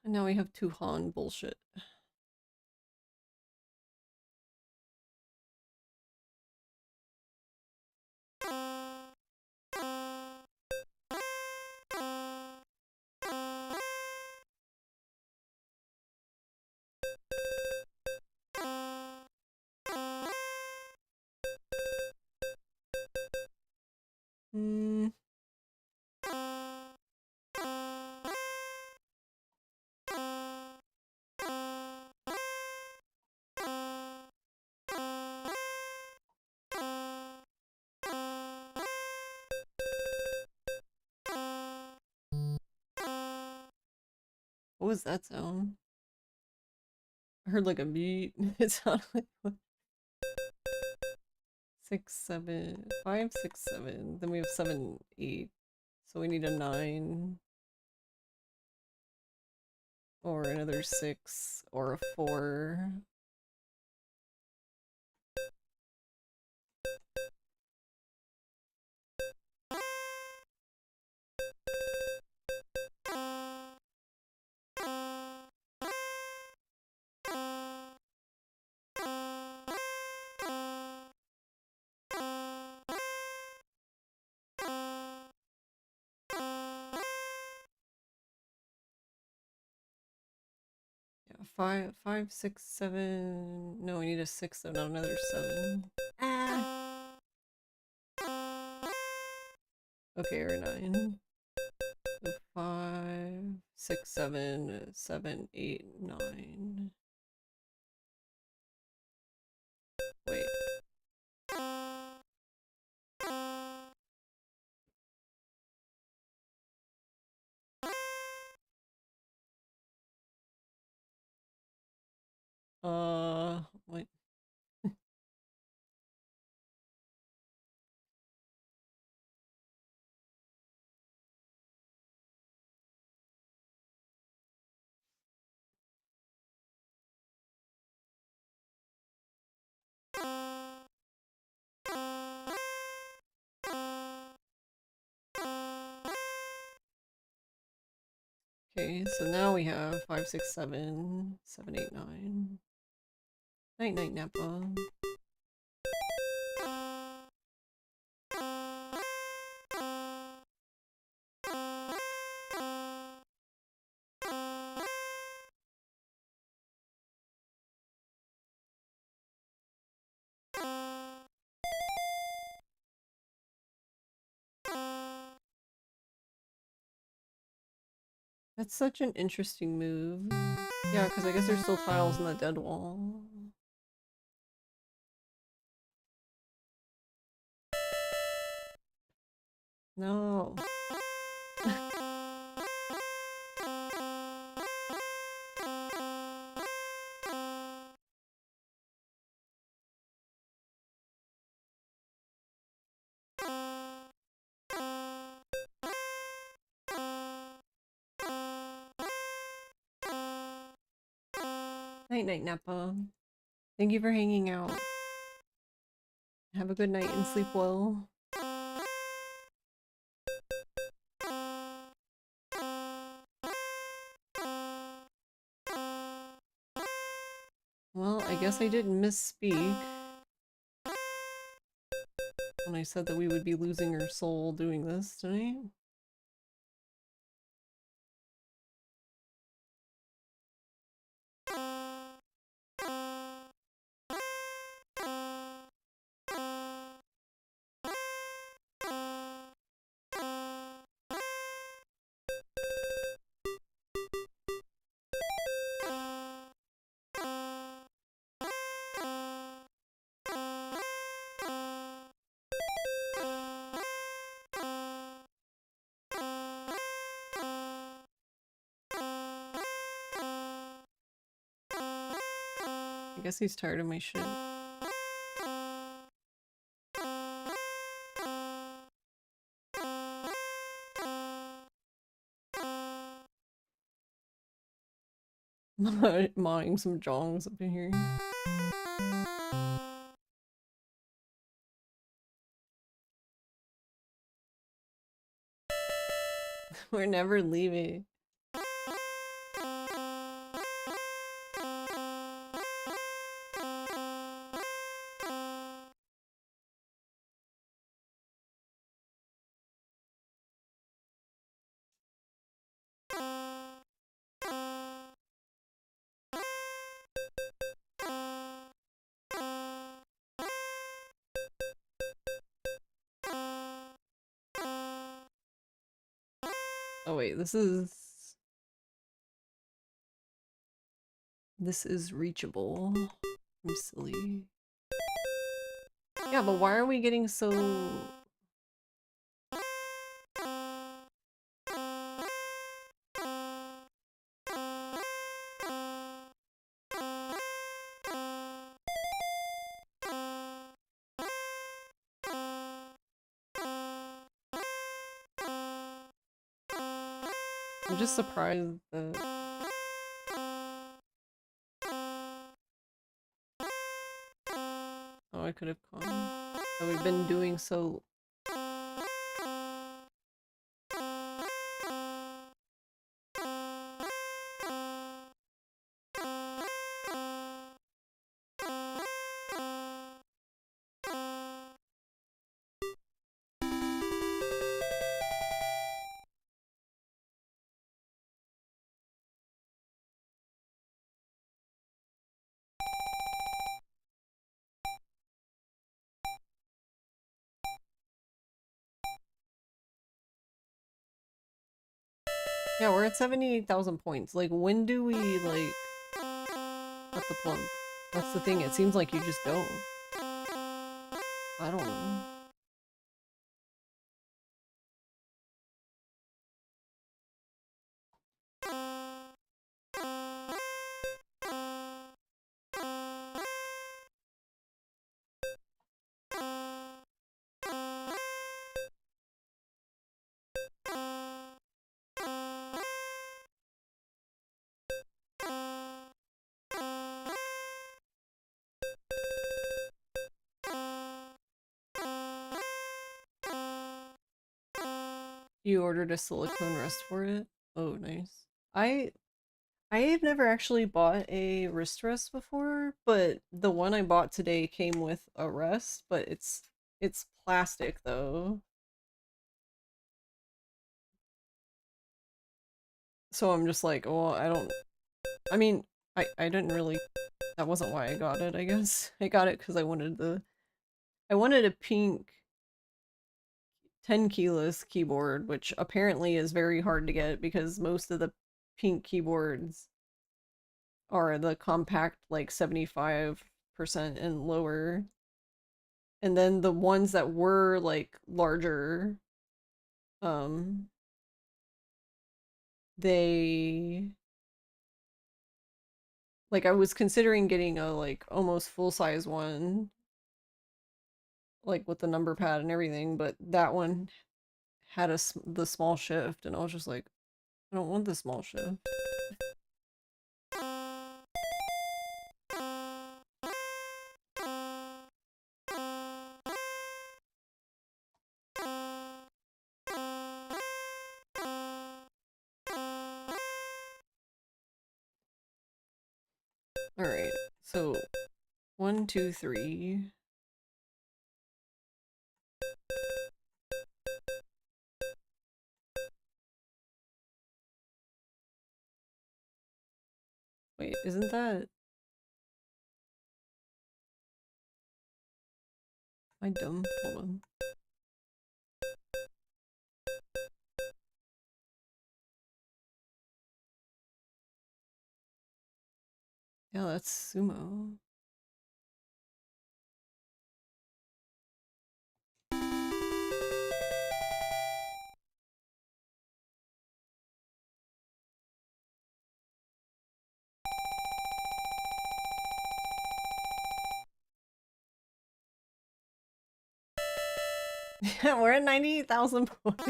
And now we have 2 Han bullshit. Hmm. What was that sound? I heard like a beat. It sounded like what? 6, 7, 5, 6, 7. Then we have 7, 8. So we need a 9. Or another 6. Or a 4. Yeah, 5, 6, 7. No, we need a 6, so not another 7. Ah. Okay, or 9. So 5, 6, 7, 7, 8, 9. Wait. Wait. Okay, so now we have 5, 6, 7, 7, 8, 9. Night night Nappa. That's such an interesting move. Yeah, because I guess there's still tiles in the dead wall. No. Night night Nappa. Thank you for hanging out. Have a good night and sleep well. guess I didn't misspeak when I said that we would be losing our soul doing this tonight. I guess he's tired of my shit. Mawing some jongs up in here. We're never leaving. Oh wait, this is reachable. I'm silly. Yeah, but why are we getting so... I'm just surprised that... Oh, I could have gone. So we've been doing so... Yeah, we're at 78,000 points. Like, when do we, like, cut the plug? That's the thing, it seems like you just don't. I don't know. You ordered a silicone rest for it? Oh, nice. I have never actually bought a wrist rest before, but the one I bought today came with a rest, but it's plastic though. So I'm just like, oh, I mean, I didn't really, that wasn't why I got it, I guess. I got it because I wanted a pink 10 keyless keyboard, which apparently is very hard to get because most of the pink keyboards are the compact, like 75% and lower. And then the ones that were like larger, they, like, I was considering getting a like almost full-size one, like with the number pad and everything, but that one had the small shift, and I was just like, I don't want the small shift. Alright, so 1, 2, 3. Wait, isn't that... Am I dumb? Hold on. Yeah, that's sumo. Yeah, we're at 98,000 points.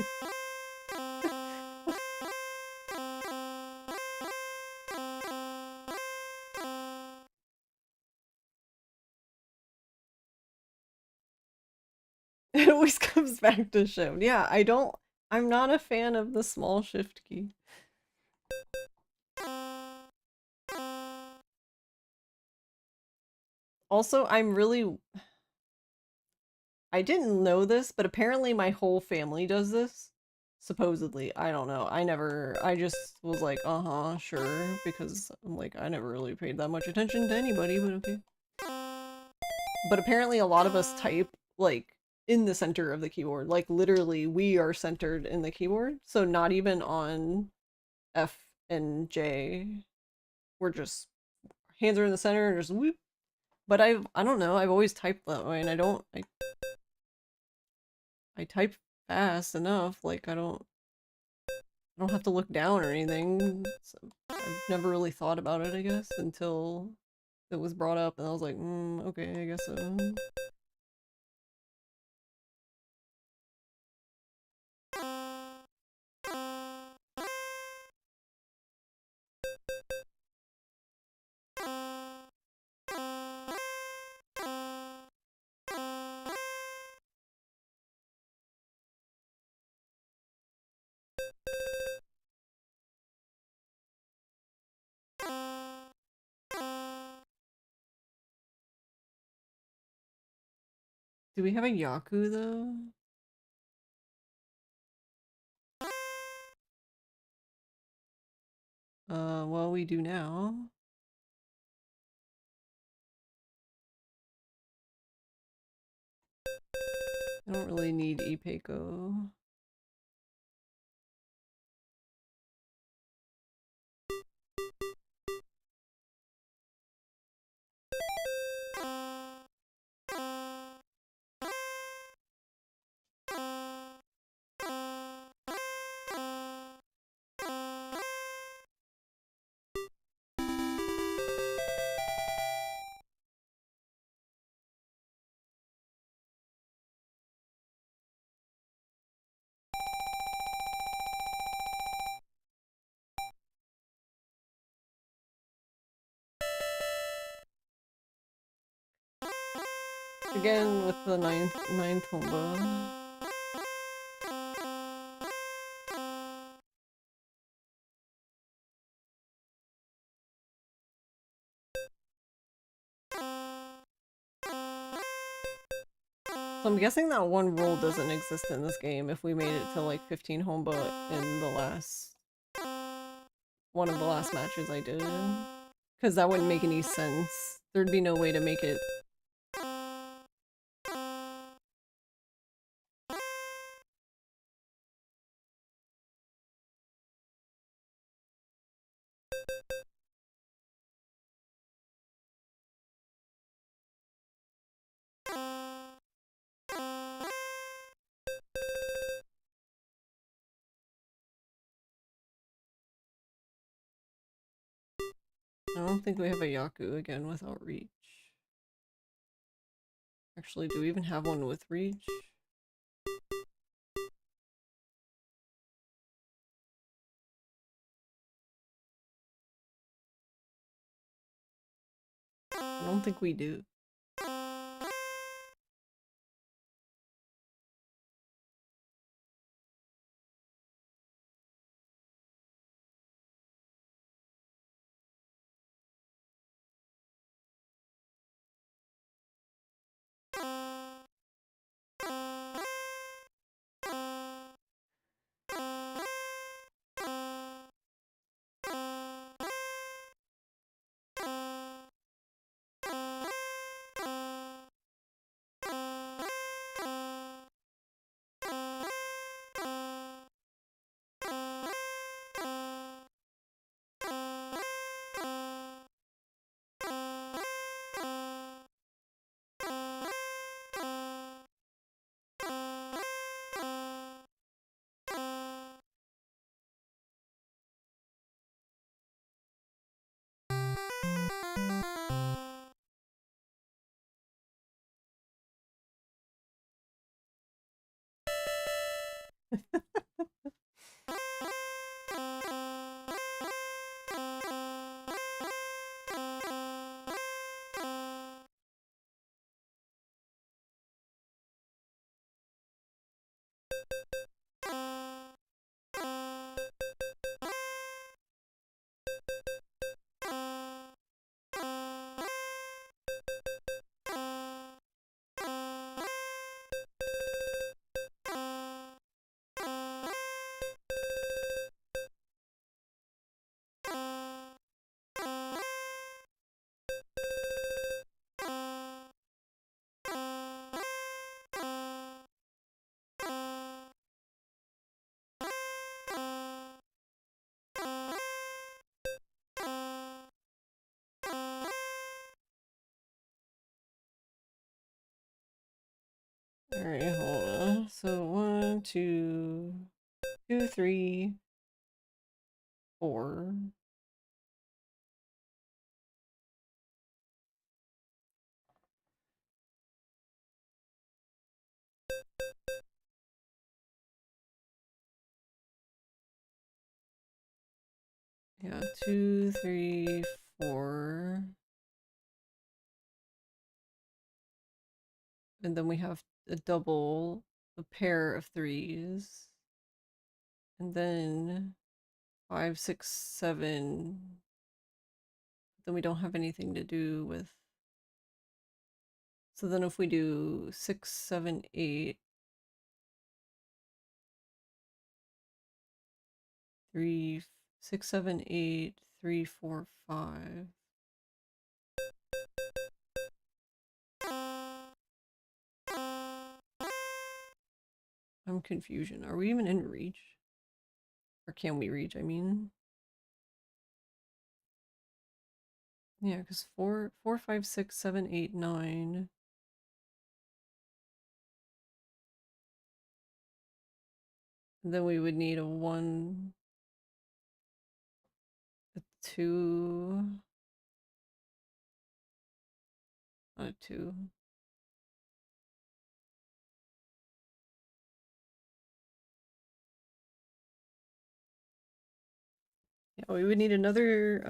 It always comes back to shift. Yeah, I'm not a fan of the small shift key. Also, I didn't know this, but apparently my whole family does this. Supposedly. I don't know. I just was like, uh-huh, sure, because I'm like, I never really paid that much attention to anybody, but okay. But apparently a lot of us type, like, in the center of the keyboard. Like, literally, we are centered in the keyboard. So not even on F and J. We're just, hands are in the center and just whoop. But I don't know, I've always typed that way, and I type fast enough, like, I don't have to look down or anything. So I've never really thought about it, I guess, until it was brought up, and I was like, okay, I guess so. Do we have a Yaku, though? Well, we do now. I don't really need Ipeco. Again with the ninth Homba. So I'm guessing that one rule doesn't exist in this game if we made it to like 15 Homba in the last... one of the last matches I did. Because that wouldn't make any sense. There'd be no way to make it... I don't think we have a Yaku again without reach. Actually, do we even have one with reach? I don't think we do. Alright, hold on. So 1, 2, 2, 3, 4. Yeah, 2, 3, 4. And then we have a double, a pair of 3s. And then 5, 6, 7. Then we don't have anything to do with. So then if we do 6, 7, 8, 3, 6, 7, 8, 3, 4, 5. I'm confusion. Are we even in reach? Or can we reach? I mean, yeah, because 4, 4, 5, 6, 7, 8, 9. And then we would need a 1, a 2, not a 2. Yeah, we would need another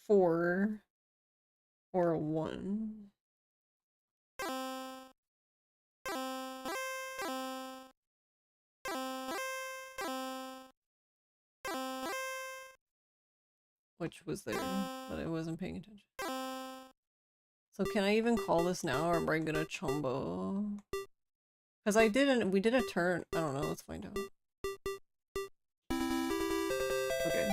4 or a 1. Which was there, but I wasn't paying attention. So can I even call this now, or am I gonna chombo? Because we did a turn. I don't know, let's find out. Okay.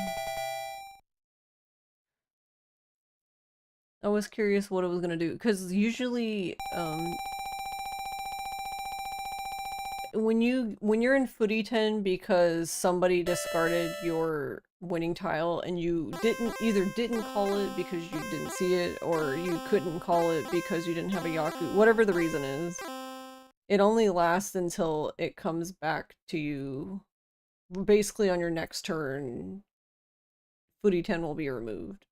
I was curious what it was gonna do, because usually, when you're in footy 10 because somebody discarded your winning tile and you either didn't call it because you didn't see it, or you couldn't call it because you didn't have a Yaku, whatever the reason is, it only lasts until it comes back to you. Basically on your next turn, footy 10 will be removed.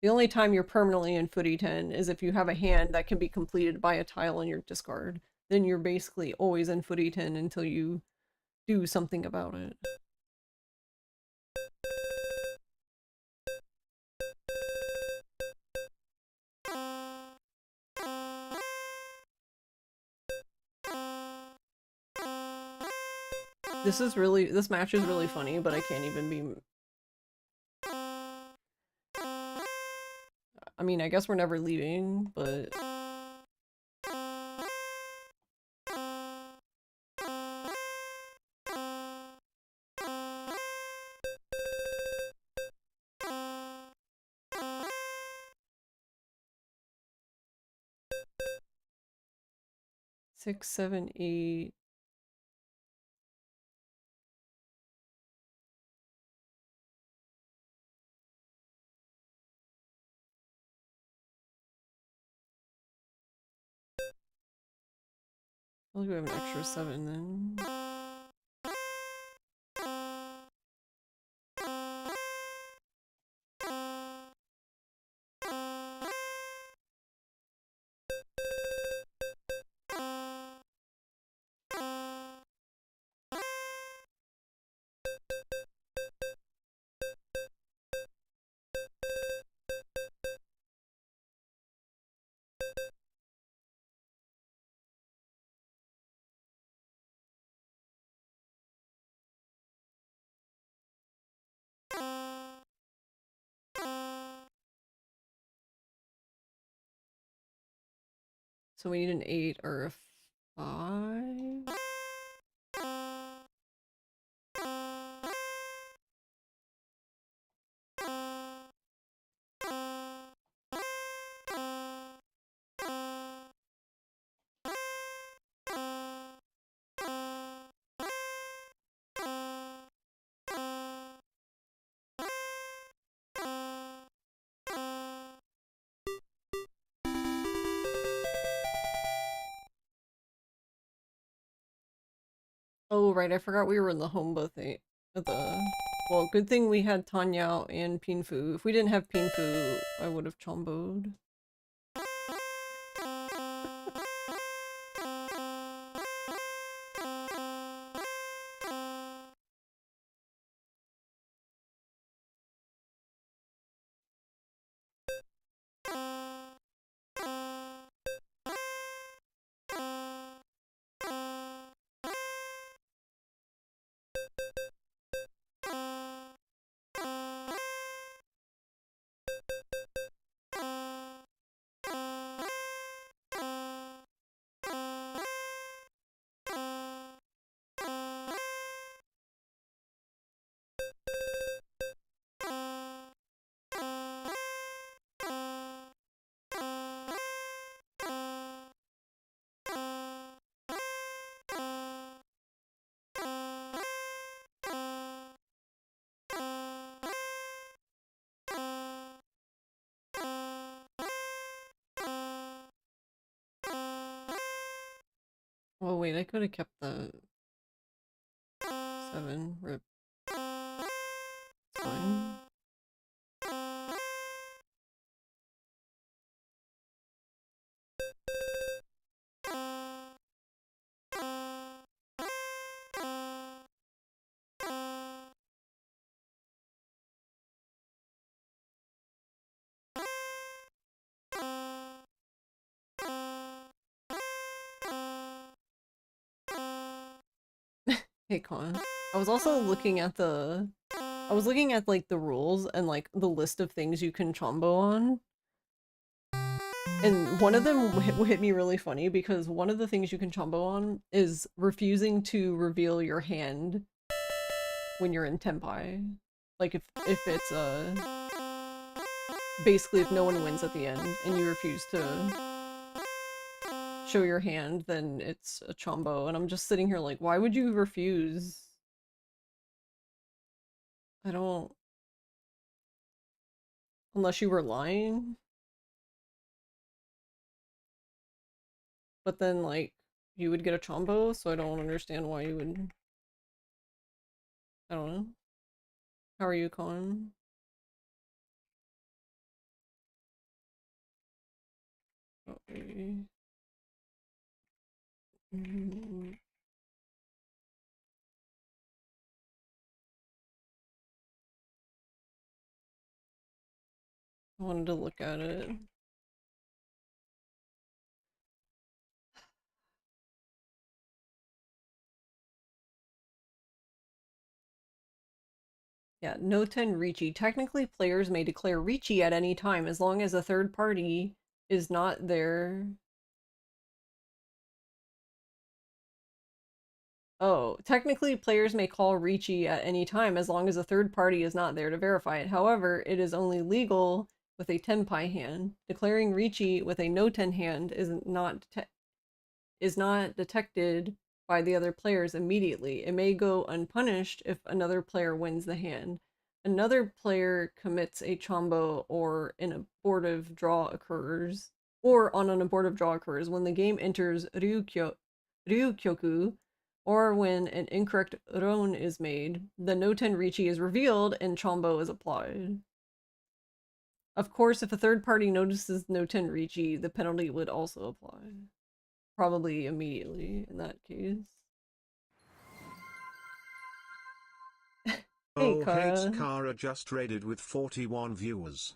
The only time you're permanently in footy 10 is if you have a hand that can be completed by a tile in your discard. Then you're basically always in footy 10 until you do something about it. This match is really funny, but I can't even be. I mean, I guess we're never leaving, but. Six, 7, 8. I'll go have an extra 7 then. So we need an 8 or a 5. Oh, right, I forgot we were in the Homba thing. Well, good thing we had Tanyao and Pinfu. If we didn't have Pinfu, I would have chomboed. Oh wait, I could have kept the 7 rip. It's fine. Hey Con. I was also looking at like the rules and like the list of things you can chombo on. And one of them hit me really funny because one of the things you can chombo on is refusing to reveal your hand when you're in Tenpai. Like if it's basically if no one wins at the end and you refuse to show your hand, then it's a chombo. And I'm just sitting here like, why would you refuse? I don't... Unless you were lying. But then, like, you would get a chombo, so I don't understand why you would... I don't know. How are you, Colin? Okay. I wanted to look at it. Yeah, no ten Ricci. Technically, players may declare Ricci at any time as long as a third party is not there. Oh, technically, players may call Ricci at any time as long as a third party is not there to verify it. However, it is only legal with a Tenpai hand. Declaring Ricci with a no-ten hand is not detected by the other players immediately. It may go unpunished if another player wins the hand. Another player commits a chombo or an abortive draw occurs, or on an abortive draw occurs when the game enters Ryukyoku, or when an incorrect ron is made, the no-ten Ricci is revealed and chombo is applied. Of course, if a third party notices no-ten Ricci, the penalty would also apply. Probably immediately in that case. Hey, Oh, hates Kara. Kara just raided with 41 viewers.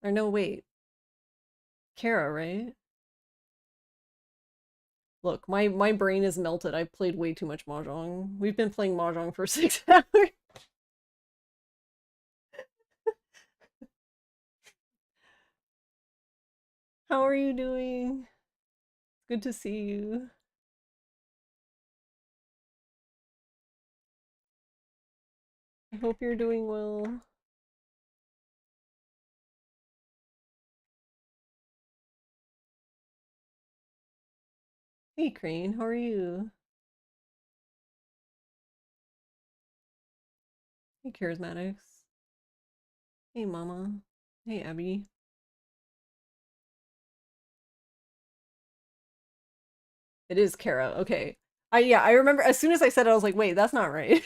Or no, wait. Kara, right? Look, my brain is melted. I've played way too much Mahjong. We've been playing Mahjong for 6 hours. How are you doing? Good to see you. I hope you're doing well. Hey Crane, how are you? Hey Charismatics. Hey Mama. Hey Abby. It is Kara. Okay. Yeah, I remember as soon as I said it, I was like, wait, that's not right.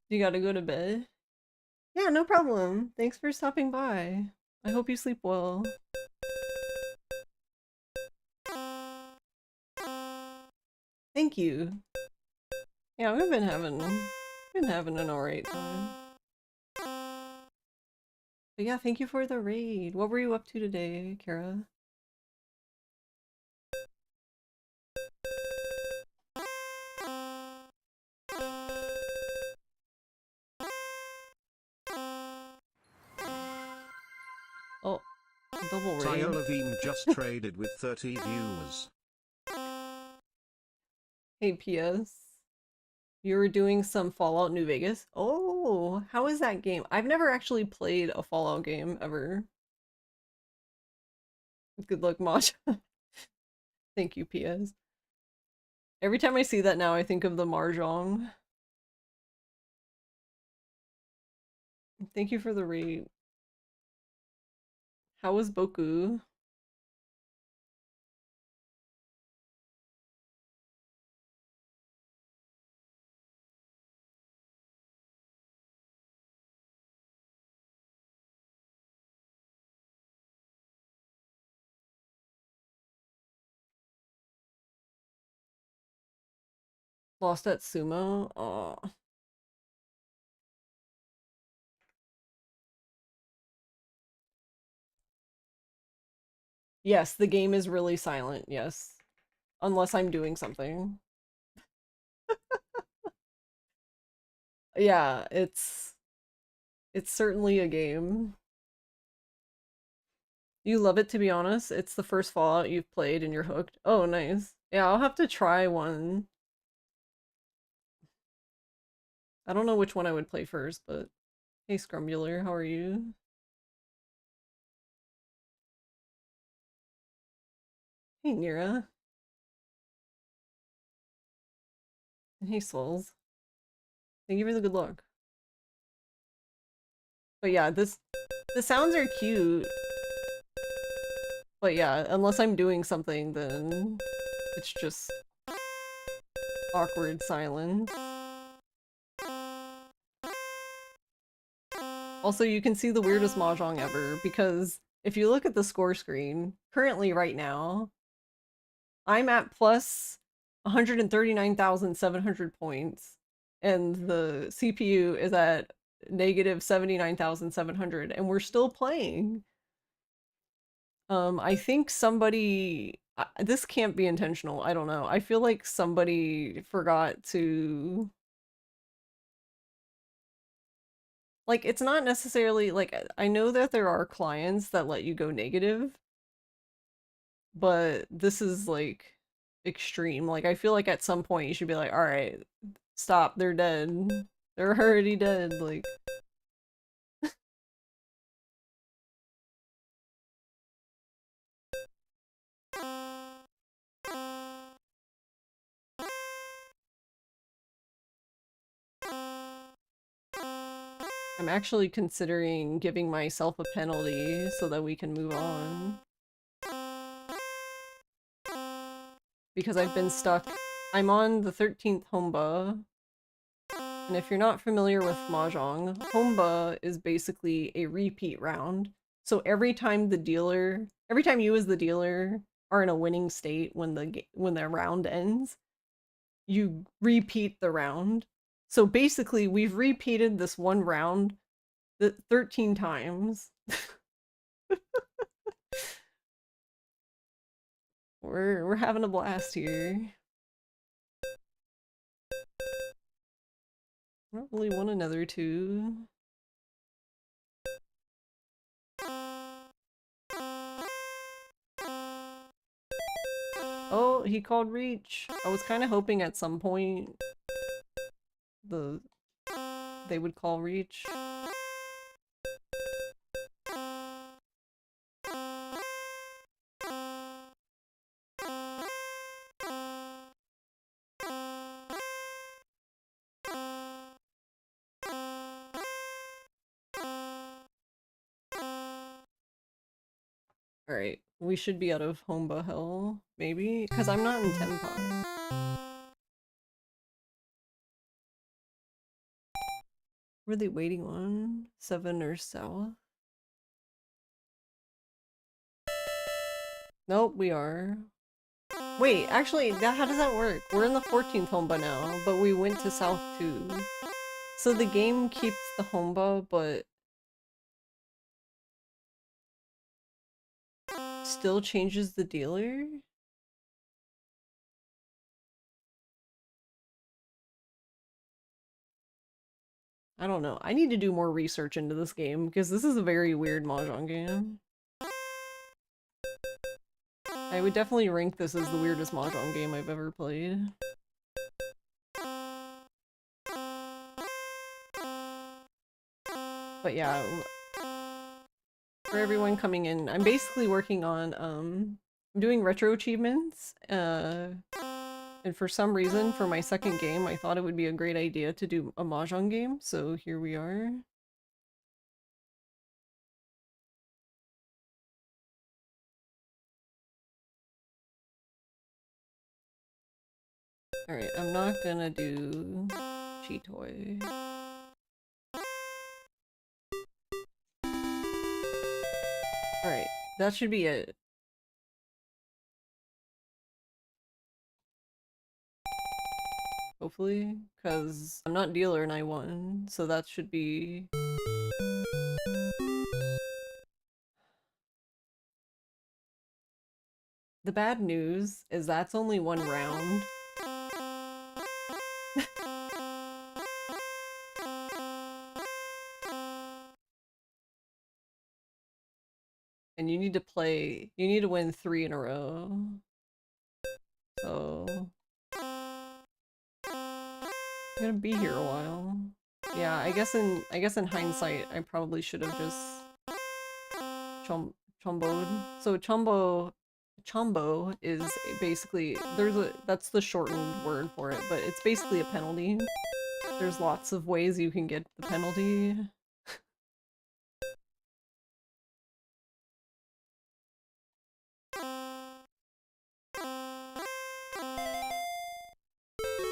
You gotta go to bed? Yeah, no problem. Thanks for stopping by. I hope you sleep well. Thank you. Yeah, we've been having an alright time. But yeah, thank you for the raid. What were you up to today, Kara? Oh, double raid. Tyolavine just traded with 30 viewers. Hey, PS. You were doing some Fallout New Vegas? Oh, how is that game? I've never actually played a Fallout game ever. Good luck, Masha. Thank you, PS. Every time I see that now, I think of the Mahjong. Thank you for the raid. How was Boku? Lost at Sumo? Aw. Yes, the game is really silent, yes. Unless I'm doing something. Yeah, it's certainly a game. You love it, to be honest. It's the first Fallout you've played and you're hooked. Oh, nice. Yeah, I'll have to try one. I don't know which one I would play first, but hey, Scrumbular, how are you? Hey, Nira. And hey, Souls. Thank you for the good luck. But yeah, the sounds are cute. But yeah, unless I'm doing something, then it's just awkward silence. Also, you can see the weirdest Mahjong ever, because if you look at the score screen, currently right now, I'm at plus 139,700 points, and the CPU is at negative 79,700, and we're still playing. I think somebody, this can't be intentional, I don't know. I feel like somebody forgot to, like, it's not necessarily, like, I know that there are clients that let you go negative, but this is, like, extreme. Like, I feel like at some point you should be like, alright, stop, they're dead. They're already dead, like... I'm actually considering giving myself a penalty so that we can move on. Because I've been stuck. I'm on the 13th Homba. And if you're not familiar with Mahjong, Homba is basically a repeat round. So every time you as the dealer are in a winning state when the round ends, you repeat the round. So basically, we've repeated this one round 13 times. We're having a blast here. I don't really want another two. Oh, he called Reach. I was kind of hoping at some point they would call Reach. Alright, we should be out of Homba Hell, maybe? Because I'm not in Tenpa. Were they waiting on? 7 or south? Nope, we are. Wait, actually, how does that work? We're in the 14th Homba now, but we went to south too. So the game keeps the Homba, but still changes the dealer? I don't know. I need to do more research into this game because this is a very weird Mahjong game. I would definitely rank this as the weirdest Mahjong game I've ever played. But yeah, for everyone coming in, I'm basically working on, I'm doing retro achievements, and for some reason, for my second game, I thought it would be a great idea to do a Mahjong game, so here we are. Alright, I'm not gonna do Cheetoy. Alright, that should be it. Hopefully, because I'm not dealer and I won, so that should be... The bad news is that's only one round. And you need to win 3 in a row. So... I'm gonna be here a while. Yeah, I guess in hindsight, I probably should have just chomboed. So chombo is basically that's the shortened word for it, but it's basically a penalty. There's lots of ways you can get the penalty.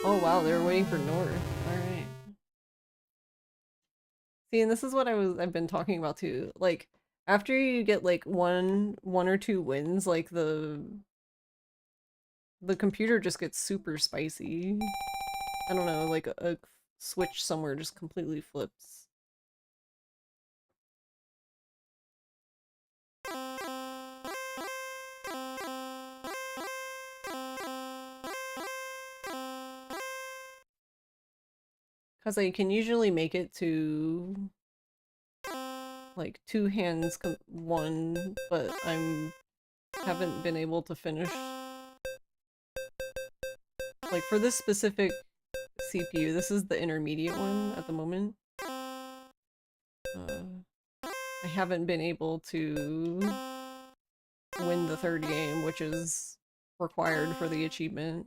Oh wow, they were waiting for North. Alright. See, and this is what I've been talking about too. Like, after you get like one or two wins, like the computer just gets super spicy. I don't know, like a switch somewhere just completely flips. Because I can usually make it to like 2 hands, 1, but haven't been able to finish. Like for this specific CPU, this is the intermediate one at the moment. I haven't been able to win the 3rd game, which is required for the achievement.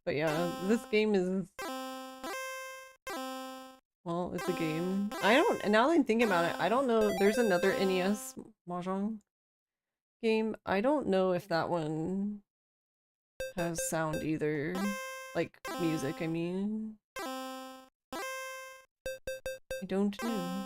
But yeah, this game is... Well, it's a game. Now that I'm thinking about it, I don't know, there's another NES Mahjong game. I don't know if that one has sound either. Like, music, I mean. I don't know.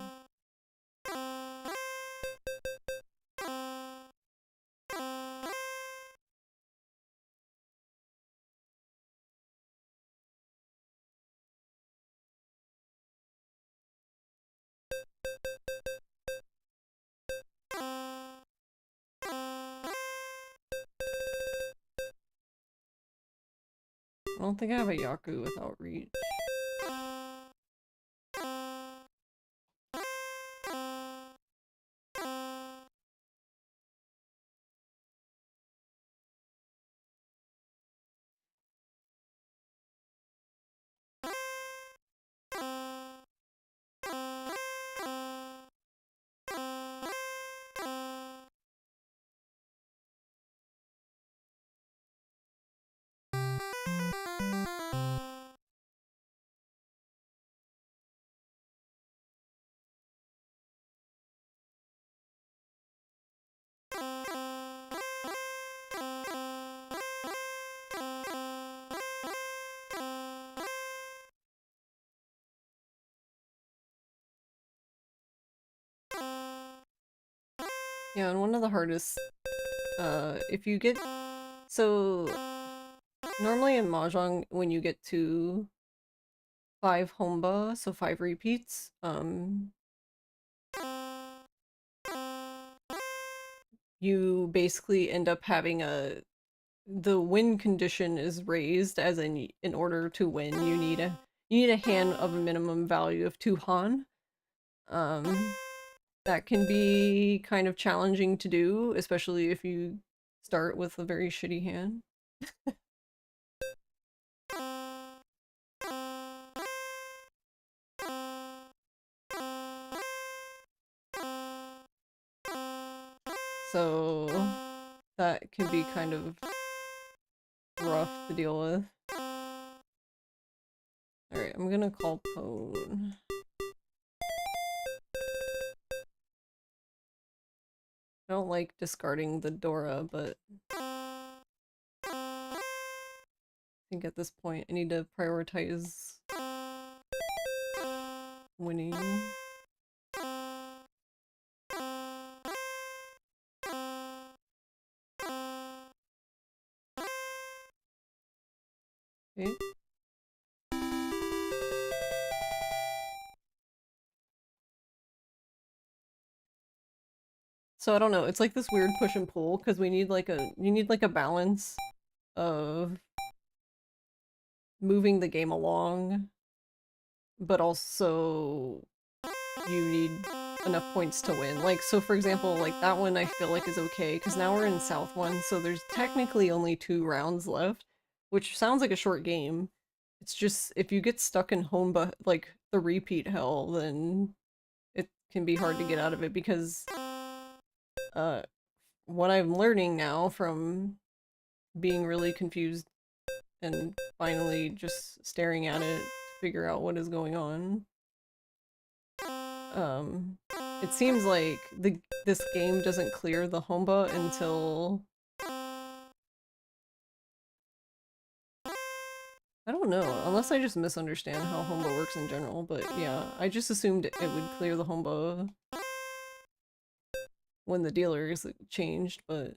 I don't think I have a Yaku without reach. Yeah, and one of the hardest, if you get, so normally in Mahjong, when you get to 5 homba, so 5 repeats, you basically end up having the win condition is raised, as in order to win, you need a hand of a minimum value of 2 han. That can be kind of challenging to do, especially if you start with a very shitty hand. So that can be kind of rough to deal with. Alright, I'm gonna call Pone. I don't like discarding the Dora, but I think at this point I need to prioritize winning. Okay. So I don't know, it's like this weird push and pull, because you need like a balance of moving the game along, but also you need enough points to win. Like, so for example, like that one I feel like is okay, because now we're in South 1, so there's technically only 2 rounds left, which sounds like a short game. It's just, if you get stuck in home, like the repeat hell, then it can be hard to get out of it, because what I'm learning now from being really confused and finally just staring at it to figure out what is going on, it seems like this game doesn't clear the homba until, I don't know, unless I just misunderstand how homba works in general, but yeah, I just assumed it would clear the homba when the dealer is changed, but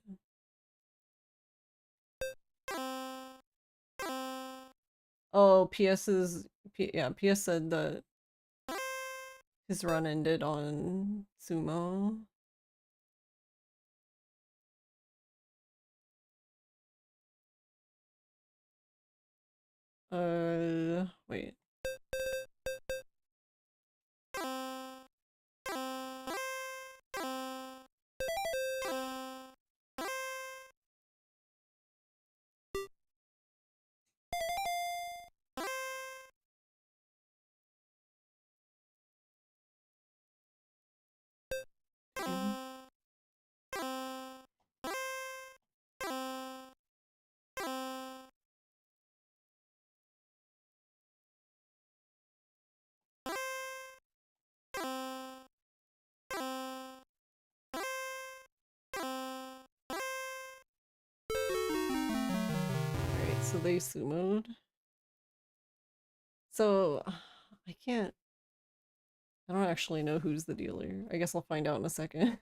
oh, yeah, PS said that his run ended on Sumo. Wait. Alright, so they sumoed. So, I don't actually know who's the dealer. I guess I'll find out in a second.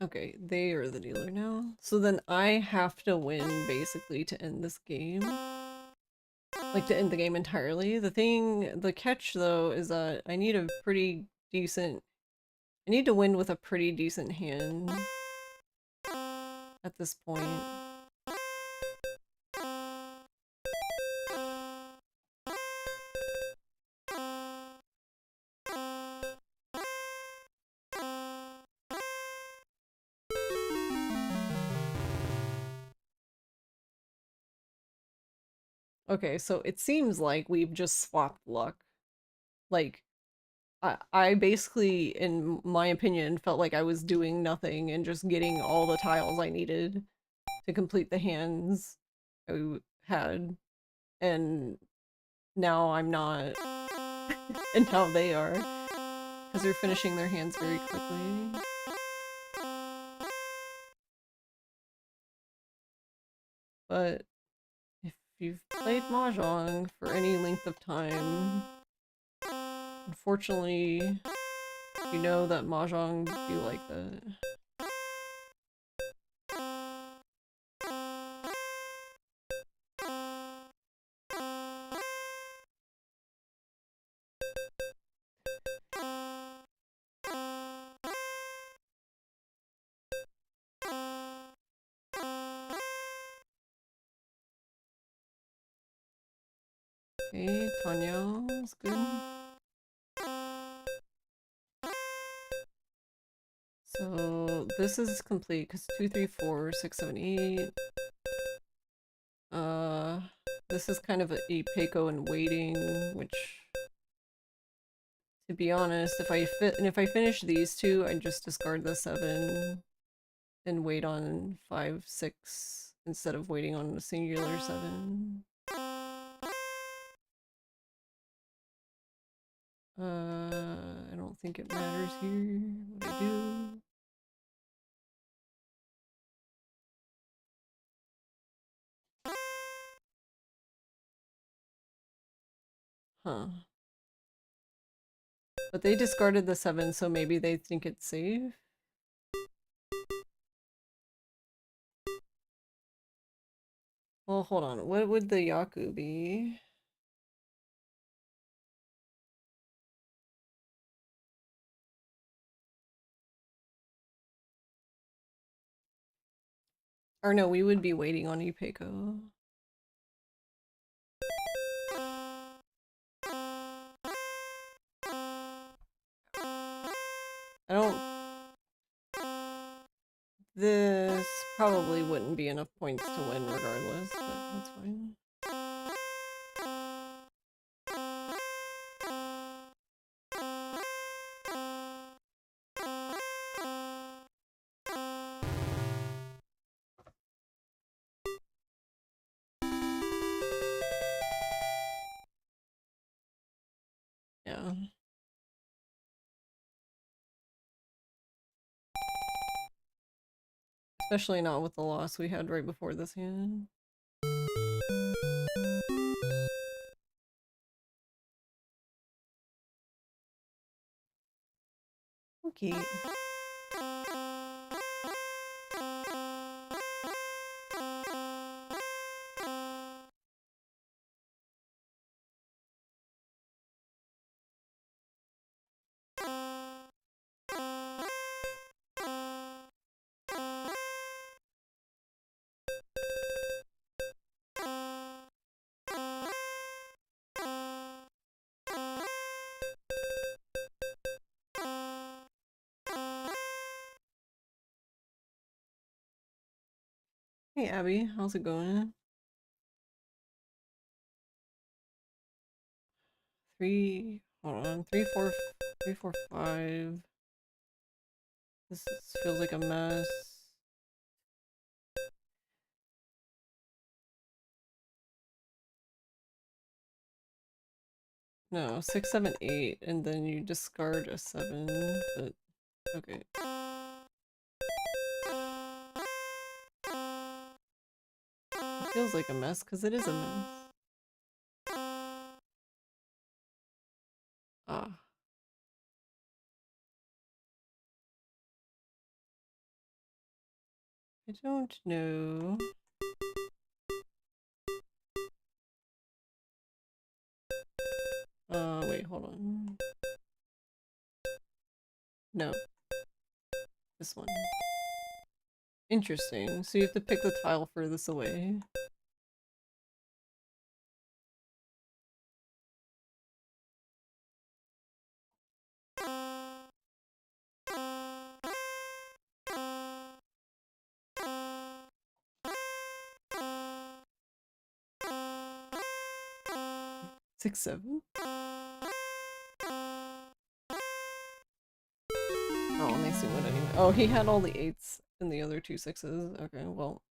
Okay, they are the dealer now. So then I have to win basically to end this game. Like to end the game entirely. The catch though is that I need a pretty decent, I need to win with a pretty decent hand at this point. Okay, so it seems like we've just swapped luck. Like, I basically, in my opinion, felt like I was doing nothing and just getting all the tiles I needed to complete the hands I had. And now I'm not. And now they are. Because they're finishing their hands very quickly. But if you've played Mahjong for any length of time, unfortunately, you know that Mahjong be like that. Okay, Tanya is good. So this is complete because 2, 3, 4, 6, 7, 8. This is kind of a Peiko and waiting, which, to be honest, if I finish these two, I just discard the 7 and wait on 5, 6 instead of waiting on a singular 7. I don't think it matters here what I do. Huh. But they discarded the 7, so maybe they think it's safe. Well, hold on. What would the Yaku be? Or no, we would be waiting on Ipeco. I don't... This probably wouldn't be enough points to win regardless, but that's fine. Yeah. Especially not with the loss we had right before this hand. Okay. Hey Abby, how's it going? 3, hold on, 3, 4, 3, 4, 5. Feels like a mess. No, 6, 7, 8, and then you discard a 7, but okay. It feels like a mess because it is a mess. Ah. I don't know. Wait, hold on. No. This one. Interesting. So you have to pick the tile furthest away. Six, seven? Oh, let me see what anyway. Oh, he had all the eights and the other two sixes. Okay, well.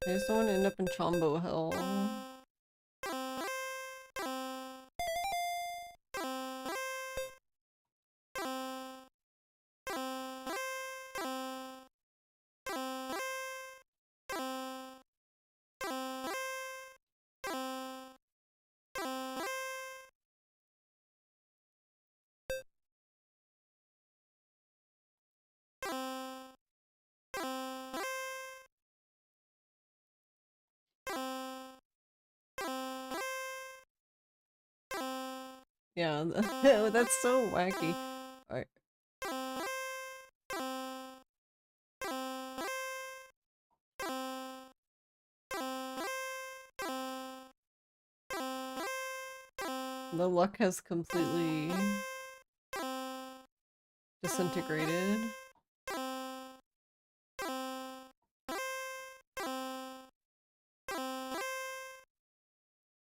I just don't want to end up in Chombo hell. Yeah, that's so wacky. Alright. The luck has completely disintegrated.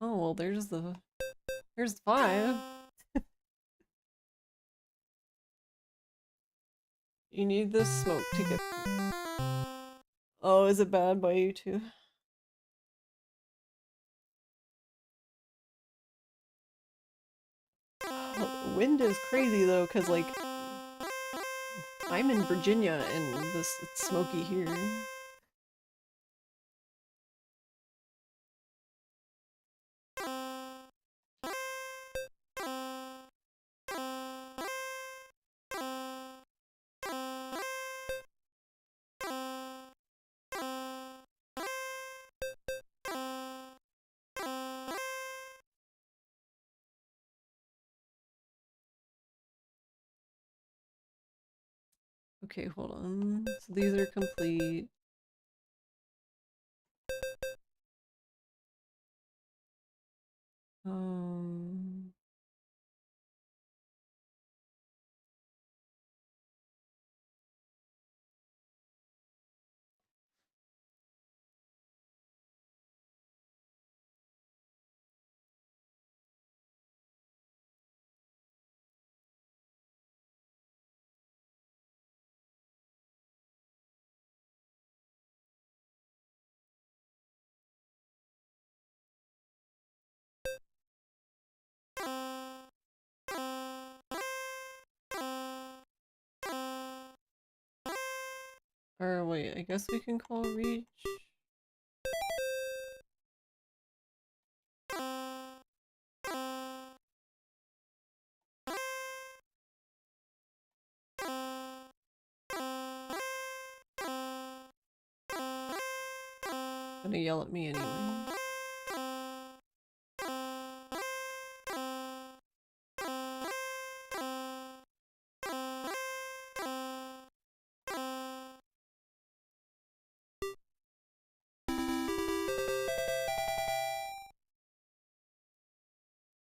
Oh, well, there's 5. You need this smoke to get... Oh, is it bad by you too? The wind is crazy though, because like I'm in Virginia and it's smoky here. Okay, hold on. So these are complete. Um, or wait, I guess we can call reach. Gonna yell at me anyway.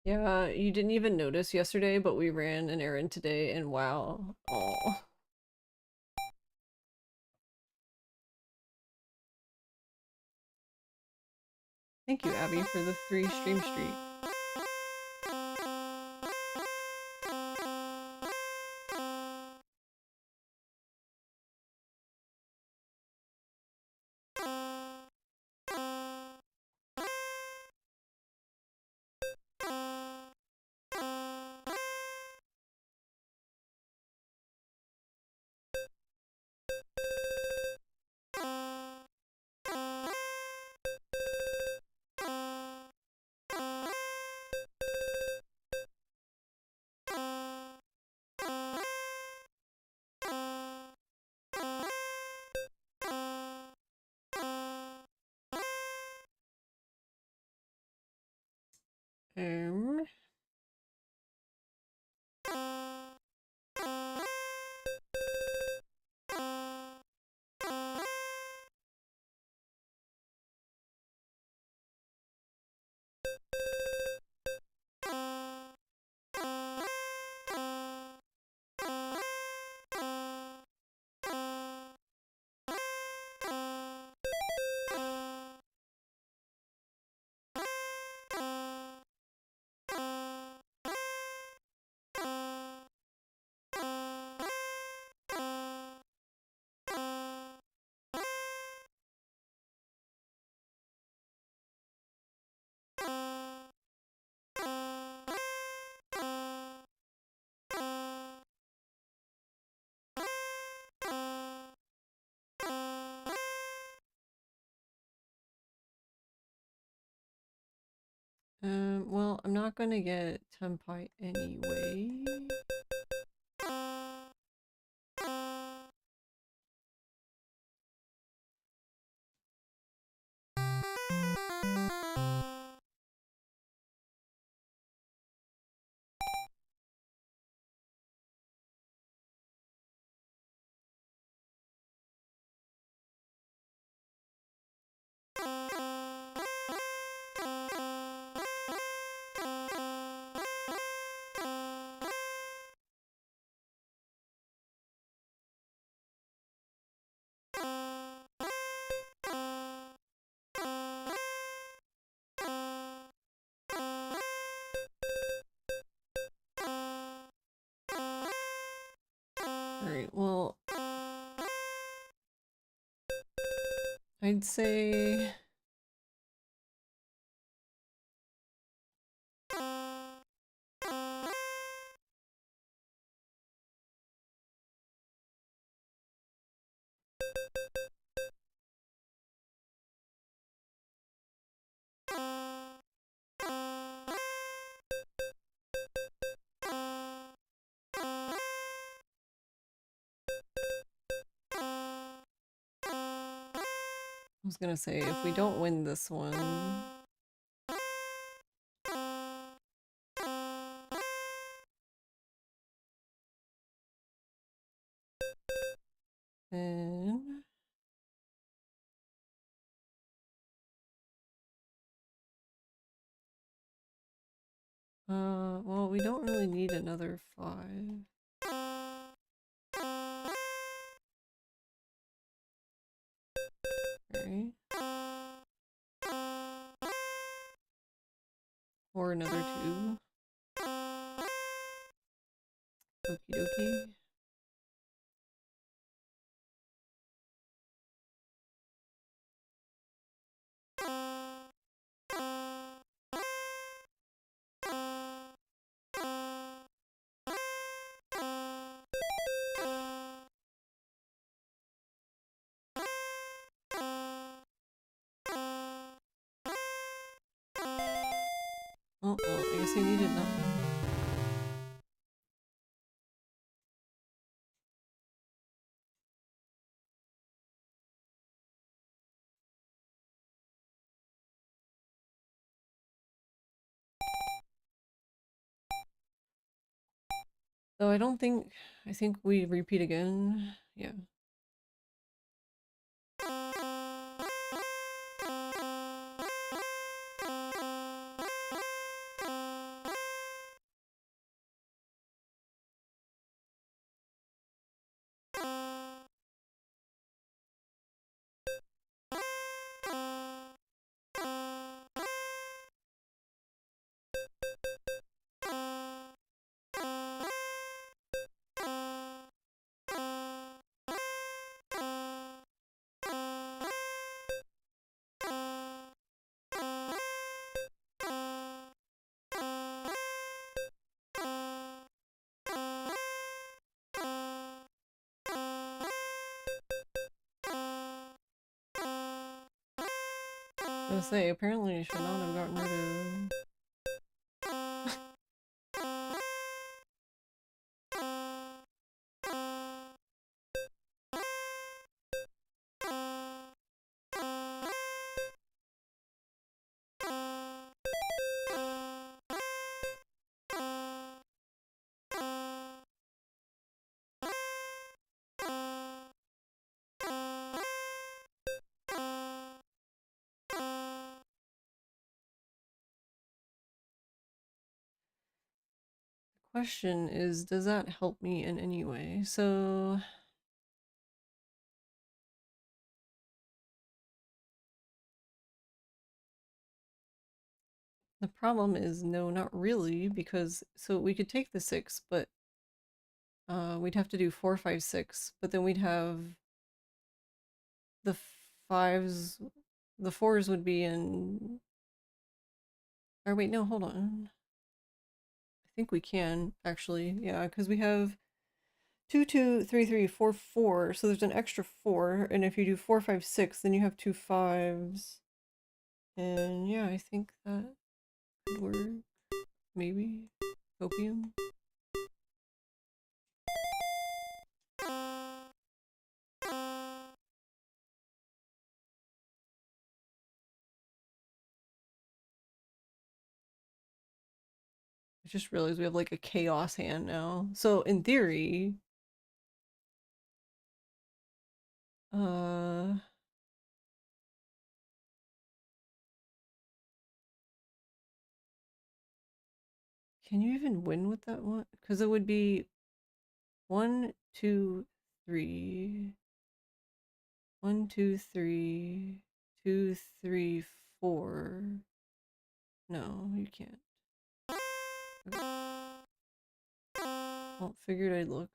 Yeah, you didn't even notice yesterday, but we ran an errand today and wow. Oh. Thank you, Abby, for the 3 stream streak. Um, well, I'm not gonna get Tempai anyway. Alright, well, I'd say... I was gonna say, if we don't win this one... then... well, we don't really need another 5. Right? Or another 2. Okie dokie. Oh, well, I guess I needed nothing. So I don't think... I think we repeat again. Yeah. I was gonna say, apparently I should not have gotten rid of... Question is, does that help me in any way? So... The problem is, no, not really, because, so we could take the 6, but we'd have to do 4, 5, 6, but then we'd have the 5s, the 4s would be in, or wait, no, hold on. I think we can, actually, yeah, because we have 2, 2, 3, 3, 4, 4, so there's an extra 4, and if you do 4, 5, 6, then you have 2 5s, and yeah, I think that could work, maybe, copium. I just realized we have like a chaos hand now. So in theory, uh, can you even win with that one? Because it would be 1, 2, 3, 1, 2, 3, 2, 3, 4. No, you can't. Okay. Well, figured I'd look.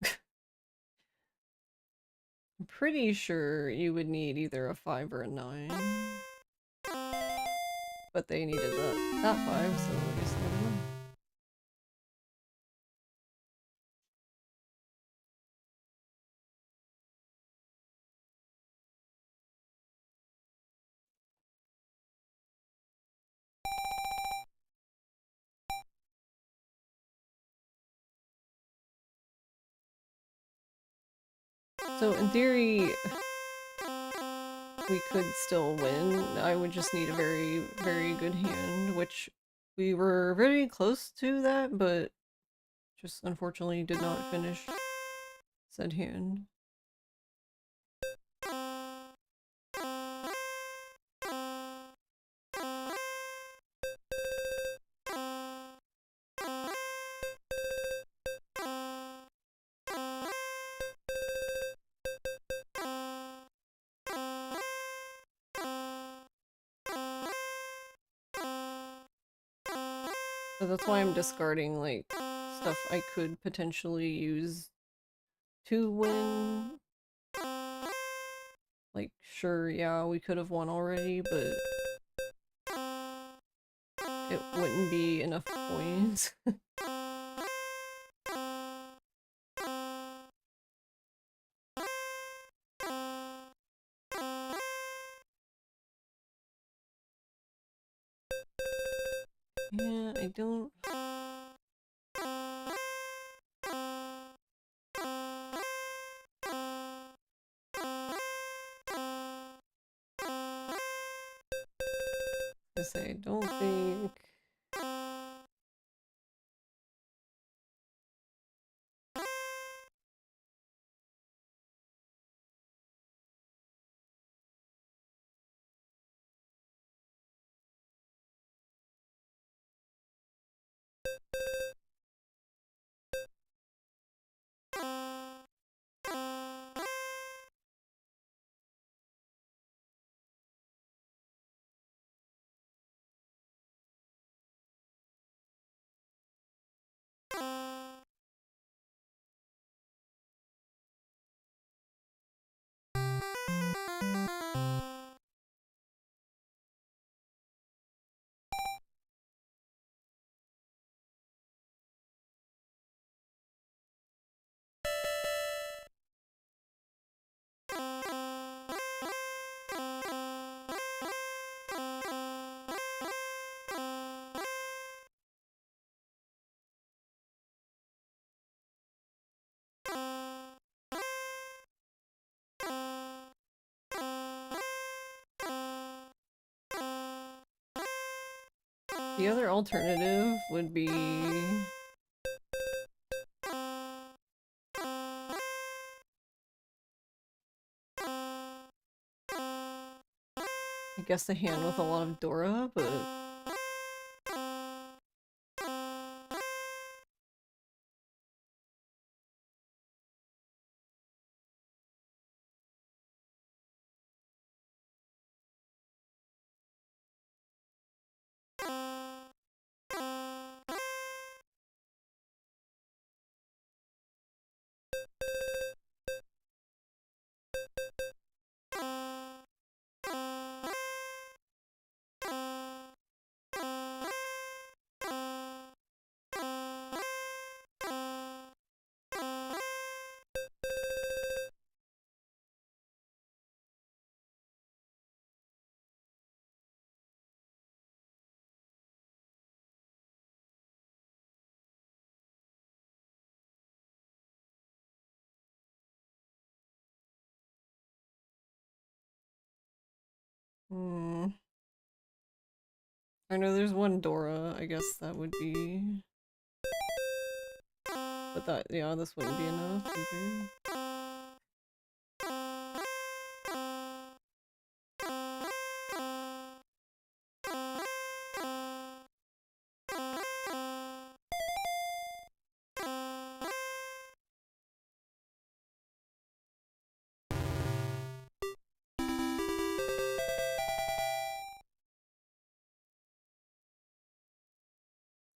I'm pretty sure you would need either a 5 or a 9. But they needed that 5, so I guess never mind. So in theory, we could still win. I would just need a very, very good hand, which we were very close to that, but just unfortunately did not finish said hand. So that's why I'm discarding, like, stuff I could potentially use to win. Like, sure, yeah, we could have won already, but it wouldn't be enough points. Yeah, I don't... I say, I don't think... The other alternative would be... I guess the hand with a lot of Dora, but... I know there's one Dora, I guess that would be... But that, yeah, this wouldn't be enough either.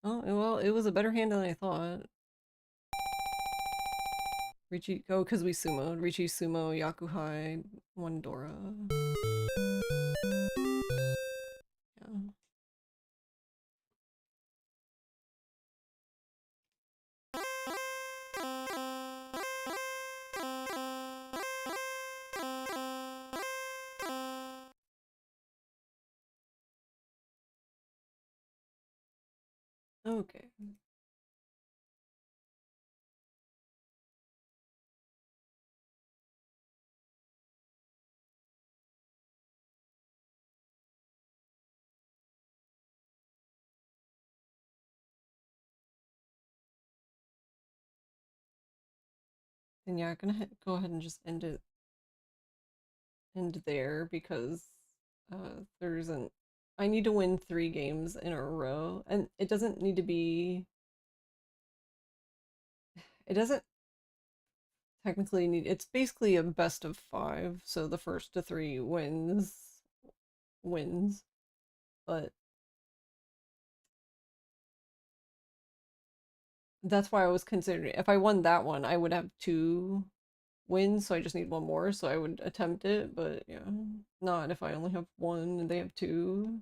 Oh, well, it was a better hand than I thought. Richi, oh, because we sumoed. Richi, Sumo, Yakuhai, one Dora. Yeah. Okay. Then yeah, I'm gonna go ahead and just end there because there isn't... I need to win 3 games in a row, and it doesn't need to be... It doesn't technically need... It's basically a best of 5, so the first to 3 wins, but that's why I was considering if I won that one, I would have 2 wins, so I just need 1 more, so I would attempt it, but yeah, not if I only have 1 and they have 2.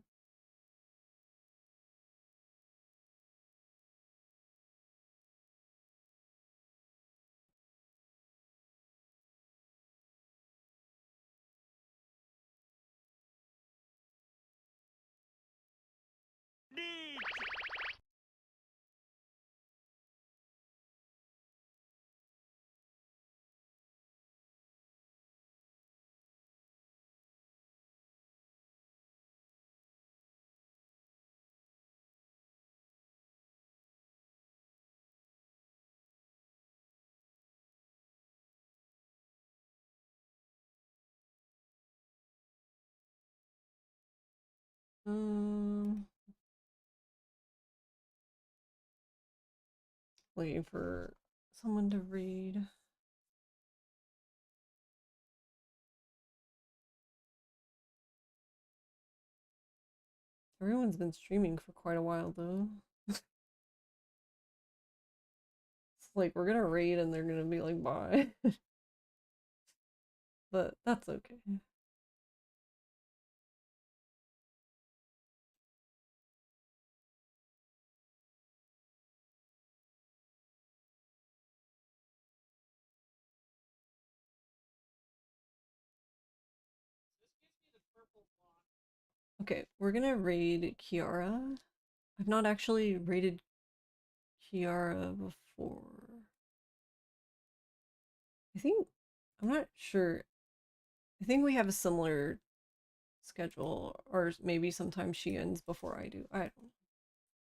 Um, Waiting for someone to read. Everyone's been streaming for quite a while though. It's like we're gonna raid and they're gonna be like, bye. But that's okay. Okay, we're gonna raid Kiara. I've not actually raided Kiara before. I'm not sure. I think we have a similar schedule, or maybe sometimes she ends before I do. I don't know.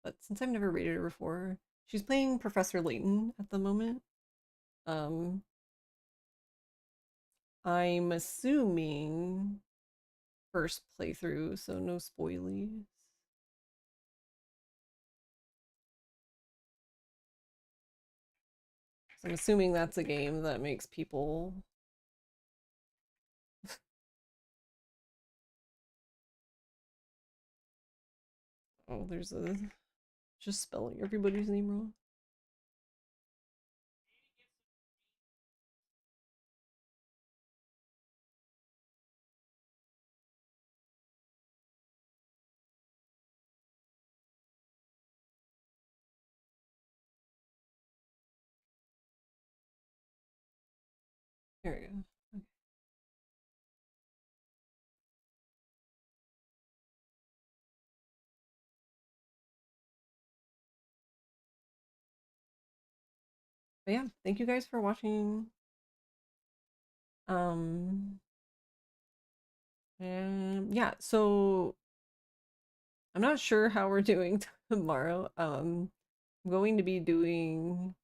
but since I've never rated her before, she's playing Professor Layton at the moment. I'm assuming first playthrough, so no spoilies. So I'm assuming that's a game that makes people oh, there's a just spelling everybody's name wrong. There we go. Okay. But yeah, thank you guys for watching. And yeah, so I'm not sure how we're doing tomorrow. I'm going to be doing,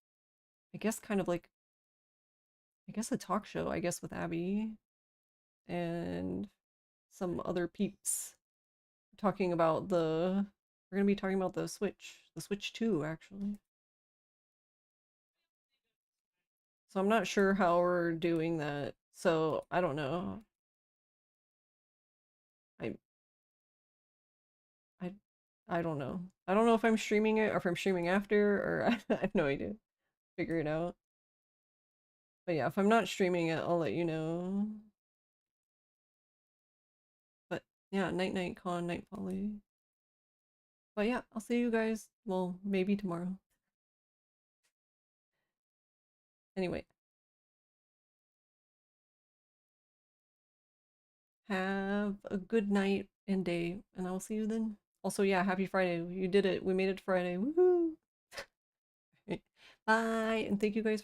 I guess, kind of like, I guess a talk show, I guess, with Abby and some other peeps talking about we're gonna be talking about the Switch 2, actually. So I'm not sure how we're doing that. So I don't know. I I I don't know. I don't know if I'm streaming it or if I'm streaming after, or I have no idea. Figure it out. But yeah, if I'm not streaming it, I'll let you know. But yeah, night night con, night folly. But yeah, I'll see you guys, well, maybe tomorrow. Anyway, have a good night and day, and I will see you then. Also, yeah, happy Friday. You did it. We made it Friday. Woohoo! Bye, and thank you guys